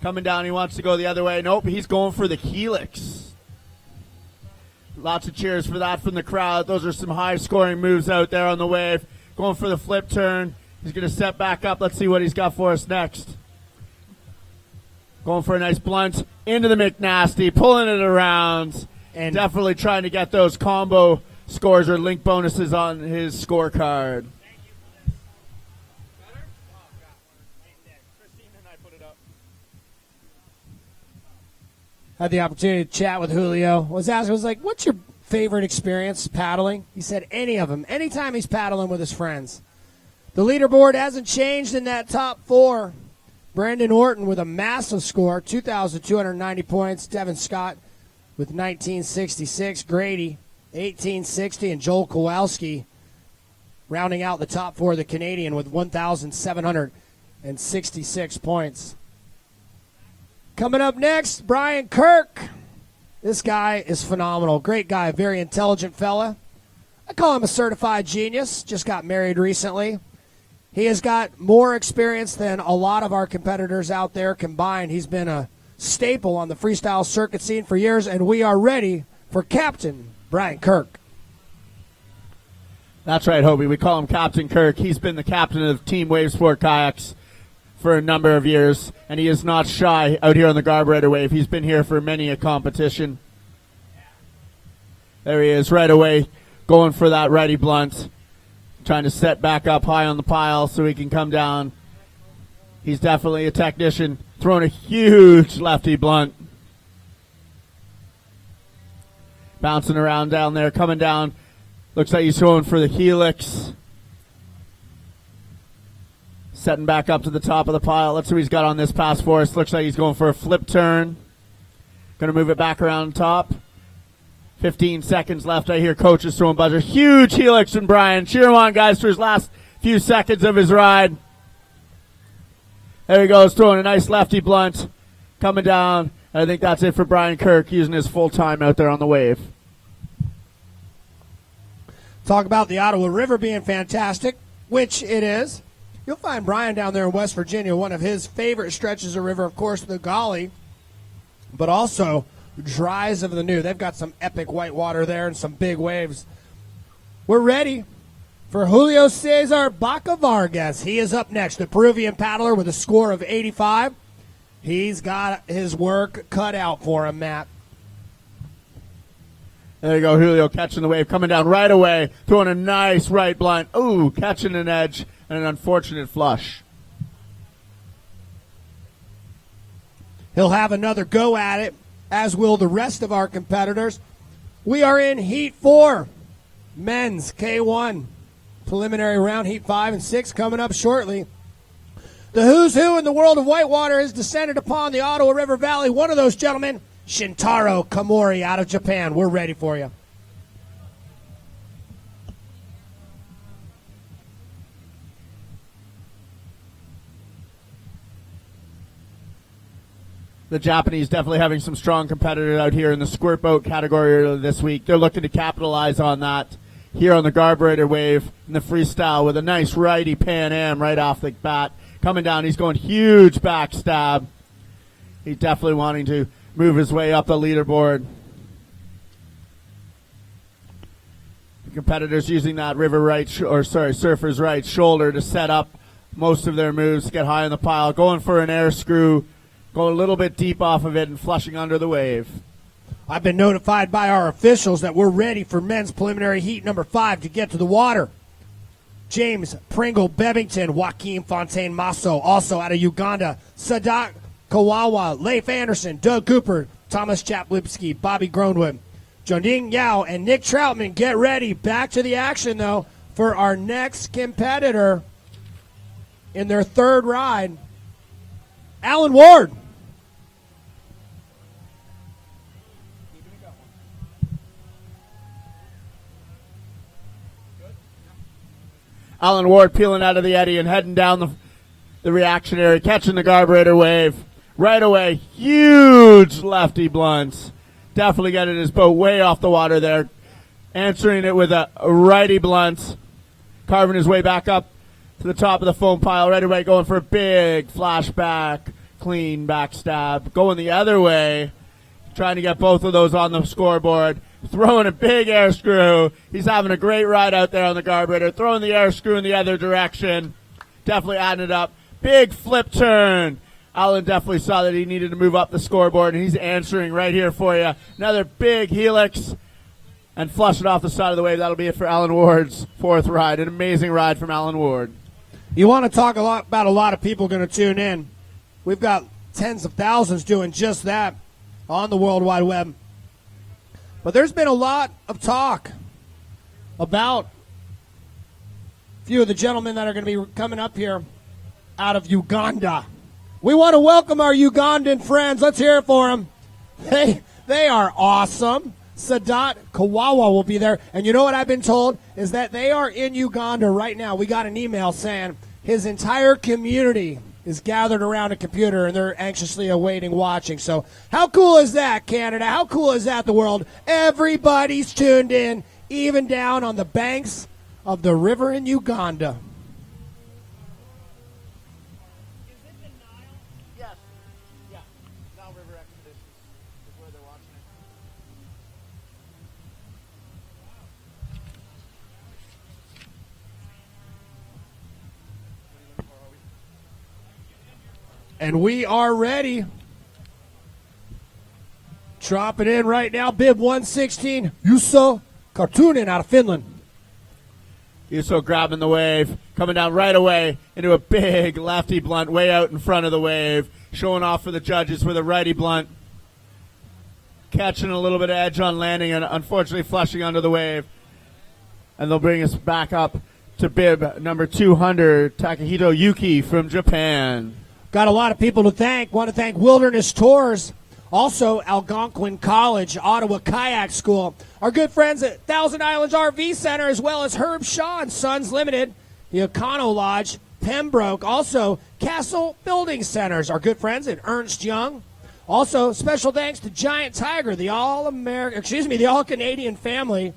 Coming down, he wants to go the other way. Nope, he's going for the helix. Lots of cheers for that from the crowd. Those are some high-scoring moves out there on the wave. Going for the flip turn. He's going to step back up. Let's see what he's got for us next. Going for a nice blunt into the McNasty, pulling it around. And definitely trying to get those combo scores or link bonuses on his scorecard. Had the opportunity to chat with Julio. Was like, what's your favorite experience paddling? He said any of them. Anytime he's paddling with his friends. The leaderboard hasn't changed in that top four. Brandon Orton with a massive score, 2,290 points. Devin Scott with 1966, Grady 1860, and Joel Kowalski rounding out the top four, the Canadian with 1,766 points. Coming up next, Brian Kirk. This guy is phenomenal. Great guy, very intelligent fella. I call him a certified genius. Just got married recently. He has got more experience than a lot of our competitors out there combined. He's been a staple on the freestyle circuit scene for years, and we are ready for Captain Brian Kirk. That's right, Hobie. We call him Captain Kirk. He's been the captain of Team Wavesport Kayaks for a number of years, and he is not shy out here on the Carburetor Wave. He's been here for many a competition. There he is right away, going for that righty blunt, trying to set back up high on the pile so he can come down. He's definitely a technician, throwing a huge lefty blunt. Bouncing around down there, coming down. Looks like he's going for the helix. Setting back up to the top of the pile. Let's see what he's got on this pass for us. Looks like he's going for a flip turn. Going to move it back around top. 15 seconds left. I hear coaches throwing buzzer. Huge helix from Brian. Cheer him on, guys, for his last few seconds of his ride. There he goes, throwing a nice lefty blunt. Coming down. I think that's it for Brian Kirk, using his full time out there on the wave. Talk about the Ottawa River being fantastic, which it is. You'll find Brian down there in West Virginia, one of his favorite stretches of river, of course, the Golly, but also Dries of the New. They've got some epic white water there and some big waves. We're ready for Julio Cesar Baca Vargas. He is up next, the Peruvian paddler with a score of 85. He's got his work cut out for him, Matt. There you go, Julio catching the wave, coming down right away, throwing a nice right blunt. Ooh, catching an edge and an unfortunate flush. He'll have another go at it, as will the rest of our competitors. We are in Heat 4, men's K1. Preliminary round, Heat 5 and 6 coming up shortly. The who's who in the world of whitewater has descended upon the Ottawa River Valley. One of those gentlemen, Shintaro Komori out of Japan. We're ready for you. The Japanese definitely having some strong competitors out here in the squirt boat category this week. They're looking to capitalize on that here on the Carburetor Wave in the freestyle with a nice righty Pan Am right off the bat. Coming down, he's going huge backstab. He's definitely wanting to move his way up the leaderboard. competitors using that surfer's right shoulder to set up most of their moves to get high on the pile. Going for an air screw, going a little bit deep off of it and flushing under the wave. I've been notified by our officials that we're ready for men's preliminary heat number 5 to get to the water. James Pringle Bevington, Joaquin Fontaine Masso, also out of Uganda. Sadat Kawawa, Leif Anderson, Doug Cooper, Thomas Chaplipski, Bobby Groenwood. Jonding Yao and Nick Troutman, get ready. Back to the action, though, for our next competitor in their third ride, Alan Ward. Alan Ward peeling out of the eddy and heading down the reactionary, catching the carburetor wave. Right away, huge lefty blunts. Definitely getting his boat way off the water there. Answering it with a righty blunt. Carving his way back up to the top of the foam pile. Right away, going for a big flashback, clean backstab. Going the other way, trying to get both of those on the scoreboard. Throwing a big air screw. He's having a great ride out there on the carburetor. Throwing the air screw in the other direction. Definitely adding it up. Big flip turn. Alan definitely saw that he needed to move up the scoreboard, and he's answering right here for you. Another big helix and flush it off the side of the wave. That'll be it for Alan Ward's fourth ride. An amazing ride from Alan Ward. You want to talk about a lot of people going to tune in. We've got tens of thousands doing just that on the World Wide Web. But there's been a lot of talk about a few of the gentlemen that are going to be coming up here out of Uganda. We want to welcome our Ugandan friends. Let's hear it for them. They are awesome. Sadat Kawawa will be there. And you know what I've been told is that they are in Uganda right now. We got an email saying his entire community is gathered around a computer and they're anxiously awaiting watching. So how cool is that, Canada? How cool is that, the world? Everybody's tuned in, even down on the banks of the river in Uganda. And we are ready. Dropping in right now, bib 116, Juuso Kartunen out of Finland. Juuso grabbing the wave, coming down right away into a big lefty blunt way out in front of the wave, showing off for the judges with a righty blunt. Catching a little bit of edge on landing and unfortunately flushing under the wave. And they'll bring us back up to bib number 200, Takahito Yuki from Japan. Got a lot of people to thank. Want to thank Wilderness Tours, also Algonquin College, Ottawa Kayak School, our good friends at Thousand Islands RV Center, as well as Herb Shaw and Sons Limited, the Econo Lodge, Pembroke, also Castle Building Centers, our good friends at Ernst Young. Also, special thanks to Giant Tiger, the All-Canadian family,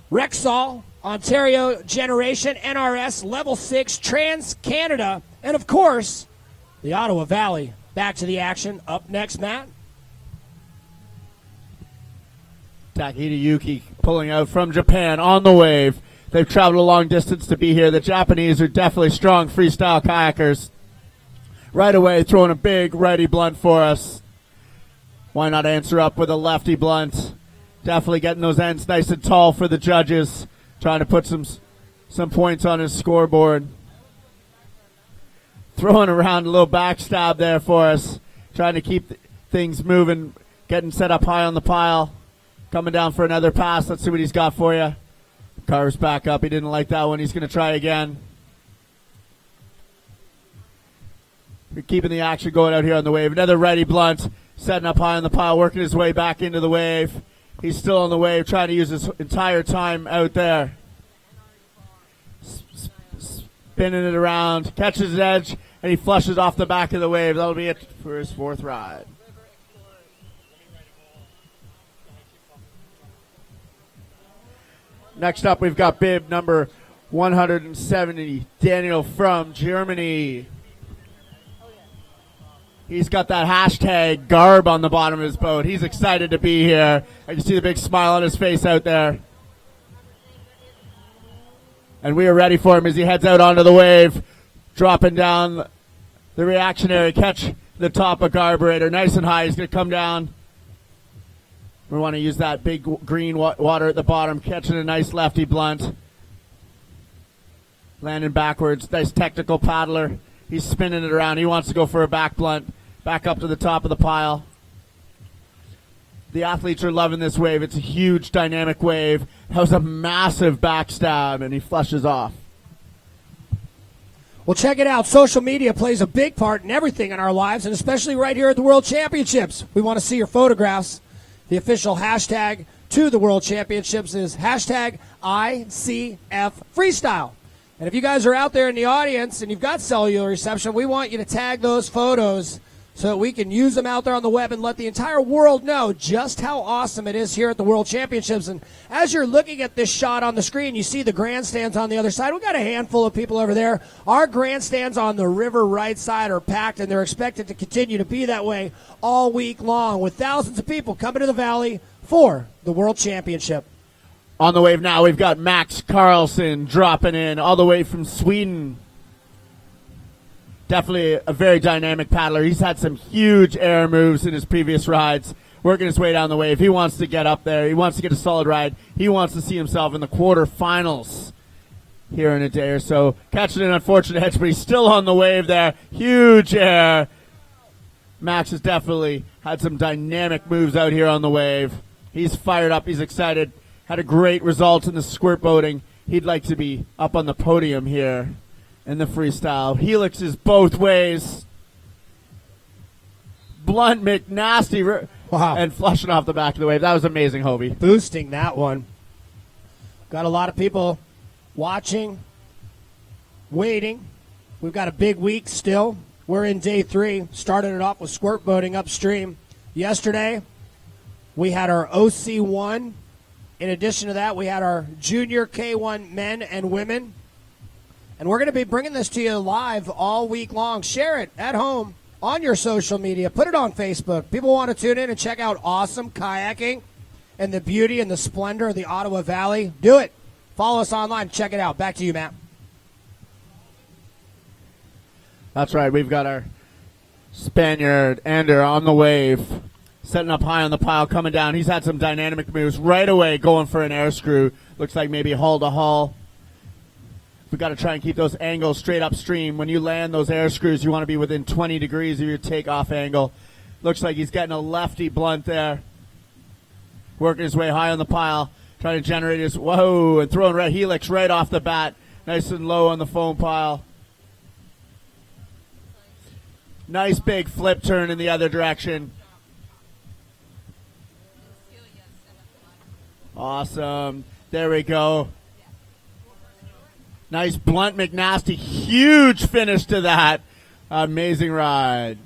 Rexall, Ontario Generation, NRS, Level 6, Trans-Canada, and, of course, the Ottawa Valley. Back to the action. Up next, Matt. Takahito Yuki pulling out from Japan on the wave. They've traveled a long distance to be here. The Japanese are definitely strong freestyle kayakers. Right away, throwing a big righty blunt for us. Why not answer up with a lefty blunt? Definitely getting those ends nice and tall for the judges. Trying to put some points on his scoreboard. Throwing around a little backstab there for us. Trying to keep things moving. Getting set up high on the pile. Coming down for another pass. Let's see what he's got for you. Carves back up. He didn't like that one. He's going to try again. We're keeping the action going out here on the wave. Another righty blunt. Setting up high on the pile. Working his way back into the wave. He's still on the wave. Trying to use his entire time out there. Spinning it around. Catches his edge. And he flushes off the back of the wave. That'll be it for his fourth ride. Next up, we've got bib number 170, Daniel from Germany. He's got that hashtag garb on the bottom of his boat. He's excited to be here. I can see the big smile on his face out there. And we are ready for him as he heads out onto the wave, dropping down the reactionary, catch the top of carburetor, nice and high. He's going to come down. We want to use that big green water at the bottom, catching a nice lefty blunt. Landing backwards, nice technical paddler. He's spinning it around. He wants to go for a back blunt, back up to the top of the pile. The athletes are loving this wave. It's a huge dynamic wave. That was a massive backstab, and he flushes off. Well, check it out. Social media plays a big part in everything in our lives, and especially right here at the World Championships. We want to see your photographs. The official hashtag to the World Championships is hashtag ICF Freestyle. And if you guys are out there in the audience and you've got cellular reception, we want you to tag those photos so that we can use them out there on the web and let the entire world know just how awesome it is here at the World Championships. And as you're looking at this shot on the screen, you see the grandstands on the other side. We've got a handful of people over there. Our grandstands on the river right side are packed, and they're expected to continue to be that way all week long, with thousands of people coming to the Valley for the World Championship. On the wave now, we've got Max Carlson dropping in all the way from Sweden. Definitely a very dynamic paddler. He's had some huge air moves in his previous rides, working his way down the wave. He wants to get up there. He wants to get a solid ride. He wants to see himself in the quarterfinals here in a day or so. Catching an unfortunate edge, but he's still on the wave there. Huge air. Max has definitely had some dynamic moves out here on the wave. He's fired up. He's excited. Had a great result in the squirt boating. He'd like to be up on the podium here in the freestyle. Helix is both ways. Blunt McNasty. Wow. And flushing off the back of the wave. That was amazing, Hobie. Boosting that one. Got a lot of people watching, waiting. We've got a big week still. We're in day 3. Started it off with squirt boating upstream. Yesterday, we had our OC1. In addition to that, we had our junior K1 men and women. And we're going to be bringing this to you live all week long. Share it at home on your social media. Put it on Facebook. People want to tune in and check out awesome kayaking and the beauty and the splendor of the Ottawa Valley. Do it. Follow us online. Check it out. Back to you, Matt. That's right. We've got our Spaniard, Ander, on the wave. Setting up high on the pile, coming down. He's had some dynamic moves right away, going for an air screw. Looks like maybe hull to hull. We've got to try and keep those angles straight upstream. When you land those air screws, you want to be within 20 degrees of your takeoff angle. Looks like he's getting a lefty blunt there. Working his way high on the pile, trying to generate his, whoa, and throwing red helix right off the bat. Nice and low on the foam pile. Nice big flip turn in the other direction. Awesome. There we go. Nice blunt McNasty. Huge finish to that. Amazing ride.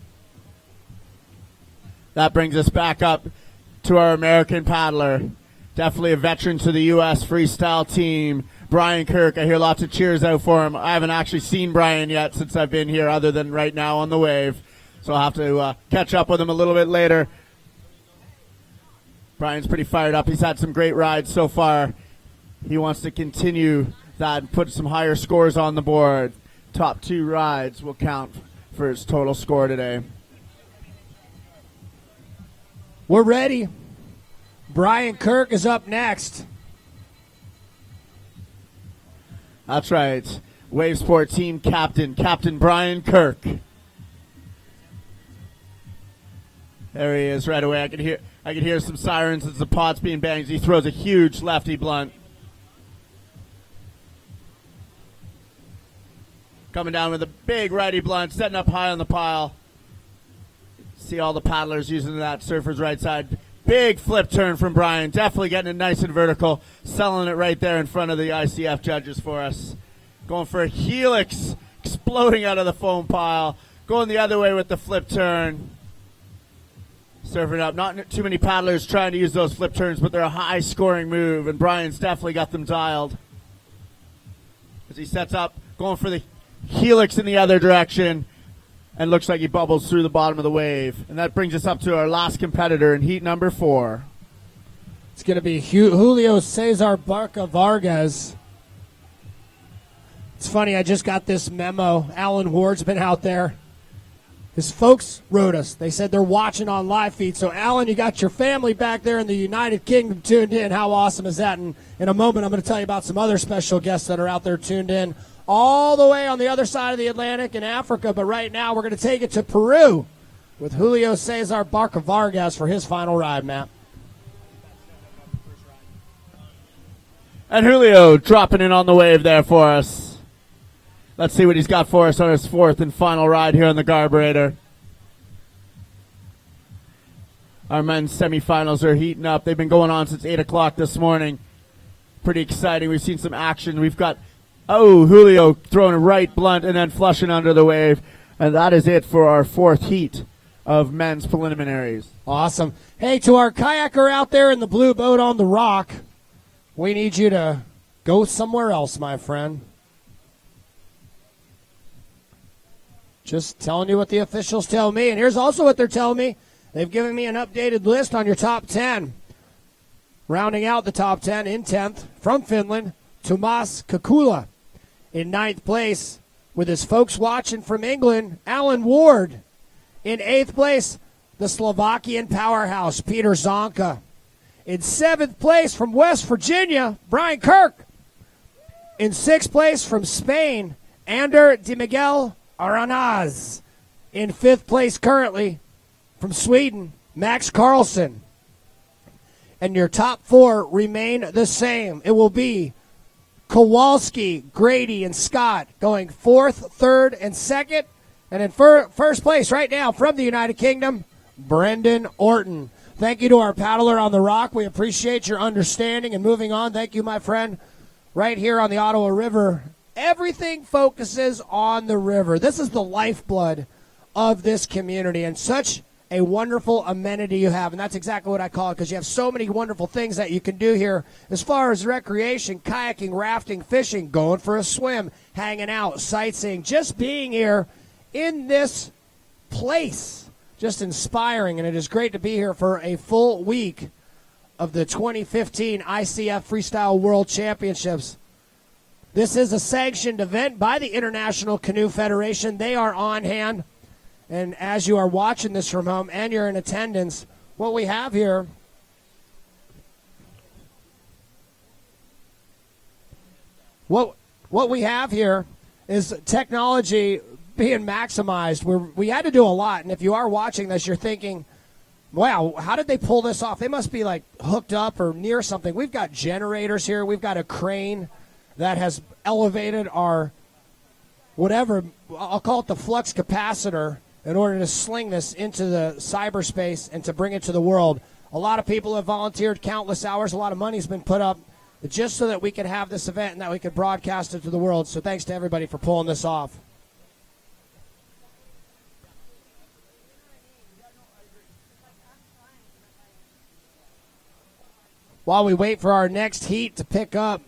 That brings us back up to our American paddler. Definitely a veteran to the U.S. freestyle team. Brian Kirk. I hear lots of cheers out for him. I haven't actually seen Brian yet since I've been here other than right now on the wave. So I'll have to catch up with him a little bit later. Brian's pretty fired up. He's had some great rides so far. He wants to continue that and put some higher scores on the board. Top 2 rides will count for his total score today. We're ready. Brian Kirk is up next. That's right. Wave Sport team captain, Captain Brian Kirk. There he is right away. I can hear some sirens as the pot's being banged. He throws a huge lefty blunt. Coming down with a big righty blunt, setting up high on the pile. See all the paddlers using that surfer's right side. Big flip turn from Brian. Definitely getting it nice and vertical. Selling it right there in front of the ICF judges for us. Going for a helix. Exploding out of the foam pile. Going the other way with the flip turn. Surfing up. Not too many paddlers trying to use those flip turns, but they're a high-scoring move, and Brian's definitely got them dialed. As he sets up, going for the helix in the other direction, and looks like he bubbles through the bottom of the wave. And that brings us up to our last competitor in heat number 4. It's going to be Julio Cesar Barca Vargas. It's funny, I just got this memo. Alan Ward's been out there. His folks wrote us. They said they're watching on live feed. So, Alan, you got your family back there in the United Kingdom tuned in. How awesome is that? And in a moment, I'm going to tell you about some other special guests that are out there tuned in all the way on the other side of the Atlantic in Africa. But right now, we're going to take it to Peru with Julio Cesar Barca Vargas for his final ride, Matt. And Julio dropping in on the wave there for us. Let's see what he's got for us on his fourth and final ride here on the Carburetor. Our men's semifinals are heating up. They've been going on since 8 o'clock this morning. Pretty exciting. We've seen some action. We've got, Julio throwing a right blunt and then flushing under the wave. And that is it for our fourth heat of men's preliminaries. Awesome. Hey, to our kayaker out there in the blue boat on the rock, we need you to go somewhere else, my friend. Just telling you what the officials tell me. And here's also what they're telling me. They've given me an updated list on your top 10. Rounding out the top 10 in 10th, from Finland, Tuomas Kukula. In 9th place, with his folks watching from England, Alan Ward. In 8th place, the Slovakian powerhouse, Peter Zonka. In 7th place, from West Virginia, Brian Kirk. In 6th place, from Spain, Ander de Miguel Aranaz. In 5th place currently, from Sweden, Max Carlson. And your top 4 remain the same. It will be Kowalski, Grady, and Scott going 4th, 3rd, and 2nd. And in first place right now from the United Kingdom, Brendan Orton. Thank you to our paddler on the rock. We appreciate your understanding and moving on. Thank you, my friend. Right here on the Ottawa River, everything focuses on the river. This is the lifeblood of this community and such a wonderful amenity you have. And that's exactly what I call it, because you have so many wonderful things that you can do here as far as recreation, kayaking, rafting, fishing, going for a swim, hanging out, sightseeing, just being here in this place. Just inspiring, and it is great to be here for a full week of the 2015 ICF Freestyle World Championships. This is a sanctioned event by the International Canoe Federation. They are on hand. And as you are watching this from home and you're in attendance, what we have here what we have here is technology being maximized. We had to do a lot, and if you are watching this, you're thinking, wow, how did they pull this off? They must be like hooked up or near something. We've got generators here. We've got a crane that has elevated our whatever, I'll call it the flux capacitor, in order to sling this into the cyberspace and to bring it to the world. A lot of people have volunteered countless hours. A lot of money's been put up just so that we could have this event and that we could broadcast it to the world. So thanks to everybody for pulling this off. While we wait for our next heat to pick up,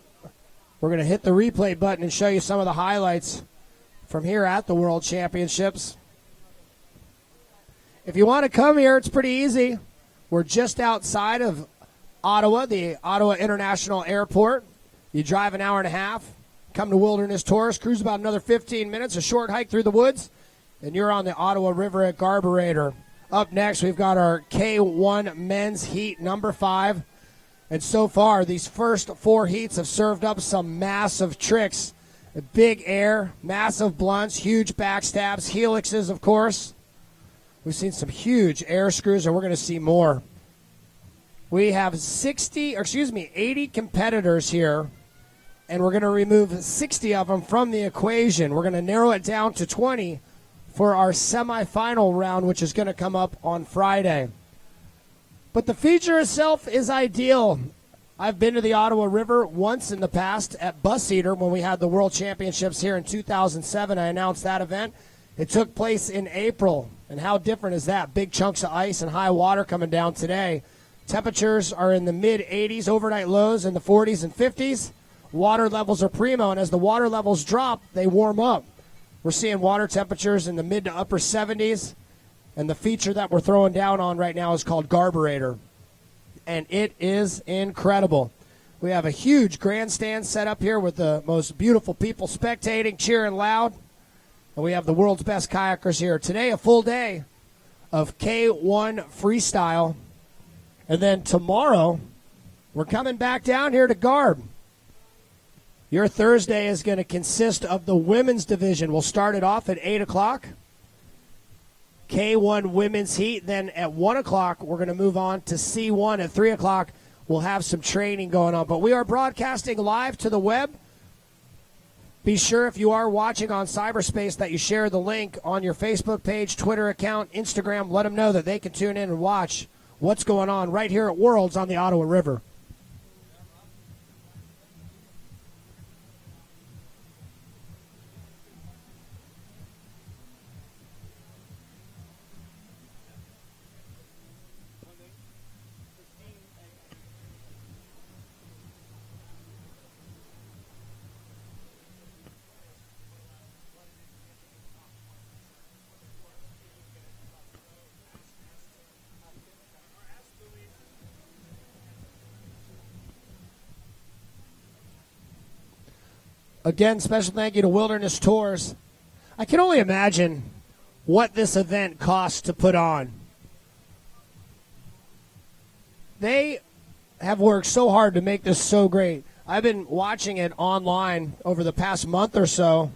we're going to hit the replay button and show you some of the highlights from here at the World Championships. If you want to come here, it's pretty easy. We're just outside of Ottawa, the Ottawa International Airport. You drive an hour and a half, come to Wilderness Tourist, cruise about another 15 minutes, a short hike through the woods, and you're on the Ottawa River at Carburetor. Up next, we've got our K1 Men's Heat number 5. And so far, these first 4 heats have served up some massive tricks. Big air, massive blunts, huge backstabs, helixes, of course. We've seen some huge air screws, and we're going to see more. We have 80 competitors here, and we're going to remove 60 of them from the equation. We're going to narrow it down to 20 for our semifinal round, which is going to come up on Friday. But the feature itself is ideal. I've been to the Ottawa River once in the past at Bus Eater when we had the World Championships here in 2007. I announced that event. It took place in April. And how different is that? Big chunks of ice and high water coming down today. Temperatures are in the mid-80s, overnight lows in the 40s and 50s. Water levels are primo, and as the water levels drop, they warm up. We're seeing water temperatures in the mid to upper 70s. And the feature that we're throwing down on right now is called Carburetor. And it is incredible. We have a huge grandstand set up here with the most beautiful people spectating, cheering loud. And we have the world's best kayakers here. Today, a full day of K1 Freestyle. And then tomorrow, we're coming back down here to Garb. Your Thursday is going to consist of the women's division. We'll start it off at 8 o'clock. K1 women's heat. Then at 1 o'clock, we're going to move on to C1. At 3 o'clock, we'll have some training going on. But we are broadcasting live to the web. Be sure if you are watching on cyberspace that you share the link on your Facebook page, Twitter account, Instagram. Let them know that they can tune in and watch what's going on right here at Worlds on the Ottawa River. Again, special thank you to Wilderness Tours. I can only imagine what this event costs to put on. They have worked so hard to make this so great. I've been watching it online over the past month or so.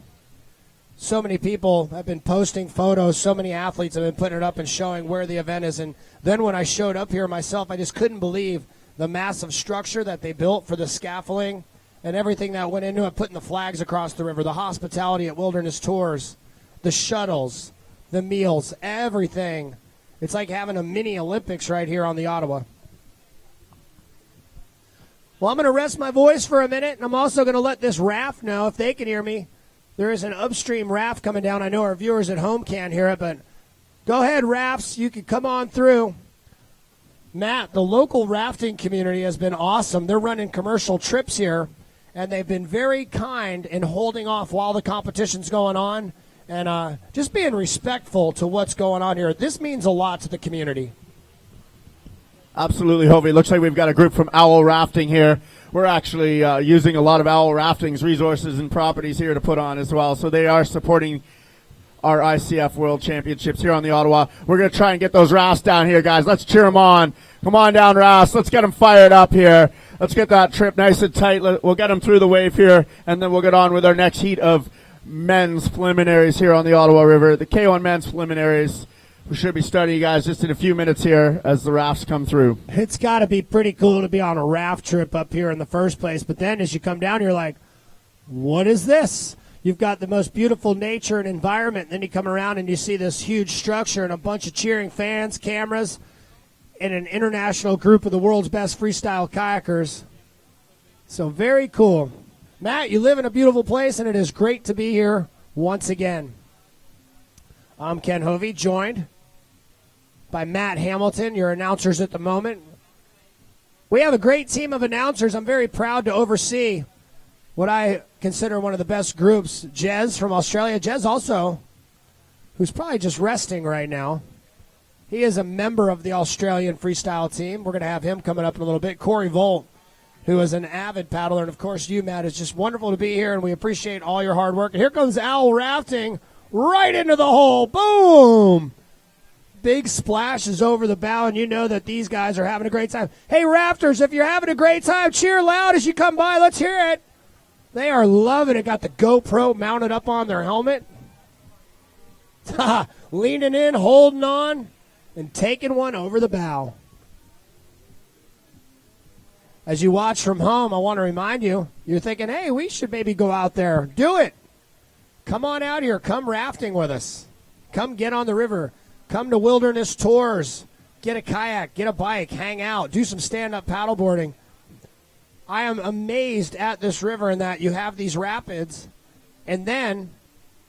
So many people have been posting photos. So many athletes have been putting it up and showing where the event is. And then when I showed up here myself, I just couldn't believe the massive structure that they built for the scaffolding and everything that went into it, putting the flags across the river, the hospitality at Wilderness Tours, the shuttles, the meals, everything. It's like having a mini Olympics right here on the Ottawa. Well, I'm going to rest my voice for a minute, and I'm also going to let this raft know, if they can hear me. There is an upstream raft coming down. I know our viewers at home can't hear it, but go ahead, rafts. You can come on through. Matt, the local rafting community has been awesome. They're running commercial trips here, and they've been very kind in holding off while the competition's going on and just being respectful to what's going on here. This means a lot to the community. Absolutely, Hovey. Looks like we've got a group from Owl Rafting here. We're actually using a lot of Owl Rafting's resources and properties here to put on as well. So they are supporting our ICF World Championships here on the Ottawa. We're going to try and get those rafts down here, guys. Let's cheer them on. Come on down, rafts. Let's get them fired up here. Let's get that trip nice and tight. We'll get them through the wave here, and then we'll get on with our next heat of men's preliminaries here on the Ottawa River. The K1 men's preliminaries. We should be starting, you guys, just in a few minutes here as the rafts come through. It's got to be pretty cool to be on a raft trip up here in the first place. But then as you come down, you're like, what is this? You've got the most beautiful nature and environment. And then you come around and you see this huge structure and a bunch of cheering fans, cameras, and an international group of the world's best freestyle kayakers. So very cool. Matt, you live in a beautiful place, and it is great to be here once again. I'm Ken Hovey, joined by Matt Hamilton, your announcers at the moment. We have a great team of announcers. I'm very proud to oversee what I consider one of the best groups. Jez from Australia. Jez also, who's probably just resting right now. He is a member of the Australian freestyle team. We're going to have him coming up in a little bit. Corey Volt, who is an avid paddler. And, of course, you, Matt. It's just wonderful to be here, and we appreciate all your hard work. And here comes Owl Rafting right into the hole. Boom! Big splashes over the bow, and you know that these guys are having a great time. Hey, rafters, if you're having a great time, cheer loud as you come by. Let's hear it. They are loving it. Got the GoPro mounted up on their helmet. Leaning in, holding on, and taking one over the bow. As you watch from home, I want to remind you, you're thinking, hey, we should maybe go out there. Do it. Come on out here. Come rafting with us. Come get on the river. Come to Wilderness Tours. Get a kayak. Get a bike. Hang out. Do some stand-up paddleboarding. I am amazed at this river in that you have these rapids and then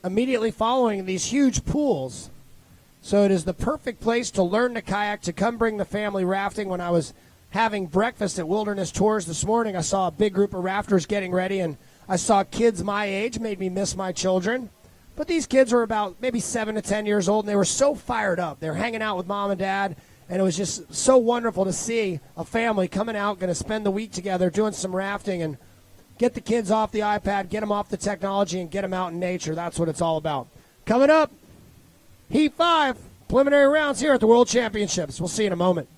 immediately following these huge pools. So it is the perfect place to learn to kayak, to come bring the family rafting. When I was having breakfast at Wilderness Tours this morning, I saw a big group of rafters getting ready, and I saw kids my age, made me miss my children. But these kids were about maybe 7 to 10 years old, and they were so fired up. They were hanging out with mom and dad, And it was just so wonderful to see a family coming out, going to spend the week together doing some rafting and get the kids off the iPad, get them off the technology, and get them out in nature. That's what it's all about. Coming up, Heat 5, preliminary rounds here at the World Championships. We'll see you in a moment.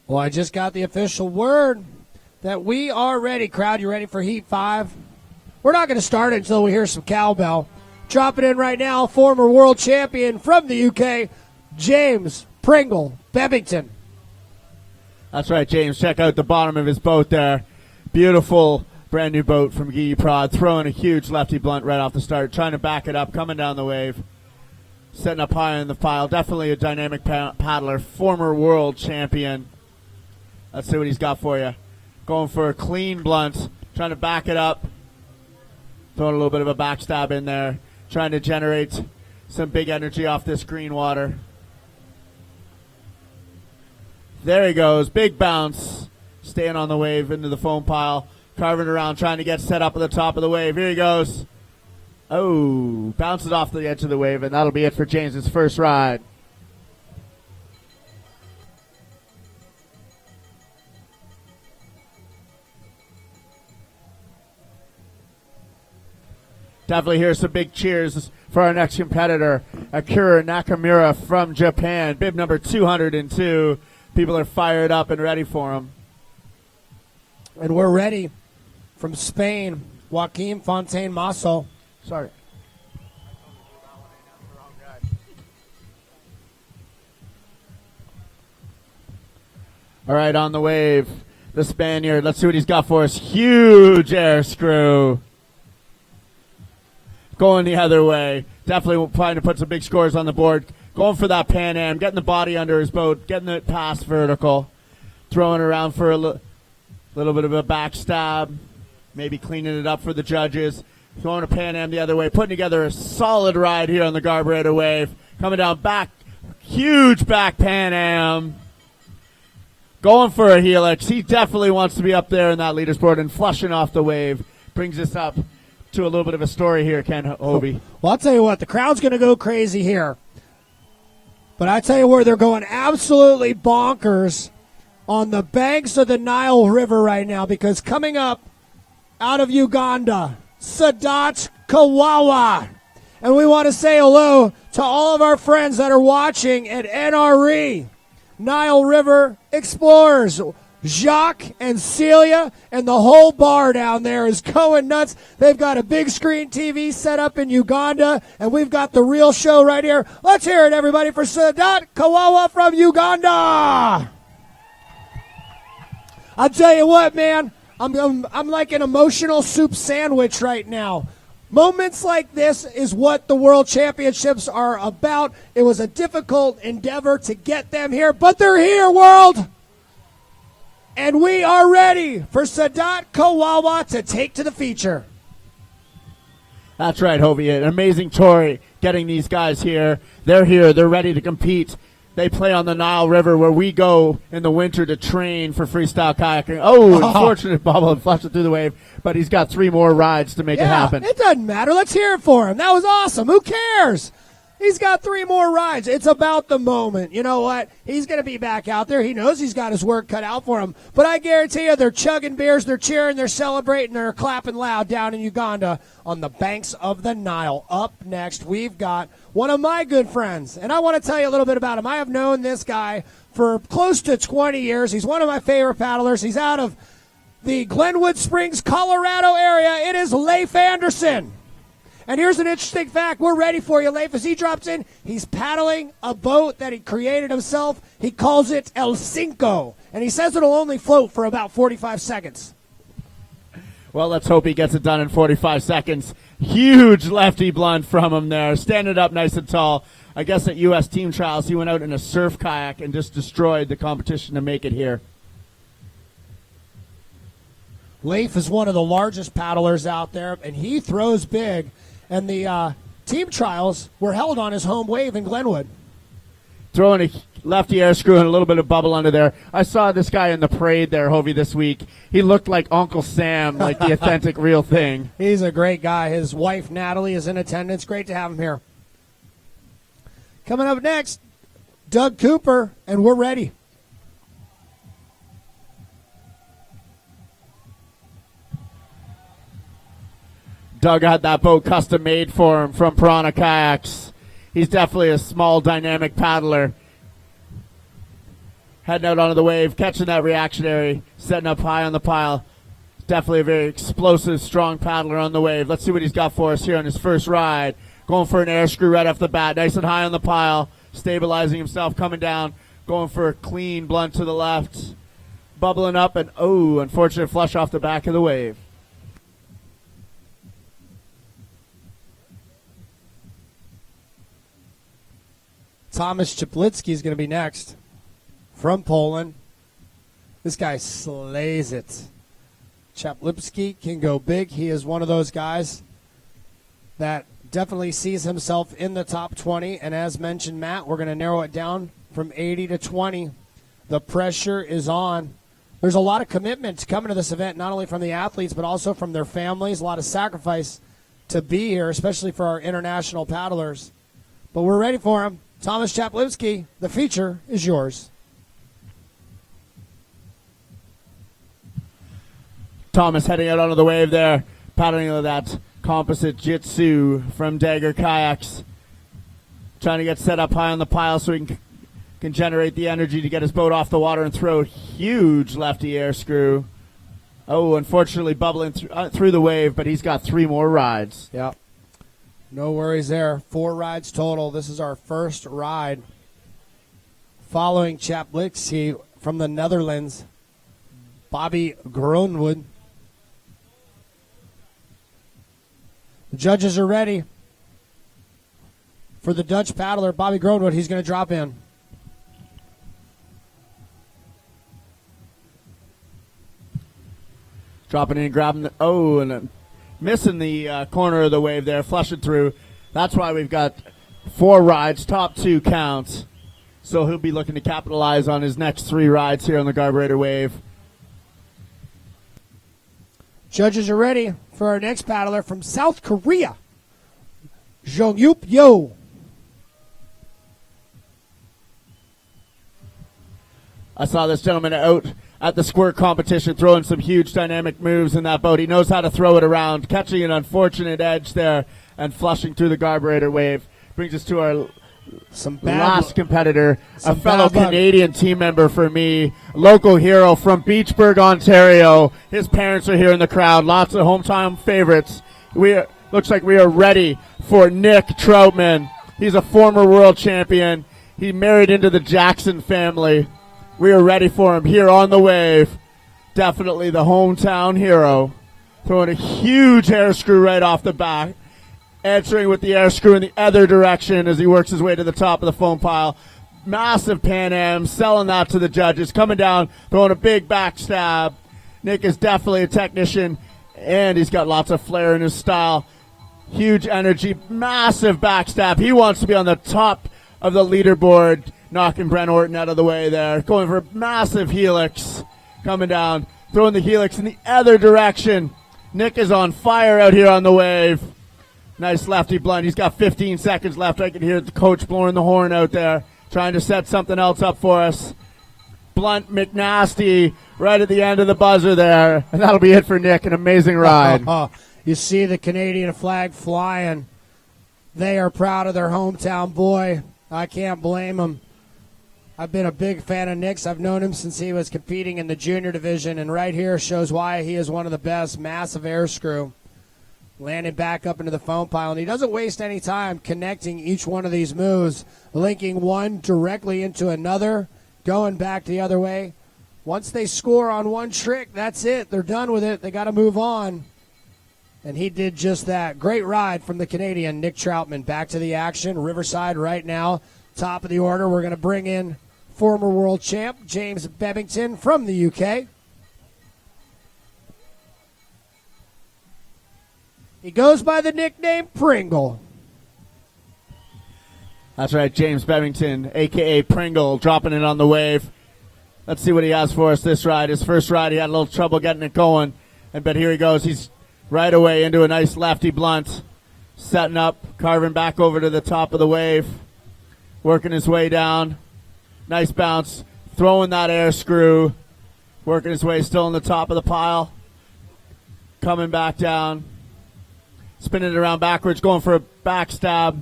Well, I just got the official word that we are ready. Crowd, you ready for Heat 5? We're not going to start it until we hear some cowbell. Dropping in right now, former world champion from the UK, James Pringle Bevington. That's right, James. Check out the bottom of his boat there. Beautiful brand new boat from Guy Prod. Throwing a huge lefty blunt right off the start. Trying to back it up, coming down the wave. Setting up high in the pile. Definitely a dynamic paddler. Former world champion. Let's see what he's got for you. Going for a clean blunt. Trying to back it up. Throwing a little bit of a backstab in there. Trying to generate some big energy off this green water. There he goes. Big bounce. Staying on the wave into the foam pile. Carving around, trying to get set up at the top of the wave. Here he goes. Oh, bounces off the edge of the wave, and that'll be it for James's first ride. Definitely hear some big cheers for our next competitor, Akira Nakamura from Japan, bib number 202. People are fired up and ready for him. And we're ready from Spain, Joaquin Fontaine Masso. Sorry. All right, on the wave, the Spaniard. Let's see what he's got for us. Huge air screw. Going the other way. Definitely trying to put some big scores on the board. Going for that Pan Am. Getting the body under his boat. Getting it past vertical. Throwing around for a little bit of a backstab. Maybe cleaning it up for the judges. Throwing a Pan Am the other way. Putting together a solid ride here on the carburetor wave. Coming down back. Huge back Pan Am. Going for a helix. He definitely wants to be up there in that leaderboard and flushing off the wave. Brings us up to a little bit of a story here, Ken Hobie. Well, I'll tell you what, the crowd's going to go crazy here. But I tell you where they're going absolutely bonkers on the banks of the Nile River right now, because coming up out of Uganda, Sadat Kawawa. And we want to say hello to all of our friends that are watching at NRE, Nile River Explorers. Jacques and Celia and the whole bar down there is going nuts. They've got a big screen TV set up in Uganda, and we've got the real show right here. Let's hear it, everybody, for Sadat Kawawa from Uganda. I'll tell you what, man, I'm like an emotional soup sandwich right now. Moments like this is what the World Championships are about. It was a difficult endeavor to get them here, but they're here, world. And we are ready for Sadat Kawawa to take to the feature. That's right, Hovey. An amazing story getting these guys here. They're here. They're ready to compete. They play on the Nile River where we go in the winter to train for freestyle kayaking. Oh, unfortunate bubble and flushed it through the wave, but he's got 3 more rides to make it happen. It doesn't matter. Let's hear it for him. That was awesome. Who cares? He's got 3 more rides. It's about the moment. You know what? He's going to be back out there. He knows he's got his work cut out for him. But I guarantee you, they're chugging beers, they're cheering, they're celebrating, they're clapping loud down in Uganda on the banks of the Nile. Up next, we've got one of my good friends. And I want to tell you a little bit about him. I have known this guy for close to 20 years. He's one of my favorite paddlers. He's out of the Glenwood Springs, Colorado area. It is Leif Anderson. And here's an interesting fact. We're ready for you, Leif. As he drops in, he's paddling a boat that he created himself. He calls it El Cinco. And he says it'll only float for about 45 seconds. Well, let's hope he gets it done in 45 seconds. Huge lefty blunt from him there. Standing up nice and tall. I guess at U.S. team trials, he went out in a surf kayak and just destroyed the competition to make it here. Leif is one of the largest paddlers out there, and he throws big. And the team trials were held on his home wave in Glenwood. Throwing a lefty air screw and a little bit of bubble under there. I saw this guy in the parade there, Hovey, this week. He looked like Uncle Sam, like the authentic real thing. He's a great guy. His wife, Natalie, is in attendance. Great to have him here. Coming up next, Doug Cooper, and we're ready. Doug had that boat custom made for him from Piranha Kayaks. He's definitely a small, dynamic paddler. Heading out onto the wave, catching that reactionary, setting up high on the pile. Definitely a very explosive, strong paddler on the wave. Let's see what he's got for us here on his first ride. Going for an air screw right off the bat. Nice and high on the pile. Stabilizing himself, coming down. Going for a clean blunt to the left. Bubbling up, and unfortunate flush off the back of the wave. Thomas Chaplitsky is going to be next from Poland. This guy slays it. Chaplitsky can go big. He is one of those guys that definitely sees himself in the top 20. And as mentioned, Matt, we're going to narrow it down from 80 to 20. The pressure is on. There's a lot of commitment coming to this event, not only from the athletes, but also from their families. A lot of sacrifice to be here, especially for our international paddlers. But we're ready for him. Thomas Chaplitsky, the feature is yours. Thomas heading out onto the wave there, paddling with that composite Jitsu from Dagger Kayaks. Trying to get set up high on the pile so he can generate the energy to get his boat off the water and throw a huge lefty air screw. Unfortunately bubbling through the wave, but he's got 3 more rides. Yep. No worries there. 4 rides total. This is our first ride. Following Chaplitsky from the Netherlands, Bobby Groenwood. The judges are ready for the Dutch paddler, Bobby Groenwood. He's going to drop in. Dropping in, grabbing the, and missing the corner of the wave there, flushing through. That's why we've got 4 rides, top 2 counts. So he'll be looking to capitalize on his next 3 rides here on the carburetor wave. Judges are ready for our next paddler from South Korea, Jong-yup Yo. I saw this gentleman out at the squirt competition throwing some huge dynamic moves in that boat. He knows how to throw it around, catching an unfortunate edge there and flushing through the carburetor wave. Brings us to our last competitor, a fellow Canadian team member for me, local hero from Beachburg, Ontario. His parents are here in the crowd. Lots of hometown favorites. Looks like we are ready for Nick Troutman. He's a former world champion. He married into the Jackson family. We are ready for him here on the wave. Definitely the hometown hero. Throwing a huge air screw right off the back. Answering with the air screw in the other direction as he works his way to the top of the foam pile. Massive Pan Am, selling that to the judges. Coming down, throwing a big backstab. Nick is definitely a technician, and he's got lots of flair in his style. Huge energy, massive backstab. He wants to be on the top of the leaderboard, knocking Brent Orton out of the way there. Going for a massive helix. Coming down, throwing the helix in the other direction. Nick is on fire out here on the wave. Nice lefty blunt. He's got 15 seconds left. I can hear the coach blowing the horn out there, trying to set something else up for us. Blunt McNasty right at the end of the buzzer there. And that'll be it for Nick. An amazing ride. You see the Canadian flag flying. They are proud of their hometown boy. I can't blame them. I've been a big fan of Nick's. I've known him since he was competing in the junior division, and right here shows why he is one of the best. Massive air screw. Landing back up into the foam pile, and he doesn't waste any time connecting each one of these moves, linking one directly into another, going back the other way. Once they score on one trick, that's it. They're done with it. They got to move on. And he did just that. Great ride from the Canadian, Nick Troutman. Back to the action. Riverside right now. Top of the order. We're going to bring in former world champ James Bevington from the UK. He goes by the nickname Pringle. That's right, James Bevington, a.k.a. Pringle, dropping it on the wave. Let's see what he has for us this ride. His first ride, he had a little trouble getting it going. But here he goes. He's right away into a nice lefty blunt. Setting up, carving back over to the top of the wave. Working his way down. Nice bounce. Throwing that air screw. Working his way still on the top of the pile. Coming back down. Spinning it around backwards, going for a backstab.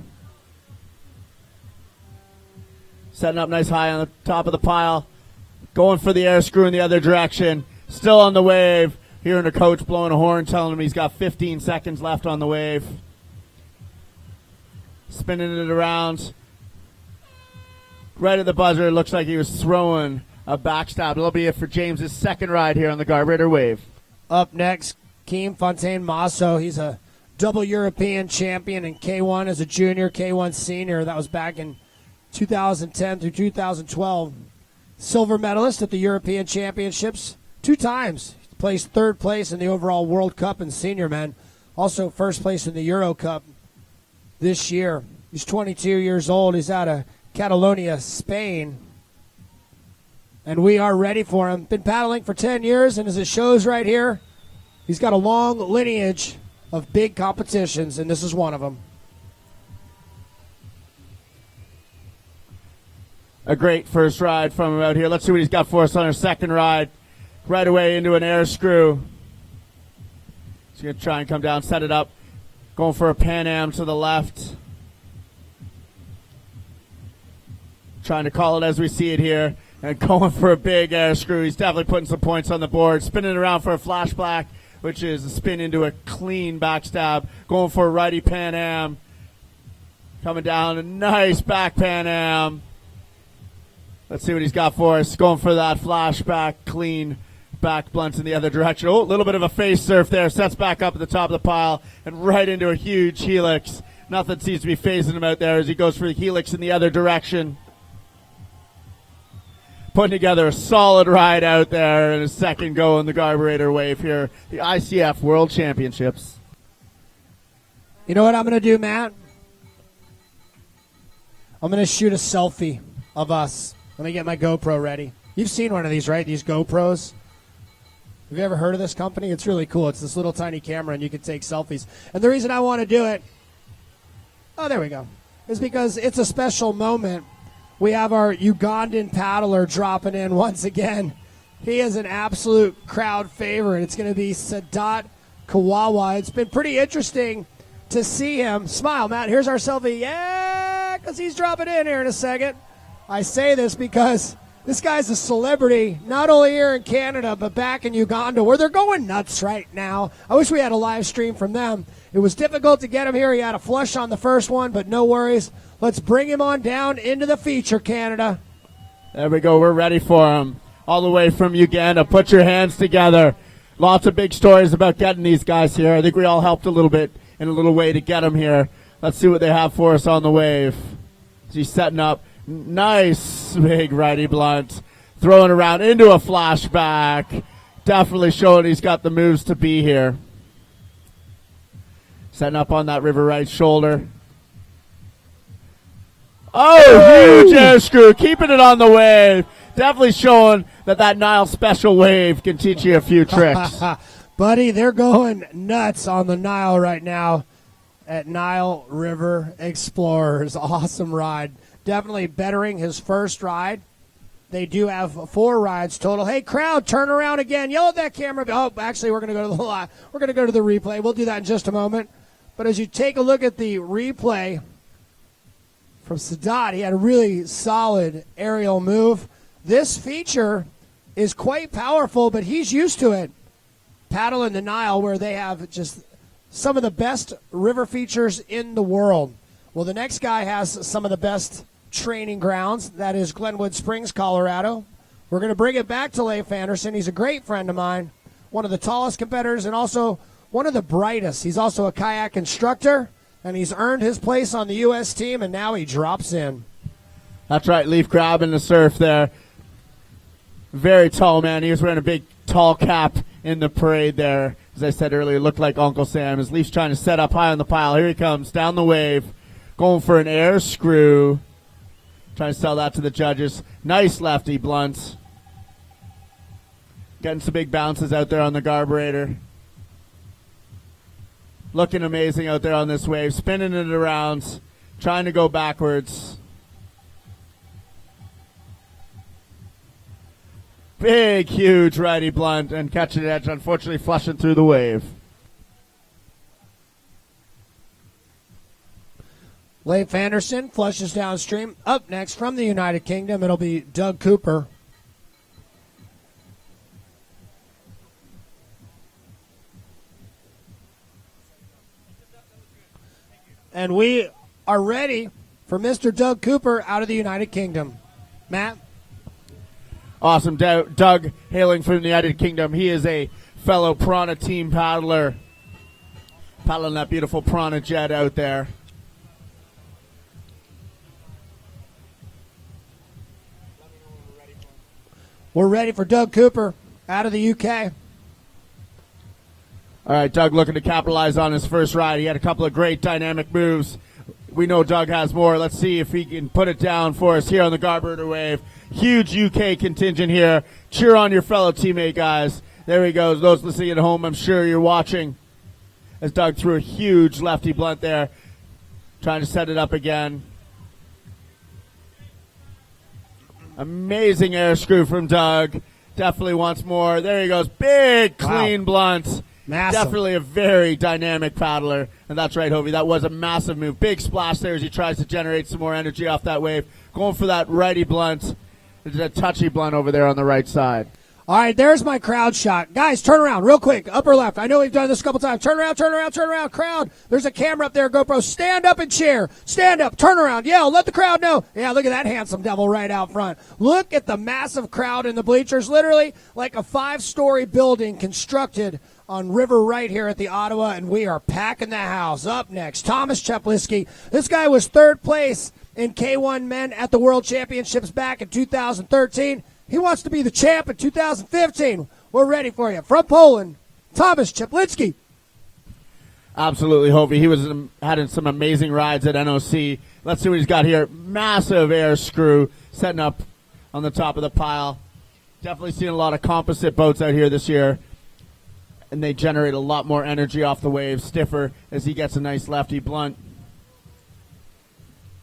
Setting up nice high on the top of the pile. Going for the air screw in the other direction. Still on the wave. Hearing the coach blowing a horn, telling him he's got 15 seconds left on the wave. Spinning it around. Right at the buzzer, it looks like he was throwing a backstab. That'll be it for James's second ride here on the Carburetor Wave. Up next, Keem Fontaine Masso. He's a double European champion in K1 as a junior, K1 senior. That was back in 2010 through 2012. Silver medalist at the European Championships 2 times. He placed 3rd place in the overall World Cup in senior men. Also 1st place in the Euro Cup this year. He's 22 years old. He's out of Catalonia, Spain. And we are ready for him. Been paddling for 10 years, and as it shows right here, he's got a long lineage of big competitions, and this is one of them. A great first ride from him out here. Let's see what he's got for us on our second ride. Right away into an air screw. He's going to try and come down, set it up. Going for a Pan Am to the left. Trying to call it as we see it here. And going for a big air screw. He's definitely putting some points on the board. Spinning around for a flashback, which is a spin into a clean backstab. Going for a righty Pan Am. Coming down, a nice back Pan Am. Let's see what he's got for us. Going for that flashback, clean back blunts in the other direction. Oh, a little bit of a face surf there. Sets back up at the top of the pile and right into a huge helix. Nothing seems to be phasing him out there as he goes for the helix in the other direction. Putting together a solid ride out there and a second go in the Carburetor Wave here. The ICF World Championships. You know what I'm going to do, Matt? I'm going to shoot a selfie of us. Let me get my GoPro ready. You've seen one of these, right? These GoPros. Have you ever heard of this company? It's really cool. It's this little tiny camera, and you can take selfies. And the reason I want to do it, oh, there we go, is because it's a special moment. We have our Ugandan paddler dropping in once again. He is an absolute crowd favorite. It's going to be Sadat Kawawa. It's been pretty interesting to see him. Smile, Matt. Here's our selfie. Yeah, because he's dropping in here in a second. I say this because this guy's a celebrity, not only here in Canada, but back in Uganda, where they're going nuts right now. I wish we had a live stream from them. It was difficult to get him here. He had a flush on the first one, but no worries. Let's bring him on down into the feature, Canada. There we go. We're ready for him. All the way from Uganda. Put your hands together. Lots of big stories about getting these guys here. I think we all helped a little bit in a little way to get them here. Let's see what they have for us on the wave. He's setting up. Nice big righty blunt. Throwing around into a flashback. Definitely showing he's got the moves to be here. Setting up on that river right shoulder. Oh, huge air screw. Keeping it on the wave. Definitely showing that Nile Special Wave can teach you a few tricks. Buddy, they're going nuts on the Nile right now. at Nile River Explorers. Awesome ride. Definitely bettering his first ride. They do have 4 rides total. Hey, crowd, turn around again. Yell at that camera. Oh, actually, we're going to go to the live. We're going to go to the replay. We'll do that in just a moment. But as you take a look at the replay from Sadat, he had a really solid aerial move. This feature is quite powerful, but he's used to it. Paddling the Nile, where they have just some of the best river features in the world. Well, the next guy has some of the best training grounds. That is Glenwood Springs, Colorado. We're going to bring it back to Leif Anderson. He's a great friend of mine, one of the tallest competitors and also one of the brightest. He's also a kayak instructor, and he's earned his place on the U.S. team, and now he drops in. That's right, Leaf grabbing the surf there. Very tall man. He was wearing a big tall cap in the parade there. As I said earlier, looked like Uncle Sam. As Leaf's trying to set up high on the pile. Here he comes down the wave, going for an air screw. Trying to sell that to the judges. Nice lefty blunts. Getting some big bounces out there on the carburetor. Looking amazing out there on this wave. Spinning it around. Trying to go backwards. Big, huge righty blunt and catching edge, unfortunately flushing through the wave. Leif Anderson flushes downstream. Up next from the United Kingdom, it'll be Doug Cooper. And we are ready for Mr. Doug Cooper out of the United Kingdom. Matt? Awesome. Doug, hailing from the United Kingdom. He is a fellow Prana team paddler. Paddling that beautiful Prana jet out there. We're ready for Doug Cooper out of the UK. All right, Doug looking to capitalize on his first ride. He had a couple of great dynamic moves. We know Doug has more. Let's see if he can put it down for us here on the carburetor wave. Huge UK contingent here. Cheer on your fellow teammate, guys. There he goes. Those listening at home, I'm sure you're watching. As Doug threw a huge lefty blunt there. Trying to set it up again. Amazing air screw from Doug. Definitely wants more. There he goes. Big, clean blunt. Massive. Definitely a very dynamic paddler. And that's right, Hovey. That was a massive move. Big splash there as he tries to generate some more energy off that wave. Going for that righty blunt. There's a touchy blunt over there on the right side. All right, there's my crowd shot. Guys, turn around real quick. Upper left. I know we've done this a couple times. Turn around, turn around, turn around. Crowd, there's a camera up there, GoPro. Stand up and cheer. Stand up, turn around, yell, let the crowd know. Yeah, look at that handsome devil right out front. Look at the massive crowd in the bleachers. Literally like a 5-story building constructed on River right here at the Ottawa, and we are packing the house. Up next, Thomas Chepliski. This guy was 3rd place in K1 men at the World Championships back in 2013. He wants to be the champ in 2015. We're ready for you. From Poland, Thomas Chepliski. Absolutely, Hovey. He was had some amazing rides at NOC. Let's see what he's got here. Massive air screw setting up on the top of the pile. Definitely seen a lot of composite boats out here this year. And they generate a lot more energy off the wave. Stiffer as he gets a nice lefty blunt.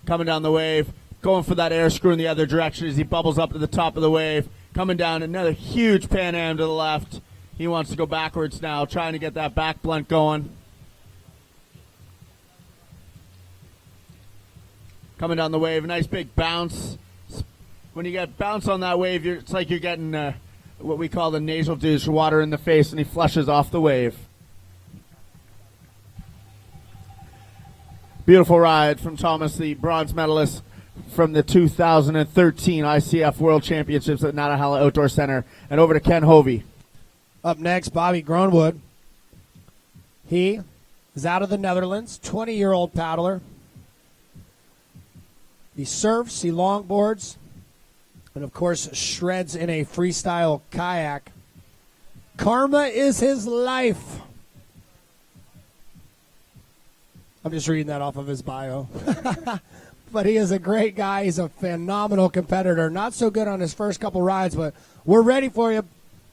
Coming down the wave. Going for that air screw in the other direction as he bubbles up to the top of the wave. Coming down, another huge Pan Am to the left. He wants to go backwards now, trying to get that back blunt going. Coming down the wave, a nice big bounce. When you get bounce on that wave, it's like you're getting what we call the nasal douche, water in the face, and he flushes off the wave. Beautiful ride from Thomas, the bronze medalist from the 2013 ICF World Championships at Nantahala Outdoor Center. And over to Ken Hovey. Up next, Bobby Groenwood. He is out of the Netherlands, 20-year-old paddler. He surfs, he longboards, and of course shreds in a freestyle kayak. Karma is his life. I'm just reading that off of his bio. But he is a great guy. He's a phenomenal competitor. Not so good on his first couple rides, but we're ready for you.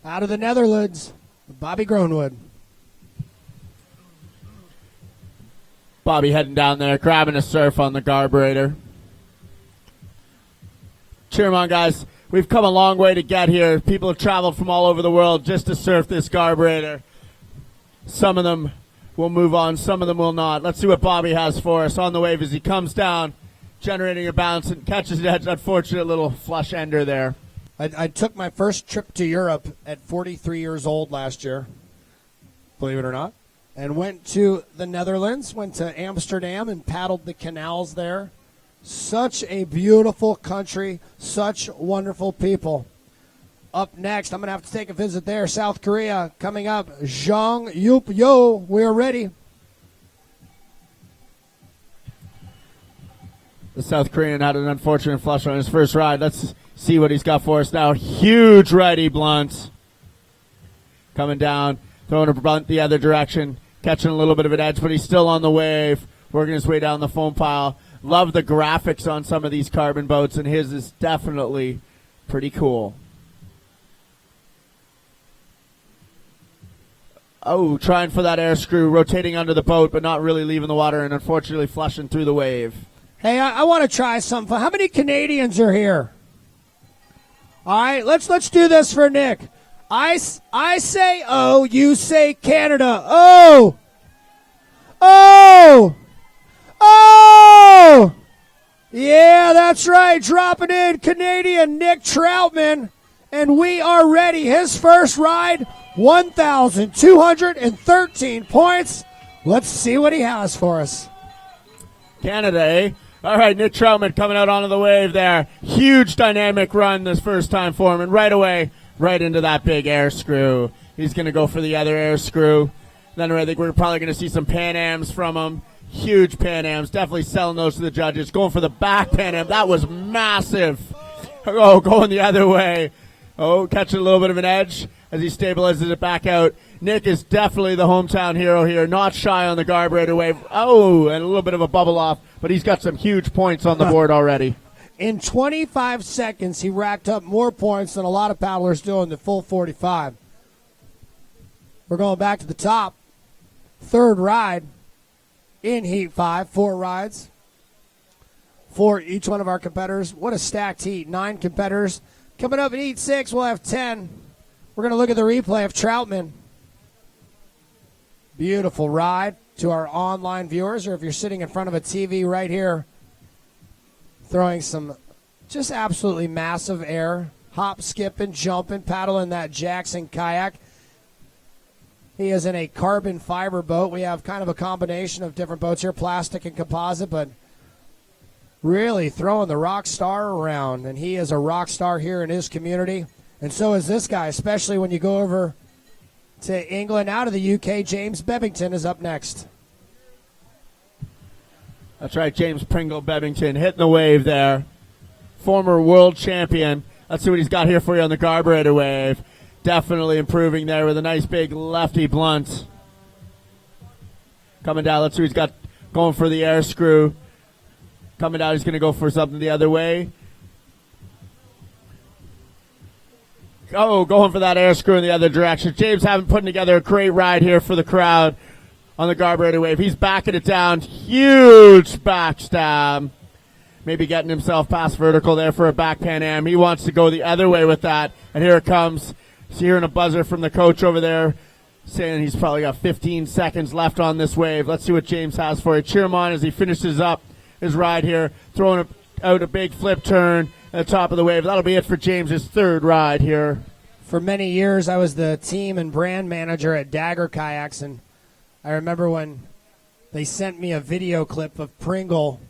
Out of the Netherlands, Bobby Groenwood. Bobby heading down there, grabbing a surf on the carburetor. Cheer 'em on, guys. We've come a long way to get here. People have traveled from all over the world just to surf this carburetor. Some of them will move on, some of them will not. Let's see what Bobby has for us on the wave as he comes down, generating a bounce and catches that unfortunate little flush ender there. I took my first trip to Europe at 43 years old last year, believe it or not, and went to the Netherlands, went to Amsterdam and paddled the canals there. Such a beautiful country, such wonderful people. Up next, I'm going to have to take a visit there. South Korea coming up. Jong Yup Yo, we're ready. The South Korean had an unfortunate flush on his first ride. Let's see what he's got for us now. Huge righty blunt. Coming down, throwing a blunt the other direction, catching a little bit of an edge, but he's still on the wave, working his way down the foam pile. Love the graphics on some of these carbon boats, and his is definitely pretty cool. Oh, trying for that air screw, rotating under the boat, but not really leaving the water, and unfortunately flushing through the wave. Hey, I want to try something. How many Canadians are here? All right, let's do this for Nick. I say oh, you say Canada. Oh! Oh! Oh! Yeah, that's right. Dropping in Canadian Nick Troutman. And we are ready. His first ride, 1,213 points. Let's see what he has for us. Canada, eh? All right, Nick Troutman coming out onto the wave there. Huge dynamic run this first time for him. And right away, right into that big air screw. He's going to go for the other air screw. Then I think we're probably going to see some Pan Ams from him. Huge Pan Ams. Definitely selling those to the judges. Going for the back Pan Am. That was massive. Oh, going the other way. Oh, catching a little bit of an edge as he stabilizes it back out. Nick is definitely the hometown hero here. Not shy on the carburetor wave. Oh, and a little bit of a bubble off. But he's got some huge points on the board already. In 25 seconds, he racked up more points than a lot of paddlers do in the full 45. We're going back to the top. Third ride in Heat 5. 4 rides for each one of our competitors. What a stacked heat. 9 competitors. Coming up in Heat 6, we'll have 10. We're going to look at the replay of Troutman. Beautiful ride to our online viewers, or if you're sitting in front of a TV right here, throwing some just absolutely massive air, hop, skipping, jumping, paddling that Jackson kayak. He is in a carbon fiber boat. We have kind of a combination of different boats here, plastic and composite, but really throwing the rock star around, and he is a rock star here in his community, and so is this guy, especially when you go over to England. Out of the UK, James Bebbington is up next. That's right, James Pringle Bebbington hitting the wave there. Former world champion. Let's see what he's got here for you on the carburetor wave. Definitely improving there with a nice big lefty blunt. Coming down, let's see what he's got going for the air screw. Coming down, he's going to go for something the other way. Oh, going for that air screw in the other direction. James having putting together a great ride here for the crowd on the carburetor wave. He's backing it down. Huge backstab. Maybe getting himself past vertical there for a back Pan Am. He wants to go the other way with that. And here it comes. He's hearing a buzzer from the coach over there saying he's probably got 15 seconds left on this wave. Let's see what James has for you. Cheer him on as he finishes up his ride here, throwing out a big flip turn at the top of the wave. That'll be it for James's third ride here. For many years, I was the team and brand manager at Dagger Kayaks, and I remember when they sent me a video clip of Pringle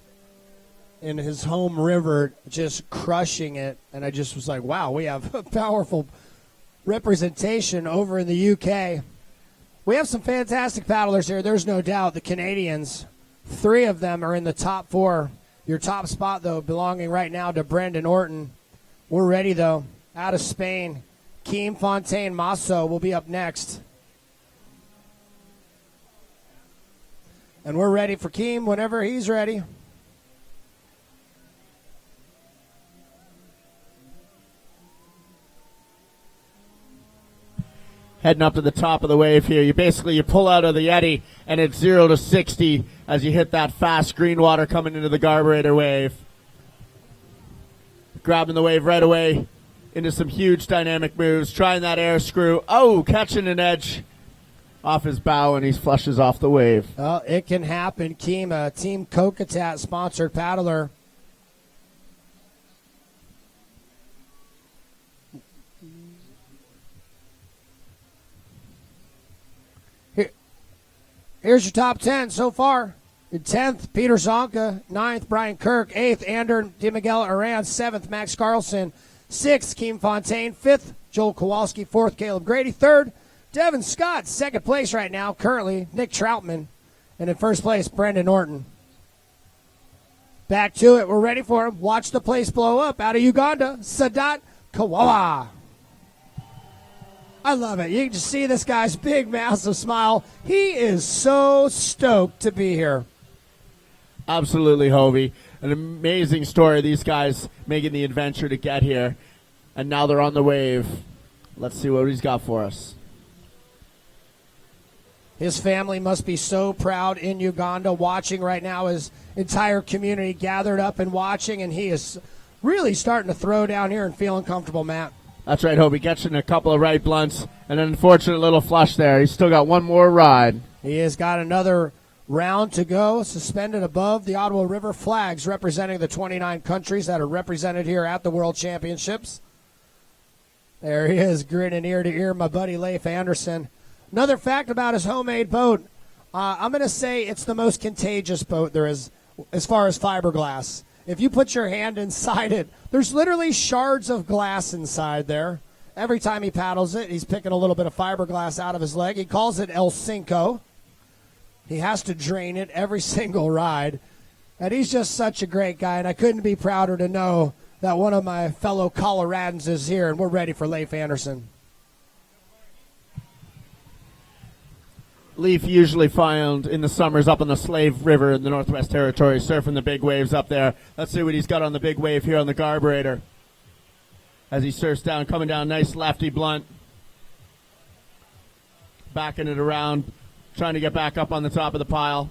in his home river just crushing it, and I just was like, wow, we have a powerful representation over in the UK. We have some fantastic paddlers here, there's no doubt. The Canadians, 3 of them are in the top 4. Your top spot, though, belonging right now to Brendan Orton. We're ready, though. Out of Spain, Keem Fontaine Masso will be up next. And we're ready for Keem whenever he's ready. heading up to the top of the wave here. You pull out of the eddy, and it's 0 to 60 as you hit that fast green water coming into the carburetor wave. Grabbing the wave right away into some huge dynamic moves, trying that air screw. Oh, catching an edge off his bow, and he flushes off the wave. Well, it can happen. Kima, Team Kokatat sponsored paddler. Here's your top 10 so far. In 10th, Peter Zonka. 9th, Brian Kirk. 8th, Ander DeMiguel Aran. 7th, Max Carlson. 6th, Keem Fontaine. 5th, Joel Kowalski. 4th, Caleb Grady. 3rd, Devin Scott. 2nd place right now, currently, Nick Troutman. And in 1st place, Brendan Norton. Back to it. We're ready for him. Watch the place blow up. Out of Uganda, Sadat Kawawa. I love it. You can just see this guy's big, massive smile. He is so stoked to be here. Absolutely, Hovey. An amazing story. These guys making the adventure to get here. And now they're on the wave. Let's see what he's got for us. His family must be so proud in Uganda, watching right now. His entire community gathered up and watching, and he is really starting to throw down here and feeling comfortable, Matt. That's right, Hobie. Catching a couple of right blunts and an unfortunate little flush there. He's still got one more ride. He has got another round to go, suspended above the Ottawa River, flags representing the 29 countries that are represented here at the World Championships. There he is, grinning ear to ear, my buddy Leif Anderson. Another fact about his homemade boat, I'm going to say it's the most contagious boat there is as far as fiberglass. If you put your hand inside it, there's literally shards of glass inside there. Every time he paddles it, he's picking a little bit of fiberglass out of his leg. He calls it El Cinco. He has to drain it every single ride. And he's just such a great guy, and I couldn't be prouder to know that one of my fellow Coloradans is here, and we're ready for Leif Anderson. Leif usually found in the summers up on the Slave River in the Northwest Territory, surfing the big waves up there. Let's see what he's got on the big wave here on the carburetor. As he surfs down, coming down, nice lefty blunt. Backing it around, trying to get back up on the top of the pile.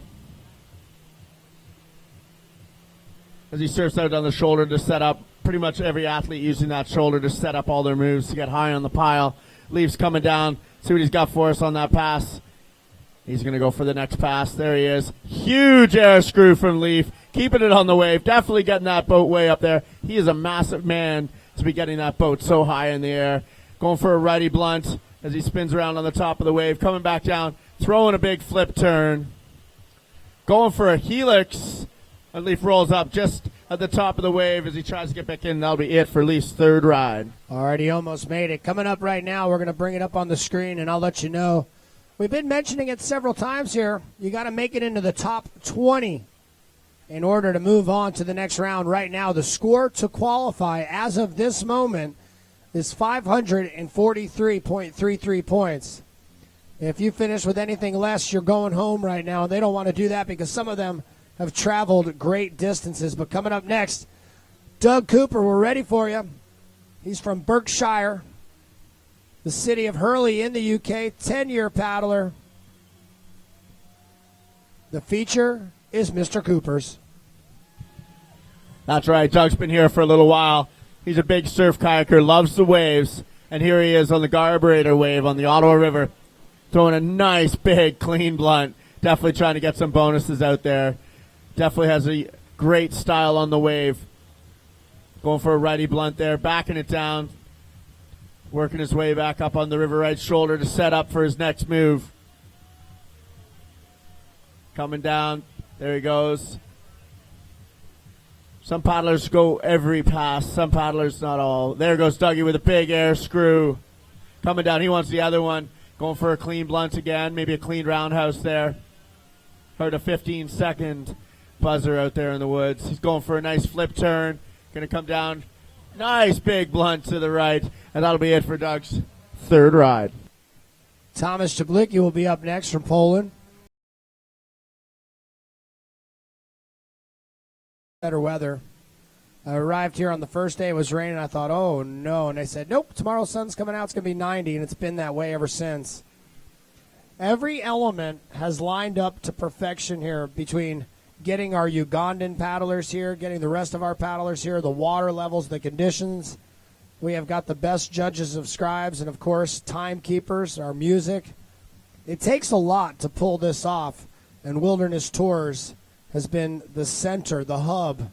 As he surfs out on the shoulder to set up, pretty much every athlete using that shoulder to set up all their moves to get high on the pile. Leif's coming down, see what he's got for us on that pass. He's going to go for the next pass. There he is. Huge air screw from Leif. Keeping it on the wave. Definitely getting that boat way up there. He is a massive man to be getting that boat so high in the air. Going for a righty blunt as he spins around on the top of the wave. Coming back down. Throwing a big flip turn. Going for a helix. And Leif rolls up just at the top of the wave as he tries to get back in. That'll be it for Leif's third ride. All right, he almost made it. Coming up right now, we're going to bring it up on the screen, and I'll let you know. We've been mentioning it several times here. You got to make it into the top 20 in order to move on to the next round. Right now, the score to qualify as of this moment is 543.33 points. If you finish with anything less, you're going home right now. They don't want to do that because some of them have traveled great distances. But coming up next, Doug Cooper, we're ready for you. He's from Berkshire, the city of Hurley in the UK, 10-year paddler. The feature is Mr. Cooper's. That's right. Doug's been here for a little while. He's a big surf kayaker, loves the waves. And here he is on the carburetor wave on the Ottawa River, throwing a nice, big, clean blunt. Definitely trying to get some bonuses out there. Definitely has a great style on the wave. Going for a righty blunt there, backing it down. Working his way back up on the river right shoulder to set up for his next move. Coming down. There he goes. Some paddlers go every pass. Some paddlers not all. There goes Dougie with a big air screw. Coming down. He wants the other one. Going for a clean blunt again. Maybe a clean roundhouse there. Heard a 15-second buzzer out there in the woods. He's going for a nice flip turn. Going to come down. Nice big blunt to the right. And that'll be it for Doug's third ride. Thomas Chablicki will be up next from Poland. Better weather. I arrived here on the first day. It was raining. I thought, oh, no. And they said, nope, tomorrow sun's coming out. It's going to be 90, and it's been that way ever since. Every element has lined up to perfection here between getting our Ugandan paddlers here, getting the rest of our paddlers here, the water levels, the conditions. We have got the best judges of scribes and, of course, timekeepers, our music. It takes a lot to pull this off, and Wilderness Tours has been the center, the hub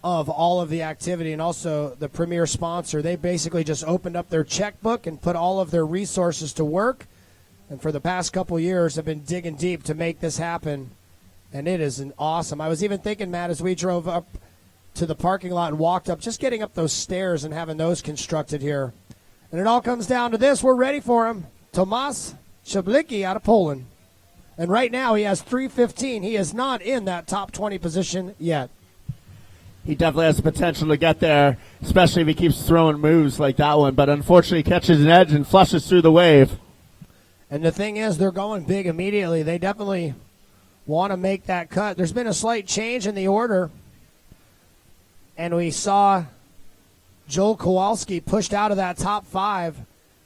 of all of the activity, and also the premier sponsor. They basically just opened up their checkbook and put all of their resources to work, and for the past couple years have been digging deep to make this happen, and it is awesome. I was even thinking, Matt, as we drove up to the parking lot and walked up, just getting up those stairs and having those constructed here. And it all comes down to this. We're ready for him. Tomasz Szablicki out of Poland. And right now he has 3:15. He is not in that top 20 position yet. He definitely has the potential to get there, especially if he keeps throwing moves like that one. But unfortunately, catches an edge and flushes through the wave. And the thing is, they're going big immediately. They definitely want to make that cut. There's been a slight change in the order. And we saw Joel Kowalski pushed out of that top 5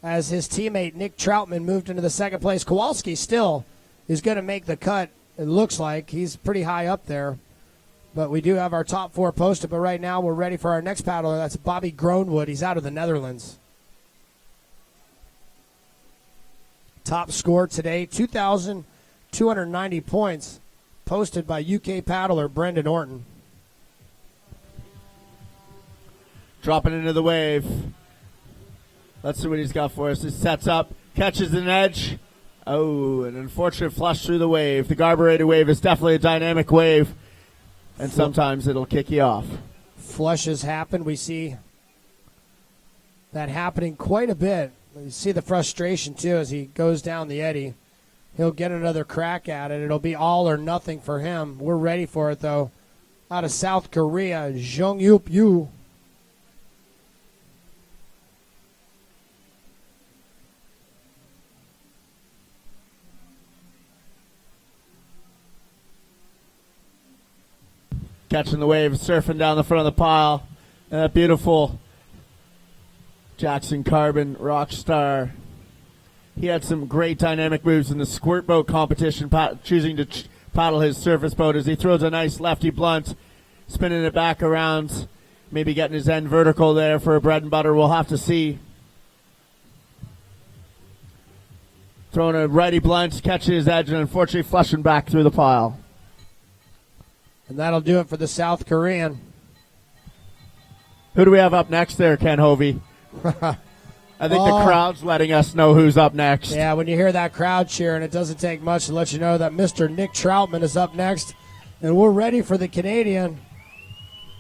as his teammate Nick Troutman moved into the second place. Kowalski still is going to make the cut, it looks like. He's pretty high up there. But we do have our top 4 posted. But right now we're ready for our next paddler. That's Bobby Groenwood. He's out of the Netherlands. Top score today, 2,290 points, posted by UK paddler Brendan Orton. Dropping into the wave. Let's see what he's got for us. He sets up, catches an edge. Oh, an unfortunate flush through the wave. The carbureted wave is definitely a dynamic wave. And sometimes it'll kick you off. Flushes happen. We see that happening quite a bit. You see the frustration, too, as he goes down the eddy. He'll get another crack at it. It'll be all or nothing for him. We're ready for it, though. Out of South Korea, Jong-Yup Yu. Catching the wave, surfing down the front of the pile. And that beautiful Jackson Carbon rock star. He had some great dynamic moves in the squirt boat competition, choosing to paddle his surface boat as he throws a nice lefty blunt, spinning it back around, maybe getting his end vertical there for a bread and butter. We'll have to see. Throwing a righty blunt, catching his edge, and unfortunately flushing back through the pile. And that'll do it for the South Korean. Who do we have up next there, Ken Hovey? I think the crowd's letting us know who's up next. Yeah, when you hear that crowd cheering, it doesn't take much to let you know that Mr. Nick Troutman is up next. And we're ready for the Canadian.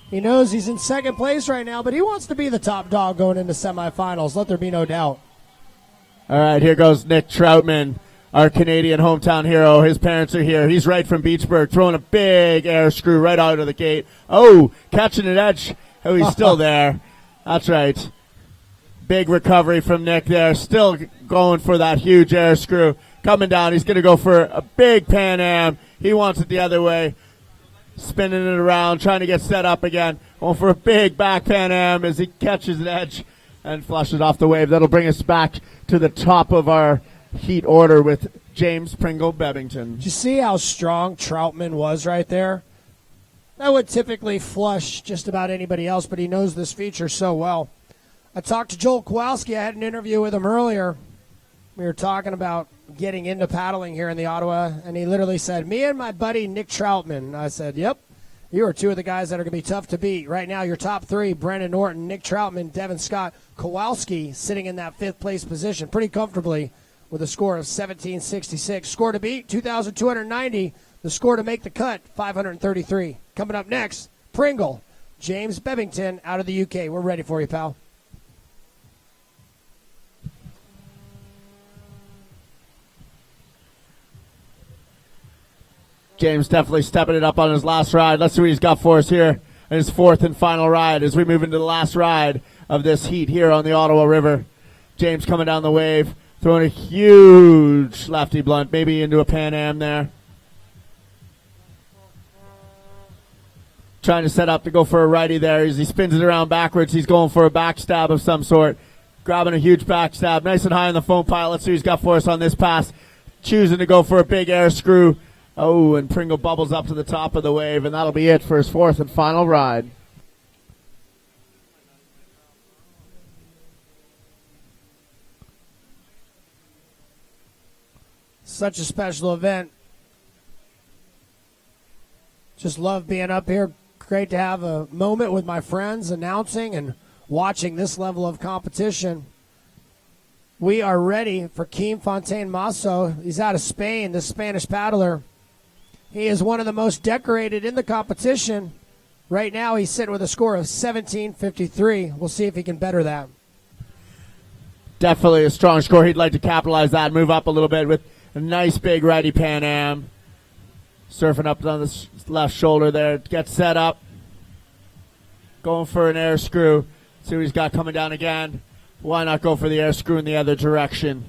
He knows he's in second place right now, but he wants to be the top dog going into semifinals. Let there be no doubt. All right, here goes Nick Troutman, our Canadian hometown hero. His parents are here. He's right from Beachburg, throwing a big air screw right out of the gate. Oh, catching an edge. Oh, he's still there. That's right. Big recovery from Nick there. Still going for that huge air screw. Coming down. He's going to go for a big Pan Am. He wants it the other way. Spinning it around, trying to get set up again. Going for a big back Pan Am as he catches an edge and flushes off the wave. That'll bring us back to the top of our heat order with James Pringle Bebington. Did you see how strong Troutman was right there? That would typically flush just about anybody else, but he knows this feature so well. I talked to Joel Kowalski. I had an interview with him earlier. We were talking about getting into paddling here in the Ottawa, and he literally said, me and my buddy Nick Troutman. I said, yep, you are two of the guys that are going to be tough to beat. Right now, your top three, Brendan Norton, Nick Troutman, Devin Scott, Kowalski sitting in that fifth place position pretty comfortably with a score of 1766. Score to beat, 2,290. The score to make the cut, 533. Coming up next, Pringle, James Bebington out of the UK. We're ready for you, pal. James definitely stepping it up on his last ride. Let's see what he's got for us here in his fourth and final ride as we move into the last ride of this heat here on the Ottawa River. James coming down the wave, throwing a huge lefty blunt, maybe into a Pan Am there. trying to set up to go for a righty there. As he spins it around backwards, he's going for a backstab of some sort. Grabbing a huge backstab. Nice and high on the foam pile. Let's see who's got for us on this pass. Choosing to go for a big air screw. Oh, and Pringle bubbles up to the top of the wave, and that'll be it for his fourth and final ride. Such a special event. Just love being up here. Great to have a moment with my friends announcing and watching this level of competition. We are ready for Quim Fontaine Masso. He's out of Spain, the Spanish paddler. He is one of the most decorated in the competition. Right now he's sitting with a score of 17.53. We'll see if he can better that. Definitely a strong score. He'd like to capitalize that, move up a little bit with a nice big righty Pan Am. Surfing up on the left shoulder there. Gets set up. Going for an air screw. See what he's got coming down again. Why not go for the air screw in the other direction?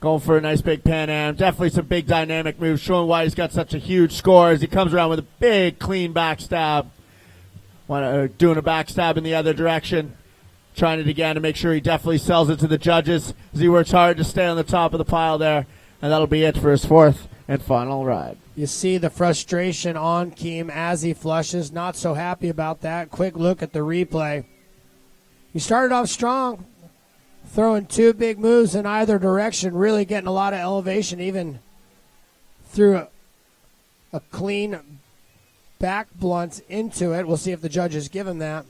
Going for a nice big Pan Am. Definitely some big dynamic moves, showing why he's got such a huge score as he comes around with a big clean backstab. Doing a backstab in the other direction. Trying it again to make sure he definitely sells it to the judges as he works hard to stay on the top of the pile there. And that'll be it for his fourth and final ride. You see the frustration on Quim as he flushes. Not so happy about that. Quick look at the replay. He started off strong, throwing two big moves in either direction, really getting a lot of elevation, even threw a clean back blunt into it. We'll see if the judges give him that.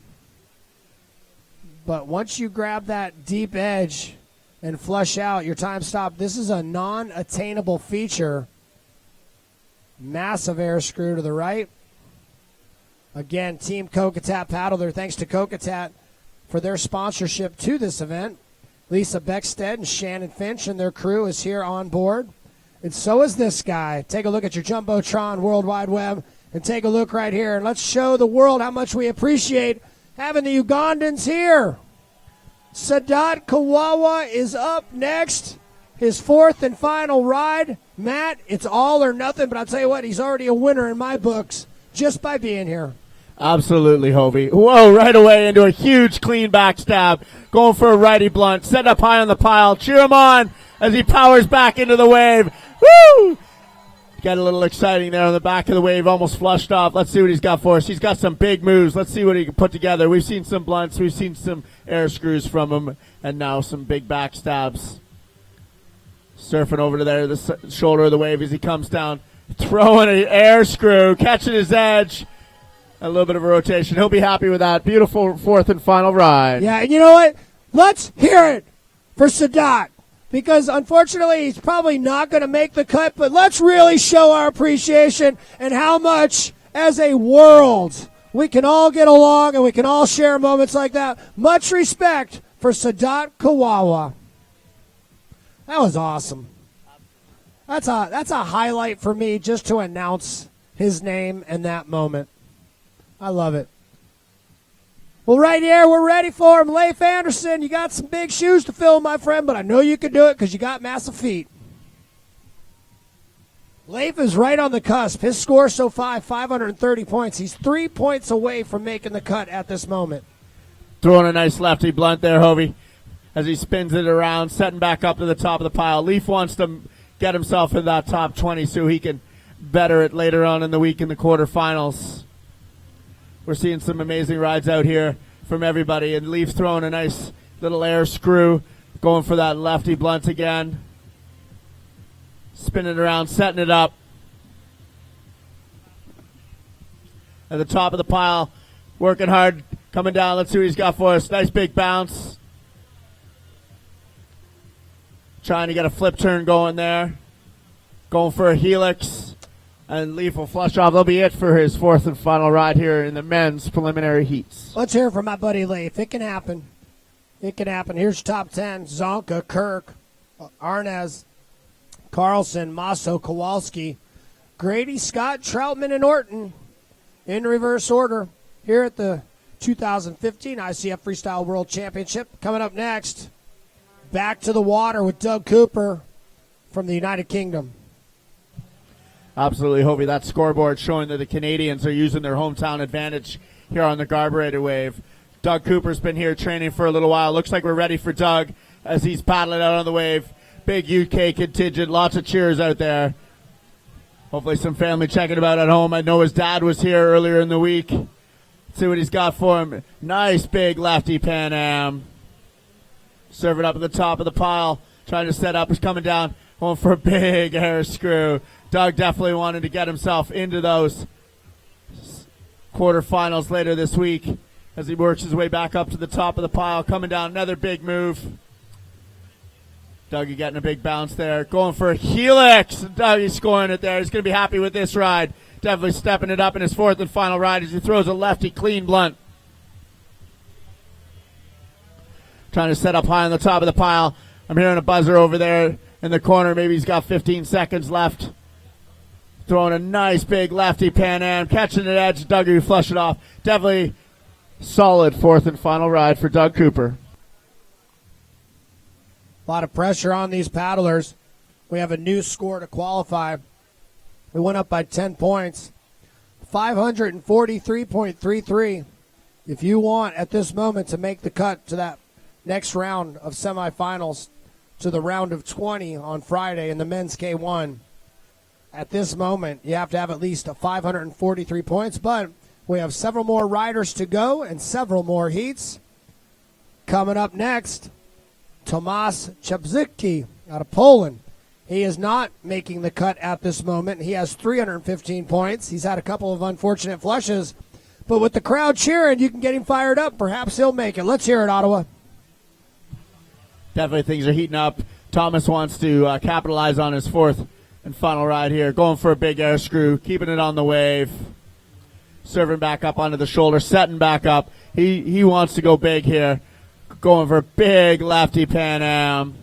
But once you grab that deep edge and flush out, your time stop. This is a non-attainable feature. Massive air screw to the right. Again, Team Kokatat Paddler, thanks to Kokatat for their sponsorship to this event. Lisa Beckstead and Shannon Finch and their crew is here on board. And so is this guy. Take a look at your Jumbotron World Wide Web and take a look right here. And let's show the world how much we appreciate having the Ugandans here. Sadat Kawawa is up next. His fourth and final ride. Matt, it's all or nothing, but I'll tell you what, he's already a winner in my books just by being here. Absolutely, Hovey. Whoa, right away into a huge clean backstab. Going for a righty blunt. Set up high on the pile. Cheer him on as he powers back into the wave. Woo! Got a little exciting there on the back of the wave. Almost flushed off. Let's see what he's got for us. He's got some big moves. Let's see what he can put together. We've seen some blunts. We've seen some air screws from him. And now some big backstabs. Surfing over to there, the shoulder of the wave as he comes down. Throwing an air screw. Catching his edge. A little bit of a rotation. He'll be happy with that. Beautiful fourth and final ride. Yeah, and you know what? Let's hear it for Sadat. Because unfortunately, he's probably not going to make the cut, but let's really show our appreciation and how much, as a world, we can all get along and we can all share moments like that. Much respect for Sadat Kawawa. That was awesome. That's a highlight for me just to announce his name in that moment. I love it. Well, right here, we're ready for him. Leif Anderson, you got some big shoes to fill, my friend, but I know you can do it because you got massive feet. Leif is right on the cusp. His score so far, 530 points. He's 3 points away from making the cut at this moment. Throwing a nice lefty blunt there, Hovey, as he spins it around, setting back up to the top of the pile. Leif wants to get himself in that top 20 so he can better it later on in the week in the quarterfinals. We're seeing some amazing rides out here from everybody. And Leaf throwing a nice little air screw, going for that lefty blunt again. Spinning around, setting it up. At the top of the pile, working hard, coming down. Let's see what he's got for us. Nice big bounce. Trying to get a flip turn going there. Going for a helix. And Leaf will flush off. That'll be it for his fourth and final ride here in the men's preliminary heats. Let's hear from my buddy Leif. It can happen. It can happen. Here's your top 10. Zonka, Kirk, Arnaz, Carlson, Masso, Kowalski, Grady, Scott, Troutman, and Orton in reverse order here at the 2015 ICF Freestyle World Championship. Coming up next, back to the water with Doug Cooper from the United Kingdom. Absolutely, Hobie. That scoreboard showing that the Canadians are using their hometown advantage here on the carburetor wave. Doug Cooper's been here training for a little while. Looks like we're ready for Doug as he's paddling out on the wave. Big UK contingent, lots of cheers out there. Hopefully some family checking him out at home. I know his dad was here earlier in the week. Let's see what he's got for him. Nice big lefty Pan Am. Serving up at the top of the pile. Trying to set up. He's coming down. Going for a big air screw. Doug definitely wanted to get himself into those quarterfinals later this week as he works his way back up to the top of the pile. Coming down. Another big move. Dougie getting a big bounce there. Going for a helix. Dougie scoring it there. He's going to be happy with this ride. Definitely stepping it up in his fourth and final ride as he throws a lefty clean blunt. Trying to set up high on the top of the pile. I'm hearing a buzzer over there in the corner. Maybe he's got 15 seconds left. Throwing a nice big lefty Pan Am. Catching the edge. Dougie flush it off. Definitely solid fourth and final ride for Doug Cooper. A lot of pressure on these paddlers. We have a new score to qualify. We went up by 10 points. 543.33. If you want at this moment to make the cut to that next round of semifinals, to the round of 20 on Friday in the men's K1, at this moment you have to have at least 543 points, but we have several more riders to go and several more heats. Coming up next, Tomasz Czapzycki out of Poland. He is not making the cut at this moment. He has 315 points. He's had a couple of unfortunate flushes, but with the crowd cheering, you can get him fired up. Perhaps he'll make it. Let's hear it, Ottawa. Definitely things are heating up. Thomas wants to capitalize on his fourth and final ride here. Going for a big air screw, keeping it on the wave. Serving back up onto the shoulder, setting back up. He wants to go big here. Going for a big lefty Pan Am.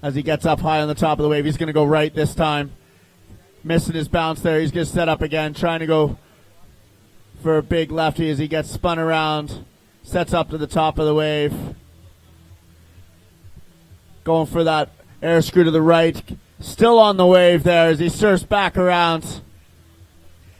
As he gets up high on the top of the wave, he's going to go right this time. Missing his bounce there. He's going to set up again, trying to go for a big lefty as he gets spun around. Sets up to the top of the wave. Going for that air screw to the right. Still on the wave there as he surfs back around.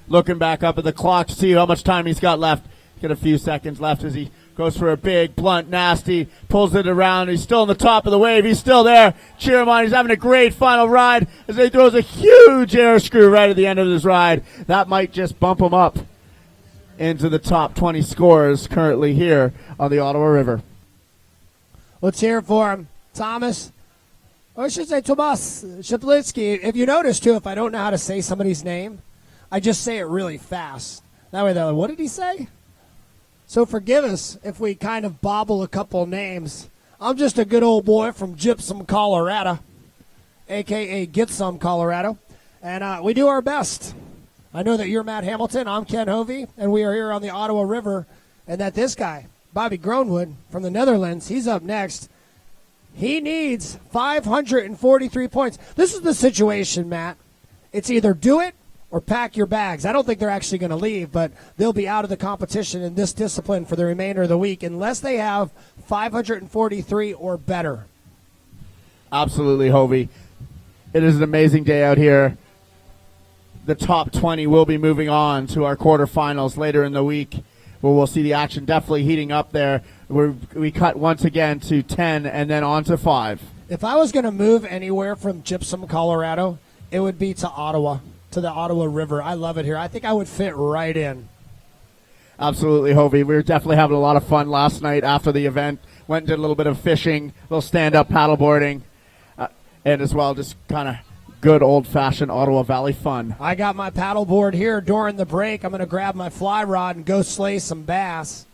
Looking back up at the clock to see how much time he's got left. Got a few seconds left as he goes for a big, blunt, nasty. Pulls it around. He's still on the top of the wave. He's still there. Cheer him on. He's having a great final ride as he throws a huge air screw right at the end of his ride. That might just bump him up into the top 20 scores currently here on the Ottawa River. Let's hear it for him. Thomas, or I should say Tomasz Czapzycki. If you notice, too, if I don't know how to say somebody's name, I just say it really fast. That way they're like, what did he say? So forgive us if we kind of bobble a couple names. I'm just a good old boy from Gypsum, Colorado, a.k.a. Get Some, Colorado, and we do our best. I know that you're Matt Hamilton. I'm Ken Hovey, and we are here on the Ottawa River, and that this guy, Bobby Groenwood from the Netherlands, he's up next. He needs 543 points. This is the situation, Matt. It's either do it or pack your bags. I don't think they're actually going to leave, but they'll be out of the competition in this discipline for the remainder of the week unless they have 543 or better. Absolutely, Hovey. It is an amazing day out here. The top 20 will be moving on to our quarterfinals later in the week, where we'll see the action definitely heating up there. We cut once again to 10 and then on to 5. If I was going to move anywhere from Gypsum, Colorado, it would be to Ottawa, to the Ottawa River. I love it here. I think I would fit right in. Absolutely, Hovey. We were definitely having a lot of fun last night after the event. Went and did a little bit of fishing, a little stand-up paddleboarding, and as well just kind of good old-fashioned Ottawa Valley fun. I got my paddleboard here during the break. I'm going to grab my fly rod and go slay some bass.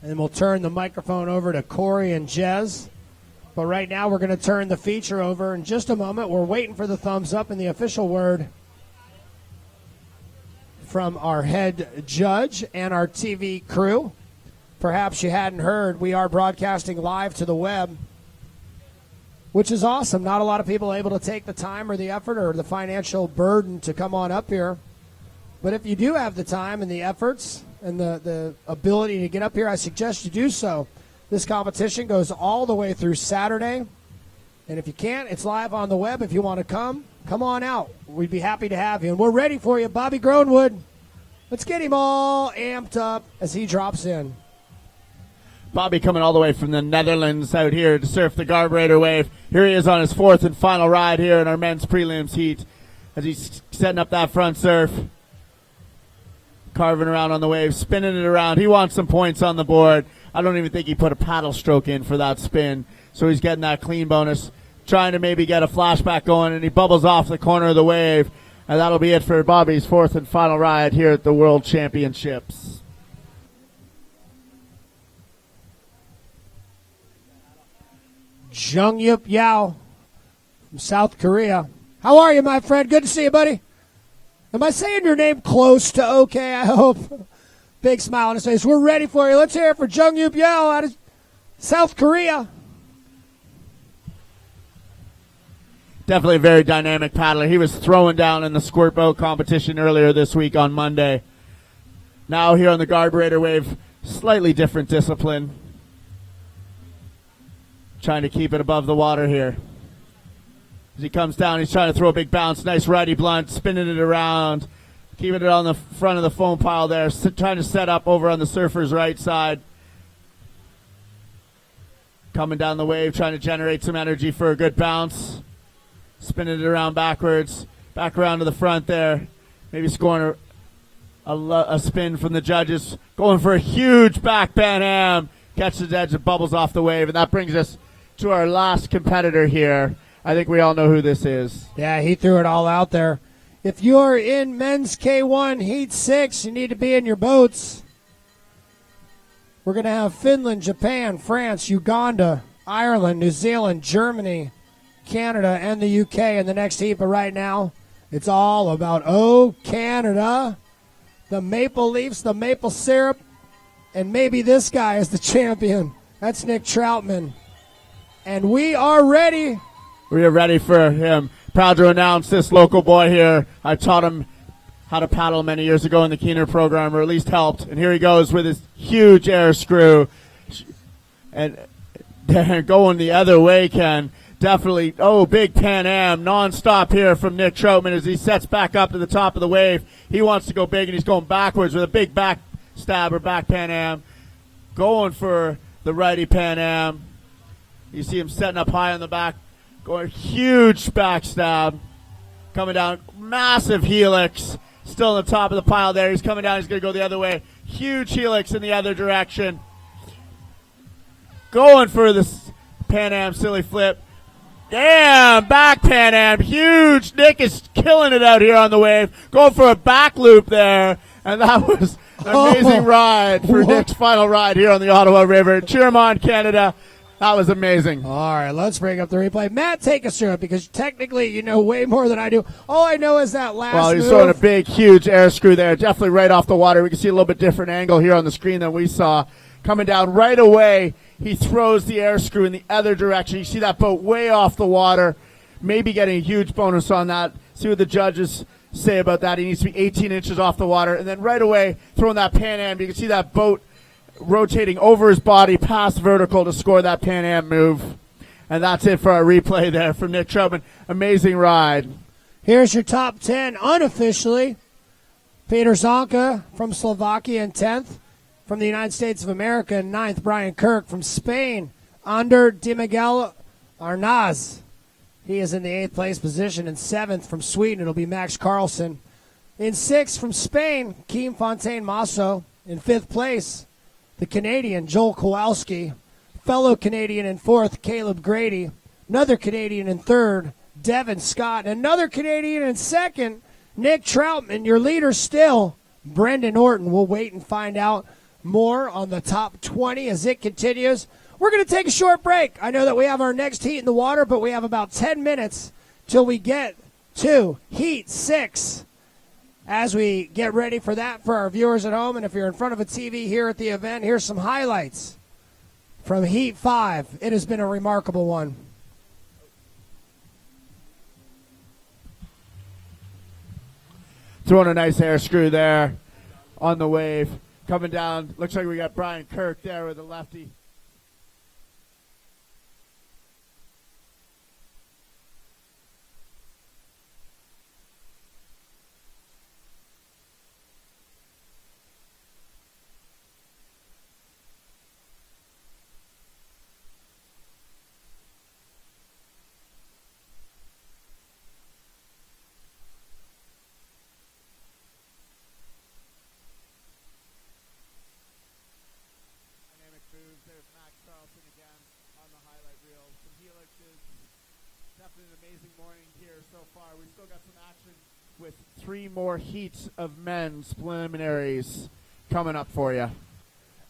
And we'll turn the microphone over to Corey and Jez. But right now we're going to turn the feature over in just a moment. We're waiting for the thumbs up and the official word from our head judge and our TV crew. Perhaps you hadn't heard, we are broadcasting live to the web, which is awesome. Not a lot of people able to take the time or the effort or the financial burden to come on up here. But if you do have the time and the efforts and the ability to get up here, I suggest you do so. This competition goes all the way through Saturday. And if you can't, it's live on the web. If you want to come on out. We'd be happy to have you. And we're ready for you, Bobby Groenwood. Let's get him all amped up as he drops in. Bobby coming all the way from the Netherlands out here to surf the carburetor wave. Here he is on his fourth and final ride here in our men's prelims heat as he's setting up that front surf. Carving around on the wave, spinning it around. He wants some points on the board. I don't even think he put a paddle stroke in for that spin, so he's getting that clean bonus. Trying to maybe get a flashback going, and he bubbles off the corner of the wave. And that'll be it for Bobby's fourth and final ride here at the World Championships. Jung-Yup Yao from South Korea. How are you, my friend? Good to see you, buddy. Am I saying your name close to okay, I hope? Big smile on his face. We're ready for you. Let's hear it for Jung-Yup Yao out of South Korea. Definitely a very dynamic paddler. He was throwing down in the squirt boat competition earlier this week on Monday. Now here on the carburetor wave, slightly different discipline. Trying to keep it above the water here. As he comes down, he's trying to throw a big bounce. Nice righty blunt, spinning it around. Keeping it on the front of the foam pile there. Trying to set up over on the surfer's right side. Coming down the wave, trying to generate some energy for a good bounce. Spinning it around backwards. Back around to the front there. Maybe scoring a spin from the judges. Going for a huge back Pan Am. Catches the edge of bubbles off the wave. And that brings us to our last competitor here. I think we all know who this is. Yeah, he threw it all out there. If you're in men's K1 Heat 6, you need to be in your boats. We're going to have Finland, Japan, France, Uganda, Ireland, New Zealand, Germany, Canada, and the UK in the next heat. But right now, it's all about, Canada, the Maple Leafs, the maple syrup, and maybe this guy is the champion. That's Nick Troutman. And we are ready. We are ready for him. Proud to announce this local boy here. I taught him how to paddle many years ago in the Keener program, or at least helped. And here he goes with his huge air screw. And going the other way, Ken. Definitely, big Pan Am, nonstop here from Nick Troutman as he sets back up to the top of the wave. He wants to go big, and he's going backwards with a big back stab or back Pan Am. Going for the righty Pan Am. You see him setting up high on the back, going huge back stab. Coming down, massive helix. Still on the top of the pile there. He's coming down, he's going to go the other way. Huge helix in the other direction. Going for this Pan Am silly flip. Damn, back Pan Am, huge. Nick is killing it out here on the wave. Going for a back loop there. And that was an amazing ride for Nick's final ride here on the Ottawa River. Cheer him on, Canada. That was amazing. All right, let's bring up the replay. Matt, take us through it because technically you know way more than I do. All I know is that last Well, he's move. throwing a big, huge air screw there. Definitely right off the water. We can see a little bit different angle here on the screen than we saw. Coming down right away, he throws the air screw in the other direction. You see that boat way off the water. Maybe getting a huge bonus on that. See what the judges say about that. He needs to be 18 inches off the water. And then right away, throwing that Pan Am. You can see that boat rotating over his body past vertical to score that Pan Am move. And that's it for our replay there from Nick Troutman. Amazing ride. Here's your top 10 unofficially. Peter Zonka from Slovakia in 10th. From the United States of America in 9th, Brian Kirk. From Spain, Ander Di Miguel Arnaz. He is in the 8th place position. In 7th, from Sweden, it'll be Max Carlson. In 6th, from Spain, Kim Fontaine Masso. In 5th place, the Canadian, Joel Kowalski. Fellow Canadian in 4th, Caleb Grady. Another Canadian in 3rd, Devin Scott. Another Canadian in 2nd, Nick Troutman. Your leader still, Brendan Orton. We'll wait and find out more on the top 20 as it continues. We're going to take a short break. I know that we have our next heat in the water, but we have about 10 minutes till we get to Heat 6. As we get ready for that for our viewers at home, and if you're in front of a TV here at the event, here's some highlights from Heat 5. It has been a remarkable one. Throwing a nice air screw there on the wave. Coming down, looks like we got Brian Kirk there with a lefty. moves. There's Max Carlson again on the highlight reel. Some helixes. Definitely an amazing morning here so far. We've still got some action with 3 more heats of men's preliminaries coming up for you.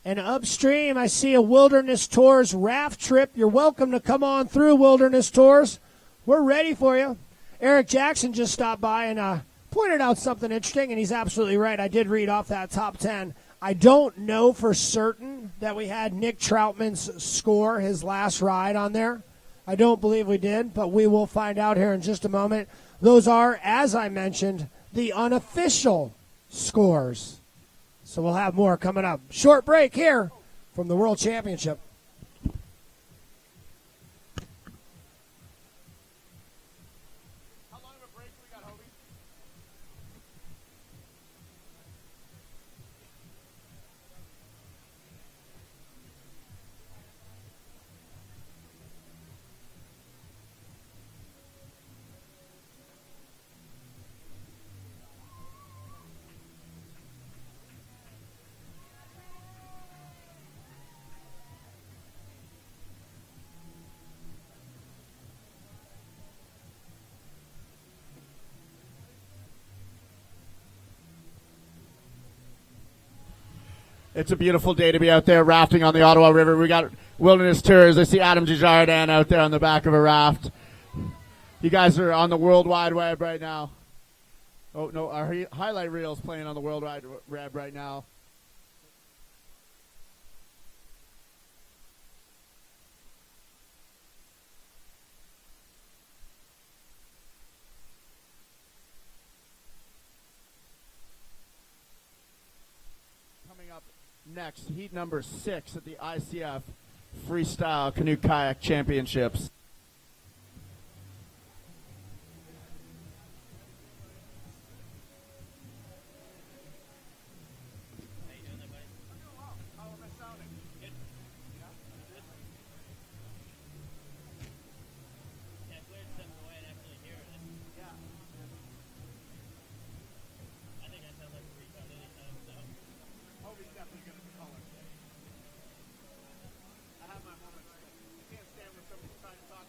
And upstream, I see a Wilderness Tours raft trip. You're welcome to come on through, Wilderness Tours. We're ready for you. Eric Jackson just stopped by and pointed out something interesting, and he's absolutely right. I did read off that top 10. I don't know for certain that we had Nick Troutman's score, his last ride, on there. I don't believe we did, but we will find out here in just a moment. Those are, as I mentioned, the unofficial scores. So we'll have more coming up. Short break here from the World Championship. How long of a break we got, Hobie? It's a beautiful day to be out there rafting on the Ottawa River. We got Wilderness Tours. I see Adam Desjardins out there on the back of a raft. You guys are on the World Wide Web right now. Oh, no, our highlight reel's playing on the World Wide Web right now. Coming up next, heat number 6 at the ICF Freestyle Canoe Kayak Championships. I have my moments. I can't stand when somebody's trying to talk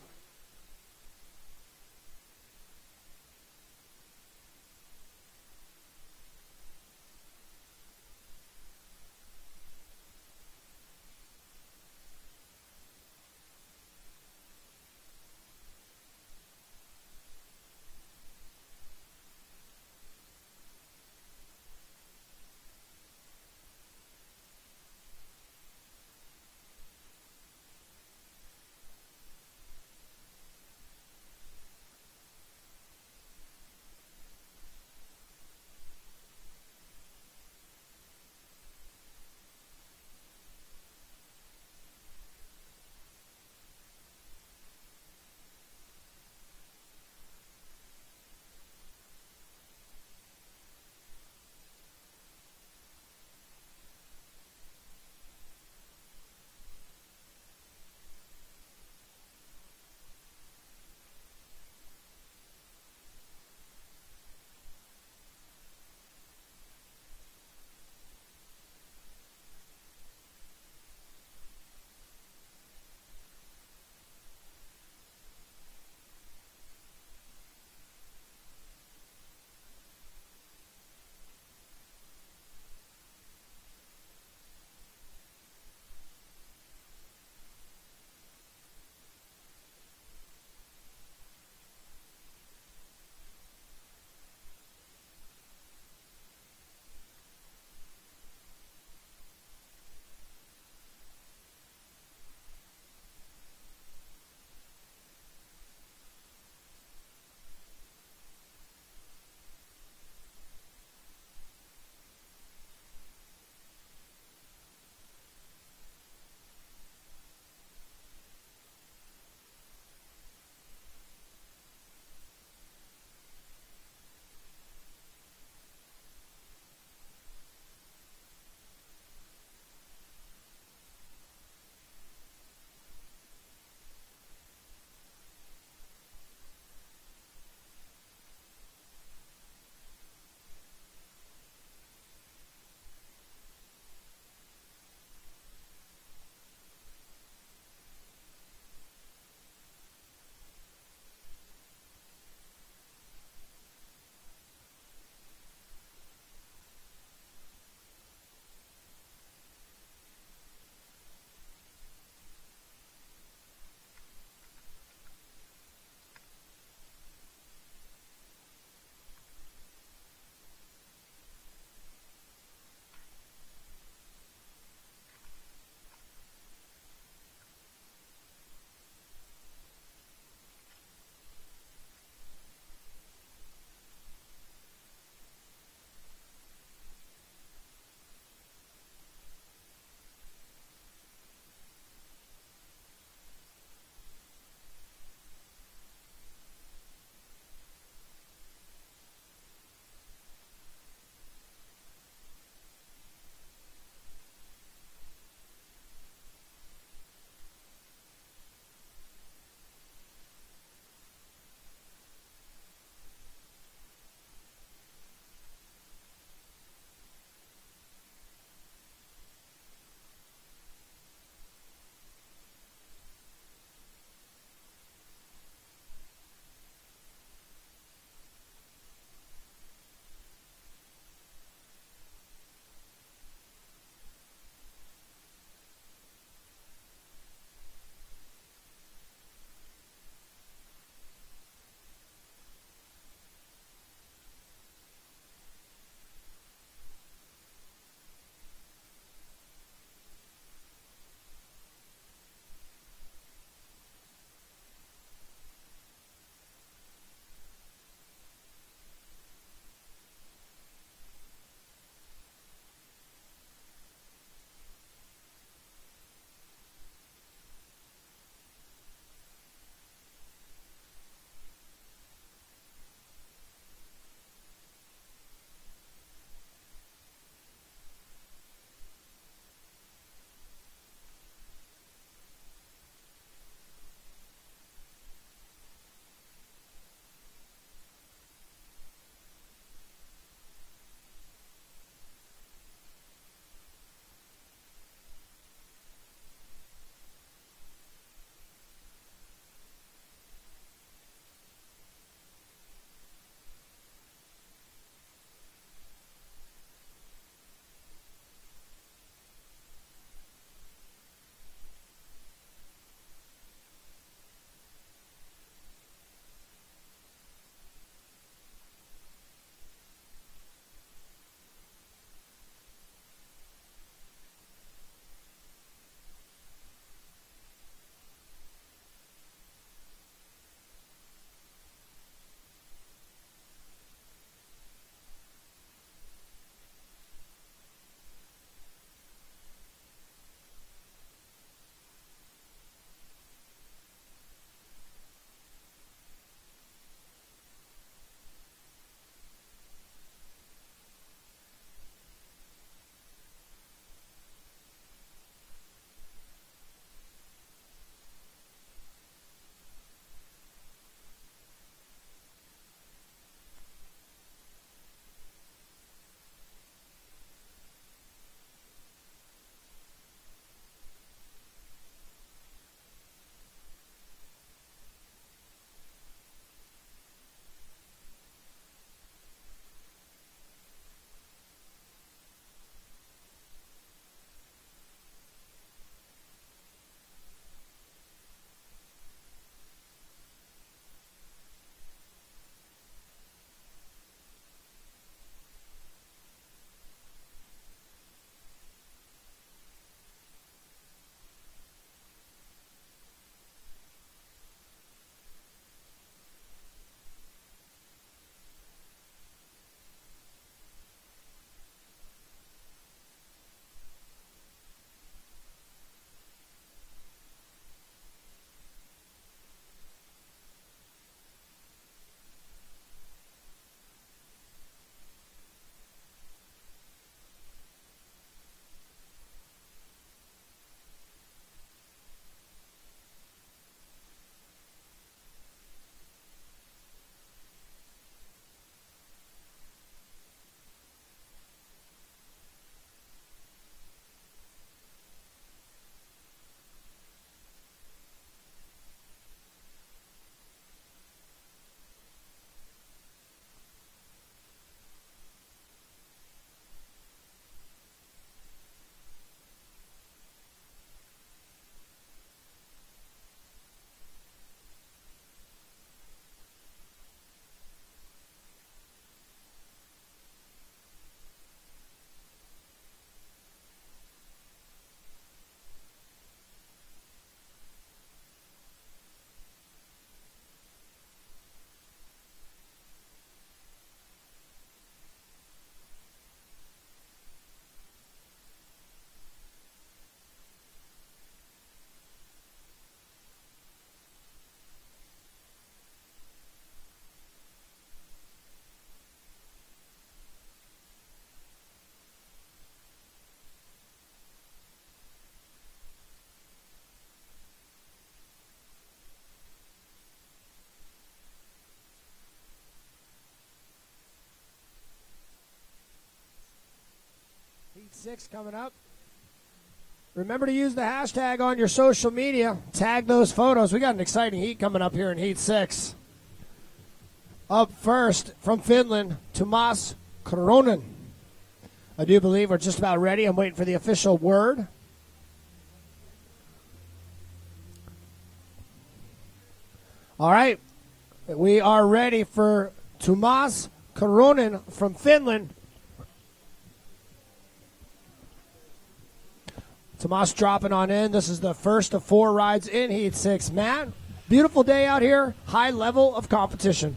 Heat 6 coming up. Remember to use the hashtag on your social media. Tag those photos. We got an exciting heat coming up here in Heat 6. Up first from Finland, Tuomas Koronen. I do believe we're just about ready. I'm waiting for the official word. All right. We are ready for Tuomas Koronen from Finland. Tomas dropping on in. This is the first of 4 rides in Heat 6. Matt, beautiful day out here. High level of competition.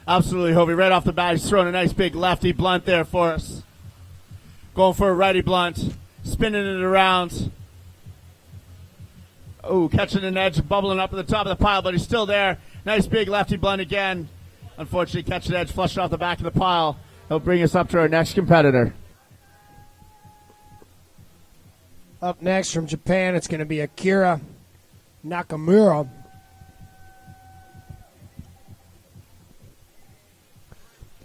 Absolutely, Hovey. Right off the bat, he's throwing a nice big lefty blunt there for us. Going for a righty blunt. Spinning it around. Oh, catching an edge, bubbling up at the top of the pile, but he's still there. Nice big lefty blunt again. Unfortunately, catching an edge, flushed off the back of the pile. He'll bring us up to our next competitor. Up next from Japan, it's going to be Akira Nakamura.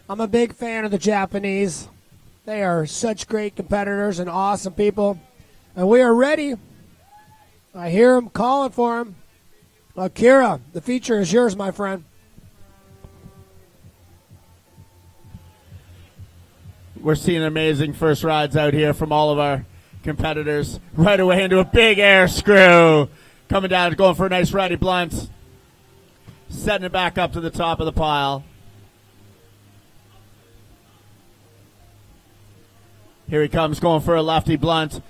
I'm a big fan of the Japanese. They are such great competitors and awesome people. And we are ready. I hear him calling for him. Akira, the feature is yours, my friend. We're seeing amazing first rides out here from all of our competitors. Right away into a big air screw. Coming down, going for a nice righty blunt. Setting it back up to the top of the pile. Here he comes, going for a lefty blunt.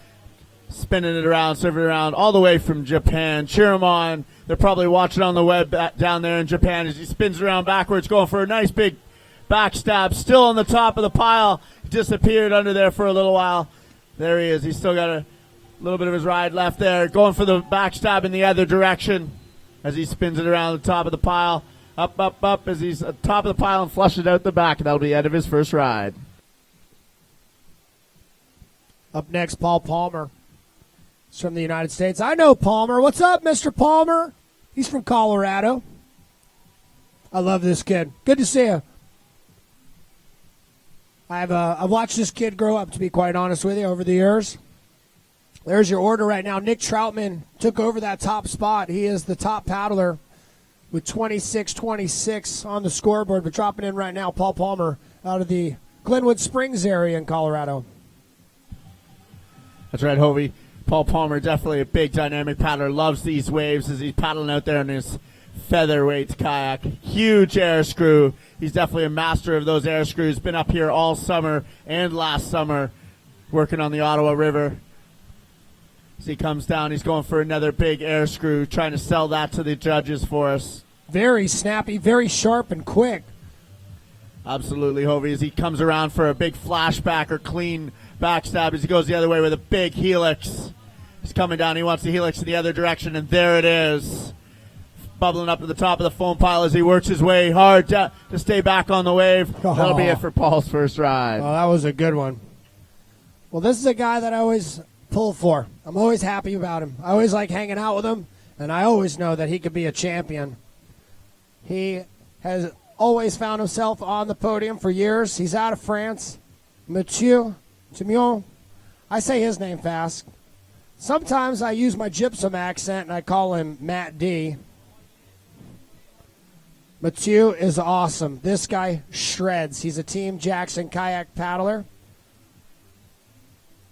Spinning it around, serving it around, all the way from Japan. Cheer him on. They're probably watching on the web down there in Japan as he spins around backwards, going for a nice big backstab. Still on the top of the pile. Disappeared under there for a little while. There he is. He's still got a little bit of his ride left there. Going for the backstab in the other direction as he spins it around the top of the pile. Up, up, up as he's at the top of the pile and flushes out the back. That'll be the end of his first ride. Up next, Paul Palmer. He's from the United States. I know Palmer. What's up, Mr. Palmer? He's from Colorado. I love this kid. Good to see you. I've watched this kid grow up, to be quite honest with you, over the years. There's your order right now. Nick Troutman took over that top spot. He is the top paddler with 26-26 on the scoreboard. But dropping in right now, Paul Palmer out of the Glenwood Springs area in Colorado. That's right, Hovey. Paul Palmer, definitely a big dynamic paddler. Loves these waves as he's paddling out there in his featherweight kayak. Huge air screw. He's definitely a master of those air screws. Been up here all summer and last summer working on the Ottawa River. As he comes down, he's going for another big air screw, trying to sell that to the judges for us. Very snappy, very sharp and quick. Absolutely, Hovey, as he comes around for a big flashback or clean backstab as he goes the other way with a big helix. He's coming down. He wants the helix in the other direction, and there it is. Bubbling up to the top of the foam pile as he works his way hard to stay back on the wave. That'll be it for Paul's first ride. Oh, that was a good one. Well, this is a guy that I always pull for. I'm always happy about him. I always like hanging out with him, and I always know that he could be a champion. He has always found himself on the podium for years. He's out of France. Mathieu Timion. I say his name fast. Sometimes I use my gypsum accent, and I call him Matt D. Mathieu is awesome. This guy shreds. He's a Team Jackson kayak paddler.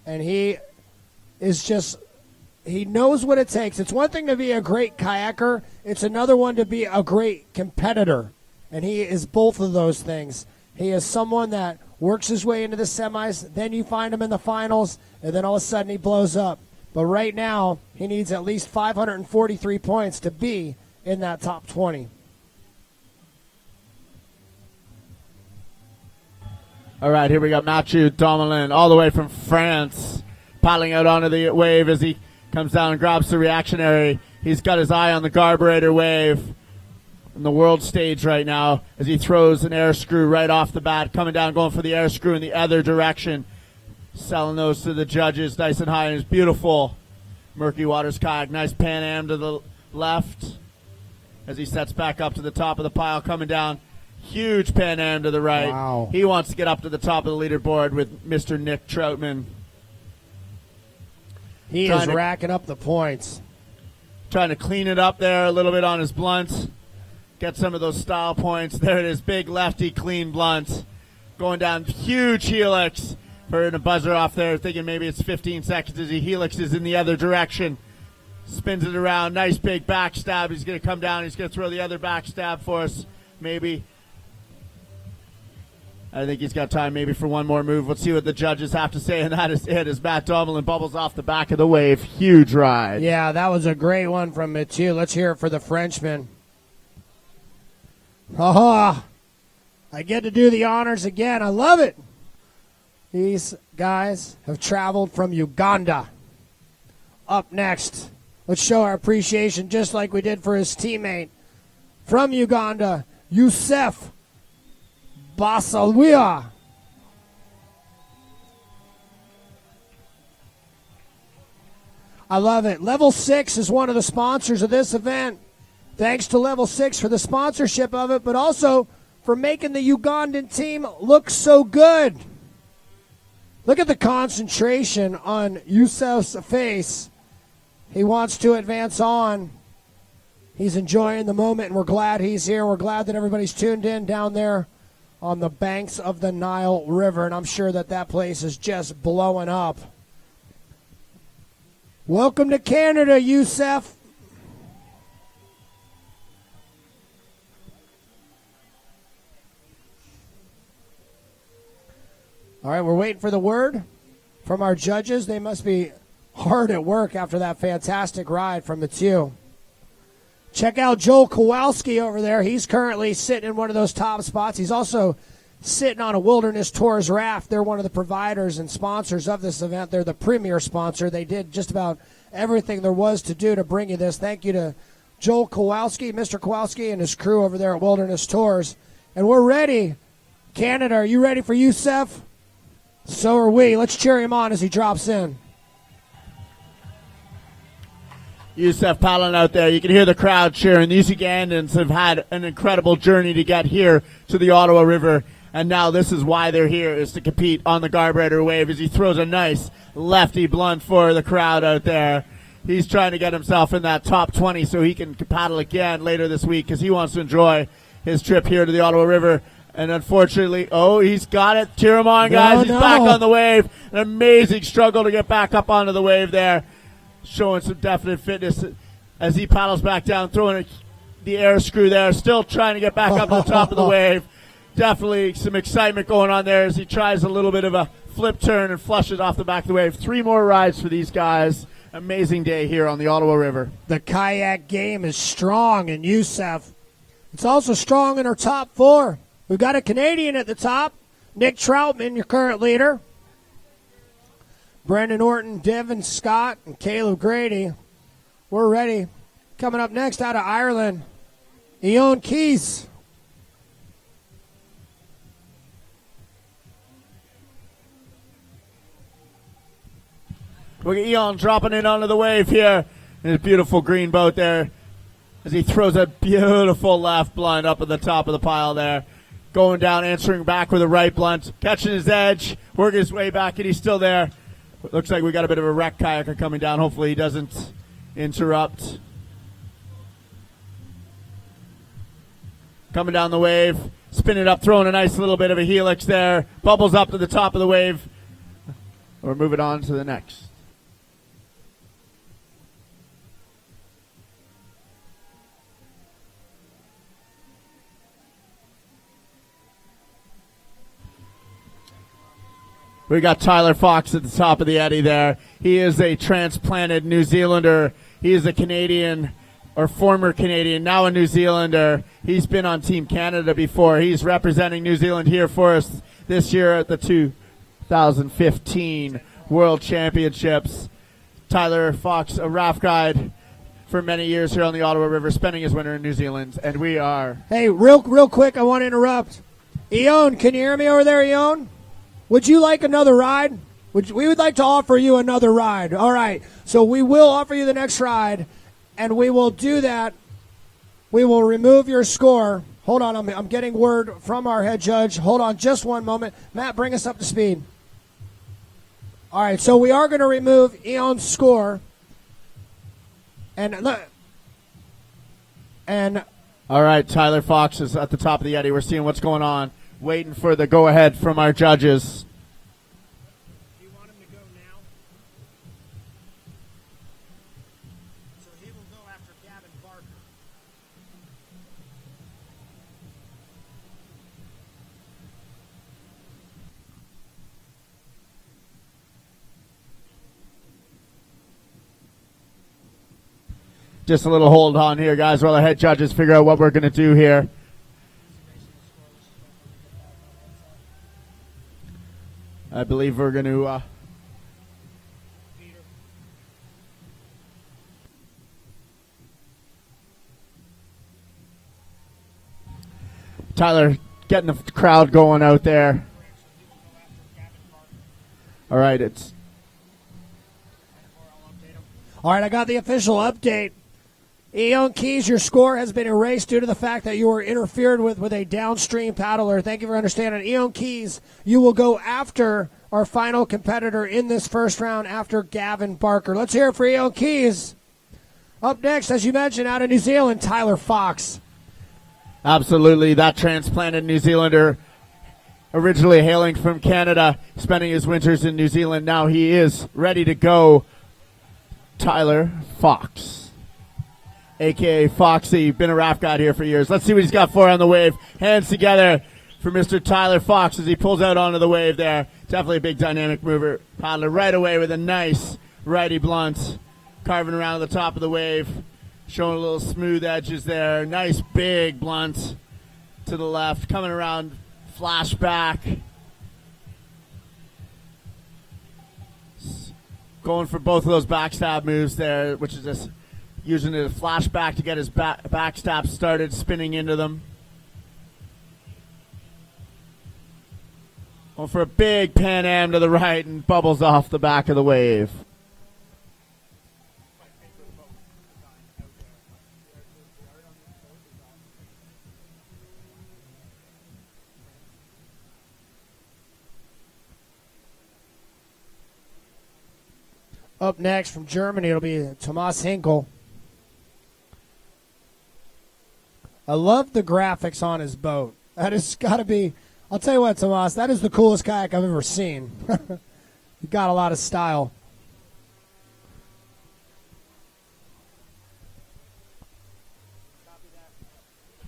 And he is just, he knows what it takes. It's one thing to be a great kayaker. It's another one to be a great competitor. And he is both of those things. He is someone that works his way into the semis, then you find him in the finals, and then all of a sudden he blows up. But right now, he needs at least 543 points to be in that top 20. All right, here we got Mathieu Domelin all the way from France, paddling out onto the wave as he comes down and grabs the reactionary. He's got his eye on the carburetor wave on the world stage right now as he throws an air screw right off the bat, coming down, going for the air screw in the other direction, selling those to the judges nice and high in his beautiful Murky Waters kayak. Nice Pan Am to the left as he sets back up to the top of the pile, coming down. Huge Pan Am to the right. Wow. He wants to get up to the top of the leaderboard with Mr. Nick Troutman. He is racking up the points. Trying to clean it up there a little bit on his blunt. Get some of those style points. There it is, big lefty, clean blunt. Going down, huge helix. For a buzzer off there, thinking maybe it's 15 seconds as he helixes in the other direction. Spins it around, nice big backstab. He's going to come down, he's going to throw the other backstab for us, maybe. I think he's got time maybe for one more move. Let's see what the judges have to say, and that is it, as Matt Dumoulin bubbles off the back of the wave. Huge ride. Yeah, that was a great one from Mathieu. Let's hear it for the Frenchman. Ha! I get to do the honors again. I love it. These guys have traveled from Uganda. Up next, let's show our appreciation just like we did for his teammate from Uganda, Youssef Basalwia. I love it. Level 6 is one of the sponsors of this event. Thanks to Level 6 for the sponsorship of it, but also for making the Ugandan team look so good. Look at the concentration on Youssef's face. He wants to advance on. He's enjoying the moment, and we're glad he's here. We're glad that everybody's tuned in down there on the banks of the Nile River, and I'm sure that that place is just blowing up. Welcome to Canada, Youssef. All right, we're waiting for the word from our judges. They must be hard at work after that fantastic ride from Mathieu. Check out Joel Kowalski over there. He's currently sitting in one of those top spots. He's also sitting on a Wilderness Tours raft. They're one of the providers and sponsors of this event. They're the premier sponsor. They did just about everything there was to do to bring you this. Thank you to Joel Kowalski, Mr. Kowalski, and his crew over there at Wilderness Tours. And we're ready. Canada, are you ready for Youssef? So are we. Let's cheer him on as he drops in. Youssef paddling out there. You can hear the crowd cheering. These Ugandans have had an incredible journey to get here to the Ottawa River, and now this is why they're here, is to compete on the Garburator wave as he throws a nice lefty blunt for the crowd out there. He's trying to get himself in that top 20 so he can paddle again later this week because he wants to enjoy his trip here to the Ottawa River. And unfortunately, he's got it. Cheer him on, guys. He's back on the wave. An amazing struggle to get back up onto the wave there. Showing some definite fitness as he paddles back down, throwing the air screw there. Still trying to get back up to the top of the wave. Definitely some excitement going on there as he tries a little bit of a flip turn and flushes off the back of the wave. 3 more rides for these guys. Amazing day here on the Ottawa River. The kayak game is strong in Youssef. It's also strong in our top 4. We've got a Canadian at the top, Nick Troutman, your current leader. Brendan Orton, Devin Scott, and Caleb Grady. We're ready. Coming up next out of Ireland, Eoin Keys. Look at Eoin dropping in onto the wave here in his beautiful green boat there as he throws a beautiful left blunt up at the top of the pile there. Going down, answering back with a right blunt, catching his edge, working his way back, and he's still there. Looks like we got a bit of a wreck kayaker coming down. Hopefully he doesn't interrupt. Coming down the wave, spinning up, throwing a nice little bit of a helix there. Bubbles up to the top of the wave. We're moving on to the next. We got Tyler Fox at the top of the eddy there. He is a transplanted New Zealander. He is a Canadian, or former Canadian, now a New Zealander. He's been on Team Canada before. He's representing New Zealand here for us this year at the 2015 World Championships. Tyler Fox, a raft guide for many years here on the Ottawa River, spending his winter in New Zealand, and we are... Hey, real quick, I want to interrupt. Eoin, can you hear me over there, Eoin? Would you like another ride? We would like to offer you another ride. All right. So we will offer you the next ride, and we will do that. We will remove your score. Hold on. I'm getting word from our head judge. Hold on just one moment. Matt, bring us up to speed. All right, so we are going to remove Eon's score. And look. And all right, Tyler Fox is at the top of the eddy. We're seeing what's going on. Waiting for the go-ahead from our judges. do you want him to go now? So he will go after Gavin Barker. Just a little hold on here, guys, while our head judges figure out what we're going to do here. I believe we're going to... Tyler getting the crowd going out there. All right, it's... All right, I got the official update. Eon Keys, your score has been erased due to the fact that you were interfered with a downstream paddler. Thank you for understanding. Eon Keys, you will go after our final competitor in this first round after Gavin Barker. Let's hear it for Eon Keys. Up next, as you mentioned, out of New Zealand, Tyler Fox. Absolutely, that transplanted New Zealander, originally hailing from Canada, spending his winters in New Zealand. Now he is ready to go. Tyler Fox, a.k.a. Foxy, been a raft guide here for years. Let's see what he's got for on the wave. Hands together for Mr. Tyler Fox as he pulls out onto the wave there. Definitely a big dynamic mover. Paddler right away with a nice righty blunt, carving around the top of the wave, showing a little smooth edges there. Nice big blunt to the left, coming around, flashback. Going for both of those backstab moves there, which is just using the flashback to get his backstab started, spinning into them. Going for a big Pan Am to the right and bubbles off the back of the wave. Up next from Germany, it'll be Thomas Hinkel. I love the graphics on his boat. That has got to be, I'll tell you what, Tomas, that is the coolest kayak I've ever seen. You got a lot of style.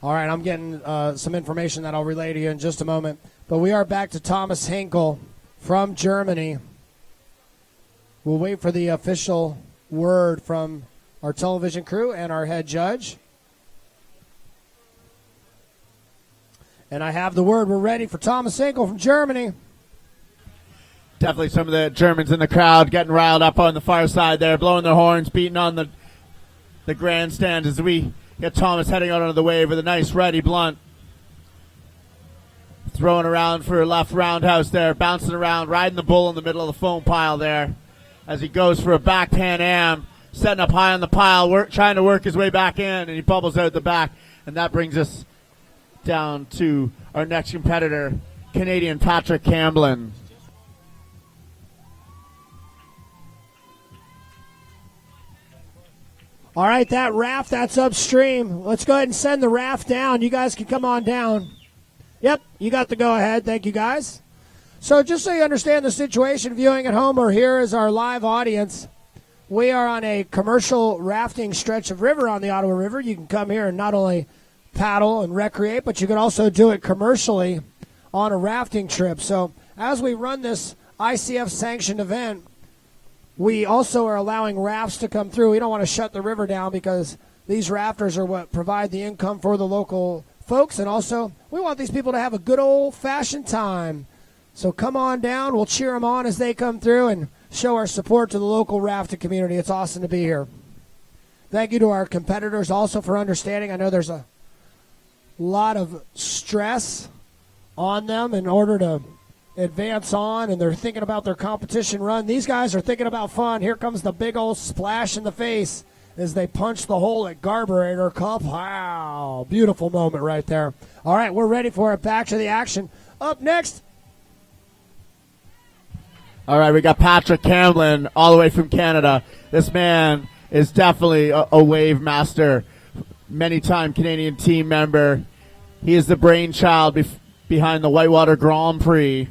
All right, I'm getting some information that I'll relay to you in just a moment. But we are back to Thomas Hinkel from Germany. We'll wait for the official word from our television crew and our head judge. And I have the word. We're ready for Thomas Hinkel from Germany. Definitely some of the Germans in the crowd getting riled up on the far side there, blowing their horns, beating on the grandstand as we get Thomas heading out onto the wave with a nice ready blunt. Throwing around for a left roundhouse there, bouncing around, riding the bull in the middle of the foam pile there. As he goes for a back Pan Am, setting up high on the pile, trying to work his way back in, and he bubbles out the back. And that brings us down to our next competitor, Canadian Patrick Camblin. All right, that raft, that's upstream. Let's go ahead and send the raft down. You guys can come on down. Yep, you got the go-ahead. Thank you, guys. So just so you understand the situation, viewing at home or here is our live audience. We are on a commercial rafting stretch of river on the Ottawa River. You can come here and not only paddle and recreate, but you can also do it commercially on a rafting trip. So as we run this ICF-sanctioned event, we also are allowing rafts to come through. We don't want to shut the river down because these rafters are what provide the income for the local folks. And also, we want these people to have a good old-fashioned time. So come on down. We'll cheer them on as they come through and show our support to the local rafting community. It's awesome to be here. Thank you to our competitors also for understanding. I know there's a lot of stress on them in order to advance on, and they're thinking about their competition run. These guys are thinking about fun. Here comes the big old splash in the face as they punch the hole at Garburator Cup. Wow, beautiful moment right there. All right, we're ready for it. Back to the action. Up next, All right, we got Patrick Camlin all the way from Canada. This man is definitely a wave master, many-time Canadian team member. He is the brainchild behind the Whitewater Grand Prix.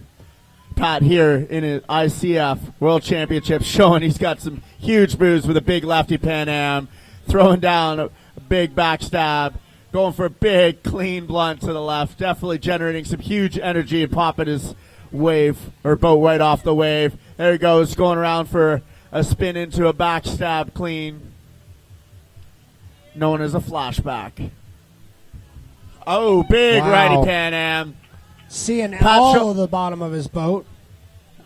Pat here in his ICF World Championship showing he's got some huge moves with a big lefty Pan Am, throwing down a big backstab, going for a big clean blunt to the left, definitely generating some huge energy and popping his wave or boat right off the wave. There he goes, going around for a spin into a backstab clean, known as a flashback. Oh, big Wow. righty Pan Am. Seeing Pat all of the bottom of his boat.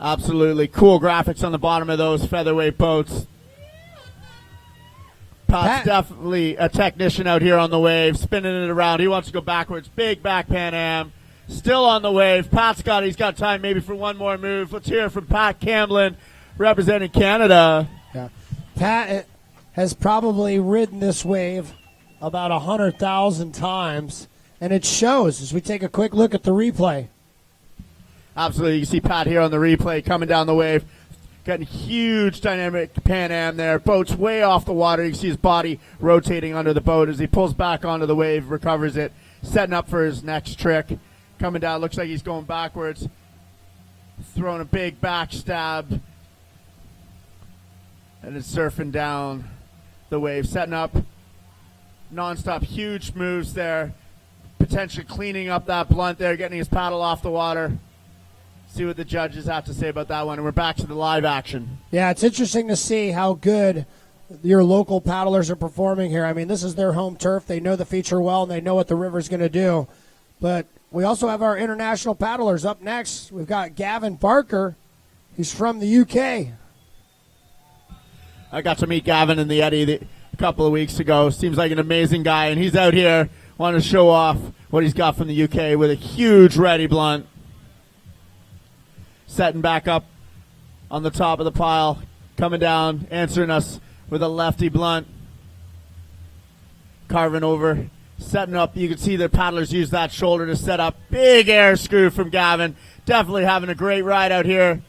Absolutely cool graphics on the bottom of those featherweight boats. Pat's Pat- definitely a technician out here on the wave, spinning it around. He wants to go backwards. Big back Pan Am. Still on the wave. He's got time maybe for one more move. Let's hear it from Pat Camlin, representing Canada. Yeah. Pat has probably ridden this wave about 100,000 times, and it shows as we take a quick look at the replay. Absolutely. You see Pat here on the replay coming down the wave. Getting huge dynamic Pan Am there. Boat's way off the water. You can see his body rotating under the boat as he pulls back onto the wave, recovers it, setting up for his next trick. Coming down, looks like he's going backwards. Throwing a big backstab. And it's surfing down the wave. Setting up non-stop huge moves there. Potentially cleaning up that blunt there, getting his paddle off the water. See what the judges have to say about that one. And we're back to the live action. Yeah, it's interesting to see how good your local paddlers are performing here. I mean, this is their home turf. They know the feature well, and they know what the river's going to do. But we also have our international paddlers up next. We've got Gavin Barker. He's from the UK. I got to meet Gavin in the Eddy a couple of weeks ago. Seems like an amazing guy, and he's out here wanting to show off what he's got from the UK with a huge ready blunt. Setting back up on the top of the pile, coming down, answering us with a lefty blunt. Carving over, setting up. You can see the paddlers use that shoulder to set up. Big air screw from Gavin. Definitely having a great ride out here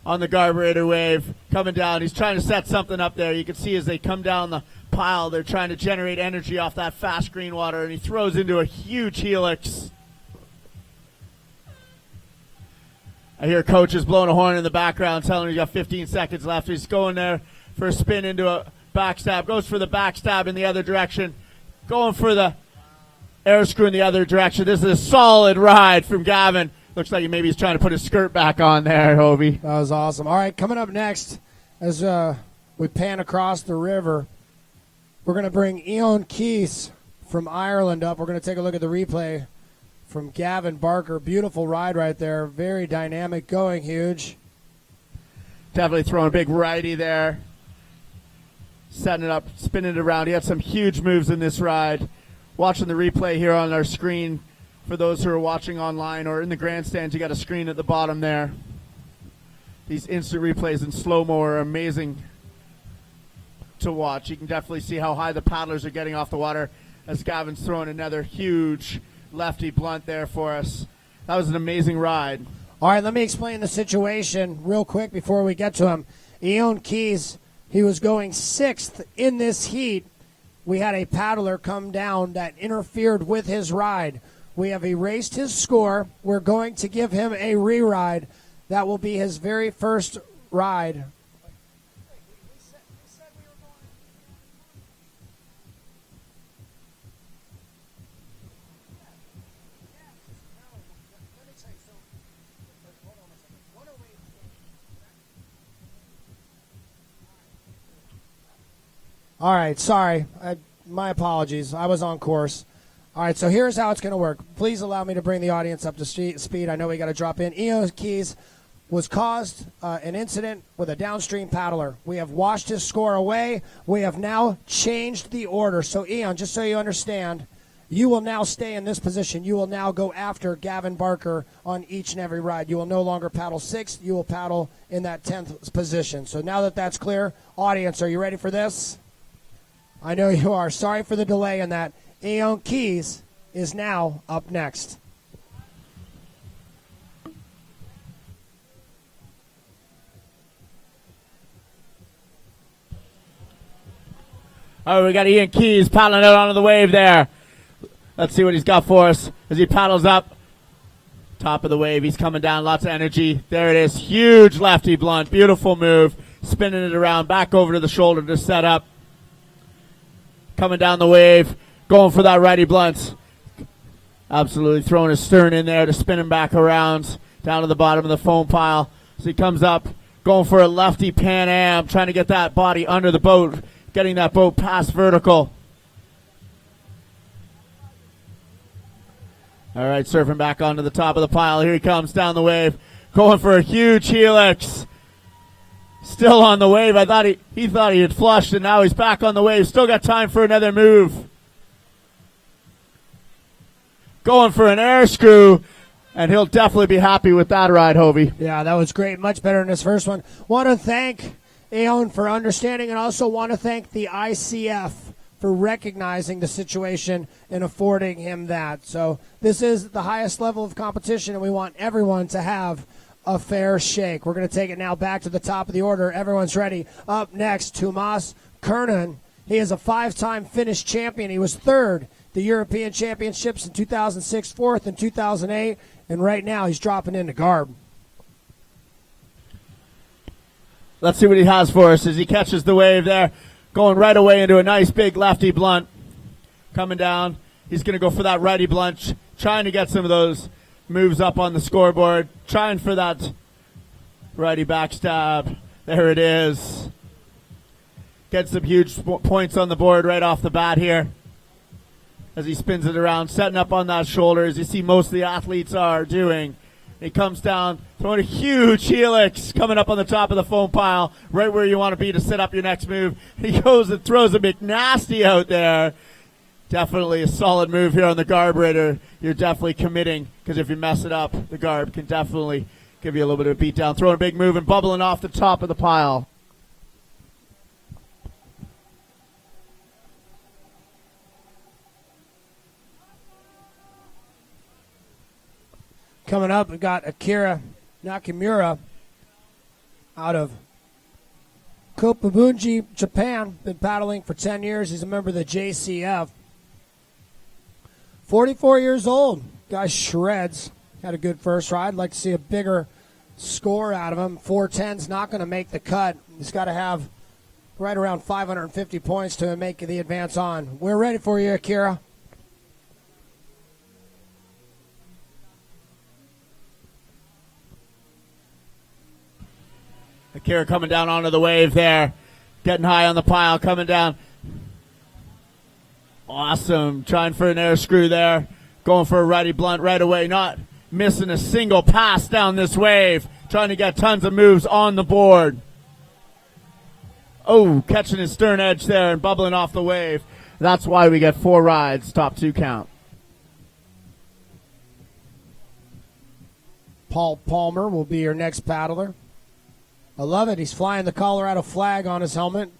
on the carburetor wave. Coming down, he's trying to set something up there. You can see as they come down the pile, they're trying to generate energy off that fast green water, and he throws into a huge helix. I hear coaches blowing a horn in the background telling him he's got 15 seconds left. He's going there for a spin into a backstab. Goes for the backstab in the other direction. Going for the air screw in the other direction. This is a solid ride from Gavin. Looks like maybe he's trying to put his skirt back on there, Hobie. That was awesome. All right, coming up next, as we pan across the river, we're going to bring Eoin Keys from Ireland up. We're going to take a look at the replay from Gavin Barker. Beautiful ride right there. Very dynamic, going huge. Definitely throwing a big righty there. Setting it up, spinning it around. He had some huge moves in this ride. Watching the replay here on our screen. For those who are watching online or in the grandstands, you got a screen at the bottom there. These instant replays in slow-mo are amazing to watch. You can definitely see how high the paddlers are getting off the water as Gavin's throwing another huge lefty blunt there for us. That was an amazing ride. All right, let me explain the situation real quick before we get to him. Eoin Keys, he was going 6th in this heat. We had a paddler come down that interfered with his ride. We have erased his score. We're going to give him a re-ride. That will be his very first ride. All right, sorry. My apologies. I was on course. All right, so here's how it's going to work. Please allow me to bring the audience up to speed. I know we got to drop in. Eoin Keys was caused an incident with a downstream paddler. We have washed his score away. We have now changed the order. So, Eoin, just so you understand, you will now stay in this position. You will now go after Gavin Barker on each and every ride. You will no longer paddle 6th. You will paddle in that 10th position. So now that that's clear, audience, are you ready for this? I know you are. Sorry for the delay in that. Eoin Keys is now up next. Oh, we got Ian Keys paddling out onto the wave there. Let's see what he's got for us as he paddles up. Top of the wave, he's coming down, lots of energy. There it is, huge lefty blunt, beautiful move. Spinning it around, back over to the shoulder to set up. Coming down the wave, going for that righty blunt. Absolutely throwing his stern in there to spin him back around, down to the bottom of the foam pile. So he comes up, going for a lefty Pan Am, trying to get that body under the boat, getting that boat past vertical. All right, surfing back onto the top of the pile. Here he comes down the wave, going for a huge helix. Still on the wave. I thought he thought he had flushed, and now he's back on the wave. Still got time for another move. Going for an air screw, and he'll definitely be happy with that ride, Hovey. Yeah, that was great. Much better than his first one. Want to thank Aon for understanding, and also want to thank the ICF for recognizing the situation and affording him that. So this is the highest level of competition, and we want everyone to have a fair shake. We're going to take it now back to the top of the order. Everyone's ready. Up next, Tomas Kernan. He is a 5-time Finnish champion. He was third the European Championships in 2006, fourth in 2008, and right now he's dropping into garb. Let's see what he has for us as he catches the wave there. Going right away into a nice big lefty blunt. Coming down. He's going to go for that righty blunt. Trying to get some of those moves up on the scoreboard. Trying for that righty backstab. There it is. Gets some huge points on the board right off the bat here. As he spins it around. Setting up on that shoulder as you see most of the athletes are doing. He comes down, throwing a huge helix, coming up on the top of the foam pile, right where you want to be to set up your next move. He goes and throws a McNasty out there. Definitely a solid move here on the carburetor. You're definitely committing, because if you mess it up, the garb can definitely give you a little bit of a beat down. Throwing a big move and bubbling off the top of the pile. Coming up, we've got Akira Nakamura out of Koppabunji, Japan. Been paddling for 10 years. He's a member of the JCF. 44 years old. Guy shreds. Had a good first ride. Like to see a bigger score out of him. 410's not going to make the cut. He's got to have right around 550 points to make the advance on. We're ready for you, Akira. Akira coming down onto the wave there. Getting high on the pile, coming down. Awesome. Trying for an air screw there. Going for a righty blunt right away. Not missing a single pass down this wave. Trying to get tons of moves on the board. Oh, catching his stern edge there and bubbling off the wave. That's why we get 4 rides, top 2 count. Paul Palmer will be your next paddler. I love it. He's flying the Colorado flag on his helmet,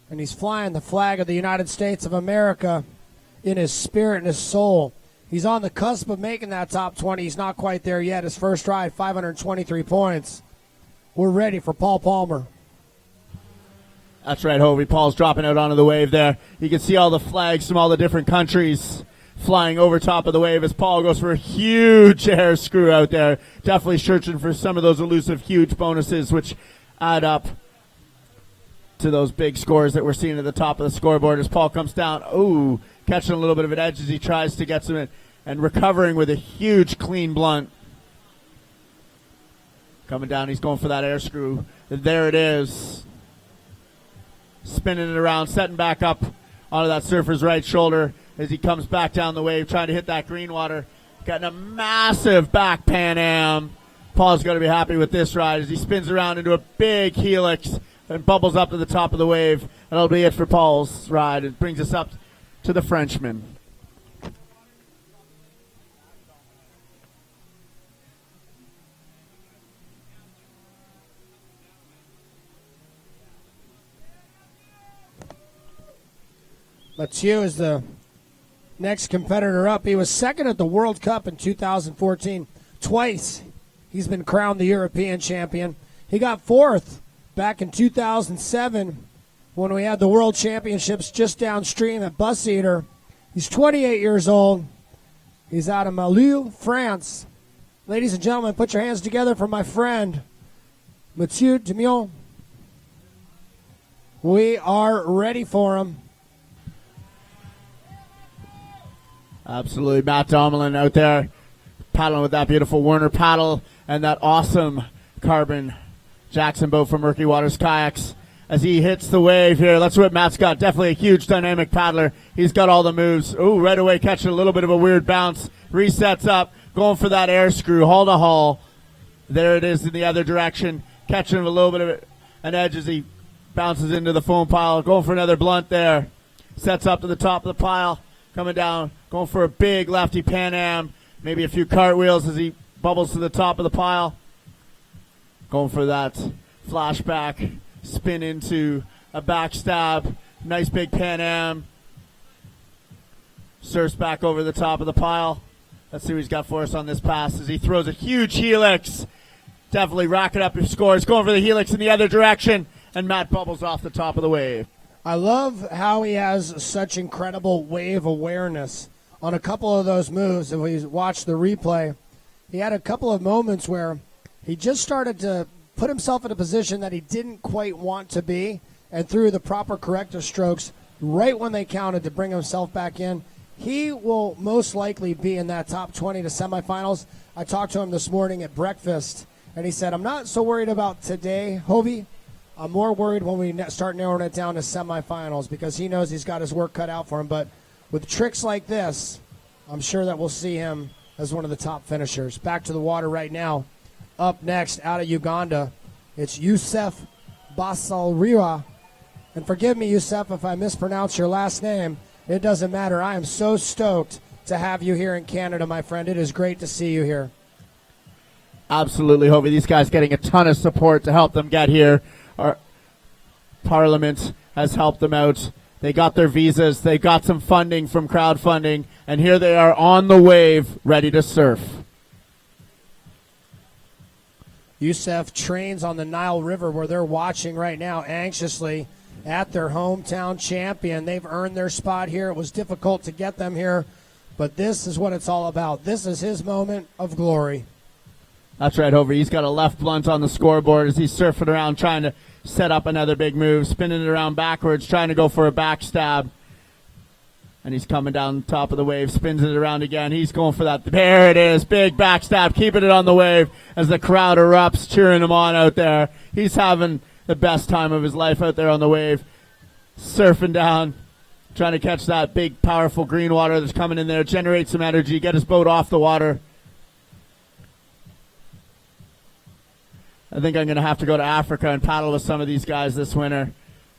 and he's flying the flag of the United States of America in his spirit and his soul. He's on the cusp of making that top 20. He's not quite there yet. His first ride, 523 points. We're ready for Paul Palmer. That's right, Hovey. Paul's dropping out onto the wave there. You can see all the flags from all the different countries flying over top of the wave as Paul goes for a huge air screw out there. Definitely searching for some of those elusive huge bonuses, which add up to those big scores that we're seeing at the top of the scoreboard as Paul comes down. Ooh, catching a little bit of an edge as he tries to get some in, and recovering with a huge clean blunt. Coming down, he's going for that air screw. And there it is. Spinning it around, setting back up onto that surfer's right shoulder as he comes back down the wave, trying to hit that green water. Getting a massive back Pan Am. Paul's going to be happy with this ride as he spins around into a big helix and bubbles up to the top of the wave. And that'll be it for Paul's ride. It brings us up to the Frenchman. Mathieu is the next competitor up. He was second at the World Cup in 2014. Twice he's been crowned the European champion. He got fourth back in 2007 when we had the World Championships just downstream at Bus Eater. He's 28 years old. He's out of Malou, France. Ladies and gentlemen, put your hands together for my friend, Mathieu Demion. We are ready for him. Absolutely, Matt Domelin out there paddling with that beautiful Werner paddle and that awesome carbon Jackson boat from Murky Waters Kayaks as he hits the wave here. That's what Matt's got. Definitely a huge dynamic paddler. He's got all the moves. Ooh, right away catching a little bit of a weird bounce. Resets up, going for that air screw, hull to hull. There it is in the other direction. Catching a little bit of an edge as he bounces into the foam pile. Going for another blunt there. Sets up to the top of the pile. Coming down, going for a big lefty Pan Am. Maybe a few cartwheels as he bubbles to the top of the pile. Going for that flashback, spin into a backstab. Nice big Pan Am. Surfs back over the top of the pile. Let's see what he's got for us on this pass as he throws a huge helix. Definitely racking up his scores. Going for the helix in the other direction. And Matt bubbles off the top of the wave. I love how he has such incredible wave awareness on a couple of those moves. If we watch the replay, he had a couple of moments where he just started to put himself in a position that he didn't quite want to be and threw the proper corrective strokes right when they counted to bring himself back in. He will most likely be in that top 20 to semifinals. I talked to him this morning at breakfast, and he said, I'm not so worried about today, Hovey. I'm more worried when we start narrowing it down to semifinals because he knows he's got his work cut out for him. But with tricks like this, I'm sure that we'll see him as one of the top finishers. Back to the water right now. Up next, out of Uganda, it's Youssef Basalriwa. And forgive me, Youssef, if I mispronounce your last name. It doesn't matter. I am so stoked to have you here in Canada, my friend. It is great to see you here. Absolutely, Hovey. These guys getting a ton of support to help them get here. Our Parliament has helped them out. They got their visas. They got some funding from crowdfunding. And here they are on the wave, ready to surf. Youssef trains on the Nile River where they're watching right now anxiously at their hometown champion. They've earned their spot here. It was difficult to get them here, but this is what it's all about. This is his moment of glory. That's right, Hovey. He's got a left blunt on the scoreboard as he's surfing around trying to set up another big move, spinning it around backwards, trying to go for a backstab. And he's coming down the top of the wave, spins it around again. He's going for that. There it is. Big backstab, keeping it on the wave as the crowd erupts, cheering him on out there. He's having the best time of his life out there on the wave, surfing down, trying to catch that big, powerful green water that's coming in there, generate some energy, get his boat off the water. I think I'm going to have to go to Africa and paddle with some of these guys this winter.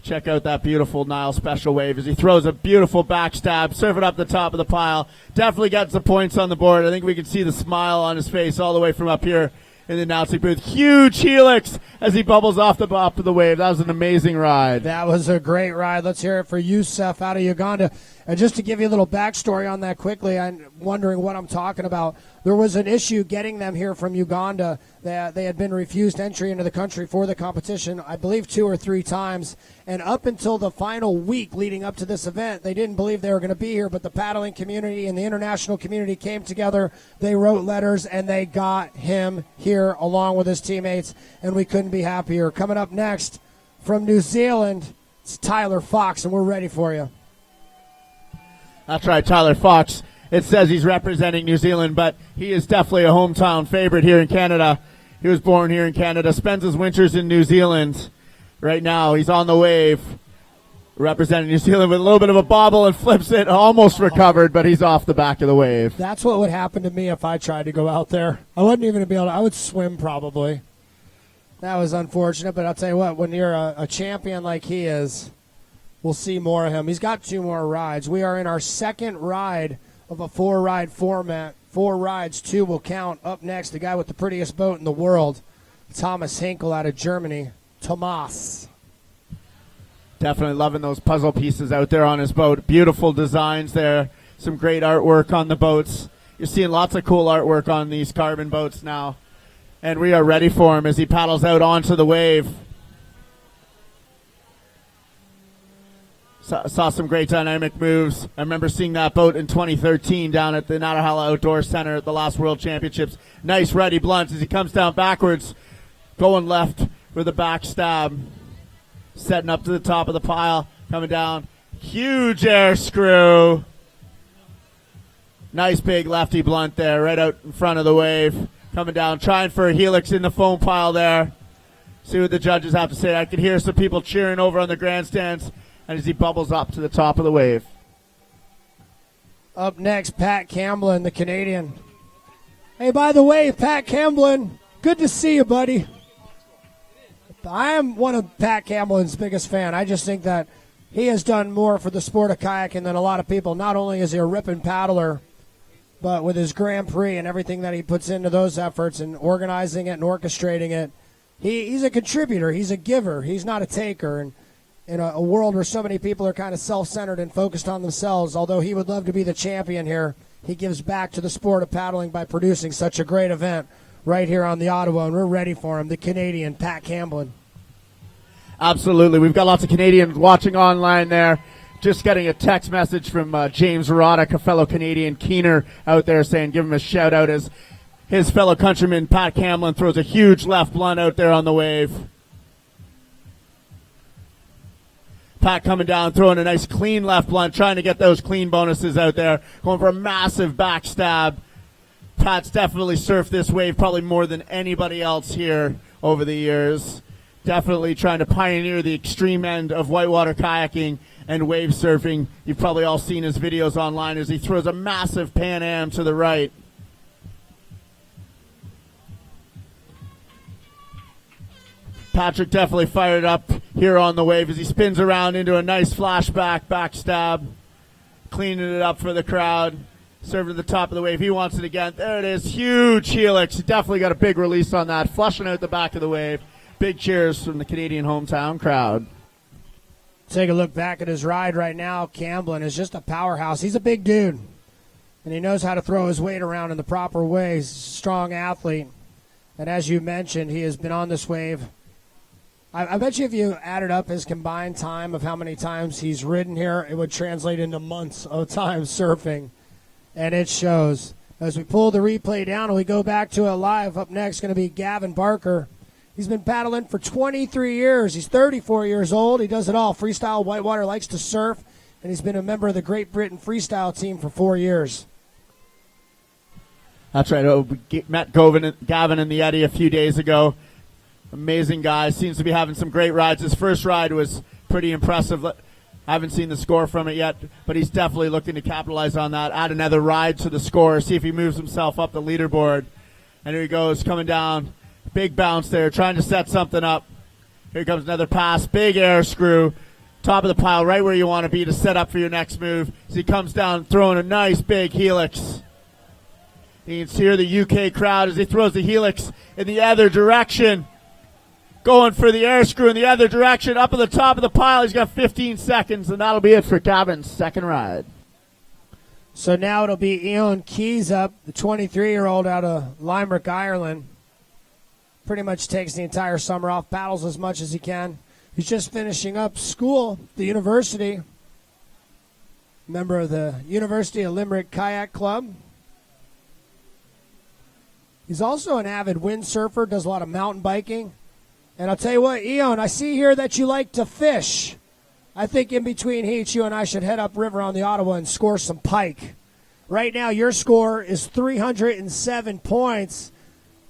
Check out that beautiful Nile special wave as he throws a beautiful backstab, surf it up the top of the pile. Definitely gets the points on the board. I think we can see the smile on his face all the way from up here in the announcing booth. Huge helix as he bubbles off the top of the wave. That was an amazing ride. That was a great ride. Let's hear it for Youssef out of Uganda. And just to give you a little backstory on that quickly, I'm wondering what I'm talking about. There was an issue getting them here from Uganda. They had been refused entry into the country for the competition, I believe 2 or 3 times. And up until the final week leading up to this event, they didn't believe they were going to be here. But the paddling community and the international community came together. They wrote letters, and they got him here along with his teammates. And we couldn't be happier. Coming up next from New Zealand, it's Tyler Fox, and we're ready for you. That's right, Tyler Fox. It says he's representing New Zealand, but he is definitely a hometown favorite here in Canada. He was born here in Canada, spends his winters in New Zealand. Right now, he's on the wave, representing New Zealand with a little bit of a bobble and flips it. Almost recovered, but he's off the back of the wave. That's what would happen to me if I tried to go out there. I wouldn't even be able to. I would swim probably. That was unfortunate, but I'll tell you what, when you're a champion like he is, we'll see more of him. He's got 2 more rides. We are in our second ride of a 4-ride format. 4 rides, 2 will count. Up next, the guy with the prettiest boat in the world, Thomas Hinkle out of Germany. Tomas. Definitely loving those puzzle pieces out there on his boat. Beautiful designs there. Some great artwork on the boats. You're seeing lots of cool artwork on these carbon boats now. And we are ready for him as he paddles out onto the wave. Saw some great dynamic moves. I remember seeing that boat in 2013 down at the Nantahala Outdoor Center at the last World Championships. Nice ready blunt as he comes down backwards, going left with a back stab. Setting up to the top of the pile, coming down. Huge air screw. Nice big lefty blunt there, right out in front of the wave. Coming down, trying for a helix in the foam pile there. See what the judges have to say. I can hear some people cheering over on the grandstands. And as he bubbles up to the top of the wave. Up next, Pat Camblin, the Canadian. Hey, by the way, Pat Camblin, good to see you, buddy. I am one of Pat Camblin's biggest fan. I just think that he has done more for the sport of kayaking than a lot of people. Not only is he a ripping paddler, but with his Grand Prix and everything that he puts into those efforts and organizing it and orchestrating it, he's a contributor. He's a giver. He's not a taker. And in a world where so many people are kind of self-centered and focused on themselves, although he would love to be the champion here, he gives back to the sport of paddling by producing such a great event right here on the Ottawa, and we're ready for him, the Canadian, Pat Camblin. Absolutely. We've got lots of Canadians watching online there. Just getting a text message from James Roddick, a fellow Canadian keener out there, saying give him a shout-out as his fellow countryman, Pat Camblin, throws a huge left blunt out there on the wave. Pat coming down, throwing a nice clean left blunt, trying to get those clean bonuses out there. Going for a massive backstab. Pat's definitely surfed this wave probably more than anybody else here over the years. Definitely trying to pioneer the extreme end of whitewater kayaking and wave surfing. You've probably all seen his videos online as he throws a massive Pan Am to the right. Patrick definitely fired up here on the wave as he spins around into a nice flashback backstab. Cleaning it up for the crowd. Serving to the top of the wave. He wants it again. There it is. Huge helix. He definitely got a big release on that. Flushing out the back of the wave. Big cheers from the Canadian hometown crowd. Take a look back at his ride right now. Camblin is just a powerhouse. He's a big dude, and he knows how to throw his weight around in the proper way. He's a strong athlete, and as you mentioned, he has been on this wave. I bet you if you added up his combined time of how many times he's ridden here, it would translate into months of time surfing, and it shows. As we pull the replay down and we go back to it live, up next is going to be Gavin Barker. He's been paddling for 23 years. He's 34 years old. He does it all. Freestyle, whitewater, likes to surf, and he's been a member of the Great Britain Freestyle team for 4 years. That's right. We met Gavin in the Eddy a few days ago. Amazing guy. Seems to be having some great rides. His first ride was pretty impressive. I haven't seen the score from it yet, but he's definitely looking to capitalize on that. Add another ride to the score. See if he moves himself up the leaderboard. And here he goes, coming down. Big bounce there, trying to set something up. Here comes another pass. Big air screw. Top of the pile, right where you want to be to set up for your next move. As he comes down, throwing a nice big helix. You can hear the UK crowd as he throws the helix in the other direction. Going for the air screw in the other direction, up at the top of the pile. He's got 15 seconds, and that'll be it for Gavin's second ride. So now it'll be Eoin Keys up, the 23-year-old out of Limerick, Ireland. Pretty much takes the entire summer off, paddles as much as he can. He's just finishing up school at the university. Member of the University of Limerick Kayak Club. He's also an avid windsurfer, does a lot of mountain biking. And I'll tell you what, Eoin, I see here that you like to fish. I think in between heats, you and I should head upriver on the Ottawa and score some pike. Right now, your score is 307 points.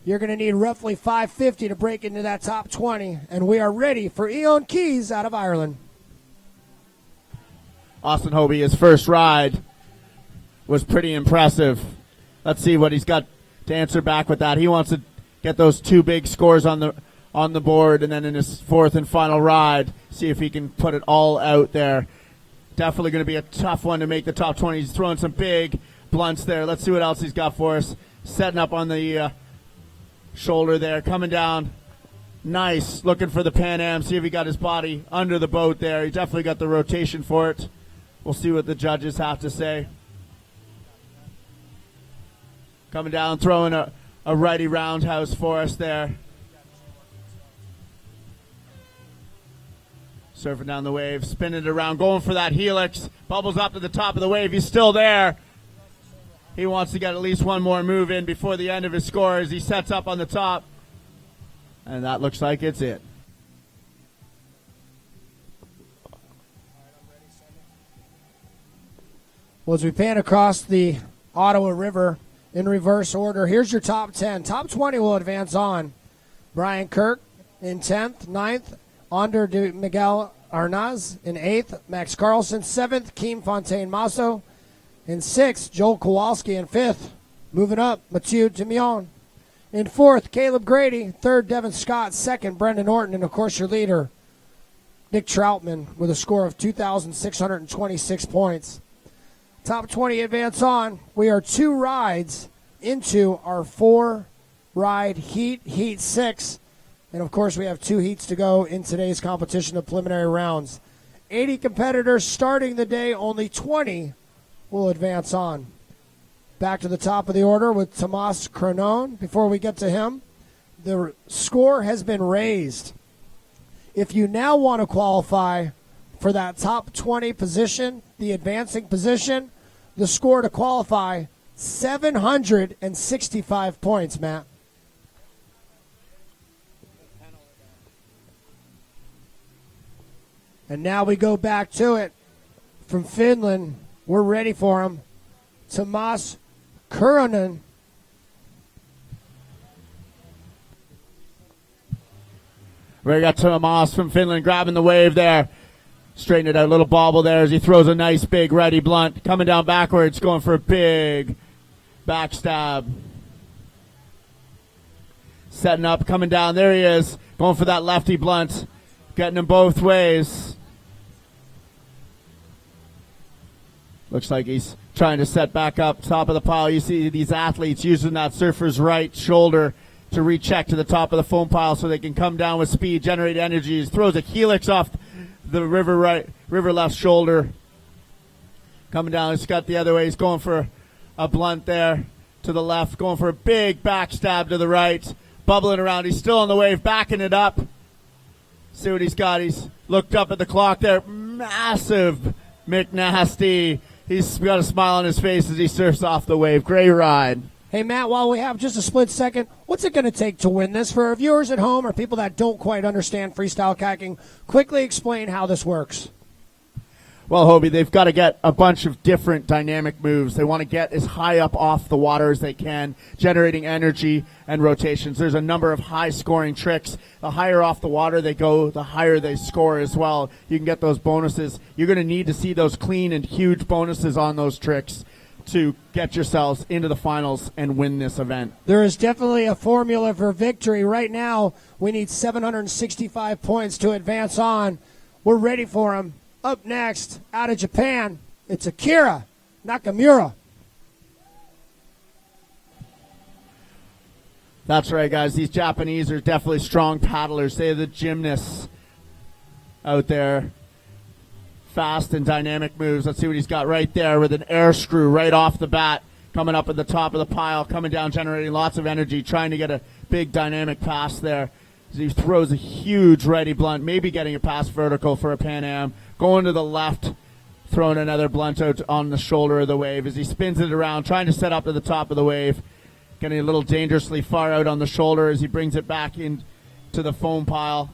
You're going to need roughly 550 to break into that top 20. And we are ready for Eoin Keys out of Ireland. Austin Hobie, his first ride was pretty impressive. Let's see what he's got to answer back with that. He wants to get those two big scores on the board, and then in his fourth and final ride, see if he can put it all out there. Definitely going to be a tough one to make the top 20. He's throwing some big blunts there. Let's see what else he's got for us. Setting up on the shoulder there, coming down. Nice. Looking for the Pan Am. See if he got his body under the boat there. He definitely got the rotation for it. We'll see what the judges have to say. Coming down, throwing a righty roundhouse for us there. Surfing down the wave, spinning it around, going for that helix. Bubbles up to the top of the wave. He's still there. He wants to get at least one more move in before the end of his score as he sets up on the top. And that looks like it's it. Well, as we pan across the Ottawa River in reverse order, here's your top 10. Top 20 will advance on. Brian Kirk in 10th, 9th, Ander de Miguel Arnaz in 8th, Max Carlson 7th, Keem Fontaine Masso in 6th, Joel Kowalski in 5th. Moving up, Mathieu Dimion in 4th, Caleb Grady, 3rd, Devin Scott, 2nd, Brendan Orton, and of course your leader, Nick Troutman, with a score of 2,626 points. Top 20 advance on. We are 2 rides into our 4-ride Heat 6. And, of course, we have 2 heats to go in today's competition of preliminary rounds. 80 competitors starting the day. Only 20 will advance on. Back to the top of the order with Tomas Cronon. Before we get to him, the score has been raised. If you now want to qualify for that top 20 position, the advancing position, the score to qualify, 765 points, Matt. And now we go back to it. From Finland, we're ready for him. Tomas Kuronen. We got Tomas from Finland grabbing the wave there. Straighten it out, a little bobble there as he throws a nice big ready blunt. Coming down backwards, going for a big backstab. Setting up, coming down, there he is. Going for that lefty blunt. Getting him both ways. Looks like he's trying to set back up top of the pile. You see these athletes using that surfer's right shoulder to recheck to the top of the foam pile so they can come down with speed, generate energy. He throws a helix off the river left shoulder. Coming down, he's got the other way. He's going for a blunt there to the left, going for a big backstab to the right, bubbling around. He's still on the wave, backing it up. See what he's got. He's looked up at the clock there. Massive McNasty. He's got a smile on his face as he surfs off the wave. Great ride. Hey, Matt, while we have just a split second, what's it going to take to win this? For our viewers at home or people that don't quite understand freestyle kayaking, quickly explain how this works. Well, Hobie, they've got to get a bunch of different dynamic moves. They want to get as high up off the water as they can, generating energy and rotations. There's a number of high-scoring tricks. The higher off the water they go, the higher they score as well. You can get those bonuses. You're going to need to see those clean and huge bonuses on those tricks to get yourselves into the finals and win this event. There is definitely a formula for victory. Right now, we need 765 points to advance on. We're ready for him. Up next, out of Japan, it's Akira Nakamura. That's right, guys. These Japanese are definitely strong paddlers. They're the gymnasts out there. Fast and dynamic moves. Let's see what he's got right there with an air screw right off the bat. Coming up at the top of the pile, coming down, generating lots of energy, trying to get a big dynamic pass there. As he throws a huge ready blunt, maybe getting a pass vertical for a Pan Am. Going to the left, throwing another blunt out on the shoulder of the wave as he spins it around, trying to set up to the top of the wave. Getting a little dangerously far out on the shoulder as he brings it back into the foam pile.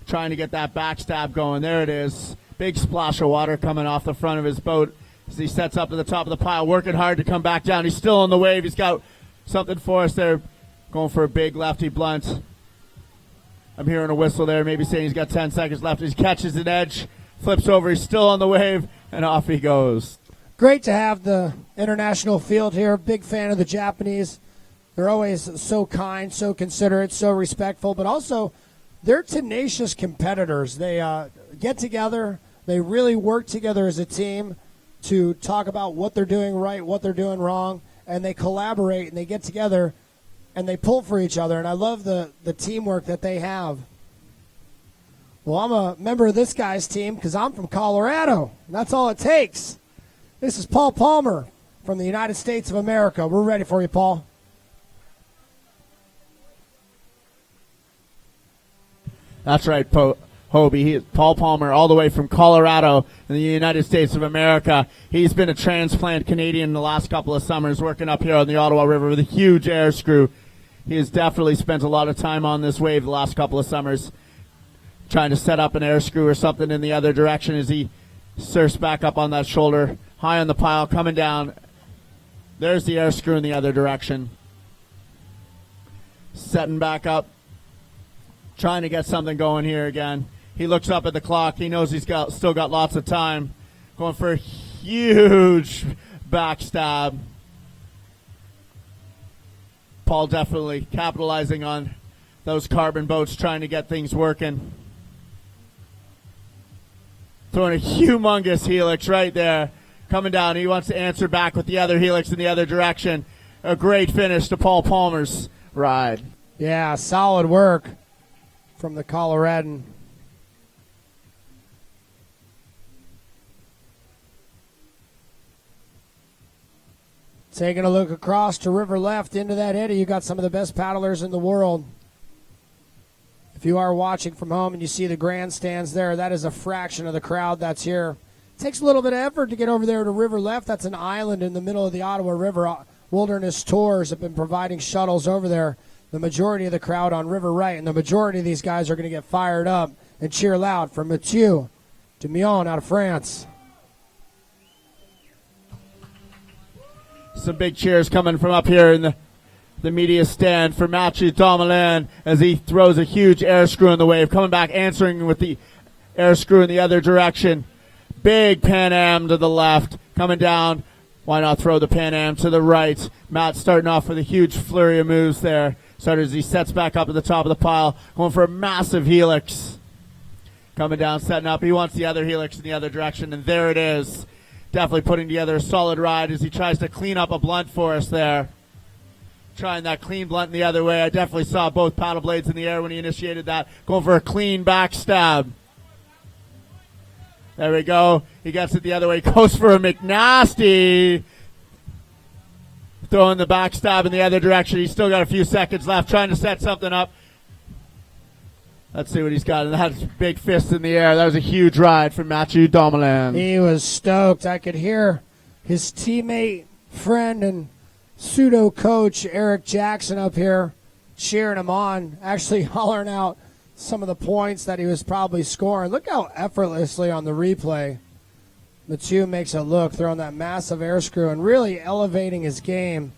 Trying to get that backstab going. There it is. Big splash of water coming off the front of his boat as he sets up to the top of the pile, working hard to come back down. He's still on the wave. He's got something for us there. Going for a big lefty blunt. I'm hearing a whistle there, maybe saying he's got 10 seconds left. He catches an edge, flips over. He's still on the wave, and off he goes. Great to have the international field here. Big fan of the Japanese. They're always so kind, so considerate, so respectful, but also they're tenacious competitors. They get together. They really work together as a team to talk about what they're doing right, what they're doing wrong, and they collaborate and they get together and they pull for each other. And I love the teamwork that they have. Well, I'm a member of this guy's team because I'm from Colorado. That's all it takes. This is Paul Palmer from the United States of America. We're ready for you, Paul. That's right, Hobie. Paul Palmer, all the way from Colorado in the United States of America. He's been a transplant Canadian the last couple of summers, working up here on the Ottawa River with a huge air screw. He has definitely spent a lot of time on this wave the last couple of summers, trying to set up an air screw or something in the other direction as he surfs back up on that shoulder, high on the pile, coming down. There's the air screw in the other direction. Setting back up, trying to get something going here again. He looks up at the clock. He knows he's still got lots of time. Going for a huge backstab. Paul definitely capitalizing on those carbon boats, trying to get things working. Throwing a humongous helix right there. Coming down. He wants to answer back with the other helix in the other direction. A great finish to Paul Palmer's ride. Yeah, solid work from the Coloradan. Taking a look across to river left into that eddy, you got some of the best paddlers in the world. If you are watching from home and you see the grandstands there, that is a fraction of the crowd that's here. It takes a little bit of effort to get over there to river left. That's an island in the middle of the Ottawa River. Wilderness Tours have been providing shuttles over there. The majority of the crowd on river right, and the majority of these guys are going to get fired up and cheer loud from Mathieu to Mion out of France. Some big cheers coming from up here in the media stand for Mathieu Domelin as he throws a huge air screw in the wave. Coming back, answering with the air screw in the other direction. Big Pan Am to the left. Coming down. Why not throw the Pan Am to the right? Matt starting off with a huge flurry of moves there. Started as he sets back up at the top of the pile. Going for a massive helix. Coming down, setting up. He wants the other helix in the other direction, and there it is. Definitely putting together a solid ride as he tries to clean up a blunt for us there. Trying that clean blunt the other way. I definitely saw both paddle blades in the air when he initiated that. Going for a clean backstab. There we go. He gets it the other way. Goes for a McNasty. Throwing the backstab in the other direction. He's still got a few seconds left. Trying to set something up. Let's see what he's got. And that's big fist in the air. That was a huge ride from Mathieu Domelin. He was stoked. I could hear his teammate, friend, and pseudo coach Eric Jackson up here cheering him on, actually hollering out some of the points that he was probably scoring. Look how effortlessly on the replay Mathieu makes it look, throwing that massive air screw and really elevating his game.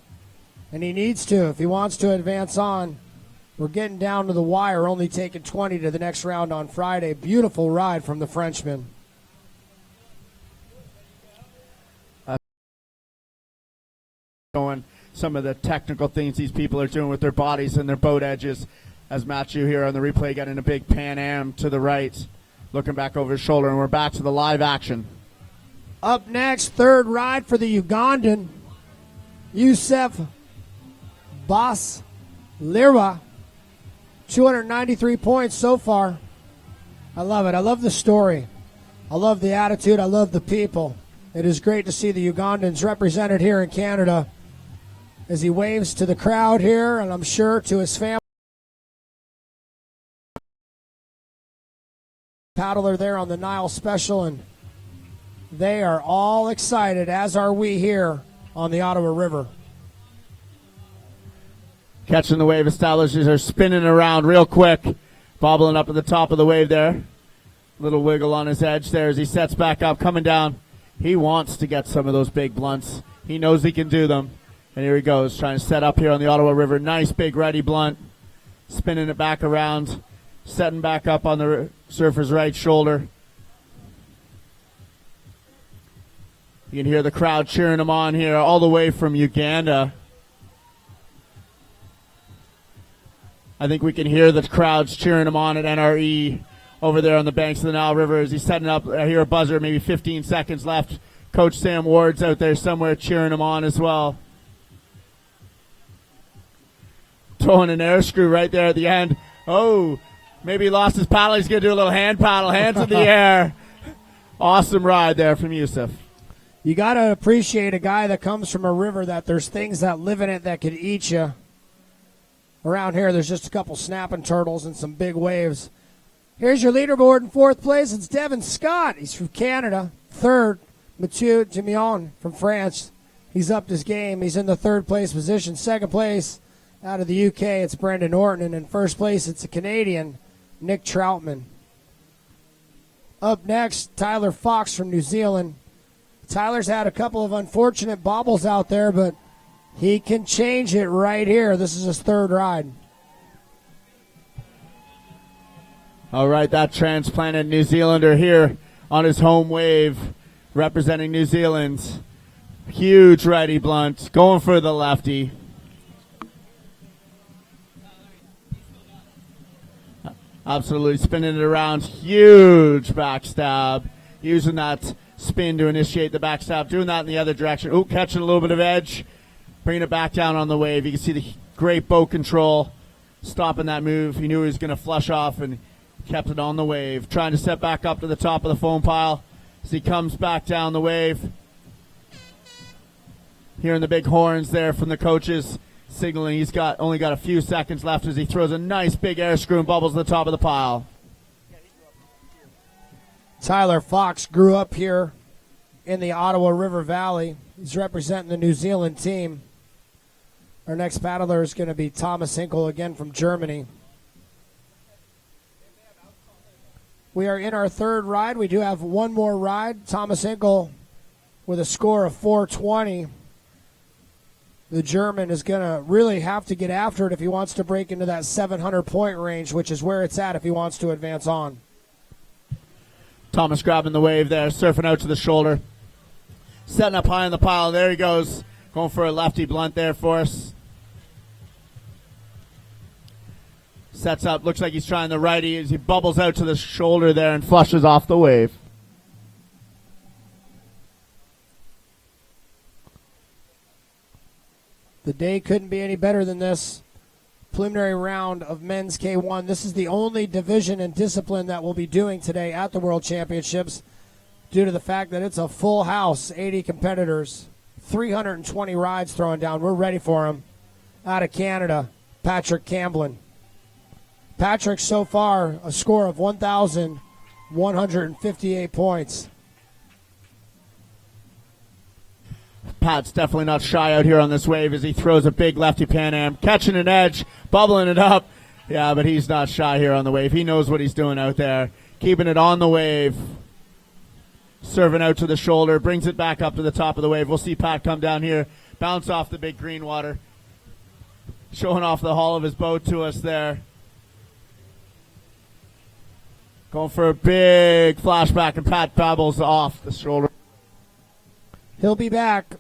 And he needs to if he wants to advance on. We're getting down to the wire, only taking 20 to the next round on Friday. Beautiful ride from the Frenchman. Showing some of the technical things these people are doing with their bodies and their boat edges. As Mathieu here on the replay getting a big Pan Am to the right, looking back over his shoulder, and we're back to the live action. Up next, third ride for the Ugandan, Youssef Bas Lira. 293 points so far. I love it. I love the story. I love the attitude. I love the people. It is great to see the Ugandans represented here in Canada as he waves to the crowd here, and I'm sure to his family. Paddler there on the Nile Special, and they are all excited, as are we here on the Ottawa River. Catching the wave, establishes are spinning around real quick, bobbling up at the top of the wave there. Little wiggle on his edge there as he sets back up, coming down. He wants to get some of those big blunts. He knows he can do them. And here he goes, trying to set up here on the Ottawa River. Nice big ready blunt. Spinning it back around. Setting back up on the surfer's right shoulder. You can hear the crowd cheering him on here all the way from Uganda. I think we can hear the crowds cheering him on at NRE over there on the banks of the Nile River as he's setting up. I hear a buzzer, maybe 15 seconds left. Coach Sam Ward's out there somewhere cheering him on as well. Throwing an air screw right there at the end. Oh, maybe he lost his paddle. He's going to do a little hand paddle, hands in the air. Awesome ride there from Youssef. You got to appreciate a guy that comes from a river that there's things that live in it that could eat you. Around here, there's just a couple snapping turtles and some big waves. Here's your leaderboard in fourth place. It's Devin Scott. He's from Canada. Third, Mathieu Jimion from France. He's upped his game. He's in the third place position. Second place, out of the UK, it's Brendan Norton. And in first place, it's a Canadian, Nick Troutman. Up next, Tyler Fox from New Zealand. Tyler's had a couple of unfortunate bobbles out there, but he can change it right here. This is his third ride. All right, that transplanted New Zealander here on his home wave, representing New Zealand. Huge righty blunt, going for the lefty. Absolutely spinning it around. Huge backstab. Using that spin to initiate the backstab. Doing that in the other direction. Oh, catching a little bit of edge. Bringing it back down on the wave. You can see the great boat control. Stopping that move. He knew he was going to flush off and kept it on the wave. Trying to step back up to the top of the foam pile as he comes back down the wave. Hearing the big horns there from the coaches signaling he's only got a few seconds left as he throws a nice big air screw and bubbles to the top of the pile. Tyler Fox grew up here in the Ottawa River Valley. He's representing the New Zealand team. Our next paddler is going to be Thomas Hinkle, again from Germany. We are in our third ride. We do have one more ride. Thomas Hinkle with a score of 420. The German is going to really have to get after it if he wants to break into that 700-point range, which is where it's at if he wants to advance on. Thomas grabbing the wave there, surfing out to the shoulder. Setting up high on the pile. There he goes. Going for a lefty blunt there for us. Sets up. Looks like he's trying the righty as he bubbles out to the shoulder there and flushes off the wave. The day couldn't be any better than this. Preliminary round of men's K1. This is the only division and discipline that we'll be doing today at the World Championships due to the fact that it's a full house, 80 competitors, 320 rides thrown down. We're ready for him. Out of Canada, Patrick Camblin. Patrick, so far, a score of 1,158 points. Pat's definitely not shy out here on this wave as he throws a big lefty Pan Am, catching an edge, bubbling it up. Yeah, but he's not shy here on the wave. He knows what he's doing out there. Keeping it on the wave. Serving out to the shoulder, brings it back up to the top of the wave. We'll see Pat come down here, bounce off the big green water. Showing off the hull of his boat to us there. Going for a big flashback, and Pat babbles off the shoulder. He'll be back.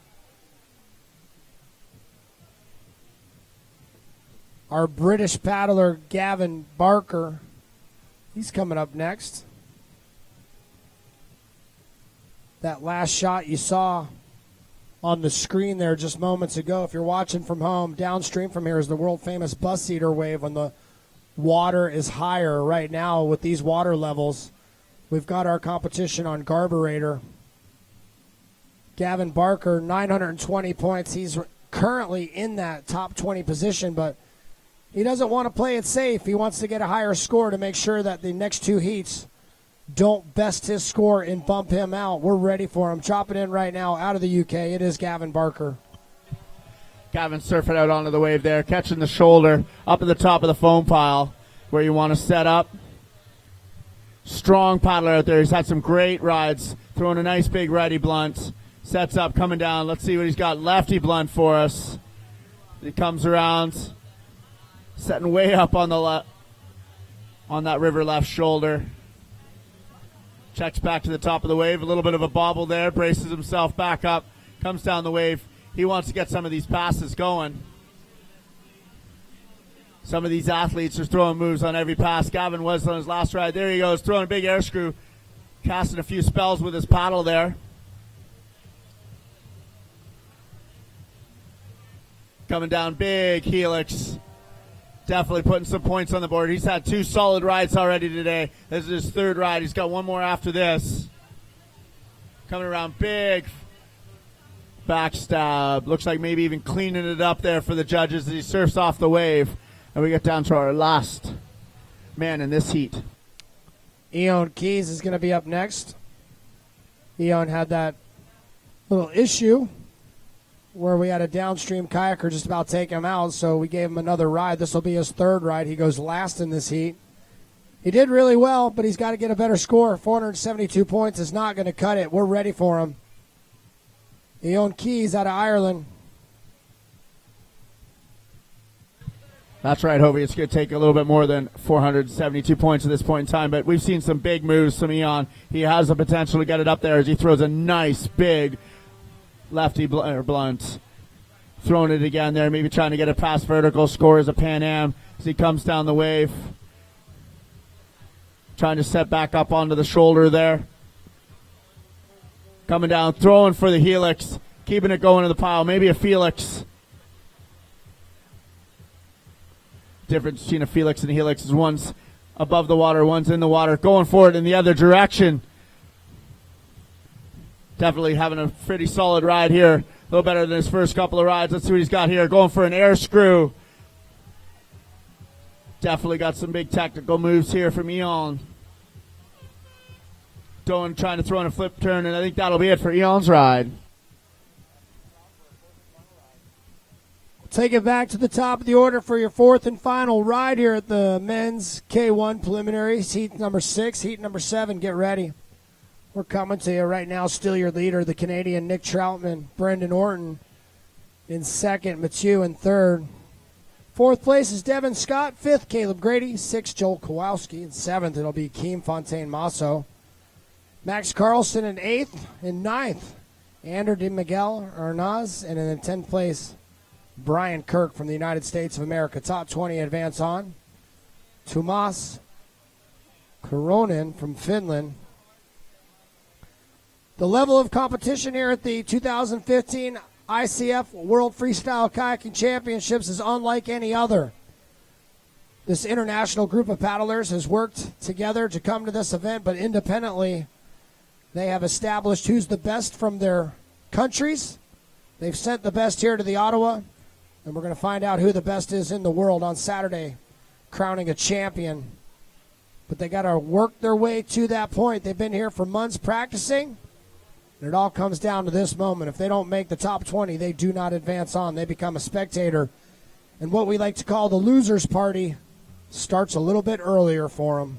Our British paddler, Gavin Barker, he's coming up next. That last shot you saw on the screen there just moments ago, if you're watching from home, downstream from here is the world-famous bus seater wave when the water is higher. Right now with these water levels, we've got our competition on Garburator. Gavin Barker, 920 points. He's currently in that top 20 position, but he doesn't want to play it safe. He wants to get a higher score to make sure that the next two heats don't best his score and bump him out. We're ready for him. Chopping in right now out of the UK. It is Gavin Barker. Gavin surfing out onto the wave there, catching the shoulder up at the top of the foam pile where you want to set up. Strong paddler out there. He's had some great rides, throwing a nice big righty blunt. Sets up, coming down. Let's see what he's got. Lefty blunt for us. He comes around, setting way up on the on that river left shoulder. Checks back to the top of the wave. A little bit of a bobble there. Braces himself back up. Comes down the wave. He wants to get some of these passes going. Some of these athletes are throwing moves on every pass. Gavin was on his last ride. There he goes, throwing a big air screw. Casting a few spells with his paddle there. Coming down big helix. Definitely putting some points on the board. He's had two solid rides already today. This is his third ride. He's got one more after this. Coming around big backstab. Looks like maybe even cleaning it up there for the judges as he surfs off the wave. And we get down to our last man in this heat. Eon Keys is going to be up next. Eon had that little issue where we had a downstream kayaker just about take him out, so we gave him another ride. This will be his third ride. He goes last in this heat. He did really well, but he's got to get a better score. 472 points is not going to cut it. We're ready for him. Eon Keys out of Ireland. That's right, Hovey. It's going to take a little bit more than 472 points at this point in time, but we've seen some big moves from Eon. He has the potential to get it up there as he throws a nice, big lefty blunt. Throwing it again there, maybe trying to get it past vertical. Scores a Pan Am as he comes down the wave. Trying to set back up onto the shoulder there. Coming down, throwing for the helix. Keeping it going to the pile. Maybe a Felix. Difference between a Felix and a helix is one's above the water, one's in the water. Going for it in the other direction. Definitely having a pretty solid ride here. A little better than his first couple of rides. Let's see what he's got here. Going for an air screw. Definitely got some big technical moves here from Eon. Trying to throw in a flip turn, and I think that'll be it for Eon's ride. Take it back to the top of the order for your fourth and final ride here at the men's K1 preliminaries. Heat number 6, heat number 7. Get ready. We're coming to you right now. Still your leader, the Canadian Nick Troutman, Brendan Orton in second, Mathieu in third. Fourth place is Devin Scott. Fifth, Caleb Grady. Sixth, Joel Kowalski. And seventh, it'll be Keem Fontaine-Masso. Max Carlson in eighth. In ninth, Ander de Miguel Arnaz. And in 10th place, Brian Kirk from the United States of America. Top 20 advance on. Tuomas Koronen from Finland. The level of competition here at the 2015 ICF World Freestyle Kayaking Championships is unlike any other. This international group of paddlers has worked together to come to this event, but independently they have established who's the best from their countries. They've sent the best here to the Ottawa, and we're going to find out who the best is in the world on Saturday, crowning a champion. But they got to work their way to that point. They've been here for months practicing. And it all comes down to this moment. If they don't make the top 20, they do not advance on. They become a spectator. And what we like to call the losers party starts a little bit earlier for them.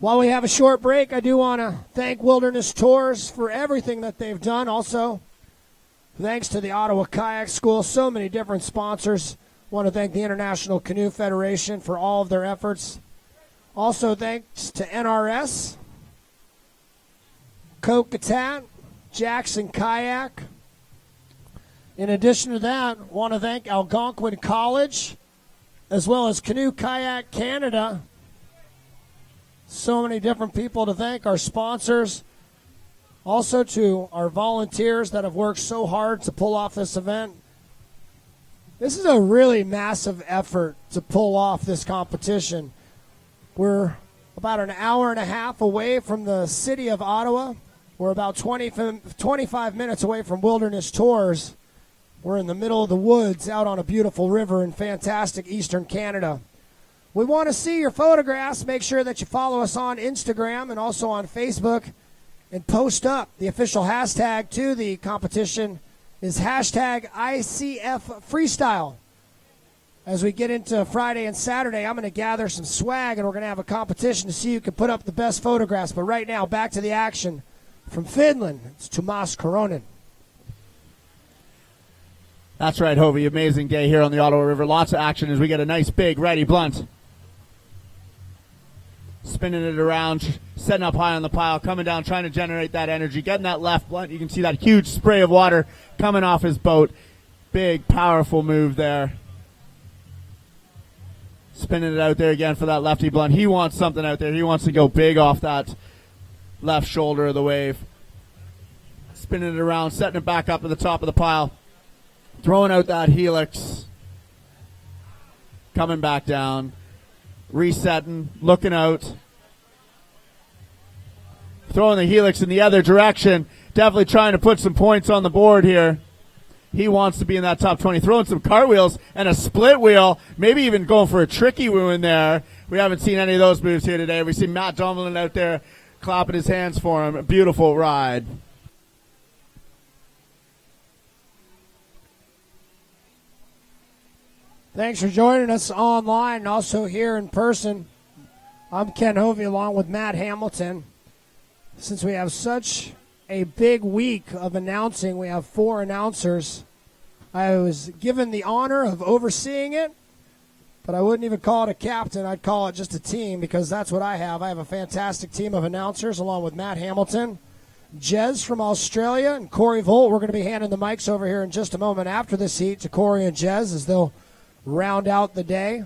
While we have a short break, I do want to thank Wilderness Tours for everything that they've done. Also, thanks to the Ottawa Kayak School, so many different sponsors. Want to thank the International Canoe Federation for all of their efforts. Also, thanks to NRS, Kokatat, Jackson Kayak. In addition to that, want to thank Algonquin College, as well as Canoe Kayak Canada. So many different people to thank, our sponsors. Also to our volunteers that have worked so hard to pull off this event. This is a really massive effort to pull off this competition. We're about an hour and a half away from the city of Ottawa. We're about 25 minutes away from Wilderness Tours. We're in the middle of the woods out on a beautiful river in fantastic eastern Canada. We want to see your photographs. Make sure that you follow us on Instagram and also on Facebook and post up. The official hashtag to the competition is hashtag ICF Freestyle. As we get into Friday and Saturday, I'm going to gather some swag and we're going to have a competition to see who can put up the best photographs. But right now, back to the action. From Finland, it's Tuomas Koronen. That's right, Hovey. Amazing day here on the Ottawa River. Lots of action as we get a nice big ready blunt. Spinning it around, setting up high on the pile, coming down, trying to generate that energy, getting that left blunt. You can see that huge spray of water coming off his boat. Big, powerful move there. Spinning it out there again for that lefty blunt. He wants something out there. He wants to go big off that left shoulder of the wave. Spinning it around, setting it back up to the top of the pile. Throwing out that helix. Coming back down. Resetting. Looking out. Throwing the helix in the other direction. Definitely trying to put some points on the board here. He wants to be in that top 20. Throwing some cartwheels and a split wheel. Maybe even going for a tricky woo in there. We haven't seen any of those moves here today. We see Matt Domlin out there clapping his hands for him. A beautiful ride. Thanks for joining us online and also here in person. I'm Ken Hovey along with Matt Hamilton. Since we have such a big week of announcing, we have 4 announcers. I was given the honor of overseeing it, but I wouldn't even call it a captain. I'd call it just a team because that's what I have. I have a fantastic team of announcers along with Matt Hamilton, Jez from Australia, and Corey Volt. We're going to be handing the mics over here in just a moment after this heat to Corey and Jez as they'll round out the day.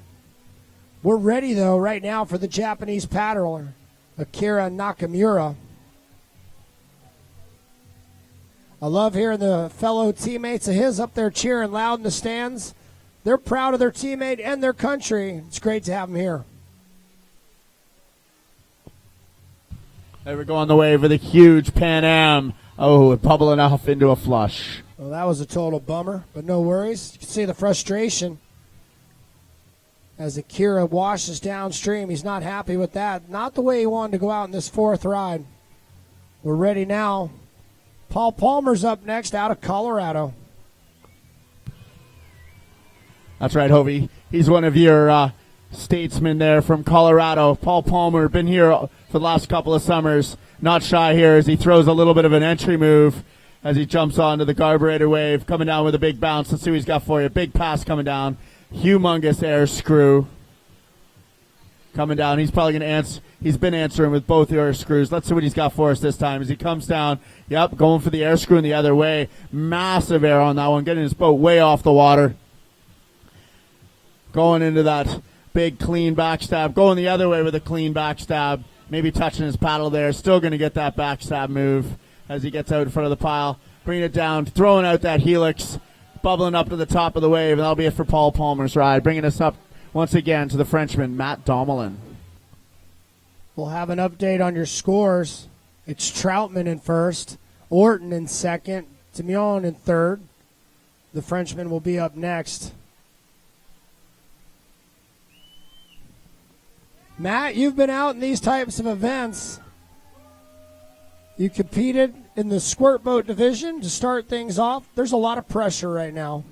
We're ready, though, right now for the Japanese paddler, Akira Nakamura. I love hearing the fellow teammates of his up there cheering loud in the stands. They're proud of their teammate and their country. It's great to have them here. There we go on the wave with a huge Pan Am. Oh, bubbling off into a flush. Well, that was a total bummer, but no worries. You can see the frustration as Akira washes downstream. He's not happy with that. Not the way he wanted to go out in this 4th ride. We're ready now. Paul Palmer's up next out of Colorado. That's right, Hovey. He's one of your statesmen there from Colorado. Paul Palmer, been here for the last couple of summers. Not shy here as he throws a little bit of an entry move as he jumps onto the carburetor wave. Coming down with a big bounce. Let's see what he's got for you. Big pass coming down. Humongous air screw. Coming down. He's probably going to answer. He's been answering with both air screws. Let's see what he's got for us this time as he comes down. Yep, going for the air screw in the other way. Massive air on that one. Getting his boat way off the water. Going into that big clean backstab. Going the other way with a clean backstab. Maybe touching his paddle there. Still going to get that backstab move as he gets out in front of the pile. Bringing it down. Throwing out that helix. Bubbling up to the top of the wave. And that'll be it for Paul Palmer's ride. Bringing us up once again to the Frenchman, Matt Domlin. We'll have an update on your scores. It's Troutman in first, Orton in second, Timion in third. The Frenchman will be up next. Matt, you've been out in these types of events. You competed in the squirt boat division to start things off. There's a lot of pressure right now.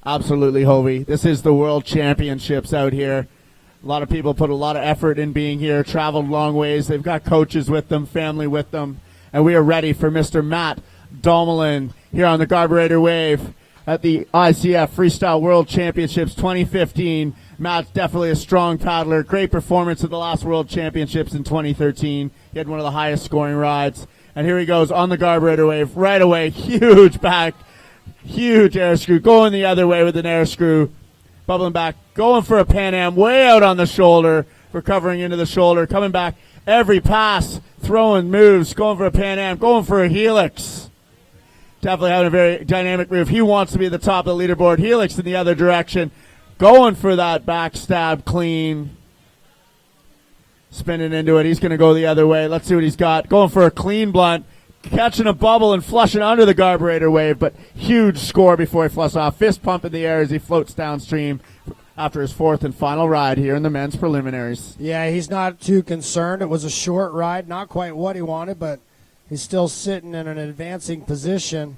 Absolutely, Hovey. This is the World Championships out here. A lot of people put a lot of effort in being here, traveled long ways. They've got coaches with them, family with them. And we are ready for Mr. Matt Domlin here on the carburetor wave at the ICF Freestyle World Championships 2015. Matt's definitely a strong paddler. Great performance at the last World Championships in 2013. He had one of the highest scoring rides. And here he goes on the carburetor wave right away. Huge back. Huge air screw. Going the other way with an air screw. Bubbling back. Going for a Pan Am. Way out on the shoulder. Recovering into the shoulder. Coming back. Every pass. Throwing moves. Going for a Pan Am. Going for a helix. Definitely having a very dynamic move. He wants to be at the top of the leaderboard. Helix in the other direction. Going for that backstab clean. Spinning into it. He's going to go the other way. Let's see what he's got. Going for a clean blunt. Catching a bubble and flushing under the carburetor wave, but huge score before he flushes off. Fist pump in the air as he floats downstream after his 4th and final ride here in the men's preliminaries. Yeah, he's not too concerned. It was a short ride, not quite what he wanted, but he's still sitting in an advancing position.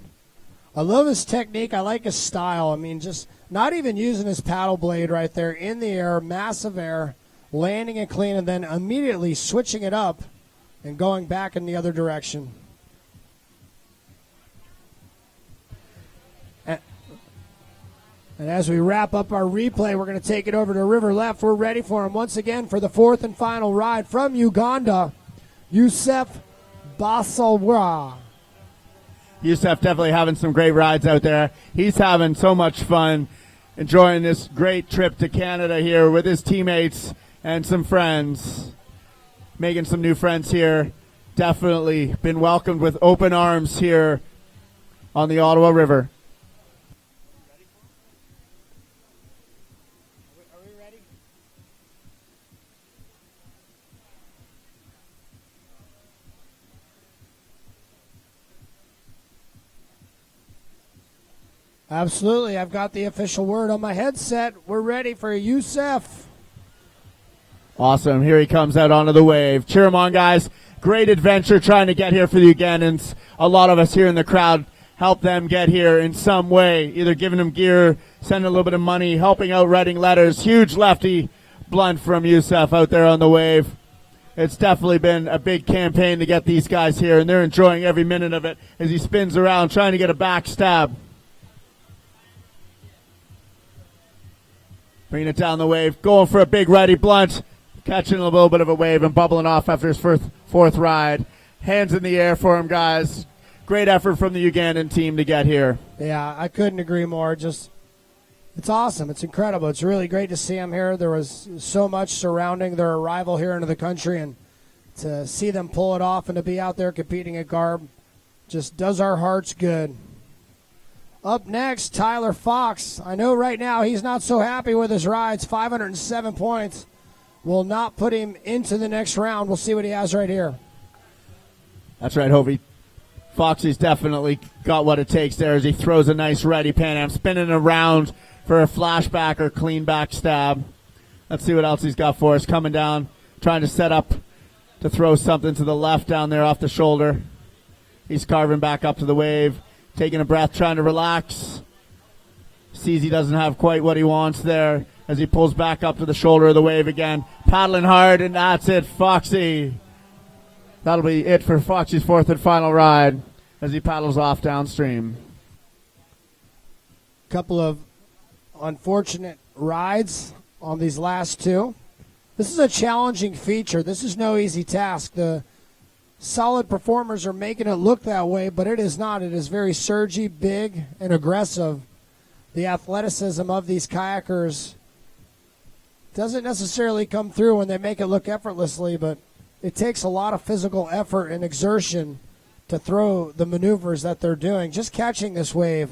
I love his technique. I like his style. I mean, just not even using his paddle blade right there in the air, massive air, landing it clean, and then immediately switching it up and going back in the other direction. And as we wrap up our replay, we're going to take it over to River Left. We're ready for him once again for the 4th and final ride from Uganda, Youssef Basalwa. Youssef definitely having some great rides out there. He's having so much fun enjoying this great trip to Canada here with his teammates and some friends. Making some new friends here. Definitely been welcomed with open arms here on the Ottawa River. Absolutely. I've got the official word on my headset. We're ready for Youssef. Awesome. Here he comes out onto the wave. Cheer him on, guys. Great adventure trying to get here for the Ugandans. A lot of us here in the crowd help them get here in some way, either giving them gear, sending a little bit of money, helping out, writing letters. Huge lefty blunt from Youssef out there on the wave. It's definitely been a big campaign to get these guys here, and they're enjoying every minute of it as he spins around trying to get a back stab. Bringing it down the wave, going for a big righty blunt, catching a little bit of a wave and bubbling off after his fourth ride. Hands in the air for him, guys. Great effort from the Ugandan team to get here. Yeah, I couldn't agree more. Just, it's awesome. It's incredible. It's really great to see them here. There was so much surrounding their arrival here into the country, and to see them pull it off and to be out there competing at Garb just does our hearts good. Up next, Tyler Fox. I know right now he's not so happy with his rides. 507 points will not put him into the next round. We'll see what he has right here. That's right, Hovey. Foxy's definitely got what it takes there as he throws a nice ready Pan Am, spinning around for a flashback or clean back stab. Let's see what else he's got for us. Coming down, trying to set up to throw something to the left down there off the shoulder. He's carving back up to the wave, taking a breath, trying to relax. Sees he doesn't have quite what he wants there as he pulls back up to the shoulder of the wave again. Paddling hard, and that's it, Foxy. That'll be it for Foxy's fourth and final ride as he paddles off downstream. Couple of unfortunate rides on these last two. This is a challenging feature. This is no easy task. The solid performers are making it look that way, but it is not. It is very surgy, big, and aggressive. The athleticism of these kayakers doesn't necessarily come through when they make it look effortlessly, but it takes a lot of physical effort and exertion to throw the maneuvers that they're doing. Just catching this wave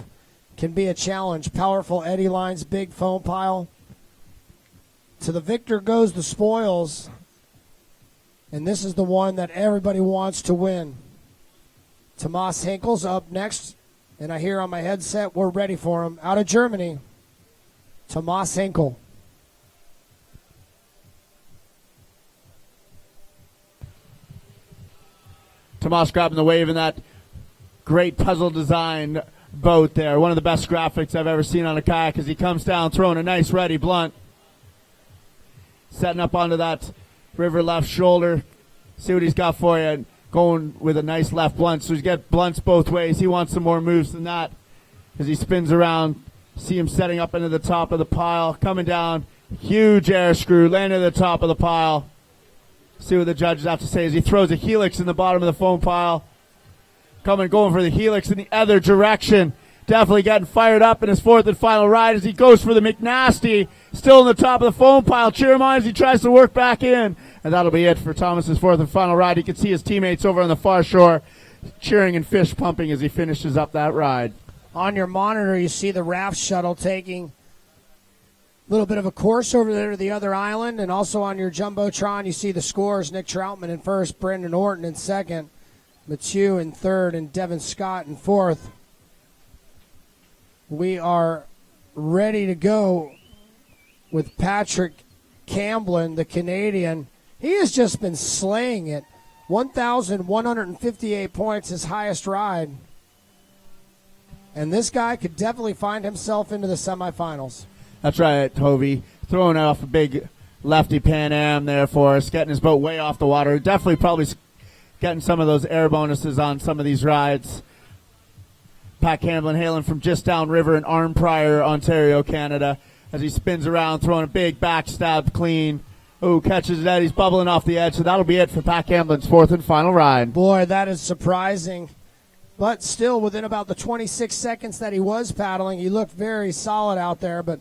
can be a challenge. Powerful eddy lines, big foam pile. To the victor goes the spoils, and this is the one that everybody wants to win. Tomas Henkel's up next, and I hear on my headset we're ready for him. Out of Germany, Tomas Henkel. Tomas grabbing the wave in that great puzzle design boat there. One of the best graphics I've ever seen on a kayak as he comes down throwing a nice ready blunt. Setting up onto that river left shoulder. See what he's got for you. Going with a nice left blunt. So he's got blunts both ways. He wants some more moves than that as he spins around. See him setting up into the top of the pile. Coming down. Huge air screw. Landing at the top of the pile. See what the judges have to say as he throws a helix in the bottom of the foam pile. Going for the helix in the other direction. Definitely getting fired up in his fourth and final ride as he goes for the McNasty. Still in the top of the foam pile. Cheer him on as he tries to work back in. And that'll be it for Thomas's fourth and final ride. You can see his teammates over on the far shore cheering and fist pumping as he finishes up that ride. On your monitor, you see the raft shuttle taking a little bit of a course over there to the other island, and also on your Jumbotron, you see the scores. Nick Troutman in first, Brendan Orton in second, Mathieu in third, and Devin Scott in fourth. We are ready to go with Patrick Camblin, the Canadian. He has just been slaying it. 1,158 points, his highest ride. And this guy could definitely find himself into the semifinals. That's right, Hovey. Throwing off a big lefty Pan Am there for us, getting his boat way off the water. Definitely probably getting some of those air bonuses on some of these rides. Pat Camblin hailing from just downriver in Arnprior, Ontario, Canada, as he spins around, throwing a big backstab clean. Oh, catches that. He's bubbling off the edge, so that'll be it for Pat Camblin's fourth and final ride. Boy, that is surprising. But still, within about the 26 seconds that he was paddling, he looked very solid out there, but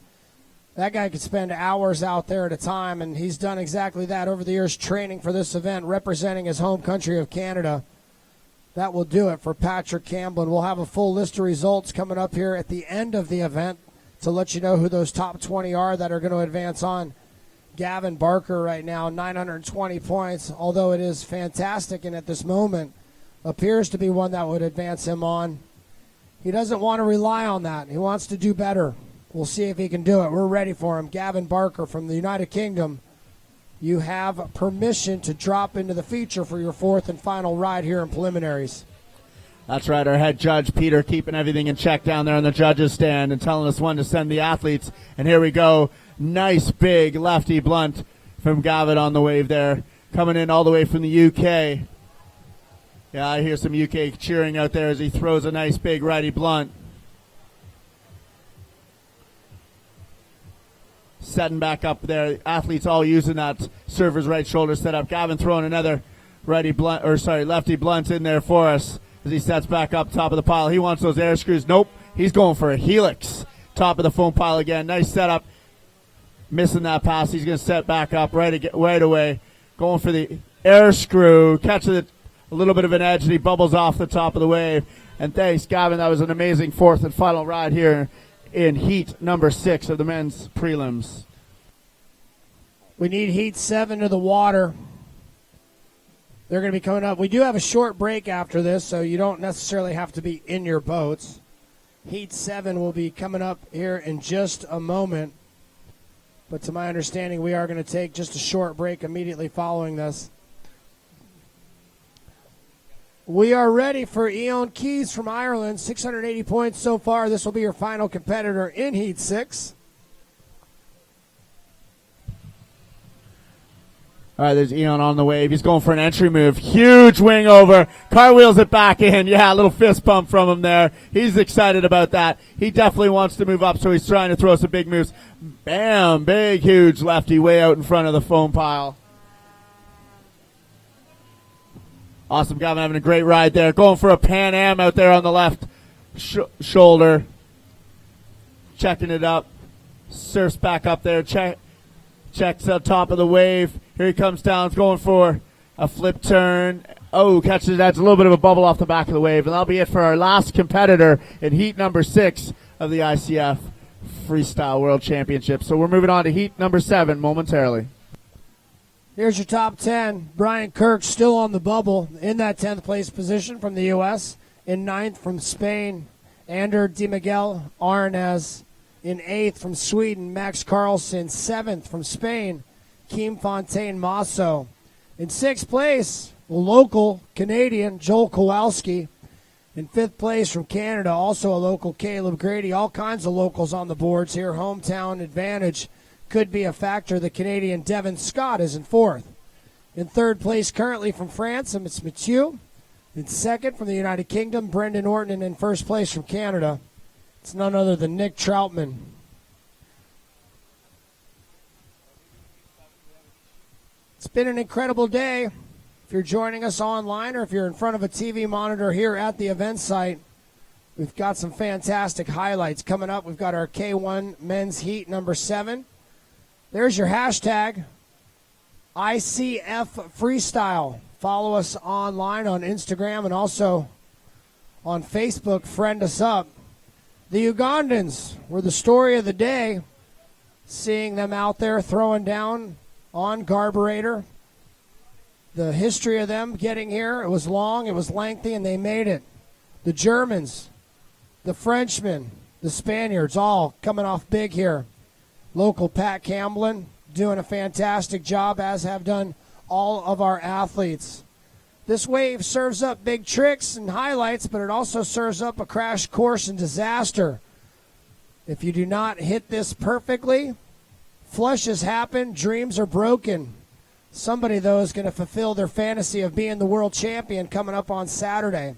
that guy could spend hours out there at a time, and he's done exactly that over the years training for this event, representing his home country of Canada. That will do it for Patrick Camblin. We'll have a full list of results coming up here at the end of the event to let you know who those top 20 are that are going to advance on. Gavin Barker right now, 920 points, although it is fantastic and at this moment appears to be one that would advance him on. He doesn't want to rely on that. He wants to do better. We'll see if he can do it. We're ready for him. Gavin Barker from the United Kingdom. You have permission to drop into the feature for your fourth and final ride here in preliminaries. That's right, our head judge, Peter, keeping everything in check down there on the judges' stand and telling us when to send the athletes. And here we go. Nice big lefty blunt from Gavin on the wave there. Coming in all the way from the UK. Yeah, I hear some UK cheering out there as he throws a nice big righty blunt. Setting back up there. Athletes all using that server's right shoulder setup. Gavin throwing another lefty blunt in there for us as he sets back up top of the pile. He wants those air screws. Nope. He's going for a helix. Top of the foam pile again. Nice setup. Missing that pass. He's going to set back up right away. Going for the air screw. Catches it a little bit of an edge and he bubbles off the top of the wave. And thanks, Gavin. That was an amazing fourth and final ride here in heat number 6 of the men's prelims. We need heat 7 to the water. They're going to be coming up. We do have a short break after this, so you don't necessarily have to be in your boats. Heat 7 will be coming up here in just a moment. But to my understanding, we are going to take just a short break immediately following this. We are ready for Eoin Keys from Ireland. 680 points so far. This will be your final competitor in Heat 6. All right, there's Eoin on the wave. He's going for an entry move. Huge wing over. Cartwheels it back in. Yeah, a little fist pump from him there. He's excited about that. He definitely wants to move up, so he's trying to throw some big moves. Bam! Big, huge lefty way out in front of the foam pile. Awesome, Gavin having a great ride there. Going for a Pan Am out there on the left shoulder. Checking it up. Surfs back up there. Checks up top of the wave. Here he comes down. Going for a flip turn. Oh, catches it. That's a little bit of a bubble off the back of the wave. And that'll be it for our last competitor in heat number 6 of the ICF Freestyle World Championship. So we're moving on to heat number 7 momentarily. Here's your top 10. Brian Kirk still on the bubble in that 10th place position from the U.S. In 9th from Spain, Ander Di Miguel Arnaz. In 8th from Sweden, Max Carlsen. 7th from Spain, Kim Fontaine Masso. In 6th place, local Canadian Joel Kowalski. In 5th place from Canada, also a local Caleb Grady. All kinds of locals on the boards here. Hometown advantage could be a factor. The Canadian Devin Scott is in 4th. In 3rd place currently from France, it's Mathieu. In 2nd from the United Kingdom, Brendan Orton. And in 1st place from Canada, it's none other than Nick Troutman. It's been an incredible day. If you're joining us online or if you're in front of a TV monitor here at the event site, we've got some fantastic highlights coming up. We've got our K1 men's heat number 7. There's your hashtag, ICF Freestyle. Follow us online on Instagram and also on Facebook. Friend us up. The Ugandans were the story of the day. Seeing them out there throwing down on carburetor. The history of them getting here, it was long, it was lengthy, and they made it. The Germans, the Frenchmen, the Spaniards, all coming off big here. Local Pat Camblin doing a fantastic job, as have done all of our athletes. This wave serves up big tricks and highlights, but it also serves up a crash course in disaster. If you do not hit this perfectly, flushes happen, dreams are broken. Somebody, though, is going to fulfill their fantasy of being the world champion coming up on Saturday.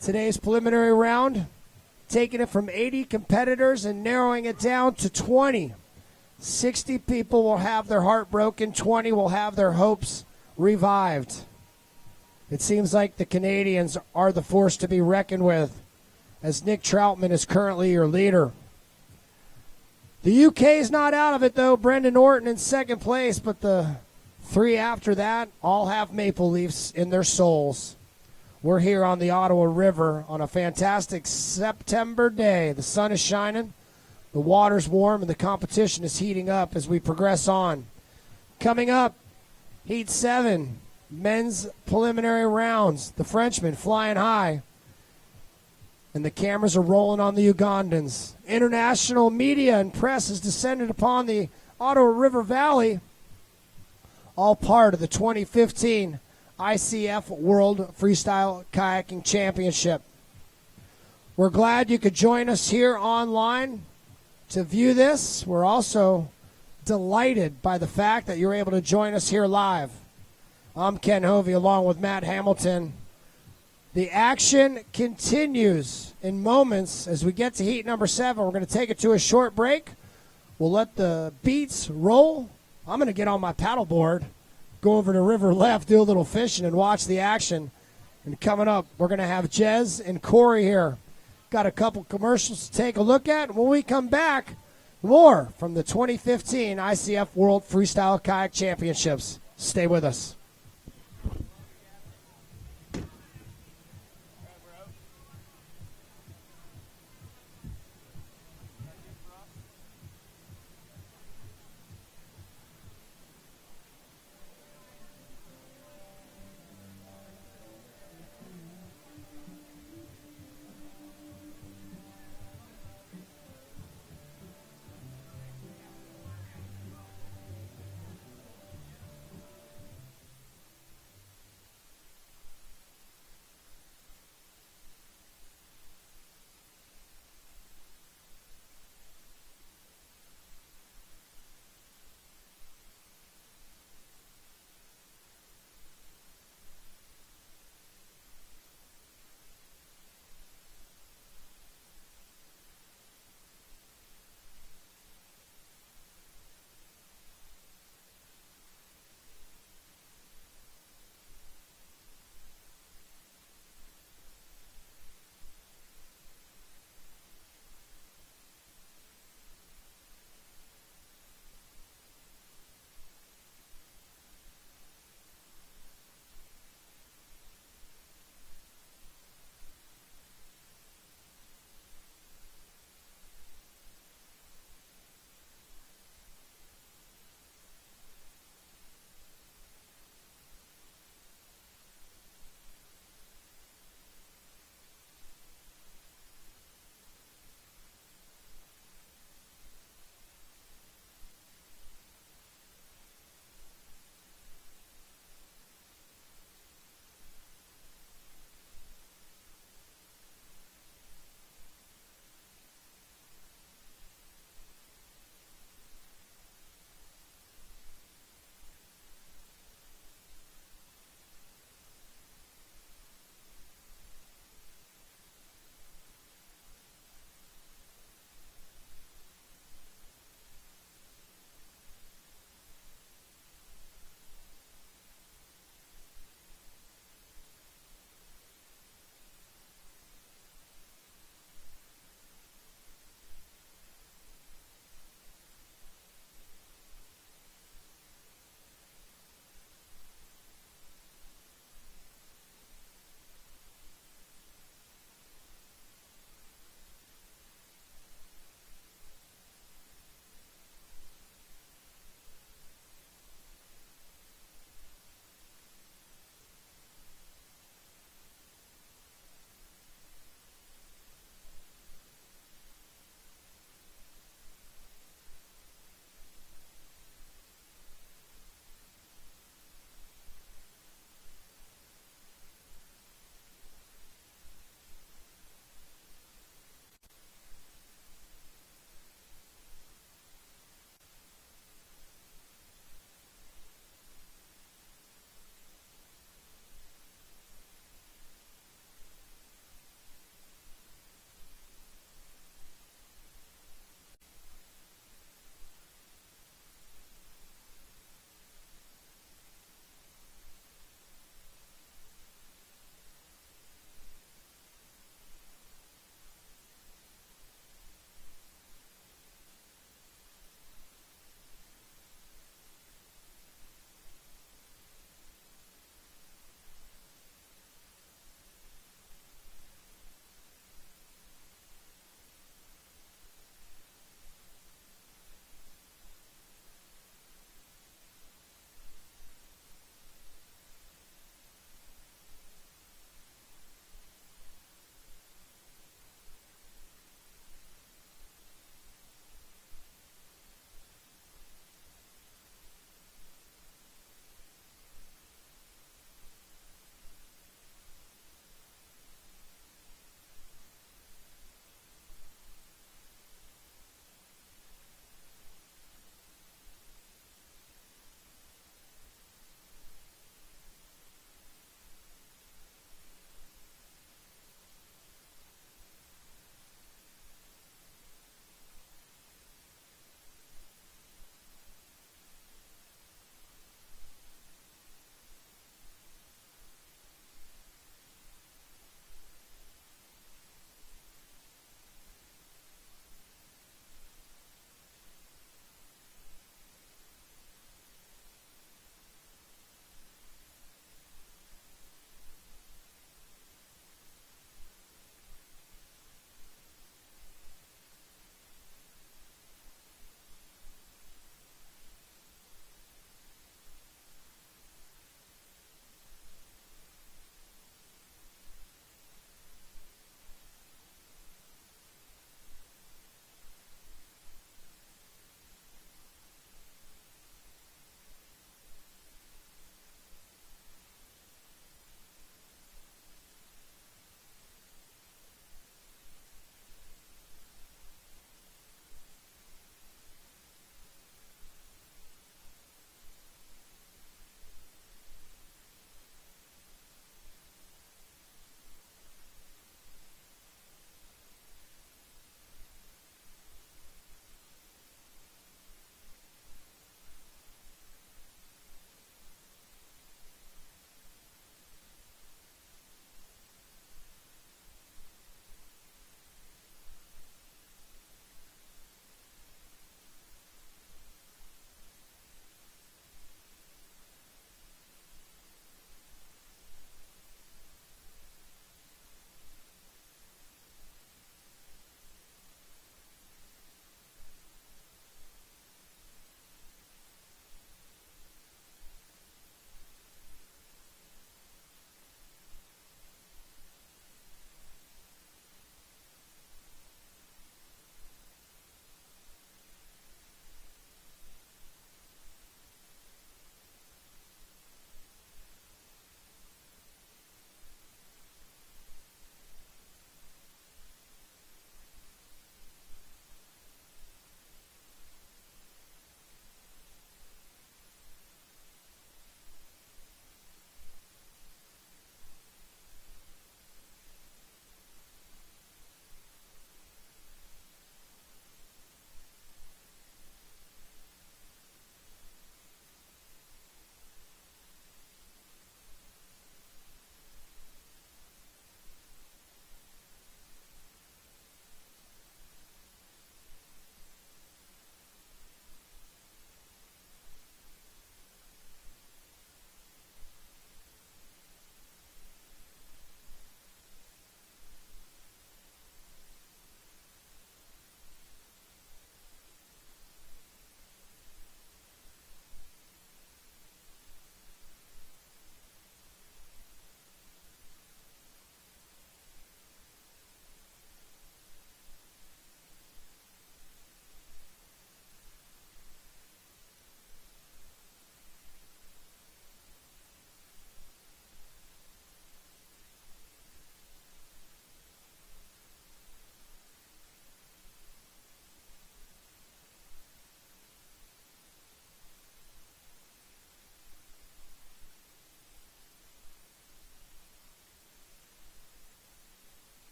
Today's preliminary round, taking it from 80 competitors and narrowing it down to 20. 60 people will have their heart broken. 20 will have their hopes revived. It seems like the Canadians are the force to be reckoned with, as Nick Troutman is currently your leader. The UK is not out of it, though. Brendan Orton in 2nd place, but the 3 after that all have maple leafs in their souls. We're here on the Ottawa River on a fantastic September day. The sun is shining, the water's warm, and the competition is heating up as we progress on. Coming up, Heat 7, men's preliminary rounds. The Frenchman flying high. and the cameras are rolling on the Ugandans. International media and press has descended upon the Ottawa River Valley, all part of the 2015 ICF World Freestyle Kayaking Championship. We're glad you could join us here online to view this. We're also delighted by the fact that you're able to join us here live. I'm Ken Hovey along with Matt Hamilton. The action continues in moments as we get to heat number 7. We're going to take it to a short break. We'll let the beats roll. I'm going to get on my paddleboard, go over to River Left, do a little fishing, and watch the action. And coming up, we're going to have Jez and Corey here. Got a couple commercials to take a look at. When we come back, more from the 2015 ICF World Freestyle Kayak Championships. Stay with us.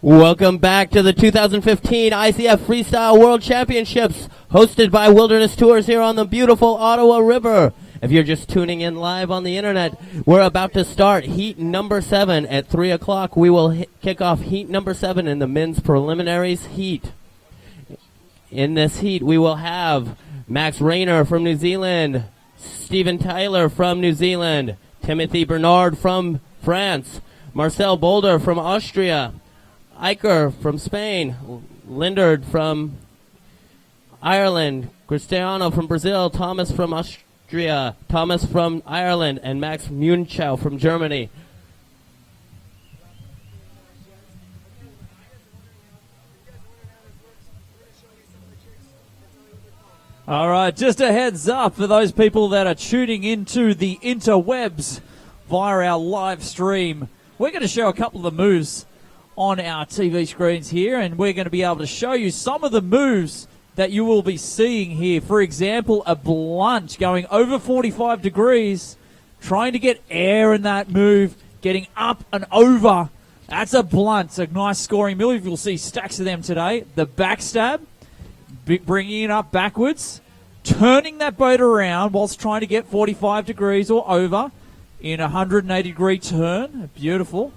Welcome back to the 2015 ICF Freestyle World Championships, hosted by Wilderness Tours here on the beautiful Ottawa River. If you're just tuning in live on the internet, we're about to start heat number 7 at 3 o'clock. We will kick off heat number 7 in the men's preliminaries heat. In this heat, we will have Max Rayner from New Zealand, Stephen Tyler from New Zealand, Timothy Bernard from France, Marcel Boulder from Austria, Eicher from Spain, Lindard from Ireland, Cristiano from Brazil, Thomas from Austria, Thomas from Ireland, and Max Munchow from Germany. All right, just a heads up for those people that are tuning into the interwebs via our live stream. We're going to show a couple of the moves on our TV screens here, and we're going to be able to show you some of the moves that you will be seeing here. For example, a blunt going over 45 degrees, trying to get air in that move, getting up and over. That's a blunt, a nice scoring move. You'll see stacks of them today. The backstab, bringing it up backwards, turning that boat around whilst trying to get 45 degrees or over in a 180-degree turn. Beautiful.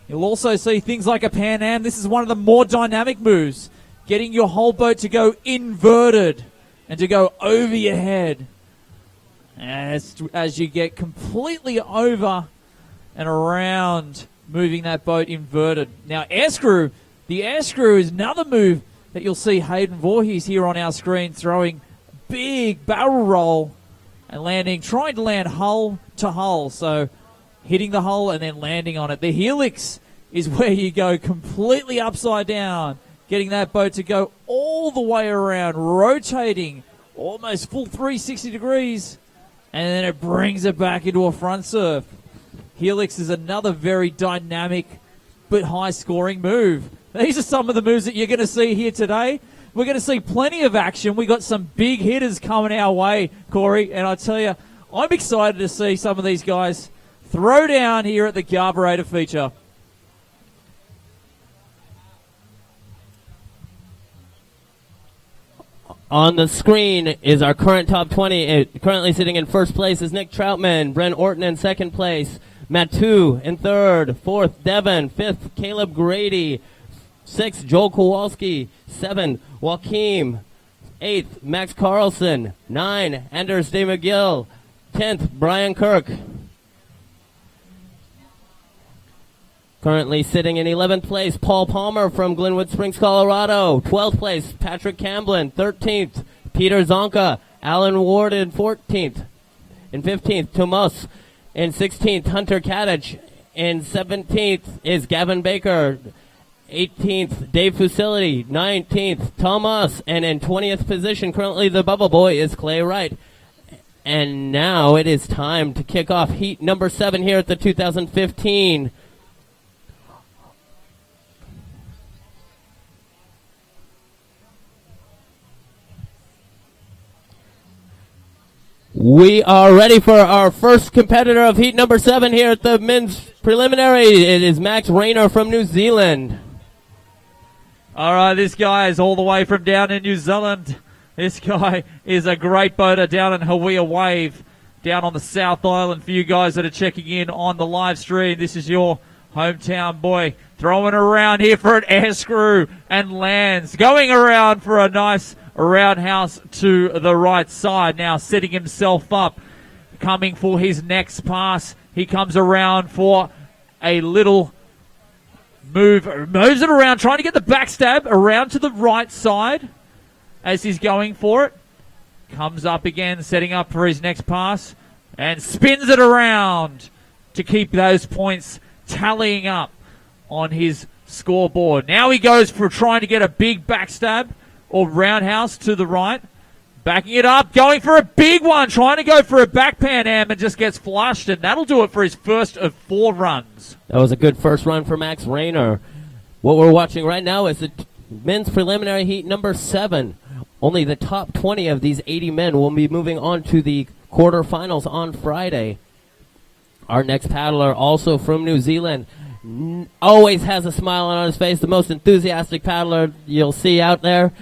You'll also see things like a Pan Am. This is one of the more dynamic moves, getting your whole boat to go inverted and to go over your head as you get completely over and around, moving that boat inverted. Now, air screw. The air screw is another move that you'll see Hayden Voorhees here on our screen throwing big barrel roll and landing, trying to land hull to hull. So hitting the hull and then landing on it. The helix is where you go completely upside down, getting that boat to go all the way around, rotating almost full 360 degrees, and then it brings it back into a front surf. Helix is another very dynamic but high-scoring move. These are some of the moves that you're going to see here today. We're going to see plenty of action. We got some big hitters coming our way, Corey, and I tell you, I'm excited to see some of these guys throw down here at the carburetor feature. On the screen is our current top 20. Currently sitting in first place is Nick Troutman, Brent Orton in second place, Mattu in third, fourth Devin, fifth Caleb Grady, sixth Joel Kowalski, seven Joaquim, eighth Max Carlson, 9 Anders De McGill, 10th Brian Kirk. Currently sitting in 11th place, Paul Palmer from Glenwood Springs, Colorado. 12th place, Patrick Camblin. 13th, Peter Zonka. Alan Ward in 14th. In 15th, Tomas. In 16th, Hunter Kadich. In 17th is Gavin Baker. 18th, Dave Fusility. 19th, Tomas. And in 20th position, currently the Bubble Boy, is Clay Wright. And now it is time to kick off heat number 7 here at the 2015 We are ready for our first competitor of heat number 7 here at the men's preliminary. It is Max Rayner from New Zealand. All right, this guy is all the way from down in New Zealand. This guy is a great boater down in Hawaii Wave, down on the South Island. For you guys that are checking in on the live stream, this is your hometown boy throwing around here for an air screw and lands, going around for a nice roundhouse to the right side. Now setting himself up, coming for his next pass. He comes around for a little move, moves it around, trying to get the backstab around to the right side as he's going for it. Comes up again, setting up for his next pass, and spins it around to keep those points tallying up on his scoreboard. Now he goes for trying to get a big backstab or roundhouse to the right. Backing it up, going for a big one, trying to go for a back Pan Am and just gets flushed, and that'll do it for his first of 4 runs. That was a good first run for Max Rayner. What we're watching right now is the men's preliminary heat number 7. Only the top 20 of these 80 men will be moving on to the quarterfinals on Friday. Our next paddler, also from New Zealand, always has a smile on his face, the most enthusiastic paddler you'll see out there.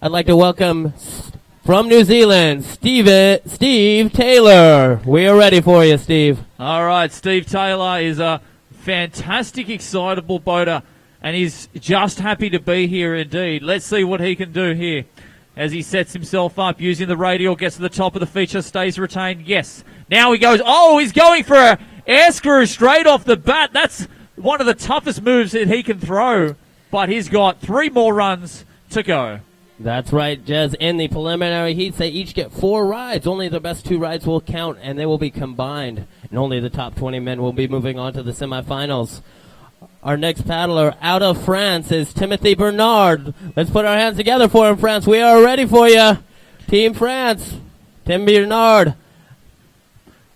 I'd like to welcome from New Zealand, Steve Taylor. We are ready for you, Steve. All right, Steve Taylor is a fantastic, excitable boater, and he's just happy to be here indeed. Let's see what he can do here as he sets himself up using the radial, gets to the top of the feature, stays retained. Yes. Now he goes, he's going for an air screw straight off the bat. That's one of the toughest moves that he can throw, but he's got 3 more runs to go. That's right, Jez. In the preliminary heats, they each get 4 rides. Only the best 2 rides will count, and they will be combined. And only the top 20 men will be moving on to the semifinals. Our next paddler out of France is Timothy Bernard. Let's put our hands together for him, France. We are ready for you. Team France, Tim Bernard.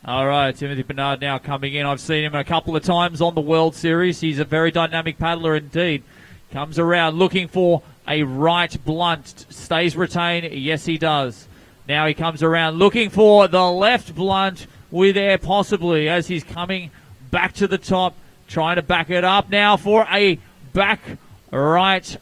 All right, Timothy Bernard now coming in. I've seen him a couple of times on the World Series. He's a very dynamic paddler indeed. Comes around looking for a right blunt. Stays retained. Yes, he does. Now he comes around looking for the left blunt with air possibly as he's coming back to the top. Trying to back it up now for a back right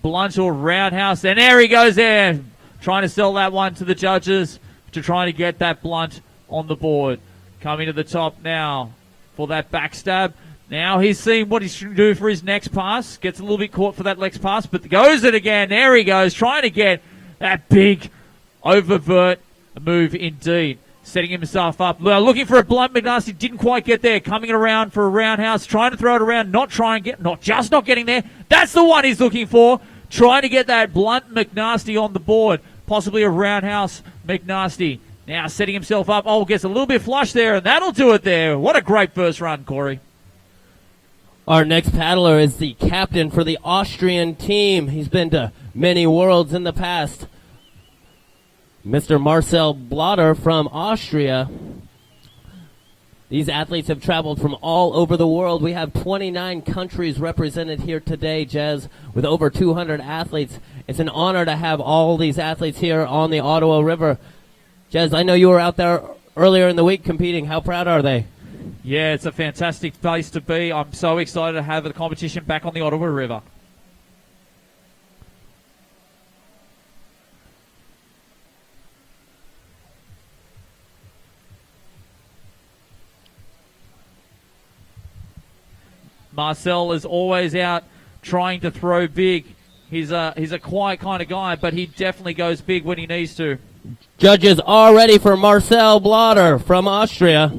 blunt or roundhouse. And there he goes there. Trying to sell that one to the judges to try to get that blunt on the board. Coming to the top now for that backstab. Now he's seeing what he should do for his next pass. Gets a little bit caught for that next pass, but goes it again. There he goes, trying to get that big oververt move indeed. Setting himself up, looking for a blunt. McNasty didn't quite get there. Coming around for a roundhouse, trying to throw it around, not getting there. That's the one he's looking for. Trying to get that blunt McNasty on the board. Possibly a roundhouse McNasty. Now setting himself up. Gets a little bit flush there, and that'll do it there. What a great first run, Corey. Our next paddler is the captain for the Austrian team. He's been to many worlds in the past. Mr. Marcel Blatter from Austria. These athletes have traveled from all over the world. We have 29 countries represented here today, Jez, with over 200 athletes. It's an honor to have all these athletes here on the Ottawa River. Jez, I know you were out there earlier in the week competing. How proud are they? Yeah, it's a fantastic place to be. I'm so excited to have the competition back on the Ottawa River. Marcel is always out trying to throw big. He's a quiet kind of guy, but he definitely goes big when he needs to. Judges are ready for Marcel Blatter from Austria.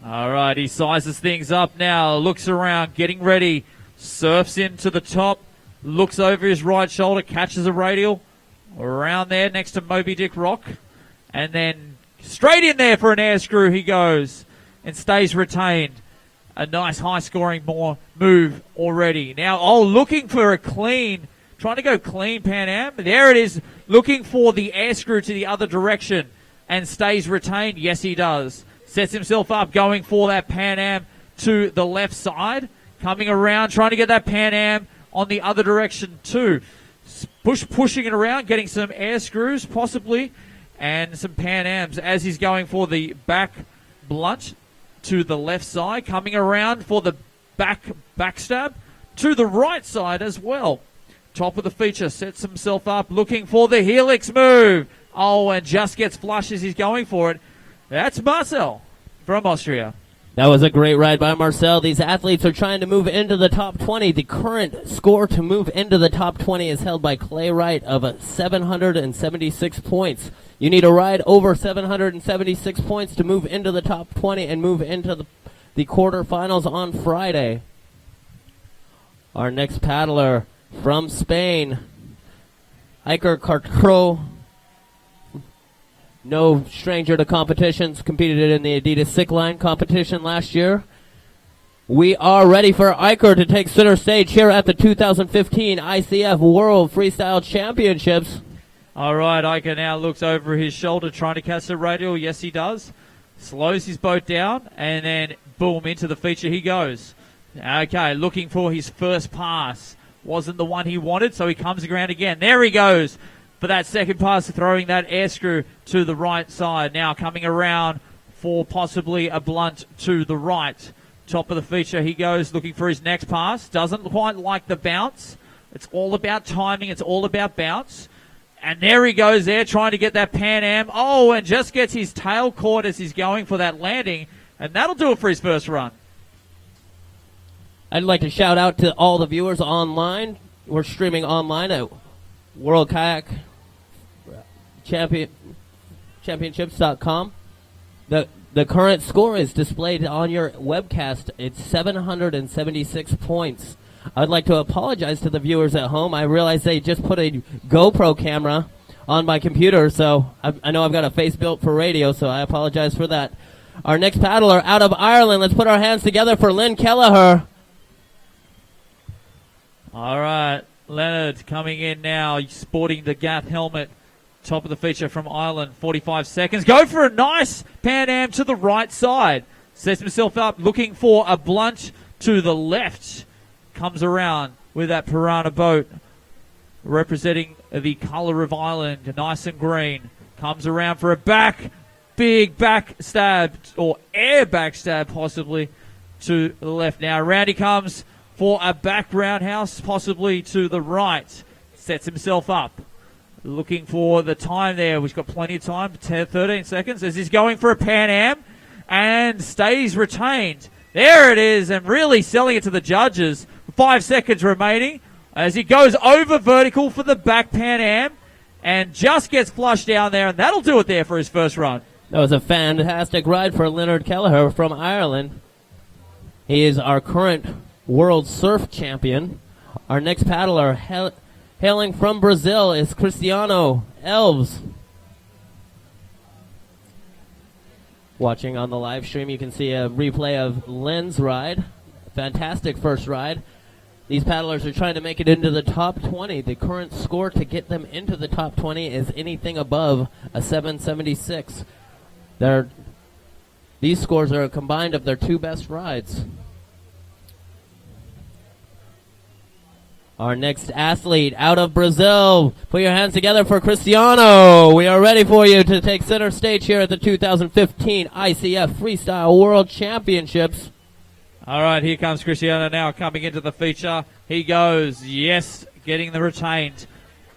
All right, he sizes things up now, looks around, getting ready, surfs into the top, looks over his right shoulder, catches a radial around there next to Moby Dick Rock, and then straight in there for an air screw he goes and stays retained. A nice high-scoring move already. Now, looking for a clean, trying to go clean Pan Am. There it is, looking for the air screw to the other direction and stays retained. Yes, he does. Sets himself up, going for that Pan Am to the left side. Coming around, trying to get that Pan Am on the other direction too. Pushing it around, getting some air screws possibly, and some Pan Ams as he's going for the back blunt to the left side, coming around for the backstab to the right side as well. Top of the feature, sets himself up, looking for the helix move. And just gets flush as he's going for it. That's Marcel from Austria. That was a great ride by Marcel. These athletes are trying to move into the top 20. The current score to move into the top 20 is held by Clay Wright of 776 points. You need a ride over 776 points to move into the top 20 and move into the quarterfinals on Friday. Our next paddler from Spain, Iker Cartro. No stranger to competitions, competed in the Adidas Sick Line competition last year. We are ready for Iker to take center stage here at the 2015 ICF World Freestyle Championships. All right, Iker now looks over his shoulder trying to catch the radial. Yes, he does. Slows his boat down, and then boom, into the feature he goes. Okay, looking for his first pass. Wasn't the one he wanted, so he comes around again. There he goes for that second pass, throwing that air screw to the right side. Now coming around for possibly a blunt to the right. Top of the feature, he goes looking for his next pass. Doesn't quite like the bounce. It's all about timing. It's all about bounce. And there he goes there trying to get that Pan Am. Oh, and just gets his tail caught as he's going for that landing. And that'll do it for his first run. I'd like to shout out to all the viewers online. We're streaming online at World Kayak Championships.com. The current score is displayed on your webcast. It's 776 points. I'd like to apologize to the viewers at home. I realize they just put a GoPro camera on my computer, so I know I've got a face built for radio, so I apologize for that. Our next paddler out of Ireland, let's put our hands together for Lynn Kelleher. All right, Leonard coming in now, sporting the Gath helmet. Top of the feature from Ireland, 45 seconds. Go for a nice Pan Am to the right side. Sets himself up, looking for a blunt to the left. Comes around with that Piranha boat, representing the colour of Ireland, nice and green. Comes around for a big back stab, or air back stab possibly, to the left. Now around he comes for a back roundhouse, possibly to the right. Sets himself up. Looking for the time there. We've got plenty of time, 13 seconds, as he's going for a Pan Am and stays retained. There it is, and really selling it to the judges. 5 seconds remaining as he goes over vertical for the back Pan Am and just gets flushed down there, and that'll do it there for his first run. That was a fantastic ride for Leonard Kelleher from Ireland. He is our current world surf champion. Our next paddler, hailing from Brazil, is Cristiano Elves. Watching on the live stream, you can see a replay of Lynn's ride. Fantastic first ride. These paddlers are trying to make it into the top 20. The current score to get them into the top 20 is anything above a 776. These scores are combined of their two best rides. Our next athlete out of Brazil. Put your hands together for Cristiano. We are ready for you to take center stage here at the 2015 ICF Freestyle World Championships. All right, here comes Cristiano now coming into the feature. He goes, yes, getting the retained.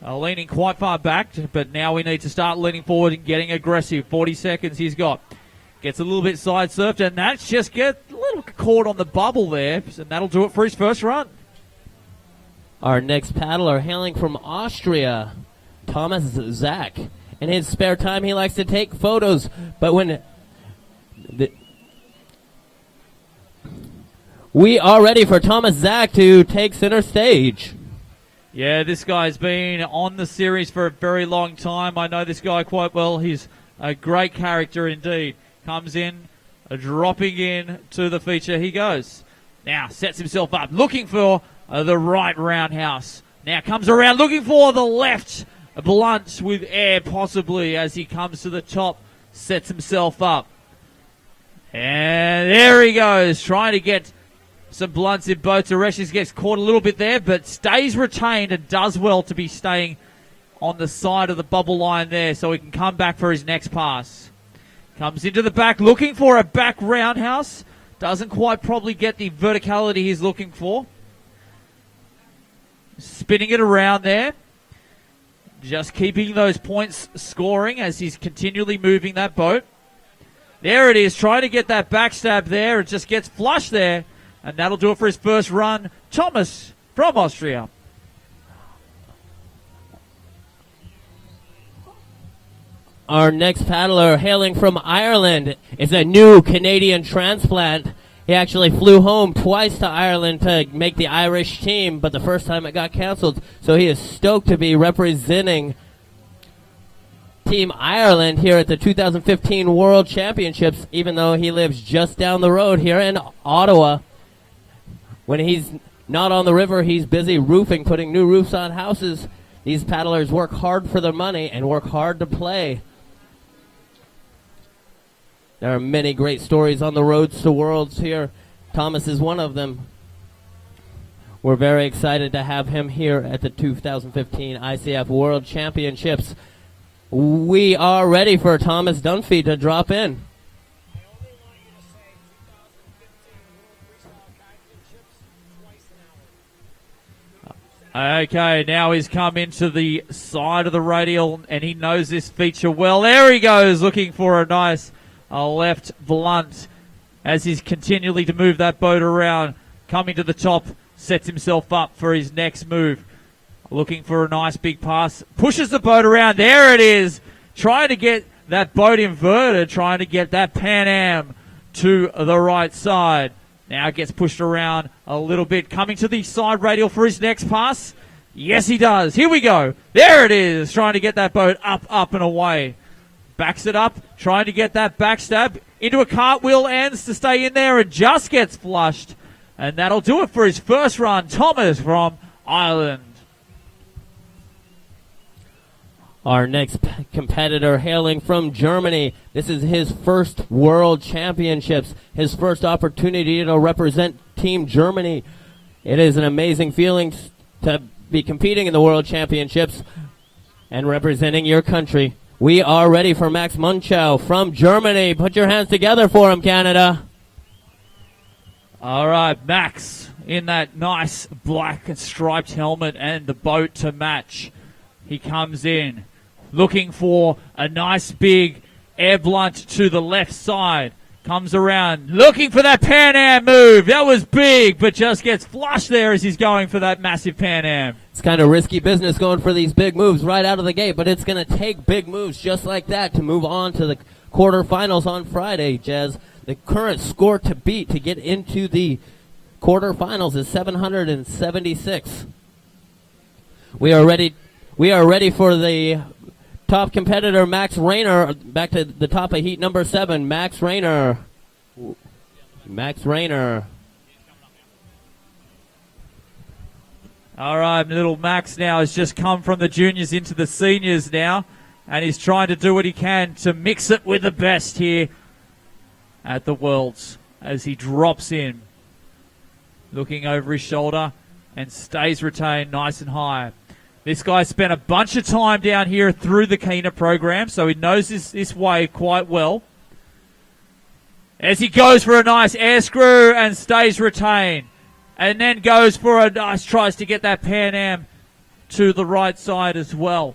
Leaning quite far back, but now we need to start leaning forward and getting aggressive. 40 seconds he's got. Gets a little bit side surfed, and that's just get a little caught on the bubble there, and that'll do it for his first run. Our next paddler hailing from Austria, Thomas Zach. In his spare time, he likes to take photos, but when we are ready for Thomas Zach to take center stage. Yeah, this guy's been on the series for a very long time. I know this guy quite well. He's a great character indeed. Comes in, dropping in to the feature. He goes. Now sets himself up, looking for the right roundhouse. Now comes around, looking for the left blunt with air, possibly, as he comes to the top. Sets himself up. And there he goes, trying to get some blunts in both directions. Gets caught a little bit there, but stays retained and does well to be staying on the side of the bubble line there so he can come back for his next pass. Comes into the back, looking for a back roundhouse. Doesn't quite probably get the verticality he's looking for. Spinning it around there. Just keeping those points scoring as he's continually moving that boat. There it is, trying to get that backstab there. It just gets flush there. And that'll do it for his first run. Thomas from Austria. Our next paddler hailing from Ireland is a new Canadian transplant. He actually flew home twice to Ireland to make the Irish team, but the first time it got canceled. So he is stoked to be representing Team Ireland here at the 2015 World Championships, even though he lives just down the road here in Ottawa. When he's not on the river, he's busy roofing, putting new roofs on houses. These paddlers work hard for their money and work hard to play. There are many great stories on the roads to worlds here. Thomas is one of them. We're very excited to have him here at the 2015 ICF World Championships. We are ready for Thomas Dunphy to drop in. Okay, now he's come into the side of the radial, and he knows this feature well. There he goes, looking for a nice left blunt as he's continually to move that boat around. Coming to the top, sets himself up for his next move. Looking for a nice big pass. Pushes the boat around. There it is. Trying to get that boat inverted. Trying to get that Pan Am to the right side. Now gets pushed around a little bit. Coming to the side radial for his next pass. Yes, he does. Here we go. There it is. Trying to get that boat up and away. Backs it up. Trying to get that backstab into a cartwheel. Ends to stay in there and just gets flushed. And that'll do it for his first run. Thomas from Ireland. Our next competitor hailing from Germany. This is his first World Championships, his first opportunity to represent Team Germany. It is an amazing feeling to be competing in the World Championships and representing your country. We are ready for Max Munchow from Germany. Put your hands together for him, Canada. All right, Max in that nice black and striped helmet and the boat to match. He comes in looking for a nice big air blunt to the left side. Comes around looking for that Pan Am move. That was big, but just gets flushed there as he's going for that massive Pan Am. It's kind of risky business going for these big moves right out of the gate, but it's going to take big moves just like that to move on to the quarterfinals on Friday, Jez. The current score to beat to get into the quarterfinals is 776. We are ready for the top competitor, Max Rayner, back to the top of heat number 7, Max Rayner. Max Rayner. All right, little Max now has just come from the juniors into the seniors now, and he's trying to do what he can to mix it with the best here at the Worlds as he drops in, looking over his shoulder and stays retained nice and high. This guy spent a bunch of time down here through the Kena program, so he knows this wave quite well. As he goes for a nice air screw and stays retained, and then goes for a nice, tries to get that Pan Am to the right side as well.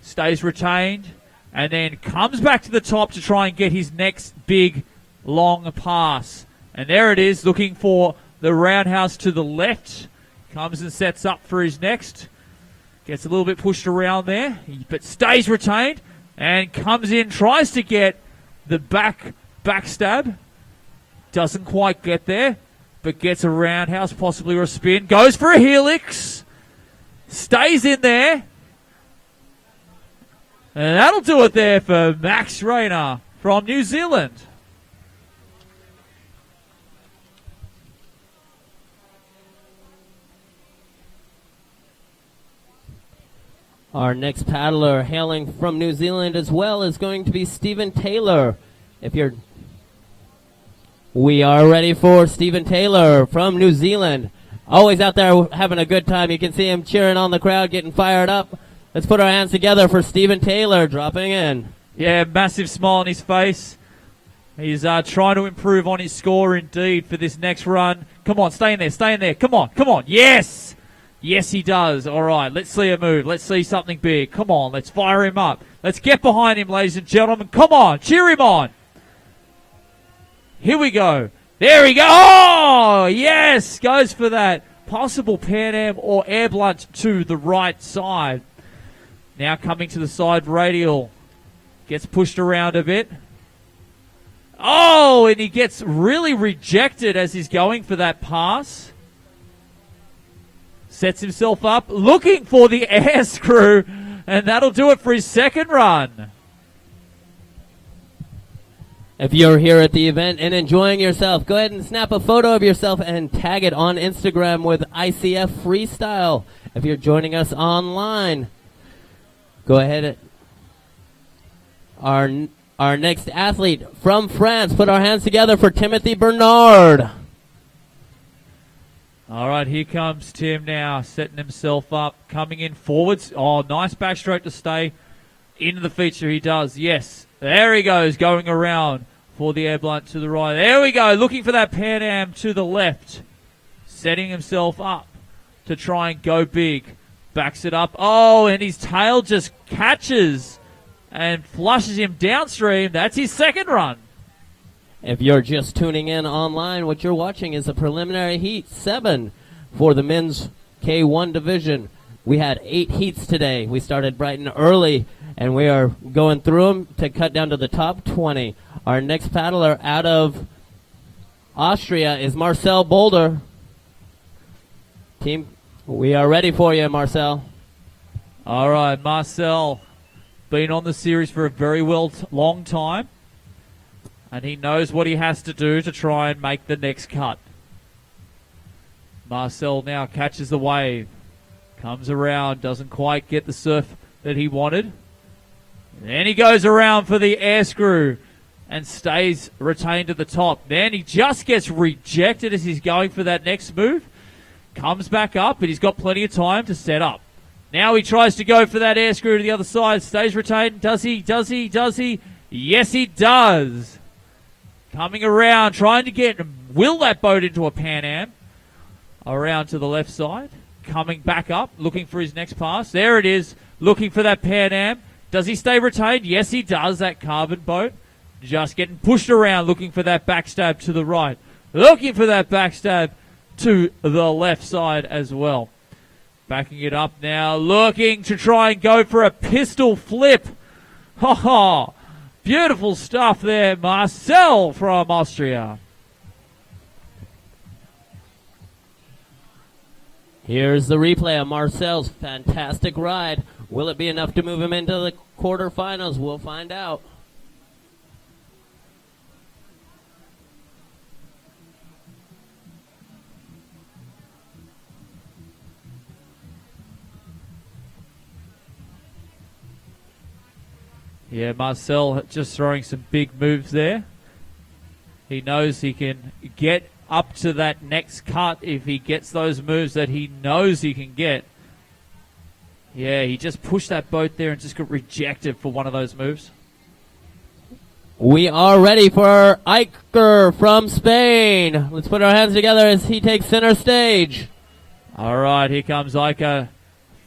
Stays retained, and then comes back to the top to try and get his next big long pass. And there it is, looking for the roundhouse to the left. Comes and sets up for his next. Gets a little bit pushed around there, but stays retained and comes in, tries to get the backstab. Doesn't quite get there, but gets a roundhouse, possibly or a spin. Goes for a helix. Stays in there. And that'll do it there for Max Rayner from New Zealand. Our next paddler hailing from New Zealand as well is going to be Stephen Taylor. We are ready for Stephen Taylor from New Zealand. Always out there having a good time. You can see him cheering on the crowd, getting fired up. Let's put our hands together for Stephen Taylor dropping in. Yeah, massive smile on his face. He's trying to improve on his score indeed for this next run. Come on, stay in there. Come on. Yes! Yes, he does. All right, let's see a move. Let's see something big. Come on, let's fire him up. Let's get behind him, ladies and gentlemen. Come on, cheer him on. Here we go. There we go. Oh, yes, goes for that possible Pan Am or air blunt to the right side. Now coming to the side radial. Gets pushed around a bit. Oh, and he gets really rejected as he's going for that pass. Sets himself up, looking for the air screw, and that'll do it for his second run. If you're here at the event and enjoying yourself, go ahead and snap a photo of yourself and tag it on Instagram with ICF Freestyle. If you're joining us online, go ahead. Our next athlete from France, put our hands together for Timothy Bernard. All right, here comes Tim now, setting himself up, coming in forwards. Oh, nice backstroke to stay into the feature. He does, yes. There he goes, going around for the air blunt to the right. There we go, looking for that Pan Am to the left. Setting himself up to try and go big. Backs it up. Oh, and his tail just catches and flushes him downstream. That's his second run. If you're just tuning in online, what you're watching is the preliminary heat 7 for the men's K1 division. We had 8 heats today. We started bright and early, and we are going through them to cut down to the top 20. Our next paddler out of Austria is Marcel Boulder. Team, we are ready for you, Marcel. All right, Marcel, been on the series for a very long time, and he knows what he has to do to try and make the next cut. Marcel now catches the wave, comes around, doesn't quite get the surf that he wanted. Then he goes around for the air screw and stays retained at the top. Then he just gets rejected as he's going for that next move. Comes back up, but he's got plenty of time to set up. Now he tries to go for that air screw to the other side. Stays retained. Does he? Does he? Does he? Yes, he does. Coming around, trying to will that boat into a Pan Am. Around to the left side. Coming back up, looking for his next pass. There it is, looking for that Pan Am. Does he stay retained? Yes, he does, that carbon boat. Just getting pushed around, looking for that backstab to the right. Looking for that backstab to the left side as well. Backing it up now, looking to try and go for a pistol flip. Ha ha! Beautiful stuff there, Marcel from Austria. Here's the replay of Marcel's fantastic ride. Will it be enough to move him into the quarterfinals? We'll find out. Yeah, Marcel just throwing some big moves there. He knows he can get up to that next cut if he gets those moves that he knows he can get. Yeah, he just pushed that boat there and just got rejected for one of those moves. We are ready for Iker from Spain. Let's put our hands together as he takes center stage. All right, here comes Iker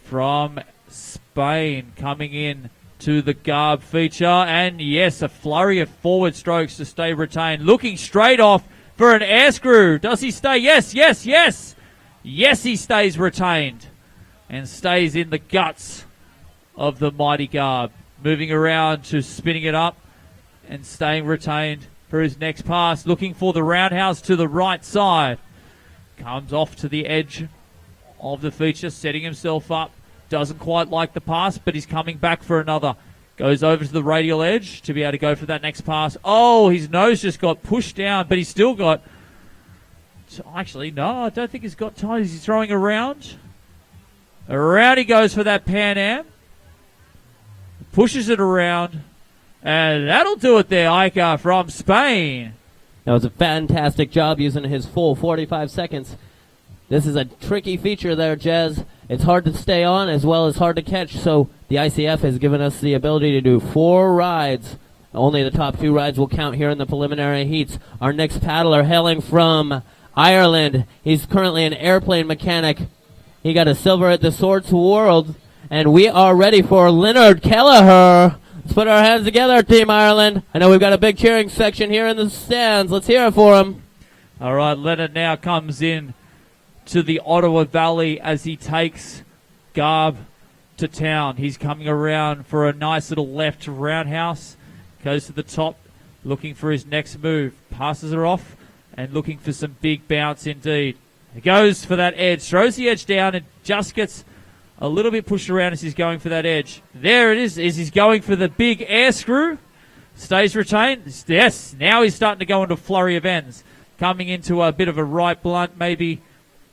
from Spain coming in to the Garb feature. And yes, a flurry of forward strokes to stay retained. Looking straight off for an air screw. Does he stay? Yes, yes, yes. Yes, he stays retained and stays in the guts of the mighty Garb. Moving around to spinning it up and staying retained for his next pass. Looking for the roundhouse to the right side. Comes off to the edge of the feature, setting himself up. Doesn't quite like the pass, but he's coming back for another. Goes over to the radial edge to be able to go for that next pass. Oh, his nose just got pushed down, but he's still got... Actually, no, I don't think he's got time. He's throwing around. Around he goes for that Pan Am. Pushes it around. And that'll do it there, Iker from Spain. That was a fantastic job using his full 45 seconds. This is a tricky feature there, Jez. It's hard to stay on as well as hard to catch, so the ICF has given us the ability to do 4 rides. Only the top 2 rides will count here in the preliminary heats. Our next paddler hailing from Ireland. He's currently an airplane mechanic. He got a silver at the Swords World, and we are ready for Leonard Kelleher. Let's put our hands together, Team Ireland. I know we've got a big cheering section here in the stands. Let's hear it for him. All right, Leonard now comes in to the Ottawa Valley as he takes Garb to town. He's coming around for a nice little left roundhouse. Goes to the top, looking for his next move. Passes her off and looking for some big bounce indeed. He goes for that edge, throws the edge down and just gets a little bit pushed around as he's going for that edge. There it is, as he's going for the big air screw. Stays retained. Yes, now he's starting to go into a flurry of ends. Coming into a bit of a right blunt maybe,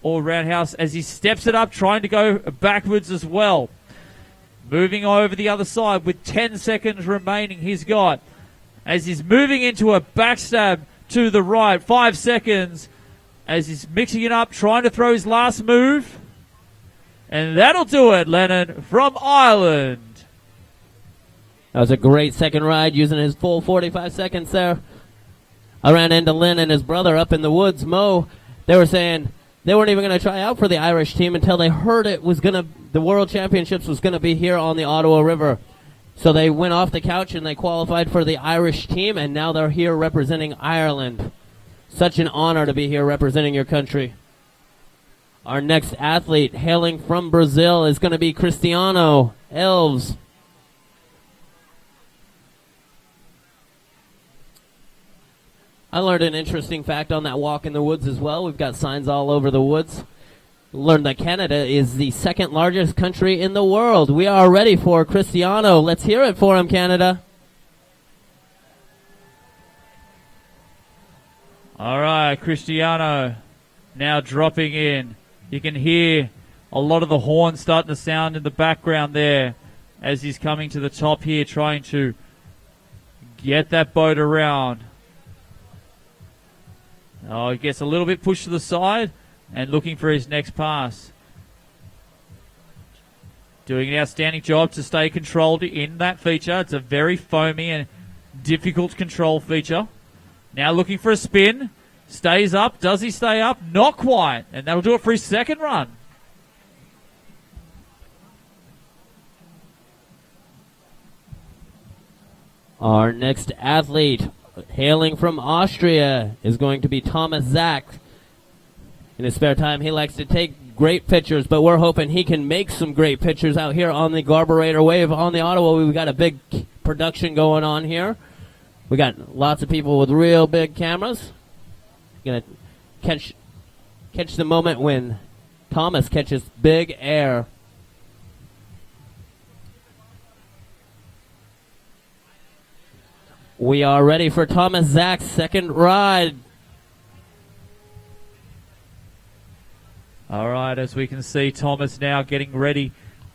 or roundhouse as he steps it up, trying to go backwards as well. Moving over the other side with 10 seconds remaining, he's got. As he's moving into a backstab to the right, 5 seconds. As he's mixing it up, trying to throw his last move. And that'll do it, Lennon from Ireland. That was a great second ride using his full 45 seconds there. I ran into Lynn and his brother up in the woods, Mo. They were saying, They weren't even going to try out for the Irish team until they heard the World Championships was going to be here on the Ottawa River. So they went off the couch and they qualified for the Irish team, and now they're here representing Ireland. Such an honor to be here representing your country. Our next athlete, hailing from Brazil, is going to be Cristiano Elves. I learned an interesting fact on that walk in the woods as well. We've got signs all over the woods. Learned that Canada is the second largest country in the world. We are ready for Cristiano. Let's hear it for him, Canada. All right, Cristiano now dropping in. You can hear a lot of the horns starting to sound in the background there as he's coming to the top here, trying to get that boat around. Oh, he gets a little bit pushed to the side and looking for his next pass. Doing an outstanding job to stay controlled in that feature. It's a very foamy and difficult control feature. Now looking for a spin. Stays up. Does he stay up? Not quite. And that'll do it for his second run. Our next athlete, hailing from Austria, is going to be Thomas Zach. In his spare time, he likes to take great pictures, but we're hoping he can make some great pictures out here on the Garburator Wave on the Ottawa. We've got a big production going on here. We got lots of people with real big cameras. Gonna catch the moment when Thomas catches big air. We are ready for Thomas Zach's second ride. All right, as we can see, Thomas now getting ready,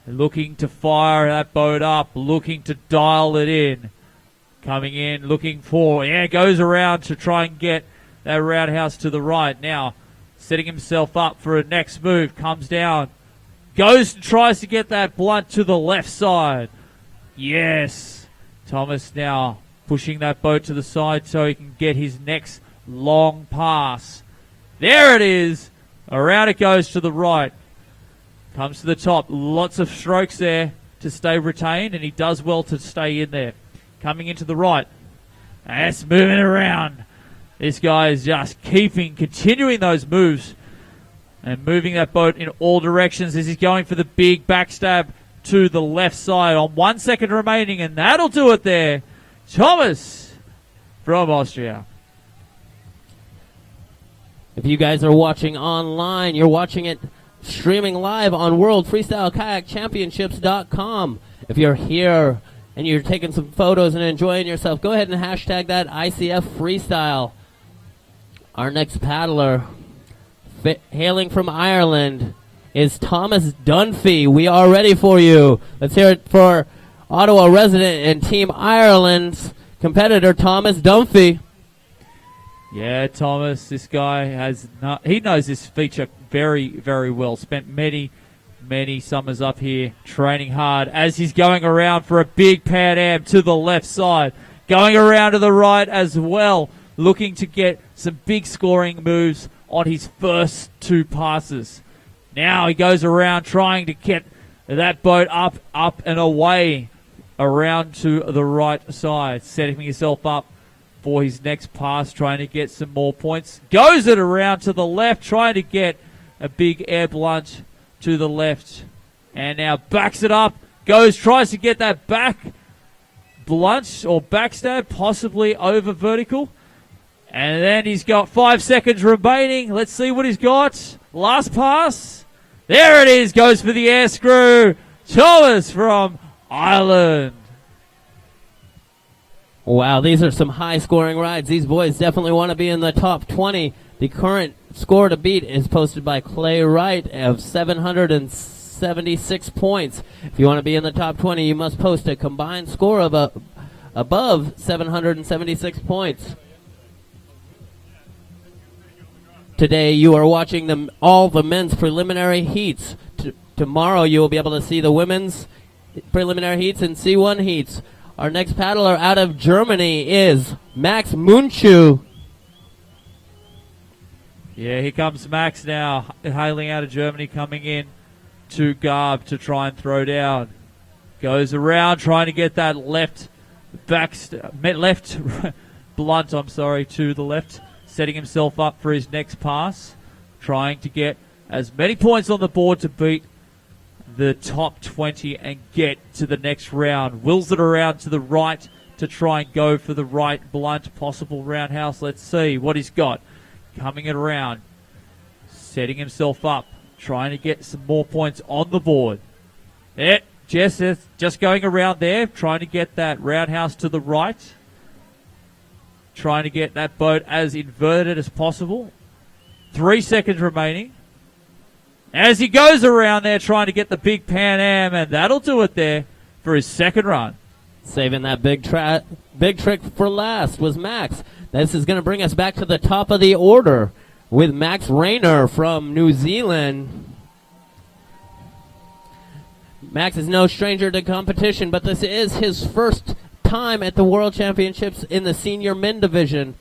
looking to fire that boat up, looking to dial it in. Coming in, looking for, goes around to try and get that roundhouse to the right. Now, setting himself up for a next move, comes down, goes and tries to get that blunt to the left side. Yes, Thomas now pushing that boat to the side so he can get his next long pass. There it is. Around it goes to the right. Comes to the top. Lots of strokes there to stay retained, and he does well to stay in there. Coming into the right. That's moving around. This guy is just continuing those moves and moving that boat in all directions as he's going for the big backstab to the left side on 1 second remaining, and that'll do it there. Thomas from Austria. If you guys are watching online, you're watching it streaming live on WorldFreestyleKayakChampionships.com. If you're here and you're taking some photos and enjoying yourself, go ahead and hashtag that ICF Freestyle. Our next paddler, hailing from Ireland, is Thomas Dunphy. We are ready for you. Let's hear it for Ottawa resident and Team Ireland's competitor, Thomas Dunphy. Yeah, Thomas, this guy he knows this feature very, very well. Spent many summers up here training hard as he's going around for a big Pan Am to the left side. Going around to the right as well, looking to get some big scoring moves on his first two passes. Now he goes around trying to get that boat up and away around to the right side, setting himself up for his next pass, trying to get some more points. Goes it around to the left, trying to get a big air blunt to the left. And now backs it up, tries to get that back blunt or backstab, possibly over vertical. And then he's got 5 seconds remaining. Let's see what he's got. Last pass. There it is, goes for the air screw. Thomas from Ireland. Wow, these are some high-scoring rides. These boys definitely want to be in the top 20. The current score to beat is posted by Clay Wright of 776 points. If you want to be in the top 20, you must post a combined score of above 776 points. Today, you are watching all the men's preliminary heats. Tomorrow, you will be able to see the women's preliminary heats and C1 heats. Our next paddler out of Germany is Max Munchu. Yeah, here comes Max now, hailing out of Germany, coming in to Garb to try and throw down. Goes around trying to get that left blunt, to the left, setting himself up for his next pass, trying to get as many points on the board to beat the top 20 and get to the next round. Wills it around to the right to try and go for the right blunt possible roundhouse. Let's see what he's got. Coming it around, setting himself up, trying to get some more points on the board. Just going around there, trying to get that roundhouse to the right. Trying to get that boat as inverted as possible. 3 seconds remaining. As he goes around there trying to get the big Pan Am, and that'll do it there for his second run. Saving that big trick for last was Max. This is going to bring us back to the top of the order with Max Rayner from New Zealand. Max is no stranger to competition, but this is his first time at the World Championships in the senior men division.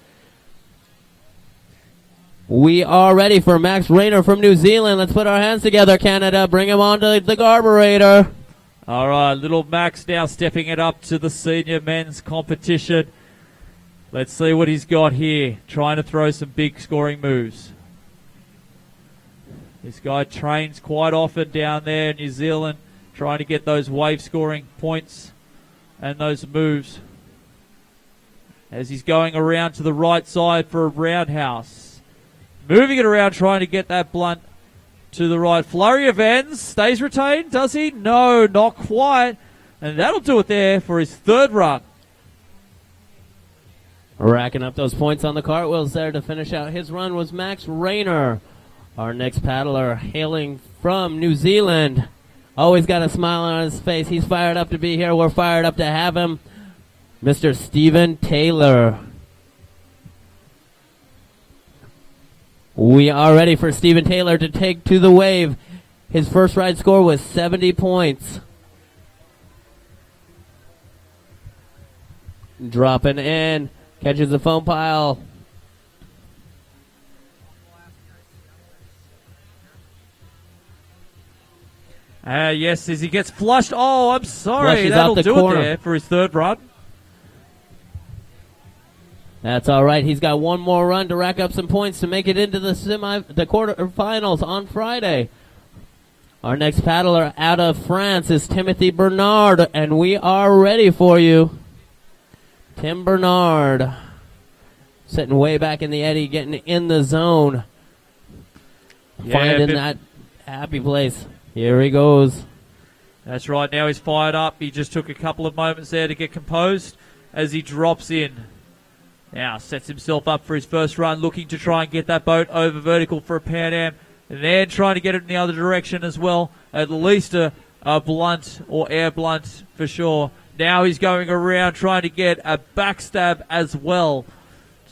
We are ready for Max Rayner from New Zealand. Let's put our hands together, Canada. Bring him on to the carburetor. All right, little Max now stepping it up to the senior men's competition. Let's see what he's got here. Trying to throw some big scoring moves. This guy trains quite often down there in New Zealand, trying to get those wave scoring points and those moves. As he's going around to the right side for a roundhouse. Moving it around, trying to get that blunt to the right. Flurry of ends. Stays retained, does he? No, not quite. And that'll do it there for his third run. Racking up those points on the cartwheels there to finish out his run was Max Rayner. Our next paddler hailing from New Zealand. Always got a smile on his face. He's fired up to be here. We're fired up to have him. Mr. Stephen Taylor. We are ready for Stephen Taylor to take to the wave. His first ride score was 70 points. Dropping in. Catches the foam pile. Yes, as he gets flushed. Oh, I'm sorry. Flushes That'll out the do corner. it there for his third run. That's all right. He's got one more run to rack up some points to make it into the quarterfinals on Friday. Our next paddler out of France is Timothy Bernard, and we are ready for you. Tim Bernard, sitting way back in the eddy, getting in the zone, finding that happy place. Here he goes. That's right. Now he's fired up. He just took a couple of moments there to get composed as he drops in. Now sets himself up for his first run, looking to try and get that boat over vertical for a Pan Am, and then trying to get it in the other direction as well. At least a blunt or air blunt for sure. Now he's going around trying to get a backstab as well.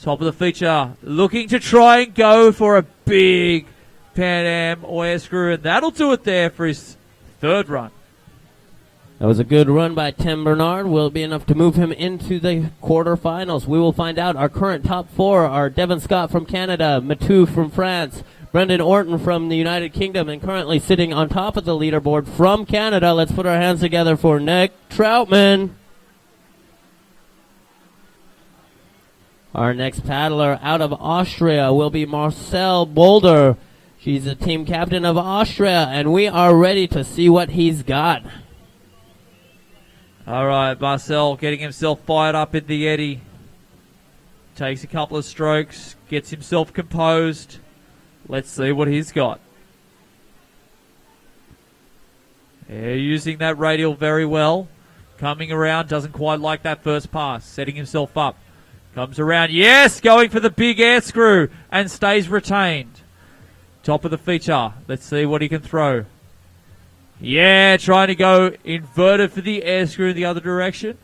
Top of the feature, looking to try and go for a big Pan Am or air screw, and that'll do it there for his third run. That was a good run by Tim Bernard. Will it be enough to move him into the quarterfinals? We will find out. Our current top four are Devin Scott from Canada, Matou from France, Brendan Orton from the United Kingdom, and currently sitting on top of the leaderboard from Canada. Let's put our hands together for Nick Troutman. Our next paddler out of Austria will be Marcel Boulder. She's the team captain of Austria, and we are ready to see what he's got. All right, Marcel getting himself fired up in the eddy. Takes a couple of strokes, gets himself composed. Let's see what he's got. Yeah, using that radial very well. Coming around, doesn't quite like that first pass. Setting himself up. Comes around, yes, going for the big air screw and stays retained. Top of the feature. Let's see what he can throw. Yeah, trying to go inverted for the air screw in the other direction.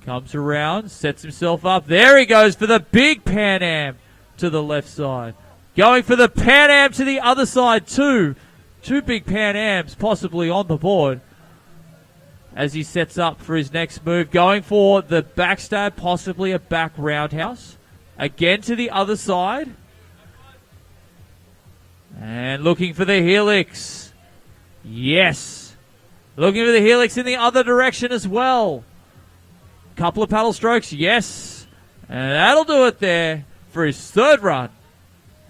Comes around, sets himself up. There he goes for the big Pan Am to the left side. Going for the Pan Am to the other side too. Two big Pan Ams possibly on the board. As he sets up for his next move. Going for the backstab, possibly a back roundhouse. Again to the other side. And looking for the helix. Yes. Looking for the helix in the other direction as well. Couple of paddle strokes. Yes. And that'll do it there for his third run.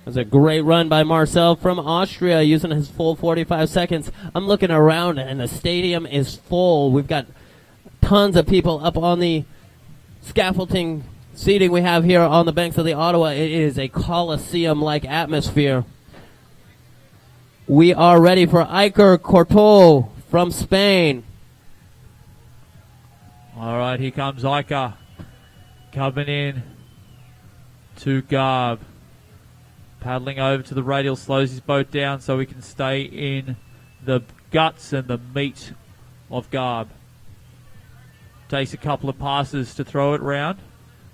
It was a great run by Marcel from Austria using his full 45 seconds. I'm looking around and the stadium is full. We've got tons of people up on the scaffolding seating we have here on the banks of the Ottawa. It is a Coliseum-like atmosphere. We are ready for Iker Corto from Spain. All right, here comes Iker coming in to Garb. Paddling over to the radial, slows his boat down so he can stay in the guts and the meat of Garb. Takes a couple of passes to throw it round.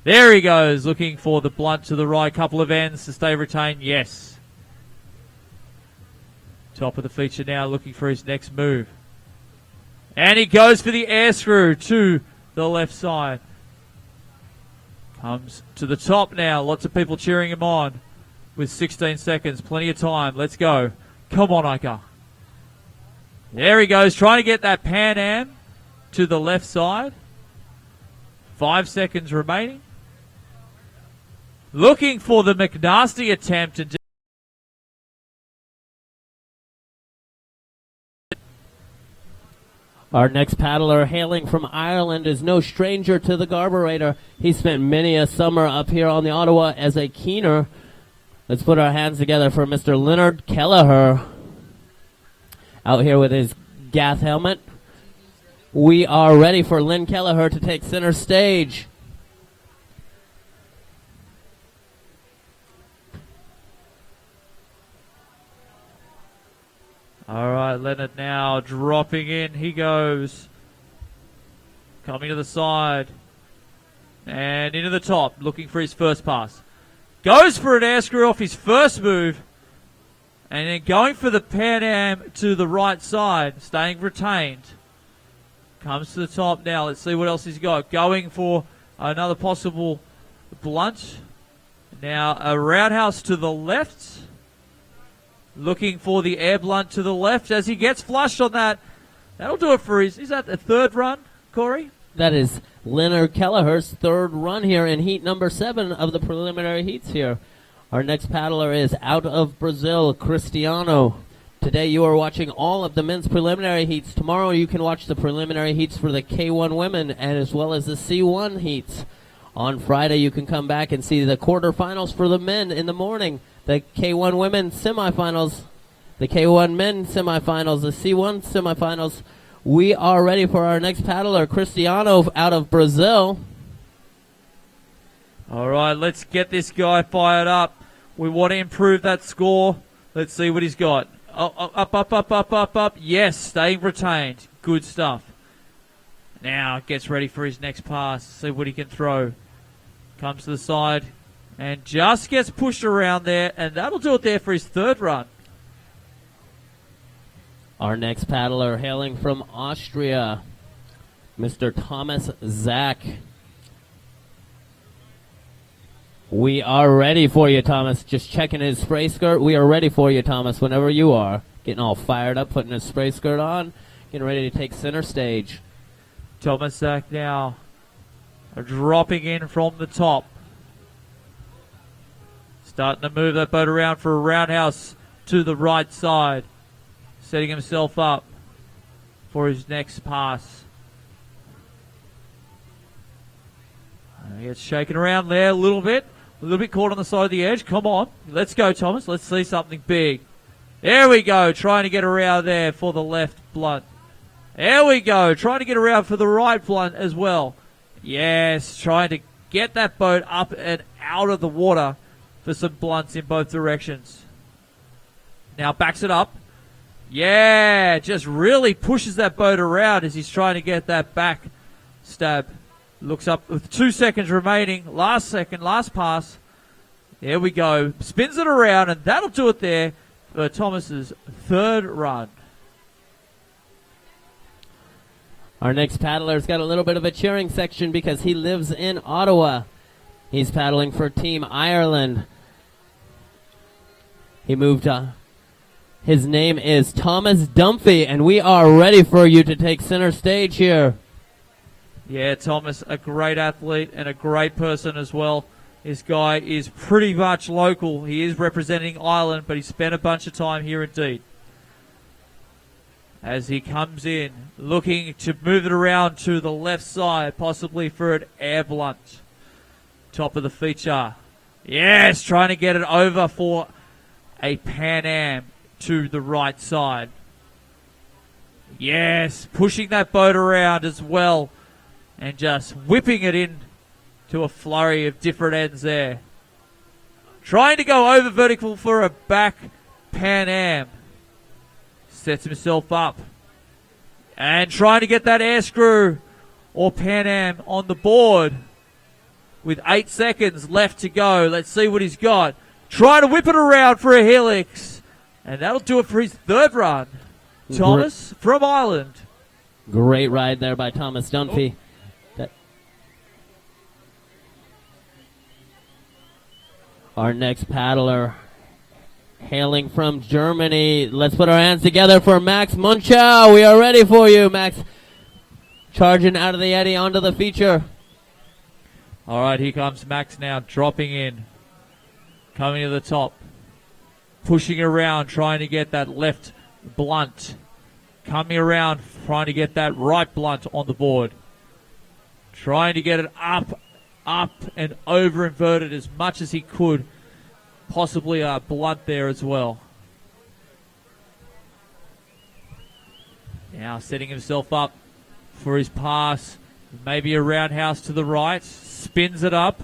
There he goes, looking for the blunt to the right. Couple of ends to stay retained. Yes. Top of the feature now, looking for his next move. And he goes for the air screw to the left side. Comes to the top now. Lots of people cheering him on. With 16 seconds, plenty of time. Let's go. Come on, Iker. There he goes, trying to get that Pan Am to the left side. 5 seconds remaining. Looking for the McNasty attempt. And Our next paddler, hailing from Ireland, is no stranger to the carburetor. He spent many a summer up here on the Ottawa as a keener. Let's put our hands together for Mr. Leonard Kelleher. Out here with his Gath helmet. We are ready for Lynn Kelleher to take center stage. all right, Leonard now dropping in. He goes. Coming to the side. And into the top, looking for his first pass. Goes for an air screw off his first move. And then going for the Pan Am to the right side, staying retained. Comes to the top now. Let's see what else he's got. Going for another possible blunt. Now a roundhouse to the left. Looking for the air blunt to the left as he gets flushed on that. That'll do it for his... Is that the third run, Corey? That is Leonard Kelleher's third run here in heat number 7 of the preliminary heats here. Our next paddler is out of Brazil, Cristiano. Today you are watching all of the men's preliminary heats. Tomorrow you can watch the preliminary heats for the K1 women and as well as the C1 heats. On Friday you can come back and see the quarterfinals for the men in the morning. The K1 women semifinals, the K1 men semifinals, the C1 semifinals. We are ready for our next paddler, Cristiano out of Brazil. All right, let's get this guy fired up. We want to improve that score. Let's see what he's got. Oh, up. Yes, staying retained. Good stuff. Now gets ready for his next pass. See what he can throw. Comes to the side and just gets pushed around there, and that'll do it there for his third run. Our next paddler hailing from Austria, Mr. Thomas Zach. We are ready for you, Thomas. Just checking his spray skirt. We are ready for you, Thomas, whenever you are. Getting all fired up, putting his spray skirt on, getting ready to take center stage. Thomas Zach now dropping in from the top. Starting to move that boat around for a roundhouse to the right side. Setting himself up for his next pass. He gets shaken around there a little bit caught on the side of the edge. Come on, let's go, Thomas. Let's see something big. There we go, trying to get around there for the left blunt. There we go, trying to get around for the right blunt as well. Yes, trying to get that boat up and out of the water for some blunts in both directions. Now backs it up. Yeah, just really pushes that boat around as he's trying to get that back stab. Looks up with 2 seconds remaining. Last pass. There we go. Spins it around, and that'll do it there for Thomas's third run. Our next paddler's got a little bit of a cheering section because he lives in Ottawa. He's paddling for Team Ireland. He moved His name is Thomas Dunphy, and we are ready for you to take center stage here. Yeah, Thomas, a great athlete and a great person as well. This guy is pretty much local. He is representing Ireland, but he spent a bunch of time here indeed. As he comes in, looking to move it around to the left side, possibly for an air blunt. Top of the feature. Yes, trying to get it over for a Pan Am to the right side. Yes, pushing that boat around as well and just whipping it in to a flurry of different ends there. Trying to go over vertical for a back Pan Am. Sets himself up. And trying to get that air screw or Pan Am on the board. With 8 seconds left to go. Let's see what he's got. Trying to whip it around for a helix. And that'll do it for his third run. Thomas from Ireland. Great ride there by Thomas Dunphy. Our next paddler, hailing from Germany. Let's put our hands together for Max Munchow. We are ready for you, Max. Charging out of the eddy onto the feature. All right, here comes Max now, dropping in. Coming to the top. Pushing around, trying to get that left blunt. Coming around, trying to get that right blunt on the board. Trying to get it up and over inverted as much as he could. Possibly a blunt there as well. Now setting himself up for his pass. Maybe a roundhouse to the right. Spins it up.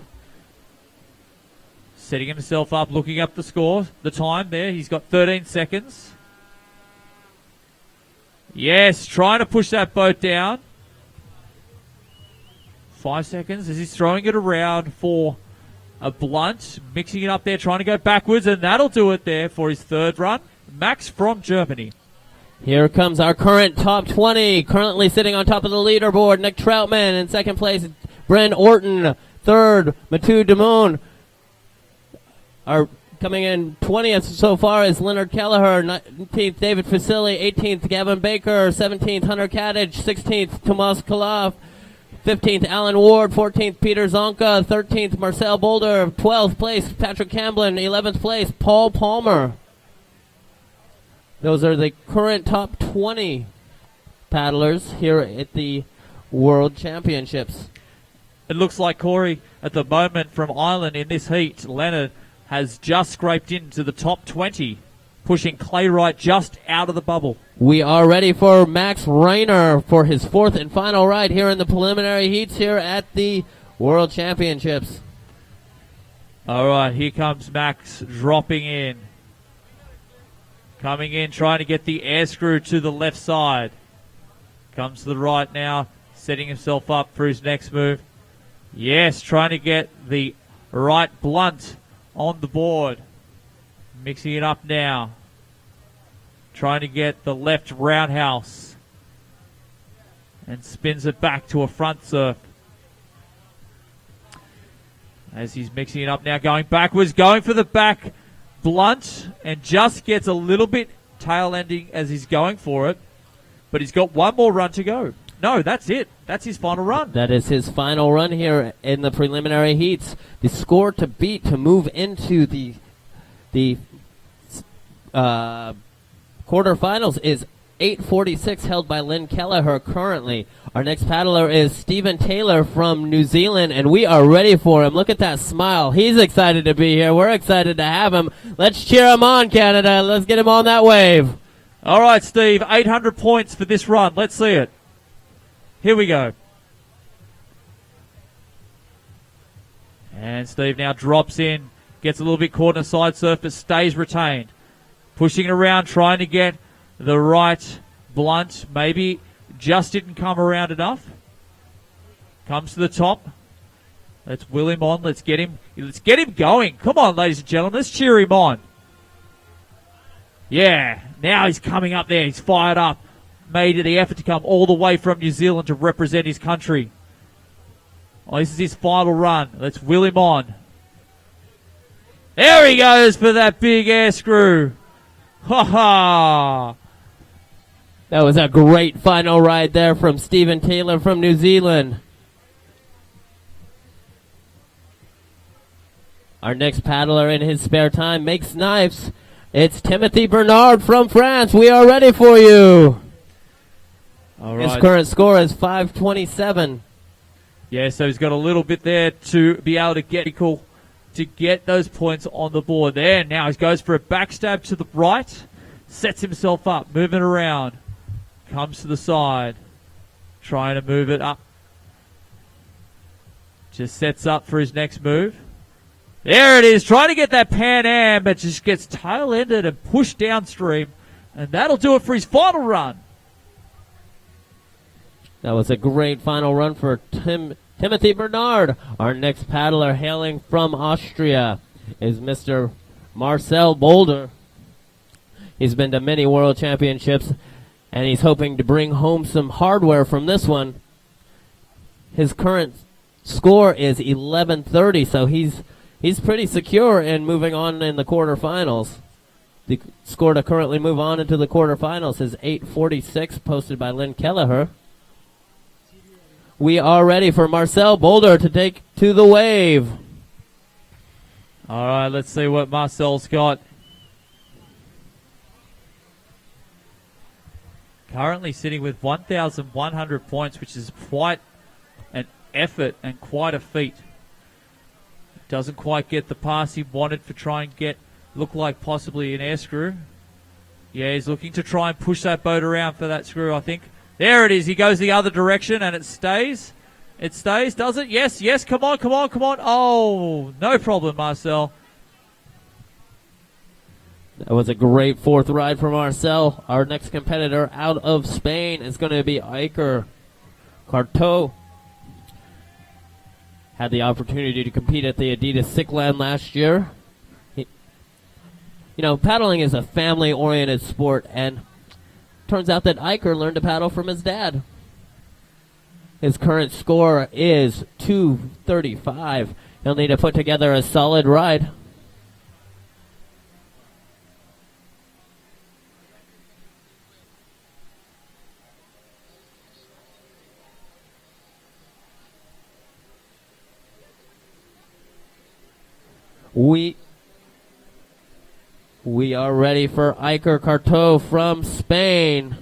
Setting himself up, looking up the score. The time there. He's got 13 seconds. Yes, trying to push that boat down. 5 seconds as he's throwing it around for a blunt. Mixing it up there, trying to go backwards, and that'll do it there for his third run. Max from Germany. Here comes our current top 20. Currently sitting on top of the leaderboard, Nick Troutman. In second place, Bren Orton. Third, Matu Damone. Our coming in 20th so far is Leonard Kelleher. 19th, David Fasili. 18th, Gavin Baker. 17th, Hunter Kadich. 16th, Tomas Koloff. 15th, Alan Ward. 14th, Peter Zonka. 13th, Marcel Boulder. 12th place, Patrick Camblin. 11th place, Paul Palmer. Those are the current top 20 paddlers here at the World Championships. It looks like, Corey, at the moment from Ireland in this heat, Leonard has just scraped into the top 20, pushing Clay Wright just out of the bubble. We are ready for Max Reiner for his fourth and final ride here in the preliminary heats here at the World Championships. All right, here comes Max dropping in. Coming in, trying to get the air screw to the left side. Comes to the right now, setting himself up for his next move. Yes, trying to get the right blunt on the board. Mixing it up now. Trying to get the left roundhouse. And spins it back to a front surf. As he's mixing it up now, going backwards, going for the back blunt, and just gets a little bit tail ending as he's going for it. But he's got one more run to go. No, that's it. That's his final run. That is his final run here in the preliminary heats. The score to beat to move into the quarterfinals is 8:46, held by Lynn Kelleher currently. Our next paddler is Stephen Taylor from New Zealand, and we are ready for him. Look at that smile. He's excited to be here. We're excited to have him. Let's cheer him on, Canada. Let's get him on that wave. All right, Steve, 800 points for this run. Let's see it. Here we go. And Steve now drops in, gets a little bit caught in a side surf, but stays retained. Pushing it around, trying to get the right blunt. Maybe just didn't come around enough. Comes to the top. Let's will him on. Let's get him going. Come on, ladies and gentlemen. Let's cheer him on. Yeah, now he's coming up there. He's fired up. Made the effort to come all the way from New Zealand to represent his country. Oh, this is his final run. Let's will him on. There he goes for that big air screw. Ha ha! That was a great final ride there from Stephen Taylor from New Zealand. Our next paddler in his spare time makes knives. It's Timothy Bernard from France. We are ready for you. All right. His current score is 527. Yeah, so he's got a little bit there to be able to get those points on the board there. Now he goes for a backstab to the right, sets himself up, moving around, comes to the side, trying to move it up. Just sets up for his next move. There it is, trying to get that Pan Am, but just gets tail-ended and pushed downstream. And that'll do it for his final run. That was a great final run for Timothy Bernard. Our next paddler hailing from Austria is Mr. Marcel Boulder. He's been to many world championships, and he's hoping to bring home some hardware from this one. His current score is 1130, so he's pretty secure in moving on in the quarterfinals. The score to currently move on into the quarterfinals is 846, posted by Lynn Kelleher. We are ready for Marcel Boulder to take to the wave. All right, let's see what Marcel's got. Currently sitting with 1,100 points, which is quite an effort and quite a feat. Doesn't quite get the pass he wanted for trying to look like possibly an air screw. Yeah, he's looking to try and push that boat around for that screw, I think. There it is. He goes the other direction and it stays. It stays, does it? Yes, yes. Come on, come on, come on. Oh, no problem, Marcel. That was a great fourth ride for Marcel. Our next competitor out of Spain is going to be Iker Carto. Had the opportunity to compete at the Adidas Sickland last year. Paddling is a family-oriented sport, and turns out that Iker learned to paddle from his dad. His current score is 235. He'll need to put together a solid ride. We are ready for Iker Carto from Spain.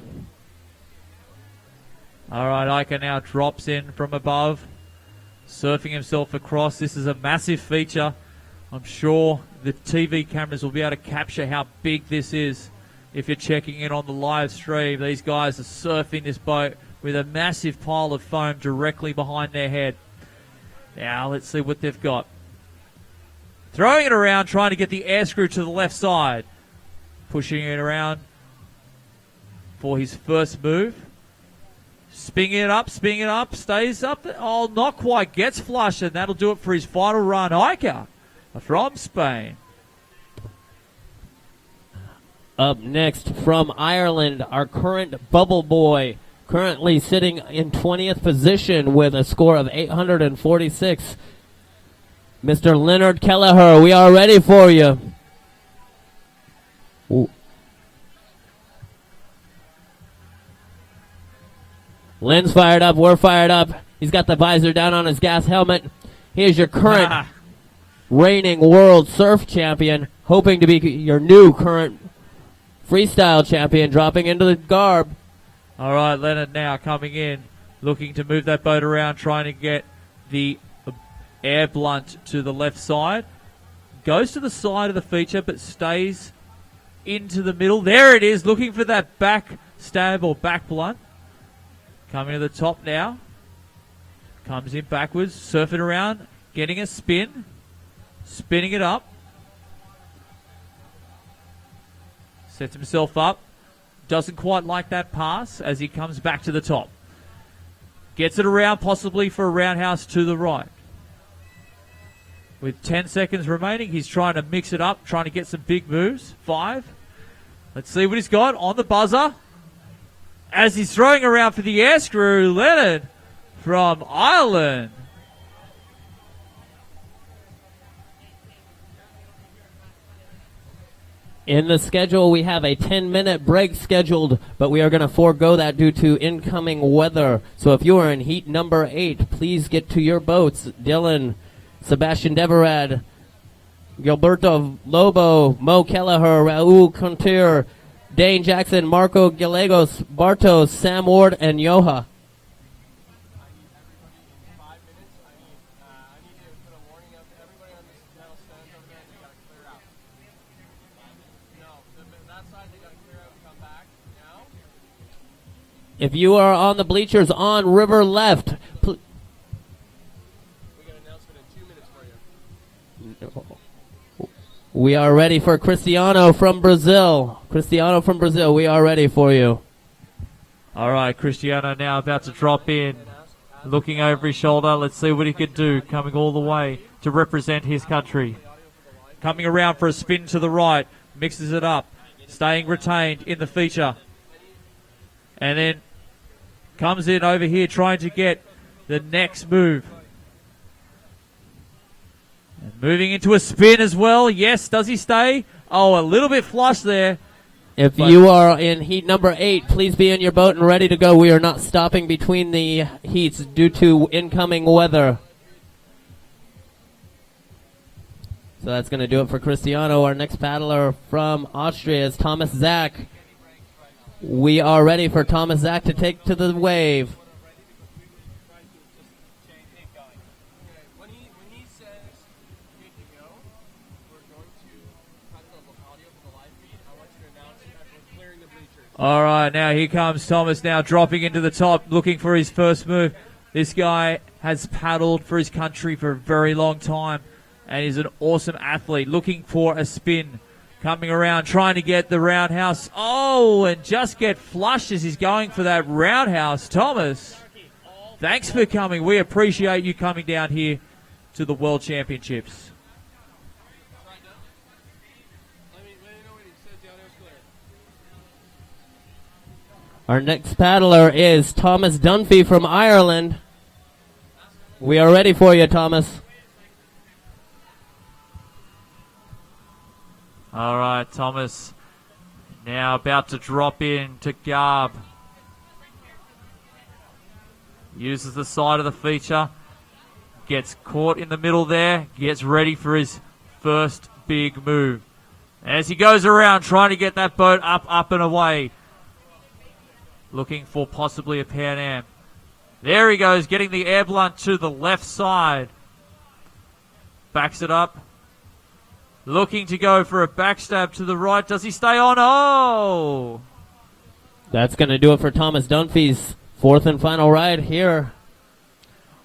All right, Iker now drops in from above, surfing himself across. This is a massive feature. I'm sure the TV cameras will be able to capture how big this is. If you're checking in on the live stream, these guys are surfing this boat with a massive pile of foam directly behind their head. Now, let's see what they've got. Throwing it around, trying to get the air screw to the left side. Pushing it around for his first move. Spinning it up, stays up. Oh, not quite. Gets flush, and that'll do it for his final run. Iker from Spain. Up next from Ireland, our current bubble boy, currently sitting in 20th position with a score of 846. Mr. Leonard Kelleher, we are ready for you. Ooh. Lynn's fired up. We're fired up. He's got the visor down on his gas helmet. Here's your current reigning world surf champion, hoping to be your new current freestyle champion, dropping into the garb. All right, Leonard now coming in, looking to move that boat around, trying to get the air blunt to the left side. Goes to the side of the feature, but stays into the middle. There it is, looking for that back stab or back blunt. Coming to the top now. Comes in backwards, surfing around, getting a spin. Spinning it up. Sets himself up. Doesn't quite like that pass as he comes back to the top. Gets it around, possibly for a roundhouse to the right. With 10 seconds remaining, he's trying to mix it up, trying to get some big moves. 5. Let's see what he's got on the buzzer. As he's throwing around for the air screw, Leonard from Ireland. In the schedule, we have a 10-minute break scheduled, but we are going to forego that due to incoming weather. So if you are in heat number 8, please get to your boats. Dylan, Sebastian Deverad, Gilberto Lobo, Mo Kelleher, Raul Contier, Dane Jackson, Marco Gallegos, Bartos, Sam Ward, and Yoha. If you are on the bleachers on river left, we are ready for Cristiano from Brazil. Cristiano from Brazil, we are ready for you. All right, Cristiano now about to drop in. Looking over his shoulder. Let's see what he can do. Coming all the way to represent his country. Coming around for a spin to the right. Mixes it up. Staying retained in the feature. And then comes in over here trying to get the next move. And moving into a spin as well. Yes, does he stay? Oh, a little bit flush there. If you are in heat number 8, please be in your boat and ready to go. We are not stopping between the heats due to incoming weather. So that's going to do it for Cristiano. Our next paddler from Austria is Thomas Zach. We are ready for Thomas Zach to take to the wave. All right, now here comes Thomas now dropping into the top, looking for his first move. This guy has paddled for his country for a very long time and is an awesome athlete, looking for a spin. Coming around, trying to get the roundhouse. Oh, and just get flushed as he's going for that roundhouse. Thomas, thanks for coming. We appreciate you coming down here to the World Championships. Our next paddler is Thomas Dunphy from Ireland. We are ready for you, Thomas. All right, Thomas now about to drop in to Garb. Uses the side of the feature. Gets caught in the middle there. Gets ready for his first big move. As he goes around trying to get that boat up and away. Looking for possibly a Pan Am. There he goes, getting the air blunt to the left side. Backs it up. Looking to go for a backstab to the right. Does he stay on? Oh! That's going to do it for Thomas Dunphy's fourth and final ride here.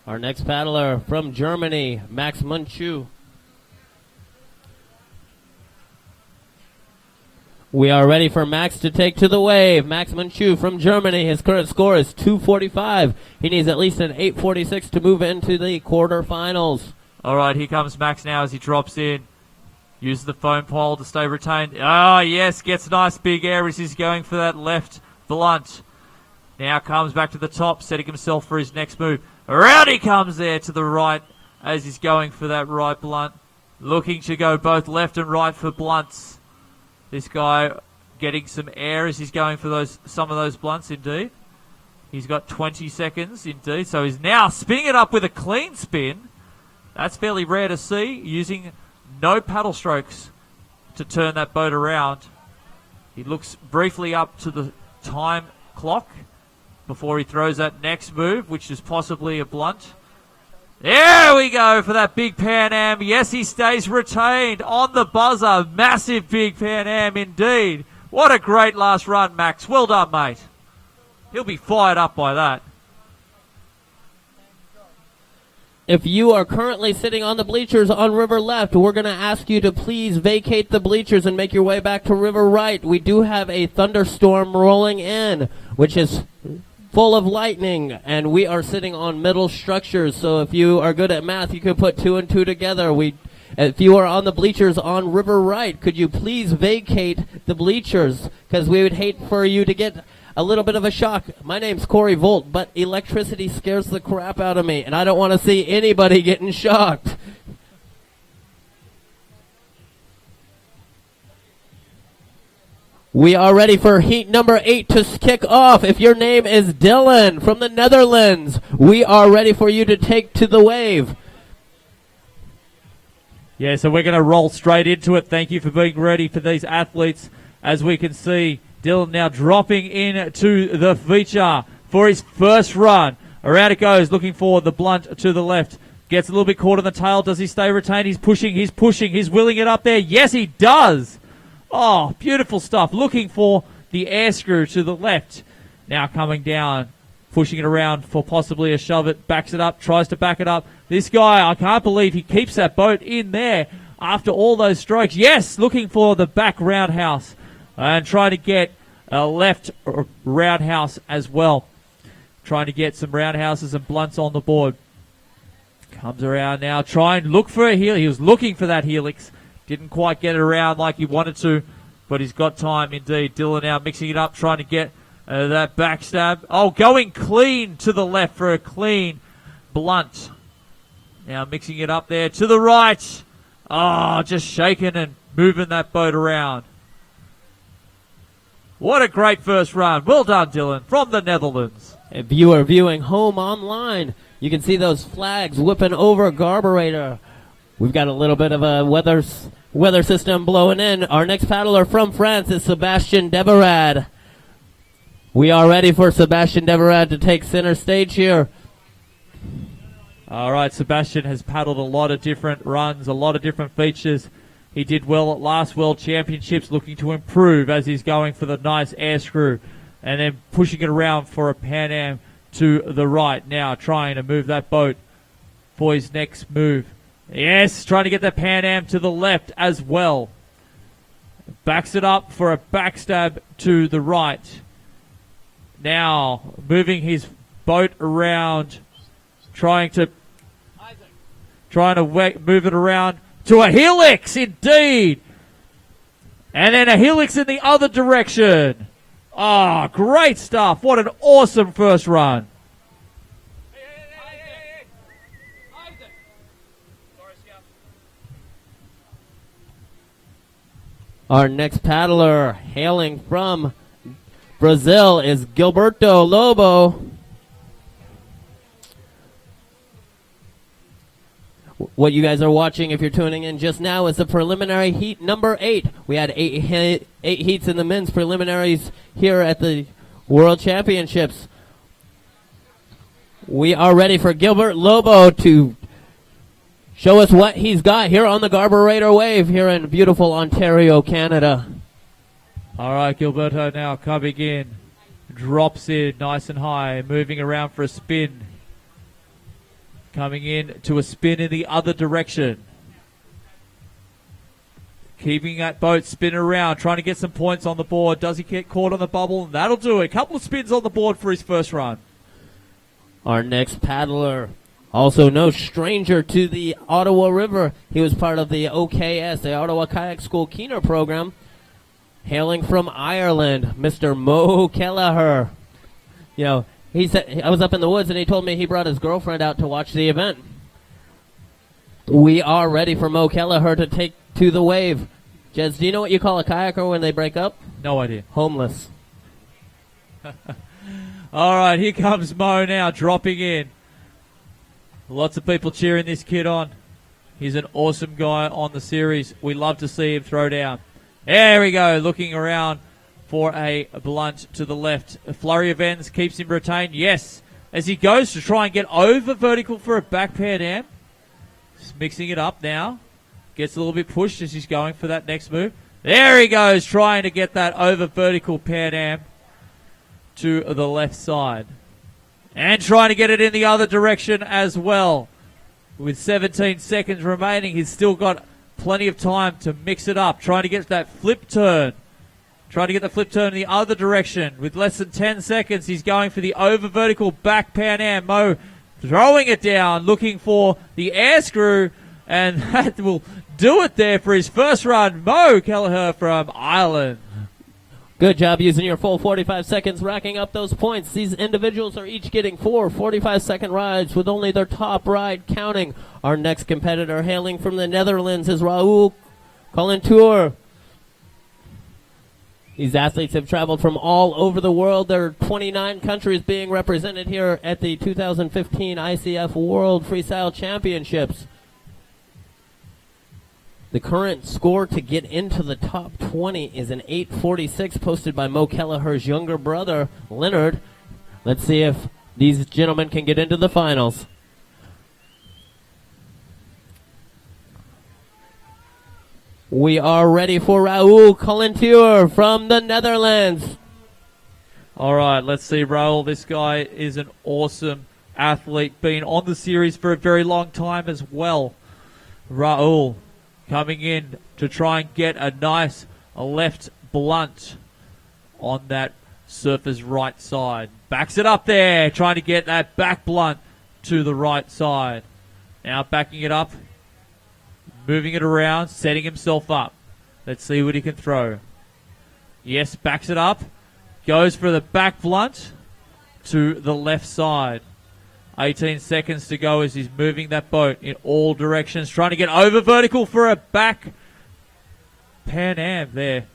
Our next paddler from Germany, Max Munchu. We are ready for Max to take to the wave. Max Munchu from Germany. His current score is 245. He needs at least an 846 to move into the quarterfinals. All right, here comes Max now as he drops in. Uses the foam pole to stay retained. Oh, yes, gets a nice big air as he's going for that left blunt. Now comes back to the top, setting himself for his next move. Around he comes there to the right as he's going for that right blunt. Looking to go both left and right for blunts. This guy getting some air as he's going for some of those blunts, indeed. He's got 20 seconds, indeed. So he's now spinning it up with a clean spin. That's fairly rare to see, using no paddle strokes to turn that boat around. He looks briefly up to the time clock before he throws that next move, which is possibly a blunt. There we go for that big Pan Am. Yes, he stays retained on the buzzer. Massive big Pan Am indeed. What a great last run, Max. Well done, mate. He'll be fired up by that. If you are currently sitting on the bleachers on river left, we're going to ask you to please vacate the bleachers and make your way back to river right. We do have a thunderstorm rolling in, which is full of lightning, and we are sitting on middle structures. So if you are good at math, you could put 2 and 2 together. If you are on the bleachers on river right, could you please vacate the bleachers? Because we would hate for you to get a little bit of a shock. My name's Corey Volt, but electricity scares the crap out of me, and I don't want to see anybody getting shocked. We are ready for heat number 8 to kick off. If your name is Dylan from the Netherlands, we are ready for you to take to the wave. Yeah, so we're going to roll straight into it. Thank you for being ready for these athletes. As we can see, Dylan now dropping into the feature for his first run. Around it goes, looking for the blunt to the left. Gets a little bit caught in the tail. Does he stay retained? He's pushing, he's willing it up there. Yes, he does. Oh, beautiful stuff. Looking for the air screw to the left. Now coming down, pushing it around for possibly a shove it. Backs it up, tries to back it up. This guy, I can't believe he keeps that boat in there after all those strokes. Yes, looking for the back roundhouse and trying to get a left roundhouse as well. Trying to get some roundhouses and blunts on the board. Comes around now, trying to look for a helix. He was looking for that helix. Didn't quite get it around like he wanted to, but he's got time indeed. Dylan now mixing it up, trying to get that backstab. Oh, going clean to the left for a clean blunt. Now mixing it up there to the right. Oh, just shaking and moving that boat around. What a great first run. Well done, Dylan, from the Netherlands. If you are viewing home online, you can see those flags whipping over Garburator. We've got a little bit of a weather system blowing in. Our next paddler from France is Sebastian Deverad. We are ready for Sebastian Deverad to take center stage here. All right, Sebastian has paddled a lot of different runs, a lot of different features. He did well at last World Championships, looking to improve as he's going for the nice air screw and then pushing it around for a Pan Am to the right. Now trying to move that boat for his next move. Yes, trying to get that Pan Am to the left as well. Backs it up for a backstab to the right. Now moving his boat around, trying to move it around to a helix, indeed. And then a helix in the other direction. Oh, great stuff. What an awesome first run. Our next paddler, hailing from Brazil, is Gilberto Lobo. What you guys are watching, if you're tuning in just now, is the preliminary heat number 8. We had eight heats in the men's preliminaries here at the World Championships. We are ready for Gilbert Lobo to show us what he's got here on the Garburator Wave here in beautiful Ontario, Canada. All right, Gilberto now coming in. Drops in nice and high, moving around for a spin. Coming in to a spin in the other direction. Keeping that boat spin around, trying to get some points on the board. Does he get caught on the bubble? That'll do it. A couple of spins on the board for his first run. Our next paddler, also no stranger to the Ottawa River. He was part of the OKS, the Ottawa Kayak School Keener program. Hailing from Ireland, Mr. Mo Kelleher. You know, he said, I was up in the woods and he told me he brought his girlfriend out to watch the event. We are ready for Mo Kelleher to take to the wave. Jez, do you know what you call a kayaker when they break up? No idea. Homeless. All right, here comes Mo now, dropping in. Lots of people cheering this kid on. He's an awesome guy on the series. We love to see him throw down. There we go, looking around for a blunt to the left. A flurry of ends keeps him retained. Yes, as he goes to try and get over vertical for a back Pan Am. Just mixing it up now. Gets a little bit pushed as he's going for that next move. There he goes, trying to get that over vertical Pan Am to the left side. And trying to get it in the other direction as well. With 17 seconds remaining, he's still got plenty of time to mix it up. Trying to get that flip turn. Trying to get the flip turn in the other direction. With less than 10 seconds, he's going for the over vertical back Pan Am. Mo throwing it down, looking for the air screw. And that will do it there for his first run. Mo Kelleher from Ireland. Good job using your full 45 seconds, racking up those points. These individuals are each getting 4 45-second rides with only their top ride counting. Our next competitor hailing from the Netherlands is Raoul Colintour. These athletes have traveled from all over the world. There are 29 countries being represented here at the 2015 ICF World Freestyle Championships. The current score to get into the top 20 is an 8:46 posted by Mo Kelleher's younger brother, Leonard. Let's see if these gentlemen can get into the finals. We are ready for Raoul Colinteur from the Netherlands. All right, let's see Raul. This guy is an awesome athlete, been on the series for a very long time as well. Raul coming in to try and get a nice left blunt on that surfer's right side. Backs it up there, trying to get that back blunt to the right side. Now backing it up, moving it around, setting himself up. Let's see what he can throw. Yes, backs it up, goes for the back blunt to the left side. 18 seconds to go as he's moving that boat in all directions, trying to get over vertical for a back Pan Am there.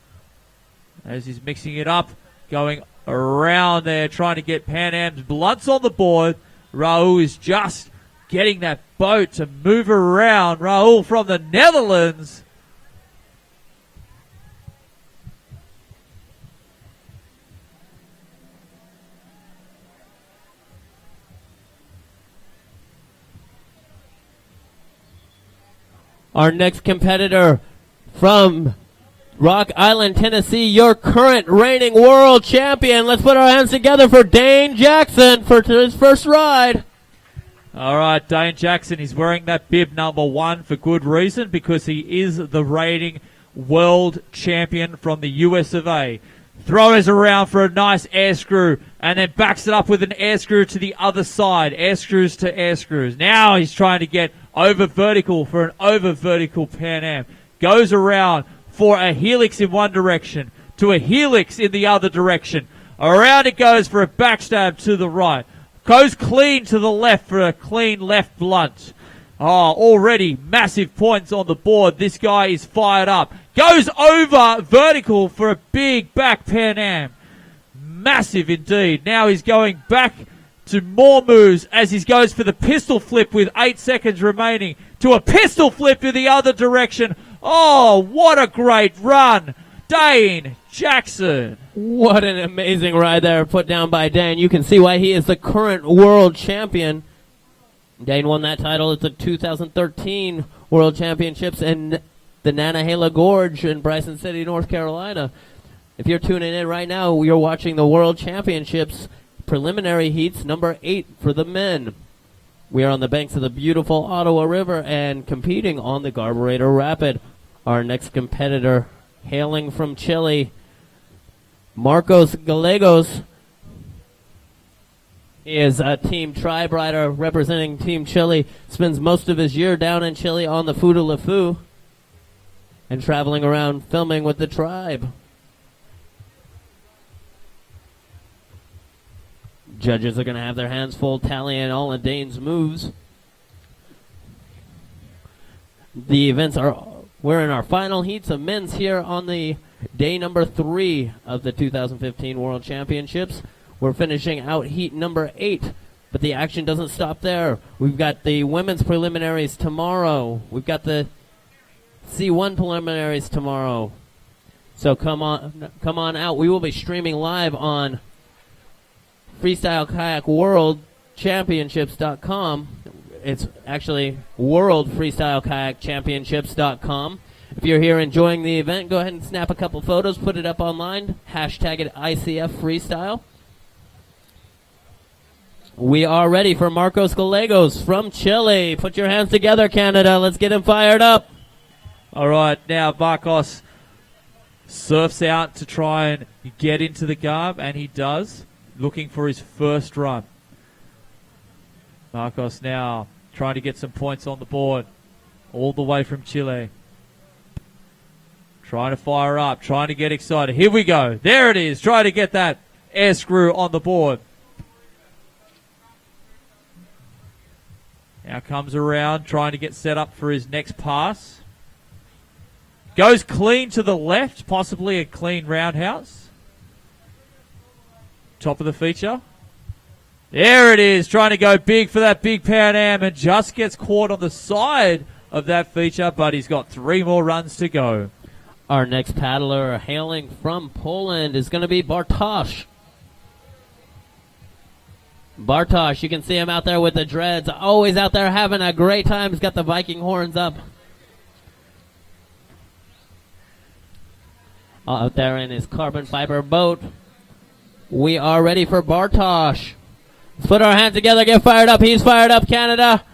As he's mixing it up, going around there, trying to get Pan Am's blunts on the board. Raul is just getting that boat to move around. Raul from the Netherlands. Our next competitor from Rock Island, Tennessee, your current reigning world champion. Let's put our hands together for Dane Jackson for his first ride. All right, Dane Jackson, he's wearing that bib number 1 for good reason, because he is the reigning world champion from the US of A. Throws around for a nice air screw and then backs it up with an air screw to the other side. Air screws to air screws. Now he's trying to get over vertical for an over vertical Pan Am. Goes around for a helix in one direction to a helix in the other direction. Around it goes for a backstab to the right. Goes clean to the left for a clean left blunt. Oh, already massive points on the board. This guy is fired up. Goes over vertical for a big back Pan Am. Massive indeed. Now he's going back to more moves as he goes for the pistol flip with 8 seconds remaining to a pistol flip in the other direction. Oh, what a great run. Dane Jackson. What an amazing ride there put down by Dane. You can see why he is the current world champion. Dane won that title at the 2013 World Championships in the Nantahala Gorge in Bryson City, North Carolina. If you're tuning in right now, you're watching the World Championships preliminary heats number 8 for the men. We are on the banks of the beautiful Ottawa River and competing on the Carburetor Rapid. Our next competitor, hailing from Chile, Marcos Gallegos, is a Team Tribe rider representing Team Chile. Spends most of his year down in Chile on the Fu and traveling around filming with the tribe. Judges are going to have their hands full tallying all of Dane's moves. We're in our final heats of men's here on the day number 3 of the 2015 World Championships. We're finishing out heat number 8, but the action doesn't stop there. We've got the women's preliminaries tomorrow. We've got the C1 preliminaries tomorrow. So come on out. We will be streaming live on Freestyle Kayak World Championships.com. It's actually World Freestyle Kayak Championships.com. If you're here enjoying the event, go ahead and snap a couple photos, put it up online, hashtag it ICF Freestyle. We are ready for Marcos Gallegos from Chile. Put your hands together, Canada. Let's get him fired up. All right, now Marcos surfs out to try and get into the garb, and he does, looking for his first run. Marcos now trying to get some points on the board, all the way from Chile. Trying to fire up, trying to get excited. Here we go. There it is. Trying to get that air screw on the board. Now comes around, trying to get set up for his next pass. Goes clean to the left, possibly a clean roundhouse. Top of the feature. There it is, trying to go big for that big Pan Am and just gets caught on the side of that feature, but he's got 3 more runs to go. Our next paddler hailing from Poland is going to be Bartosz. Bartosz, you can see him out there with the dreads, always out there having a great time. He's got the Viking horns up. Out there in his carbon fiber boat. We are ready for Bartosz. Let's put our hands together, get fired up. He's fired up, Canada.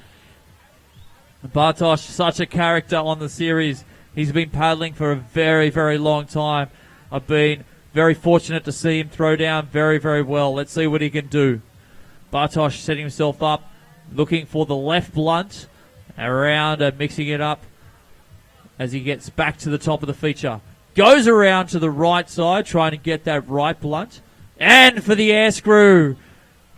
Bartosz, such a character on the series. He's been paddling for a very, very long time. I've been very fortunate to see him throw down very, very well. Let's see what he can do. Bartosz setting himself up, looking for the left blunt, around and mixing it up as he gets back to the top of the feature. Goes around to the right side, trying to get that right blunt. And for the air screw.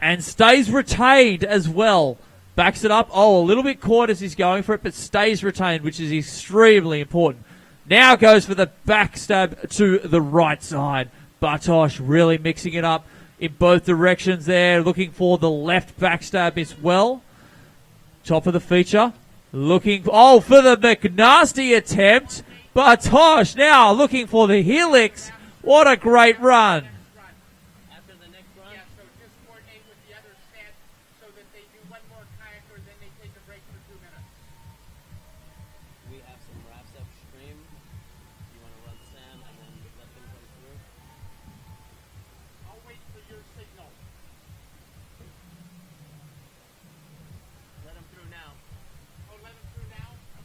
And stays retained as well. Backs it up. Oh, a little bit caught as he's going for it, but stays retained, which is extremely important. Now goes for the backstab to the right side. Bartosz really mixing it up in both directions there. Looking for the left backstab as well. Top of the feature. Looking for the McNasty attempt. Bartosz now looking for the helix. What a great run.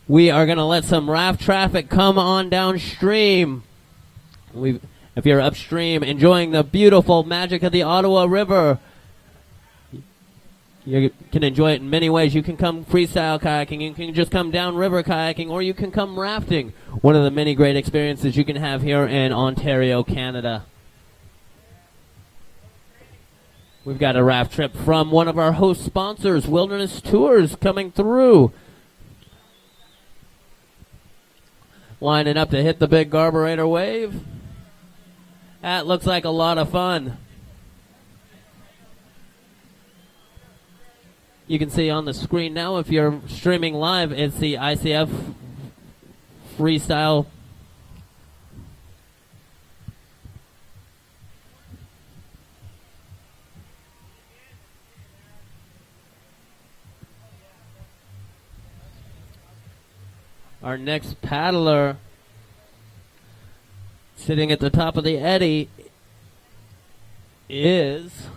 We are going to let some raft traffic come on downstream. If you're upstream enjoying the beautiful magic of the Ottawa River, you can enjoy it in many ways. You can come freestyle kayaking, you can just come downriver kayaking, or you can come rafting. One of the many great experiences you can have here in Ontario, Canada. We've got a raft trip from one of our host sponsors, Wilderness Tours, coming through. Lining up to hit the big carburetor wave. That looks like a lot of fun. You can see on the screen now, if you're streaming live, it's the ICF Freestyle. Our next paddler sitting at the top of the eddy is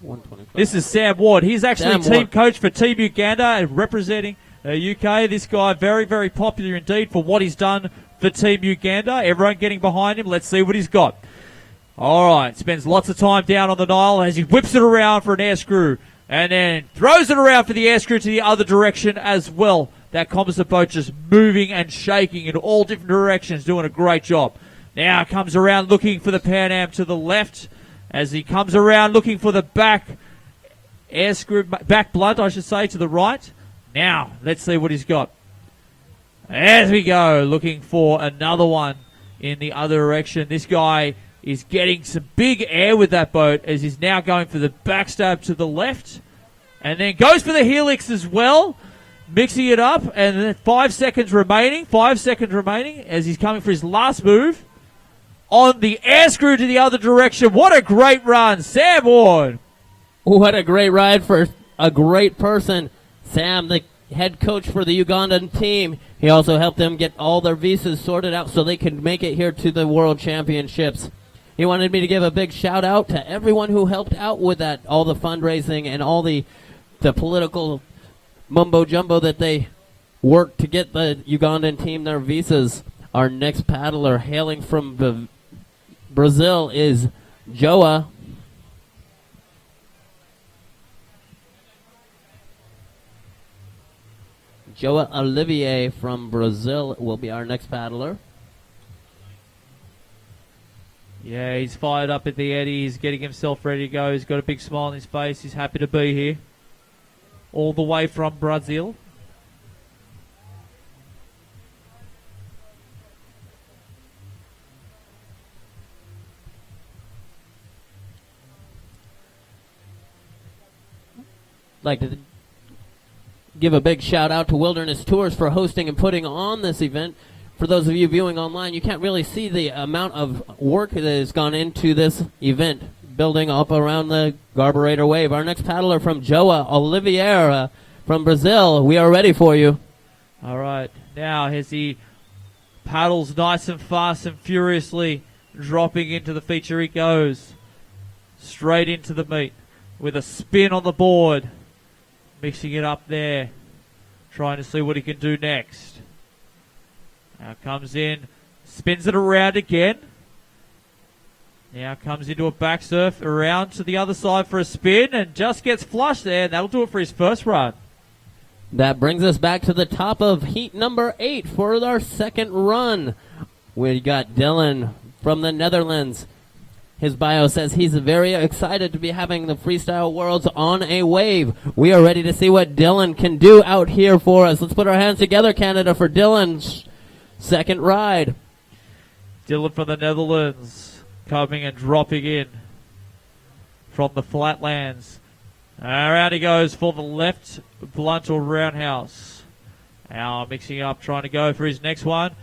125. This is Sam Ward. He's actually team coach for Team Uganda, representing UK. This guy, very, very popular indeed for what he's done for Team Uganda. Everyone getting behind him. Let's see what he's got. All right. Spends lots of time down on the Nile as he whips it around for an air screw and then throws it around for the air screw to the other direction as well. That composite boat just moving and shaking in all different directions, doing a great job. Now comes around looking for the Pan Am to the left as he comes around looking for the back air screw, back blunt, I should say, to the right. Now, let's see what he's got. As we go, looking for another one in the other direction. This guy is getting some big air with that boat as he's now going for the backstab to the left. And then goes for the helix as well. Mixing it up, and then 5 seconds remaining as he's coming for his last move on the air screw to the other direction. What a great run, Sam Ward. What a great ride for a great person. Sam, the head coach for the Ugandan team, he also helped them get all their visas sorted out so they could make it here to the World Championships. He wanted me to give a big shout out to everyone who helped out with that, all the fundraising and all the political mumbo jumbo that they worked to get the Ugandan team their visas. Our next paddler hailing from Brazil is Joa. Joa Olivier from Brazil will be our next paddler. Yeah, he's fired up at the eddy. He's getting himself ready to go. He's got a big smile on his face. He's happy to be here. All the way from Brazil. like to give a big shout out to Wilderness Tours for hosting and putting on this event. For those of you viewing online, you can't really see the amount of work that has gone into this event, building up around the Garburator Wave. Our next paddler from Joa, Oliveira from Brazil. We are ready for you. All right, now as he paddles nice and fast and furiously, dropping into the feature he goes. Straight into the meet with a spin on the board. Mixing it up there. Trying to see what he can do next. Now comes in, spins it around again. Now comes into a back surf, around to the other side for a spin, and just gets flushed there, and that'll do it for his first run. That brings us back to the top of heat number 8 for our second run. We got Dylan from the Netherlands. His bio says he's very excited to be having the Freestyle Worlds on a wave. We are ready to see what Dylan can do out here for us. Let's put our hands together, Canada, for Dylan's second ride. Dylan from the Netherlands coming and dropping in from the flatlands. Around he goes for the left blunt or roundhouse. Now mixing up, trying to go for his next one.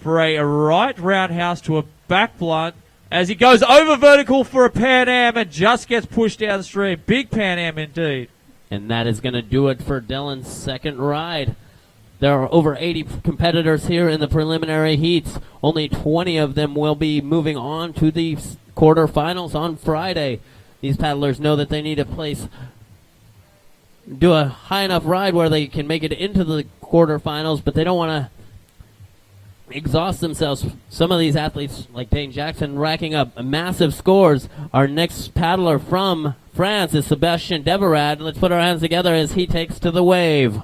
For a right roundhouse to a back blunt as he goes over vertical for a Pan Am and just gets pushed downstream. Big Pan Am indeed. And that is going to do it for Dylan's second ride. There are over 80 competitors here in the preliminary heats. Only 20 of them will be moving on to the quarterfinals on Friday. These paddlers know that they need to do a high enough ride where they can make it into the quarterfinals, but they don't want to exhaust themselves. Some of these athletes, like Dane Jackson, racking up massive scores. Our next paddler from France is Sebastian Deverad. Let's put our hands together as he takes to the wave.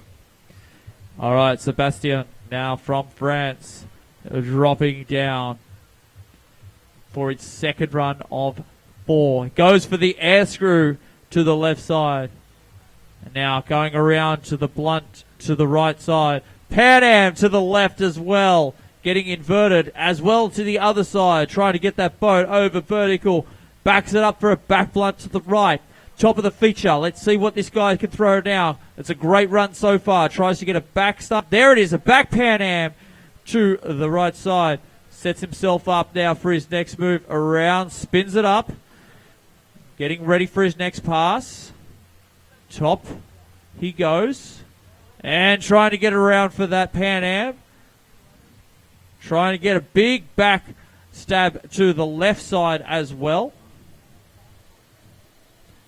All right, Sebastian, now from France, dropping down for its second run of 4. Goes for the air screw to the left side. And now going around to the blunt to the right side. Pan Am to the left as well. Getting inverted as well to the other side. Trying to get that boat over vertical. Backs it up for a back blunt to the right. Top of the feature. Let's see what this guy can throw now. It's a great run so far. Tries to get a back stop. There it is. A back Pan Am to the right side. Sets himself up now for his next move. Around. Spins it up. Getting ready for his next pass. Top he goes. And trying to get around for that Pan Am. Trying to get a big back stab to the left side as well.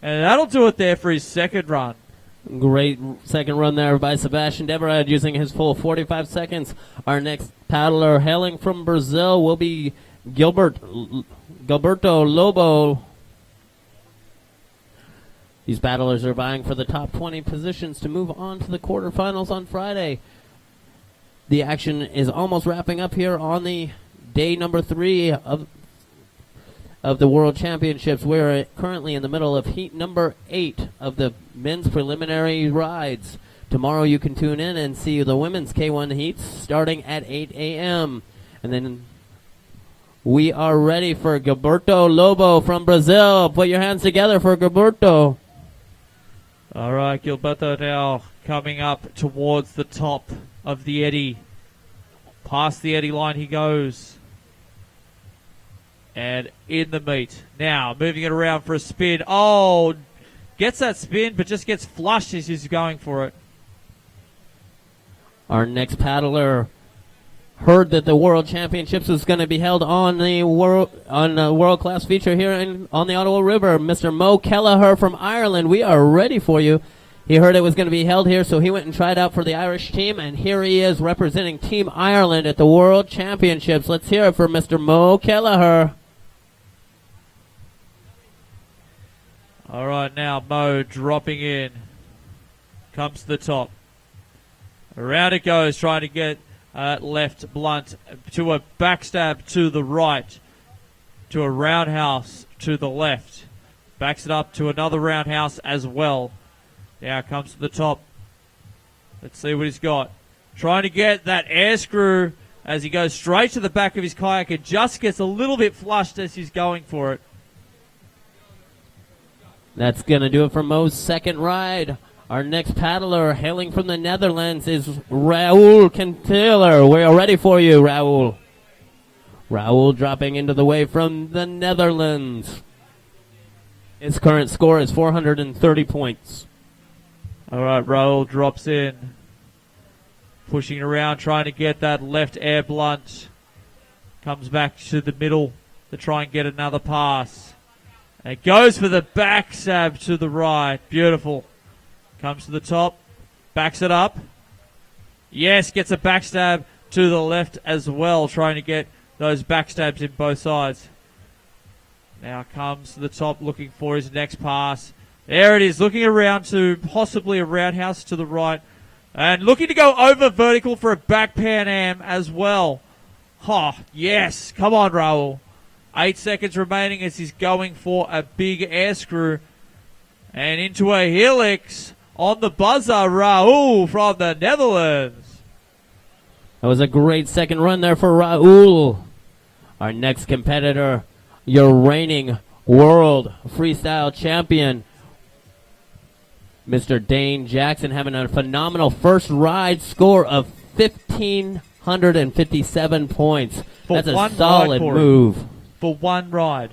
And that'll do it there for his second run. Great second run there by Sebastian Deverad using his full 45 seconds. Our next paddler hailing from Brazil will be Gilberto Lobo. These paddlers are vying for the top 20 positions to move on to the quarterfinals on Friday. The action is almost wrapping up here on the day number 3 of the World Championships. We're currently in the middle of heat number 8 of the men's preliminary rides. Tomorrow you can tune in and see the women's K1 heats starting at 8 a.m. And then we are ready for Gilberto Lobo from Brazil. Put your hands together for Gilberto. All right, Gilberto now coming up towards the top of the eddy. Past the eddy line he goes. And in the meet. Now, moving it around for a spin. Oh, gets that spin, but just gets flushed as he's going for it. Our next paddler heard that the World Championships was going to be held on the world class feature here on the Ottawa River. Mr. Mo Kelleher from Ireland, we are ready for you. He heard it was going to be held here, so he went and tried out for the Irish team, and here he is representing Team Ireland at the World Championships. Let's hear it for Mr. Mo Kelleher. All right, now Mo dropping in. Comes to the top. Around it goes, trying to get left blunt to a backstab to the right. To a roundhouse to the left. Backs it up to another roundhouse as well. Now comes to the top. Let's see what he's got. Trying to get that air screw as he goes straight to the back of his kayak and just gets a little bit flushed as he's going for it. That's going to do it for Mo's second ride. Our next paddler hailing from the Netherlands is Raul Kentiller. We are ready for you, Raul. Raul dropping into the wave from the Netherlands. His current score is 430 points. All right, Raul drops in. Pushing around, trying to get that left air blunt. Comes back to the middle to try and get another pass. And goes for the back stab to the right. Beautiful. Comes to the top. Backs it up. Yes, gets a backstab to the left as well. Trying to get those backstabs in both sides. Now comes to the top looking for his next pass. There it is. Looking around to possibly a roundhouse to the right. And looking to go over vertical for a back Pan Am as well. Oh, yes. Come on, Raul. 8 seconds remaining as he's going for a big air screw. And into a helix on the buzzer, Raul from the Netherlands. That was a great second run there for Raul. Our next competitor, your reigning world freestyle champion, Mr. Dane Jackson, having a phenomenal first ride score of 1,557 points. That's a solid move. For one ride.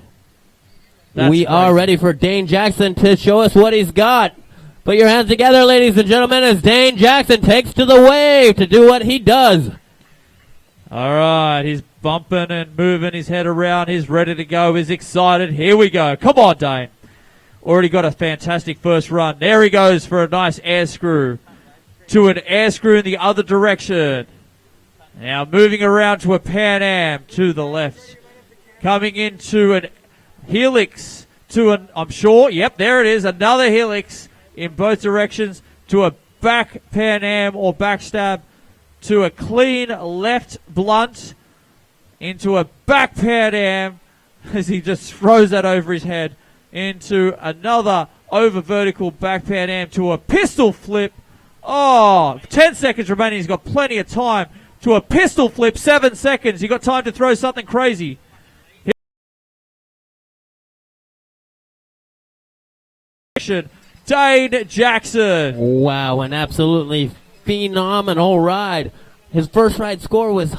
We are ready for Dane Jackson to show us what he's got. Put your hands together, ladies and gentlemen, as Dane Jackson takes to the wave to do what he does. All right, he's bumping and moving his head around. He's ready to go. He's excited. Here we go. Come on, Dane. Already got a fantastic first run. There he goes for a nice air screw. To an air screw in the other direction. Now moving around to a Pan Am to the left. Coming into an helix to an, I'm sure, yep, there it is. Another helix in both directions to a back Pan Am or backstab to a clean left blunt into a back Pan Am as he just throws that over his head. Into another over vertical back Pan Am to a pistol flip. Oh, 10 seconds remaining. He's got plenty of time to a pistol flip. 7 seconds. He got time to throw something crazy. Dane Jackson. Wow, an absolutely phenomenal ride. His first ride score was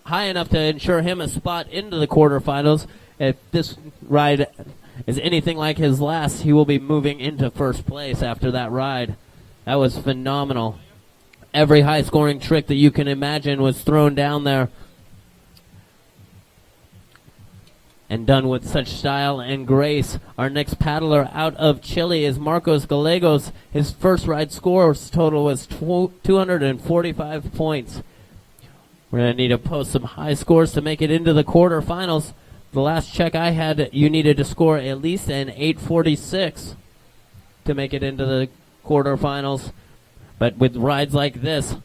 high enough to ensure him a spot into the quarterfinals. If this ride is anything like his last, he will be moving into first place after that ride. That was phenomenal. Every high-scoring trick that you can imagine was thrown down there and done with such style and grace. Our next paddler out of Chile is Marcos Gallegos. His first ride score total was 245 points. We're going to need to post some high scores to make it into the quarterfinals. The last check I had, you needed to score at least an 846 to make it into the quarterfinals. But with rides like this,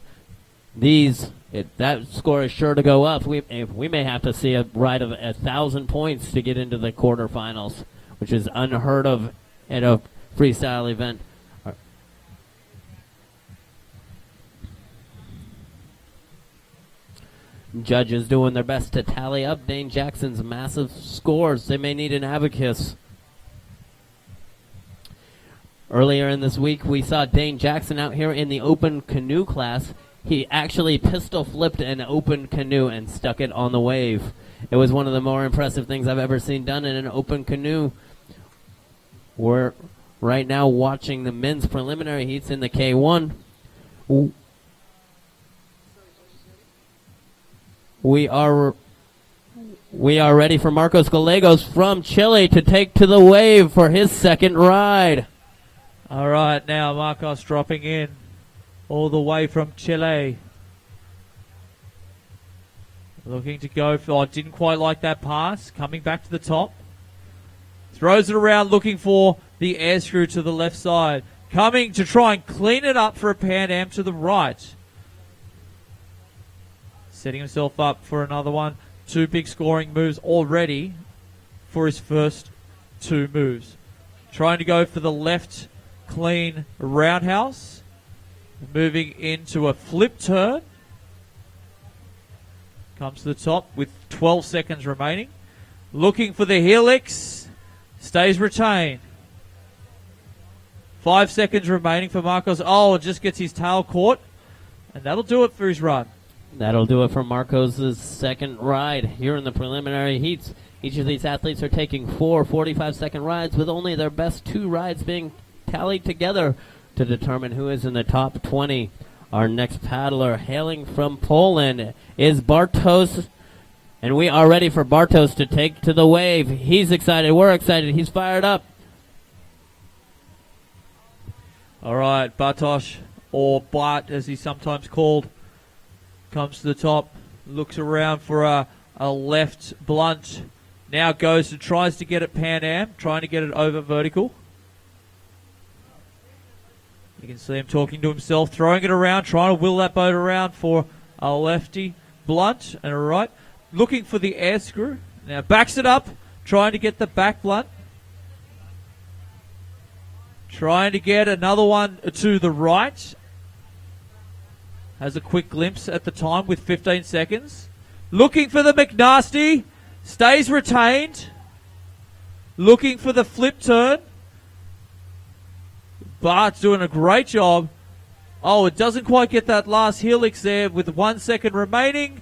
that score is sure to go up. We may have to see a ride of 1,000 points to get into the quarterfinals, which is unheard of at a freestyle event. Judges doing their best to tally up Dane Jackson's massive scores. They may need an abacus. Earlier in this week, we saw Dane Jackson out here in the open canoe class. He actually pistol flipped an open canoe and stuck it on the wave. It was one of the more impressive things I've ever seen done in an open canoe. We're right now watching the men's preliminary heats in the K1. We are ready for Marcos Gallegos from Chile to take to the wave for his second ride. All right, now Marcos dropping in all the way from Chile. Looking to go for, didn't quite like that pass. Coming back to the top. Throws it around looking for the air screw to the left side. Coming to try and clean it up for a Pan Am to the right. Setting himself up for another one. 2 big scoring moves already for his first 2 moves. Trying to go for the left clean roundhouse. Moving into a flip turn. Comes to the top with 12 seconds remaining. Looking for the helix. Stays retained. 5 seconds remaining for Marcos. Oh, it just gets his tail caught. And that'll do it for his run. That'll do it for Marcos' second ride here in the preliminary heats. Each of these athletes are taking 4 45-second rides, with only their best 2 rides being tallied together to determine who is in the top 20. Our next paddler, hailing from Poland, is Bartos, and we are ready for Bartos to take to the wave. He's excited. We're excited. He's fired up. All right, Bartosz, or Bart as he's sometimes called, comes to the top, looks around for a left blunt, now goes and tries to get it Pan Am, trying to get it over vertical. You can see him talking to himself, throwing it around, trying to wheel that boat around for a lefty blunt and a right. Looking for the air screw. Now backs it up, trying to get the back blunt. Trying to get another one to the right. Has a quick glimpse at the time with 15 seconds. Looking for the McNasty. Stays retained. Looking for the flip turn. Bart's doing a great job. Oh, it doesn't quite get that last helix there with 1 second remaining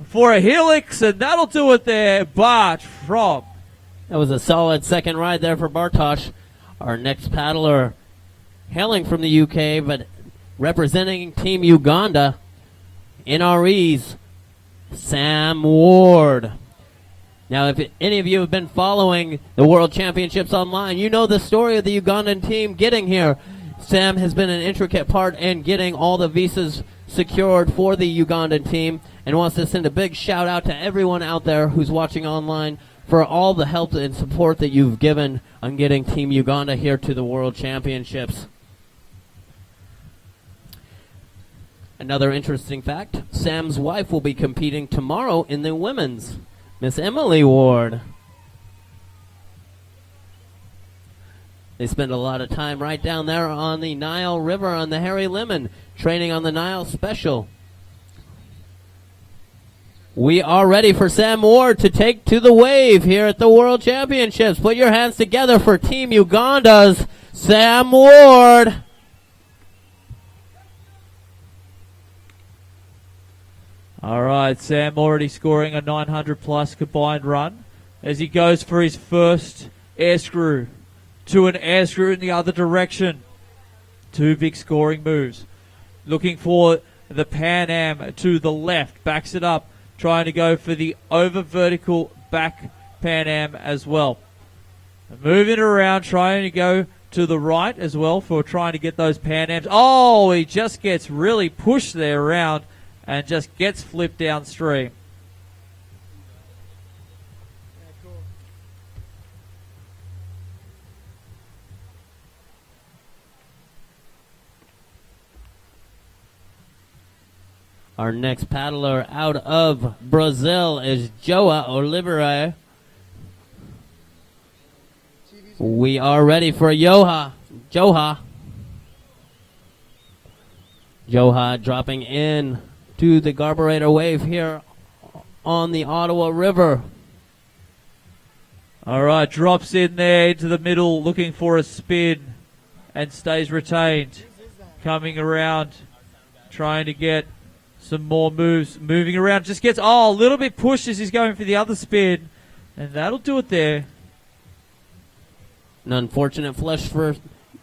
for a helix, and that'll do it there. Bart from. That was a solid second ride there for Bartosz. Our next paddler, hailing from the UK, but representing Team Uganda, NRE's Sam Ward. Now, if any of you have been following the World Championships online, you know the story of the Ugandan team getting here. Sam has been an intricate part in getting all the visas secured for the Ugandan team, and wants to send a big shout out to everyone out there who's watching online for all the help and support that you've given on getting Team Uganda here to the World Championships. Another interesting fact, Sam's wife will be competing tomorrow in the women's, Miss Emily Ward. They spend a lot of time right down there on the Nile River on the Harry Lemon, training on the Nile Special. We are ready for Sam Ward to take to the wave here at the World Championships. Put your hands together for Team Uganda's Sam Ward. All right, Sam already scoring a 900-plus combined run as he goes for his first air screw to an air screw in the other direction. 2 big scoring moves. Looking for the Pan Am to the left, backs it up, trying to go for the over vertical back Pan Am as well. Moving around, trying to go to the right as well for trying to get those Pan Ams. Oh, he just gets really pushed there around and just gets flipped downstream. Yeah, cool. Our next paddler out of Brazil is Joa Oliveira. We are ready for Joha. Joha dropping in to the carburetor wave here on the Ottawa River. All right, drops in there into the middle, looking for a spin and stays retained. Coming around, trying to get some more moves. Moving around, just gets, a little bit pushed as he's going for the other spin. And that'll do it there. An unfortunate flush for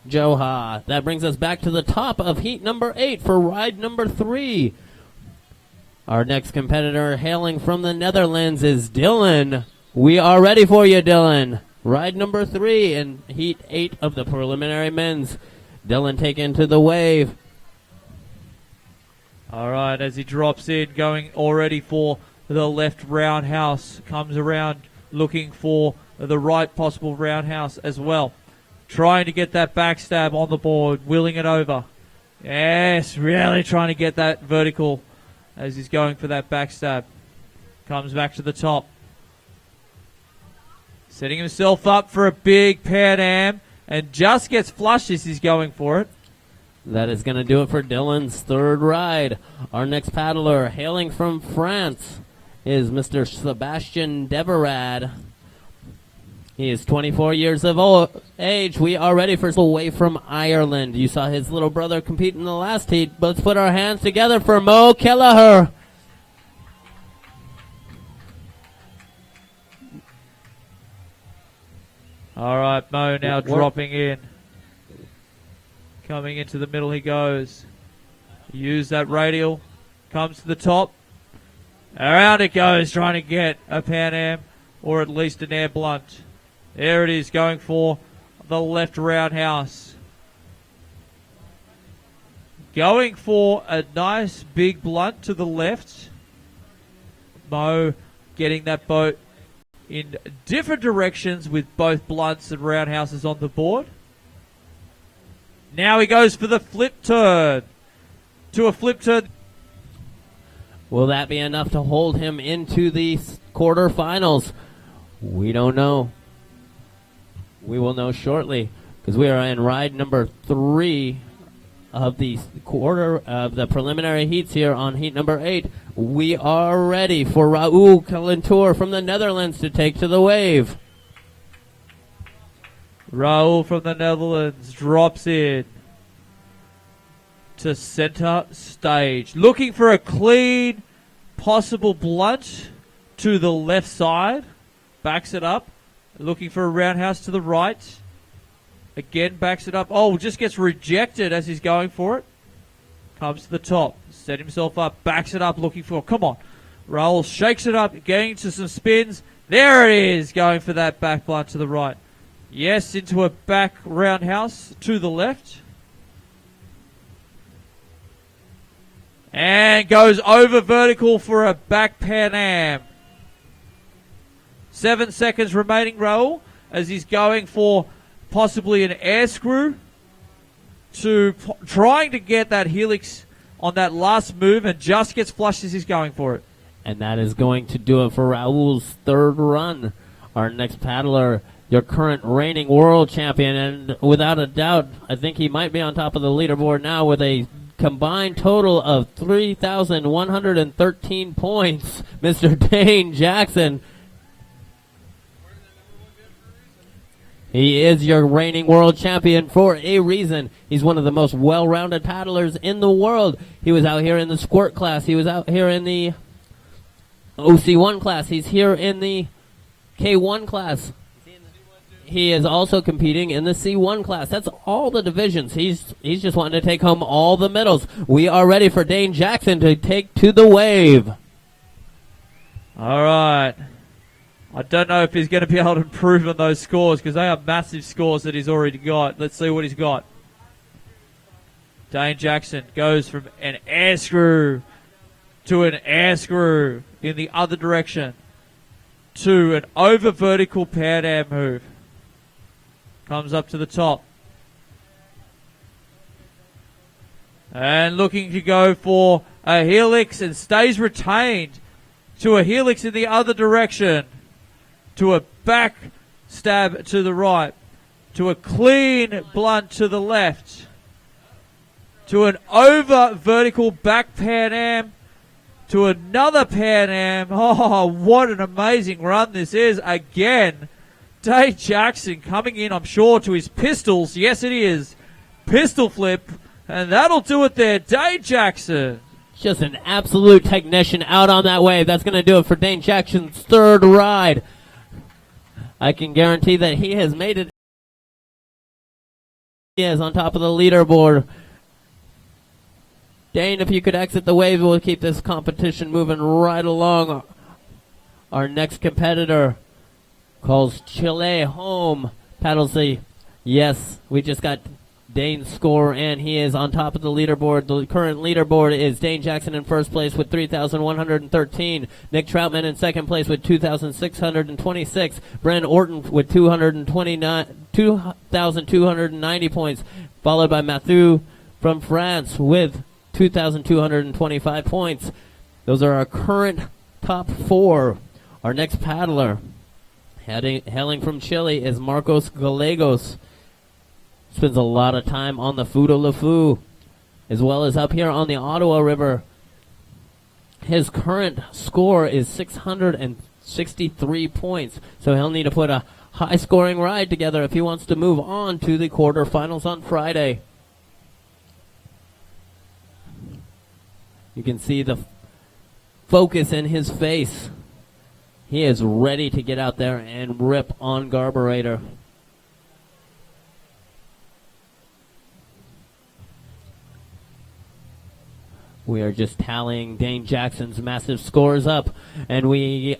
Joha. That brings us back to the top of heat number 8 for ride number 3. Our next competitor hailing from the Netherlands is Dylan. We are ready for you, Dylan. Ride number 3 in heat 8 of the preliminary men's. Dylan taken to the wave. All right, as he drops in, going already for the left roundhouse. Comes around looking for the right possible roundhouse as well. Trying to get that backstab on the board, wheeling it over. Yes, really trying to get that vertical as he's going for that backstab. Comes back to the top. Setting himself up for a big Pan Am and just gets flushed as he's going for it. That is going to do it for Dylan's third ride. Our next paddler hailing from France is Mr. Sebastian Deverad. He is 24 years of age. We are ready for away from Ireland. You saw his little brother compete in the last heat. Let's put our hands together for Mo Kelleher. All right, Mo now dropping in. Coming into the middle he goes. Use that radial. Comes to the top. Around it goes, trying to get a Pan Am or at least an air blunt. There it is, going for the left roundhouse. Going for a nice big blunt to the left. Mo getting that boat in different directions with both blunts and roundhouses on the board. Now he goes for the flip turn. To a flip turn. Will that be enough to hold him into the quarterfinals? We don't know. We will know shortly because we are in ride number 3 of the preliminary heats here on heat number 8. We are ready for Raoul Kalentour from the Netherlands to take to the wave. Raoul from the Netherlands drops in to center stage. Looking for a clean, possible blunt to the left side. Backs it up. Looking for a roundhouse to the right. Again, backs it up. Oh, just gets rejected as he's going for it. Comes to the top. Set himself up. Backs it up. Looking for, come on. Raoul shakes it up. Getting to some spins. There it is. Going for that back blunt to the right. Yes, into a back roundhouse to the left. And goes over vertical for a back Pan Am. 7 seconds remaining, Raoul, as he's going for possibly an air screw to trying to get that helix on that last move and just gets flushed as he's going for it. And that is going to do it for Raoul's third run. Our next paddler, your current reigning world champion, and without a doubt, I think he might be on top of the leaderboard now with a combined total of 3,113 points, Mr. Dane Jackson. He is your reigning world champion for a reason. He's one of the most well-rounded paddlers in the world. He was out here in the squirt class. He was out here in the OC1 class. He's here in the K1 class. He is also competing in the C1 class. That's all the divisions. He's just wanting to take home all the medals. We are ready for Dane Jackson to take to the wave. All right. I don't know if he's going to be able to improve on those scores because they are massive scores that he's already got. Let's see what he's got. Dane Jackson goes from an air screw to an air screw in the other direction to an over vertical Pan Am move. Comes up to the top. And looking to go for a helix and stays retained to a helix in the other direction. To a back stab to the right. To a clean blunt to the left. To an over vertical back Pan Am. To another Pan Am. Oh, what an amazing run this is. Again, Dane Jackson coming in, I'm sure, to his pistols. Yes, it is. Pistol flip. And that'll do it there. Dane Jackson. Just an absolute technician out on that wave. That's going to do it for Dane Jackson's third ride. I can guarantee that he has made it. He is on top of the leaderboard. Dane, if you could exit the wave, we'll keep this competition moving right along. Our next competitor calls Chile home. Paddles the, yes, we just got Dane's score, and he is on top of the leaderboard. The current leaderboard is Dane Jackson in first place with 3,113. Nick Troutman in second place with 2,626. Brent Orton with 2,290 points, followed by Mathieu from France with 2,225 points. Those are our current top 4. Our next paddler, hailing from Chile, is Marcos Gallegos. Spends a lot of time on the Fuda Lafu, as well as up here on the Ottawa River. His current score is 663 points, so he'll need to put a high-scoring ride together if he wants to move on to the quarterfinals on Friday. You can see the focus in his face. He is ready to get out there and rip on Garburator. We are just tallying Dane Jackson's massive scores up, and we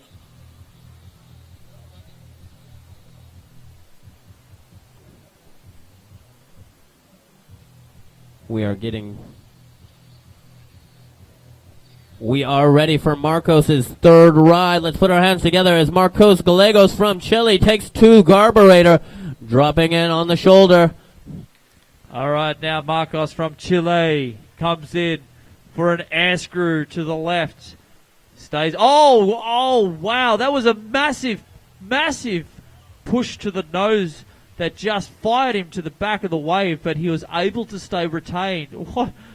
are ready for Marcos's third ride. Let's put our hands together as Marcos Gallegos from Chile takes to Garburator, dropping in on the shoulder. All right, now Marcos from Chile comes in for an air screw to the left. Stays. Oh, wow. That was a massive, massive push to the nose that just fired him to the back of the wave, but he was able to stay retained.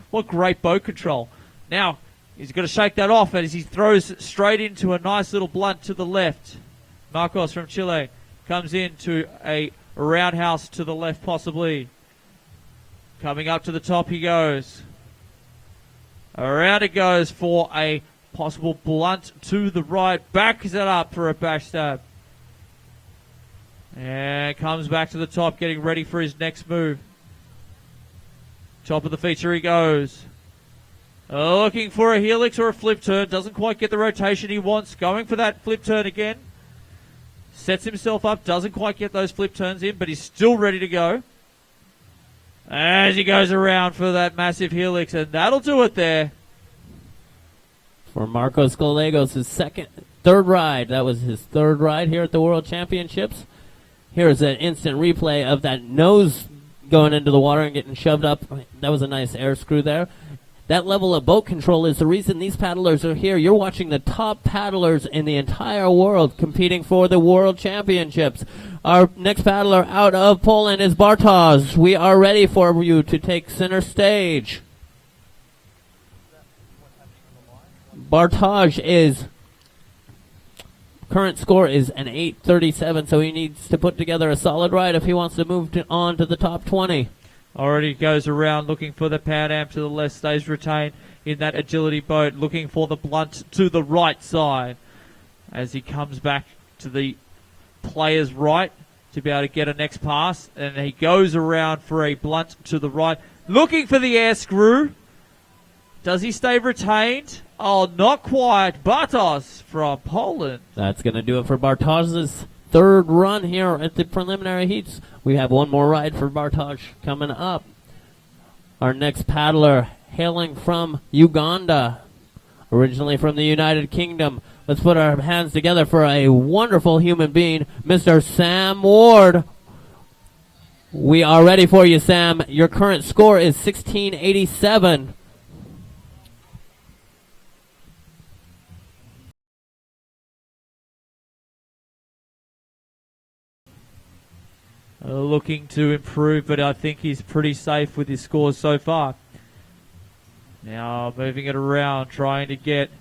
What great boat control. Now, he's got to shake that off as he throws straight into a nice little blunt to the left. Marcos from Chile comes into a roundhouse to the left, possibly. Coming up to the top he goes. Around it goes for a possible blunt to the right. Backs it up for a backstab. And comes back to the top, getting ready for his next move. Top of the feature he goes. Looking for a helix or a flip turn. Doesn't quite get the rotation he wants. Going for that flip turn again. Sets himself up. Doesn't quite get those flip turns in, but he's still ready to go. As he goes around for that massive helix, and that'll do it there. For Marcos Gallegos, his third ride. That was his third ride here at the World Championships. Here's an instant replay of that nose going into the water and getting shoved up. That was a nice air screw there. That level of boat control is the reason these paddlers are here. You're watching the top paddlers in the entire world competing for the World Championships. Our next paddler out of Poland is Bartosz. We are ready for you to take center stage. Bartosz is current score is an 837, so he needs to put together a solid ride if he wants to move on to the top 20. Already goes around looking for the Pan Am to the left, stays retained in that agility boat, looking for the blunt to the right side. As he comes back to the player's right to be able to get a next pass, and he goes around for a blunt to the right, looking for the air screw. Does he stay retained? Oh, not quite. Bartosz from Poland. That's going to do it for Bartosz's third run here at the preliminary heats. We have one more ride for Bartosz coming up. Our next paddler hailing from Uganda, originally from the United Kingdom. Let's put our hands together for a wonderful human being, Mr. Sam Ward. We are ready for you, Sam. Your current score is 1687. Looking to improve, but I think he's pretty safe with his scores so far. Now moving it around, trying to get...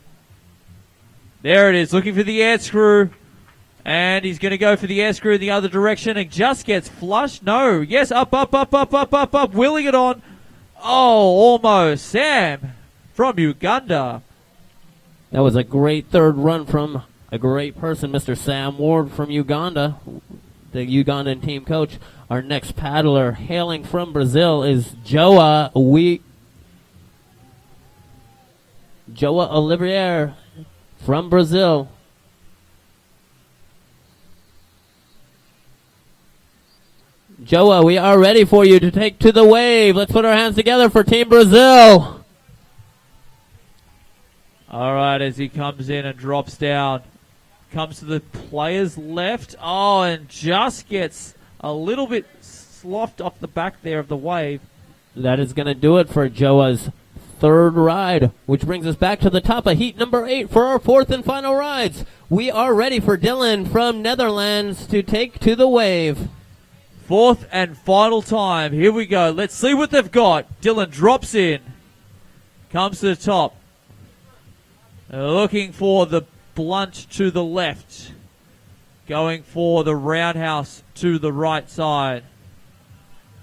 There it is, looking for the air screw. And he's going to go for the air screw in the other direction and just gets flushed. No, yes, up, wheeling it on. Oh, almost. Sam from Uganda. That was a great third run from a great person, Mr. Sam Ward from Uganda, the Ugandan team coach. Our next paddler hailing from Brazil is Joa Oliveira from Brazil. Joa, we are ready for you to take to the wave. Let's put our hands together for Team Brazil. All right, as he comes in and drops down, comes to the player's left. Oh, and just gets a little bit sloughed off the back there of the wave. That is going to do it for Joa's third ride, which brings us back to the top of heat number 8 for our fourth and final rides. We are ready for Dylan from Netherlands to take to the wave. Fourth and final time. Here we go. Let's see what they've got. Dylan drops in. Comes to the top. Looking for the blunt to the left. going for the roundhouse to the right side.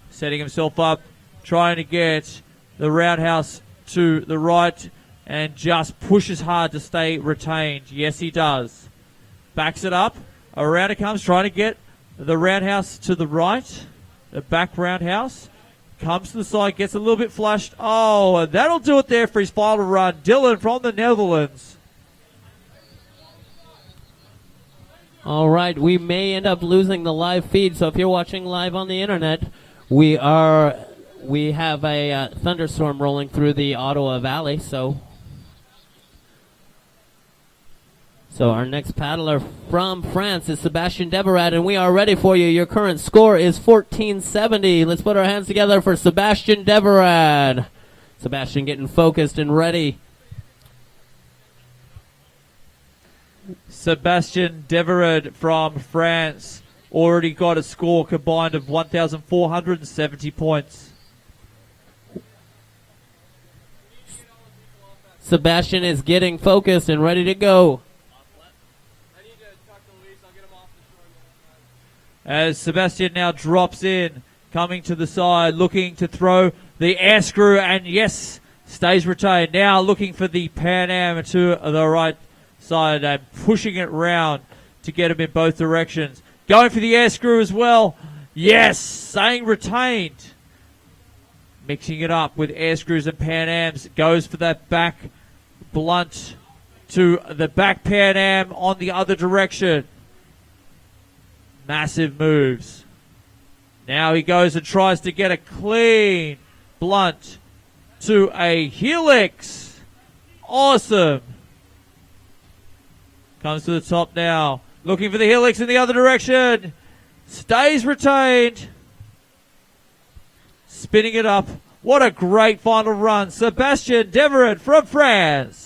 Setting himself up, trying to get the roundhouse to the right and just pushes hard to stay retained. Yes, he does. Backs it up. Around it comes, trying to get the roundhouse to the right. The back roundhouse. Comes to the side, gets a little bit flushed. Oh, and that'll do it there for his final run. Dylan from the Netherlands. All right, we may end up losing the live feed, so if you're watching live on the internet, we have a thunderstorm rolling through the Ottawa Valley, so our next paddler from France is Sebastien Deverad, and we are ready for you. Your current score is 1470. Let's put our hands together for Sebastien Deverad. Sebastien getting focused and ready. Sebastien Deverad from France already got a score combined of 1,470 points. Sebastien is getting focused and ready to go. As Sebastien now drops in, coming to the side, looking to throw the air screw, and yes, stays retained. Now looking for the Pan Am to the right side and pushing it round to get him in both directions. Going for the air screw as well. Yes, staying retained. Mixing it up with air screws and Pan Ams. Goes for that back blunt to the back Pan Am on the other direction. Massive moves. Now he goes and tries to get a clean blunt to a helix. Awesome. Comes to the top now. Looking for the helix in the other direction. Stays retained. Spinning it up. What a great final run. Sebastien Deverad from France.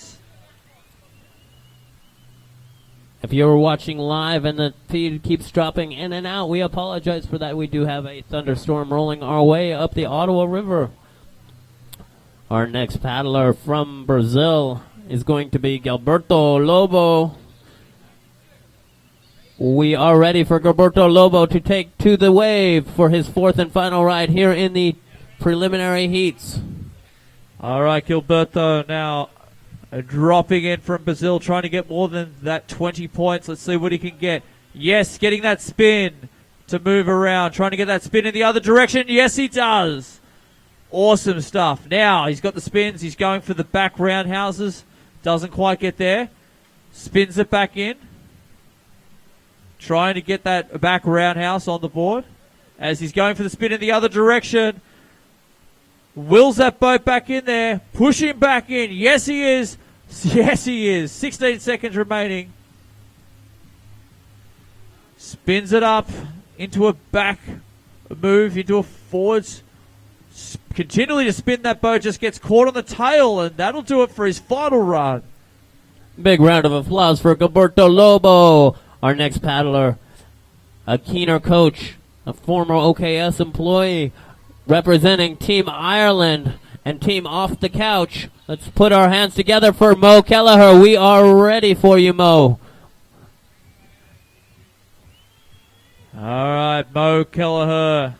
If you're watching live and the feed keeps dropping in and out, we apologize for that. We do have a thunderstorm rolling our way up the Ottawa River. Our next paddler from Brazil is going to be Gilberto Lobo. We are ready for Gilberto Lobo to take to the wave for his fourth and final ride here in the preliminary heats. All right, Gilberto now dropping in from Brazil, trying to get more than that 20 points. Let's see what he can get. Yes, getting that spin to move around, trying to get that spin in the other direction. Yes, he does. Awesome stuff. Now he's got the spins. He's going for the back roundhouses. Doesn't quite get there. Spins it back in. Trying to get that back roundhouse on the board. As he's going for the spin in the other direction. Wills that boat back in there. Push him back in. Yes, he is. Yes, he is. 16 seconds remaining. Spins it up into a back move, into a forwards. Continually to spin that boat. Just gets caught on the tail, and that'll do it for his final run. Big round of applause for Gilberto Lobo. Our next paddler, a keener coach, a former OKS employee, representing Team Ireland and Team Off the Couch. Let's put our hands together for Mo Kelleher. We are ready for you, Mo. All right, Mo Kelleher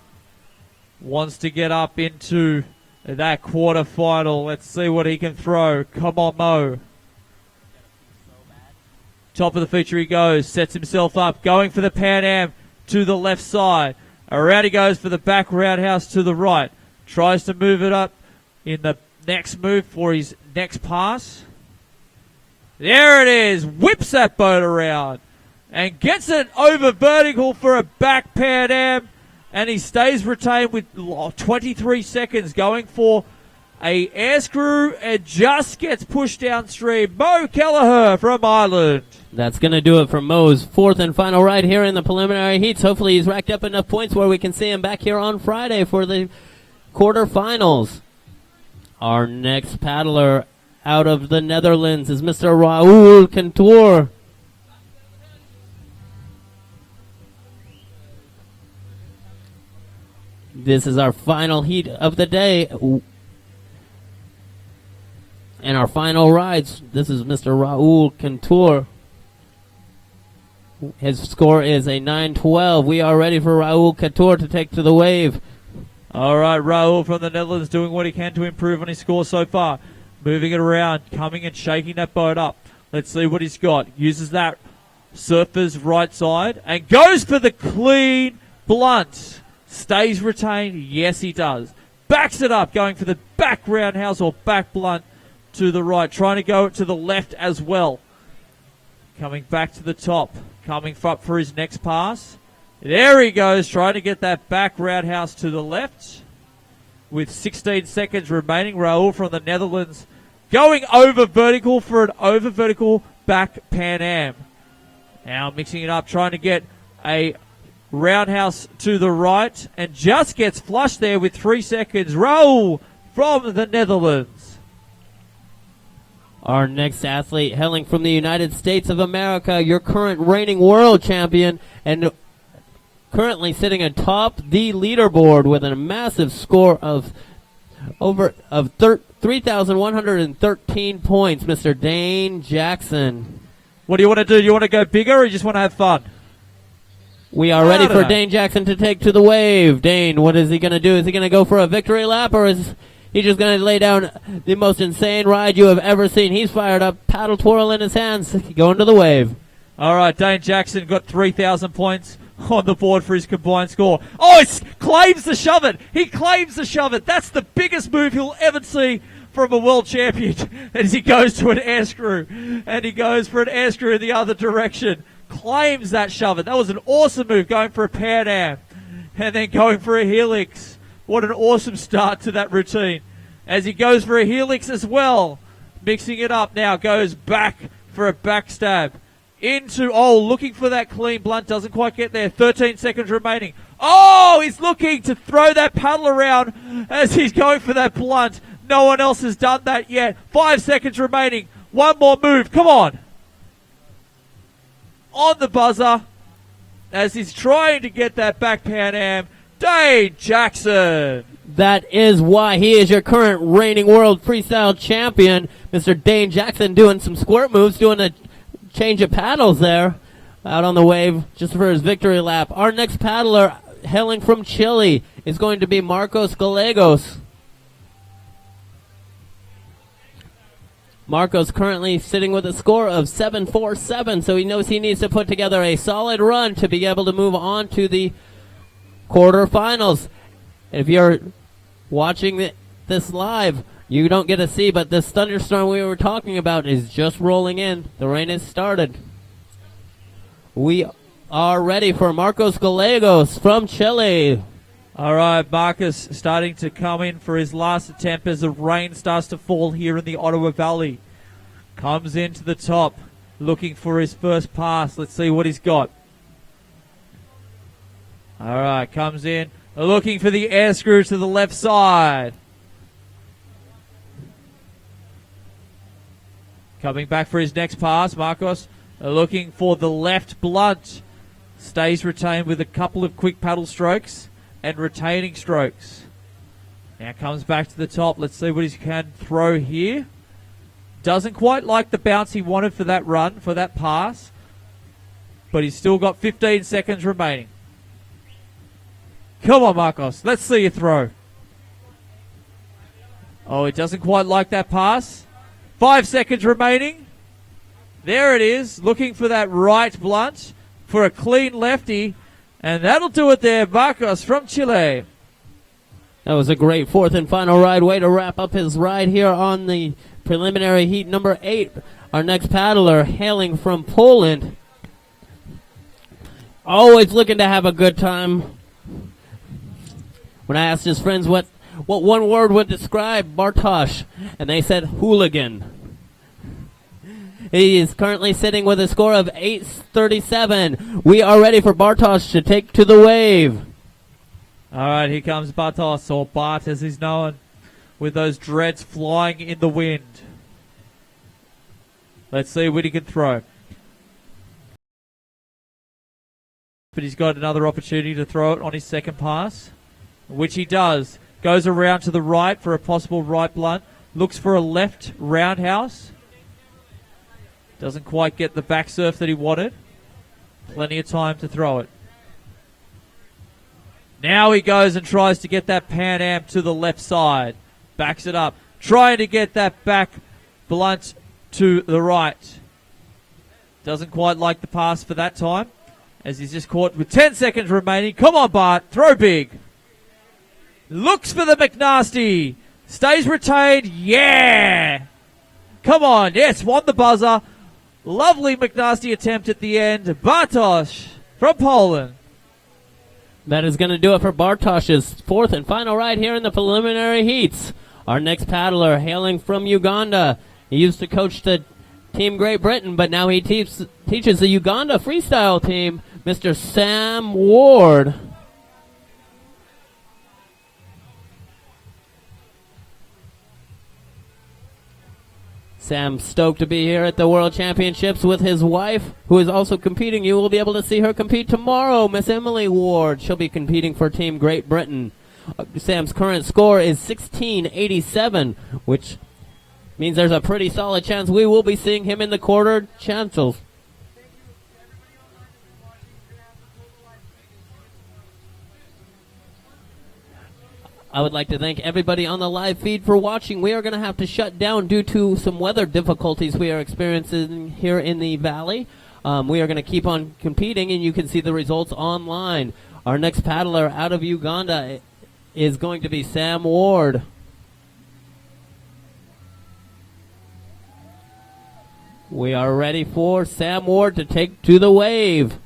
wants to get up into that quarterfinal. Let's see what he can throw. Come on, Mo. Top of the feature he goes, sets himself up, going for the Pan Am to the left side. Around he goes for the back roundhouse to the right. Tries to move it up in the next move for his next pass. There it is. Whips that boat around and gets it over vertical for a back Pan Am. And he stays retained with 23 seconds, going for a air screw and just gets pushed downstream. Mo Kelleher from Ireland. That's going to do it for Mo's fourth and final ride here in the preliminary heats. Hopefully he's racked up enough points where we can see him back here on Friday for the quarterfinals. Our next paddler out of the Netherlands is Mr. Raoul Cantour. This is our final heat of the day. And our final rides. This is Mr. Raoul Cantour. His score is a 9-12. We are ready for Raul Couture to take to the wave. All right, Raul from the Netherlands doing what he can to improve on his score so far. Moving it around, coming and shaking that boat up. Let's see what he's got. Uses that surfer's right side and goes for the clean blunt. Stays retained. Yes, he does. Backs it up, going for the back roundhouse or back blunt to the right. Trying to go to the left as well. Coming back to the top. Coming up for his next pass. There he goes, trying to get that back roundhouse to the left. With 16 seconds remaining, Raul from the Netherlands going over vertical for an over vertical back Pan Am. Now mixing it up, trying to get a roundhouse to the right, and just gets flushed there with 3 seconds. Raul from the Netherlands. Our next athlete hailing from the United States of America, your current reigning world champion, and currently sitting atop the leaderboard with a massive score of 3,113 points, Mr. Dane Jackson. What do you want to do? Do you want to go bigger or you just want to have fun? We are ready for Dane Jackson to take to the wave. Dane, what is he going to do? Is he going to go for a victory lap, or is he just going to lay down the most insane ride you have ever seen? He's fired up, paddle twirl in his hands, going to the wave. All right, Dane Jackson got 3,000 points on the board for his combined score. Oh, he claims to shove it. He claims to shove it. That's the biggest move he'll ever see from a world champion as he goes to an air screw. And he goes for an air screw in the other direction. Claims that shove it. That was an awesome move, going for a Pan Am and then going for a helix. What an awesome start to that routine. As he goes for a helix as well. Mixing it up now. Goes back for a backstab. Looking for that clean blunt. Doesn't quite get there. 13 seconds remaining. Oh, he's looking to throw that paddle around as he's going for that blunt. No one else has done that yet. 5 seconds remaining. One more move. Come on. On the buzzer as he's trying to get that back Pan Am. Dane Jackson. That is why he is your current reigning world freestyle champion, Mr. Dane Jackson, doing some squirt moves, doing a change of paddles there out on the wave just for his victory lap. Our next paddler hailing from Chile is going to be Marcos Gallegos. Marcos currently sitting with a score of 747, so he knows he needs to put together a solid run to be able to move on to the quarterfinals. If you're watching this live, you don't get to see, but this thunderstorm we were talking about is just rolling in. The rain has started. We are ready for Marcos Gallegos from Chile. All right, Marcus starting to come in for his last attempt as the rain starts to fall here in the Ottawa Valley. Comes into the top, looking for his first pass. Let's see what he's got. All right, comes in, looking for the air screw to the left side. Coming back for his next pass, Marcos looking for the left blunt. Stays retained with a couple of quick paddle strokes and retaining strokes. Now comes back to the top. Let's see what he can throw here. Doesn't quite like the bounce he wanted for that run, for that pass. But he's still got 15 seconds remaining. Come on, Marcos. Let's see you throw. Oh, he doesn't quite like that pass. 5 seconds remaining. There it is. Looking for that right blunt for a clean lefty. And that'll do it there, Marcos from Chile. That was a great fourth and final ride. Way to wrap up his ride here on the preliminary heat number 8. Our next paddler hailing from Poland. Always looking to have a good time. When I asked his friends what one word would describe Bartosz, and they said hooligan. He is currently sitting with a score of 837. We are ready for Bartosz to take to the wave. All right, here comes Bartosz, or Bart as he's known, with those dreads flying in the wind. Let's see what he can throw. But he's got another opportunity to throw it on his second pass, which he does. Goes around to the right for a possible right blunt. Looks for a left roundhouse. Doesn't quite get the back surf that he wanted. Plenty of time to throw it. Now he goes and tries to get that Pan Am to the left side. Backs it up. Trying to get that back blunt to the right. Doesn't quite like the pass for that time, as he's just caught with 10 seconds remaining. Come on, Bart. Throw big. Looks for the McNasty. Stays retained. Yeah. Come on. Yes, won the buzzer. Lovely McNasty attempt at the end. Bartosz from Poland. That is going to do it for Bartosz's fourth and final ride here in the preliminary heats. Our next paddler, hailing from Uganda. He used to coach the Team Great Britain, but now he teaches the Uganda freestyle team, Mr. Sam Ward. Sam's stoked to be here at the World Championships with his wife, who is also competing. You will be able to see her compete tomorrow, Miss Emily Ward. She'll be competing for Team Great Britain. Sam's current score is 1687, which means there's a pretty solid chance we will be seeing him in the quarter chancels. I would like to thank everybody on the live feed for watching. We are going to have to shut down due to some weather difficulties we are experiencing here in the valley. We are going to keep on competing, and you can see the results online. Our next paddler out of Uganda is going to be Sam Ward. We are ready for Sam Ward to take to the wave.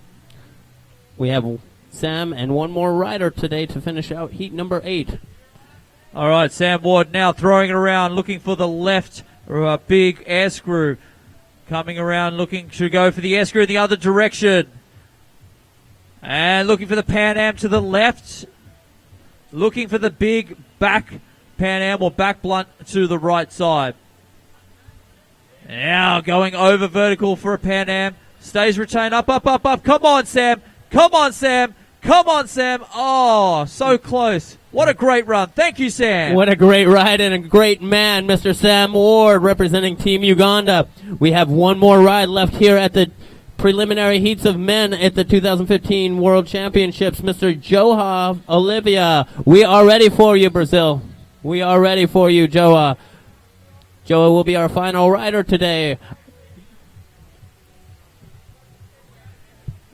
We have Sam and one more rider today to finish out heat number 8. All right, Sam Ward now throwing it around, looking for the left big air screw. Coming around, looking to go for the air screw in the other direction. And looking for the Pan Am to the left. Looking for the big back Pan Am or back blunt to the right side. Now going over vertical for a Pan Am. Stays retained. Up, up, up, up. Come on, Sam. Come on, Sam. Come on, Sam. Oh, so close. What a great run. Thank you, Sam. What a great ride and a great man, Mr. Sam Ward, representing Team Uganda. We have one more ride left here at the preliminary heats of men at the 2015 World Championships. Mr. Joha Olivia, we are ready for you, Brazil. We are ready for you, Joa. Joa will be our final rider today.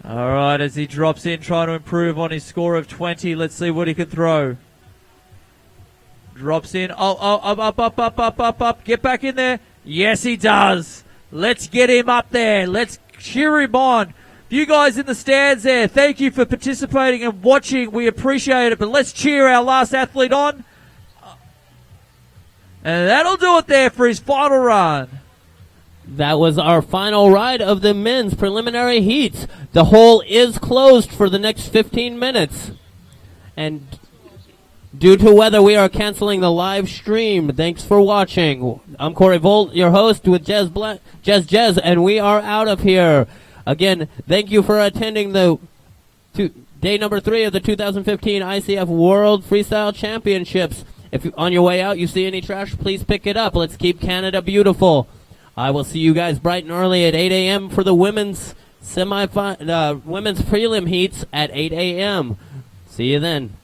All right, as he drops in, trying to improve on his score of 20. Let's see what he can throw. Drops in. Oh, up, up, up, up, up, up, up. Get back in there. Yes, he does. Let's get him up there. Let's cheer him on. You guys in the stands there, thank you for participating and watching. We appreciate it. But let's cheer our last athlete on. And that'll do it there for his final run. That was our final ride of the men's preliminary heats. The hole is closed for the next 15 minutes. And due to weather, we are canceling the live stream. Thanks for watching. I'm Corey Volt, your host with Jez, and we are out of here. Again, thank you for attending the day number 3 of the 2015 ICF World Freestyle Championships. If on your way out you see any trash, please pick it up. Let's keep Canada beautiful. I will see you guys bright and early at 8 a.m. for the women's women's prelim heats at 8 a.m. See you then.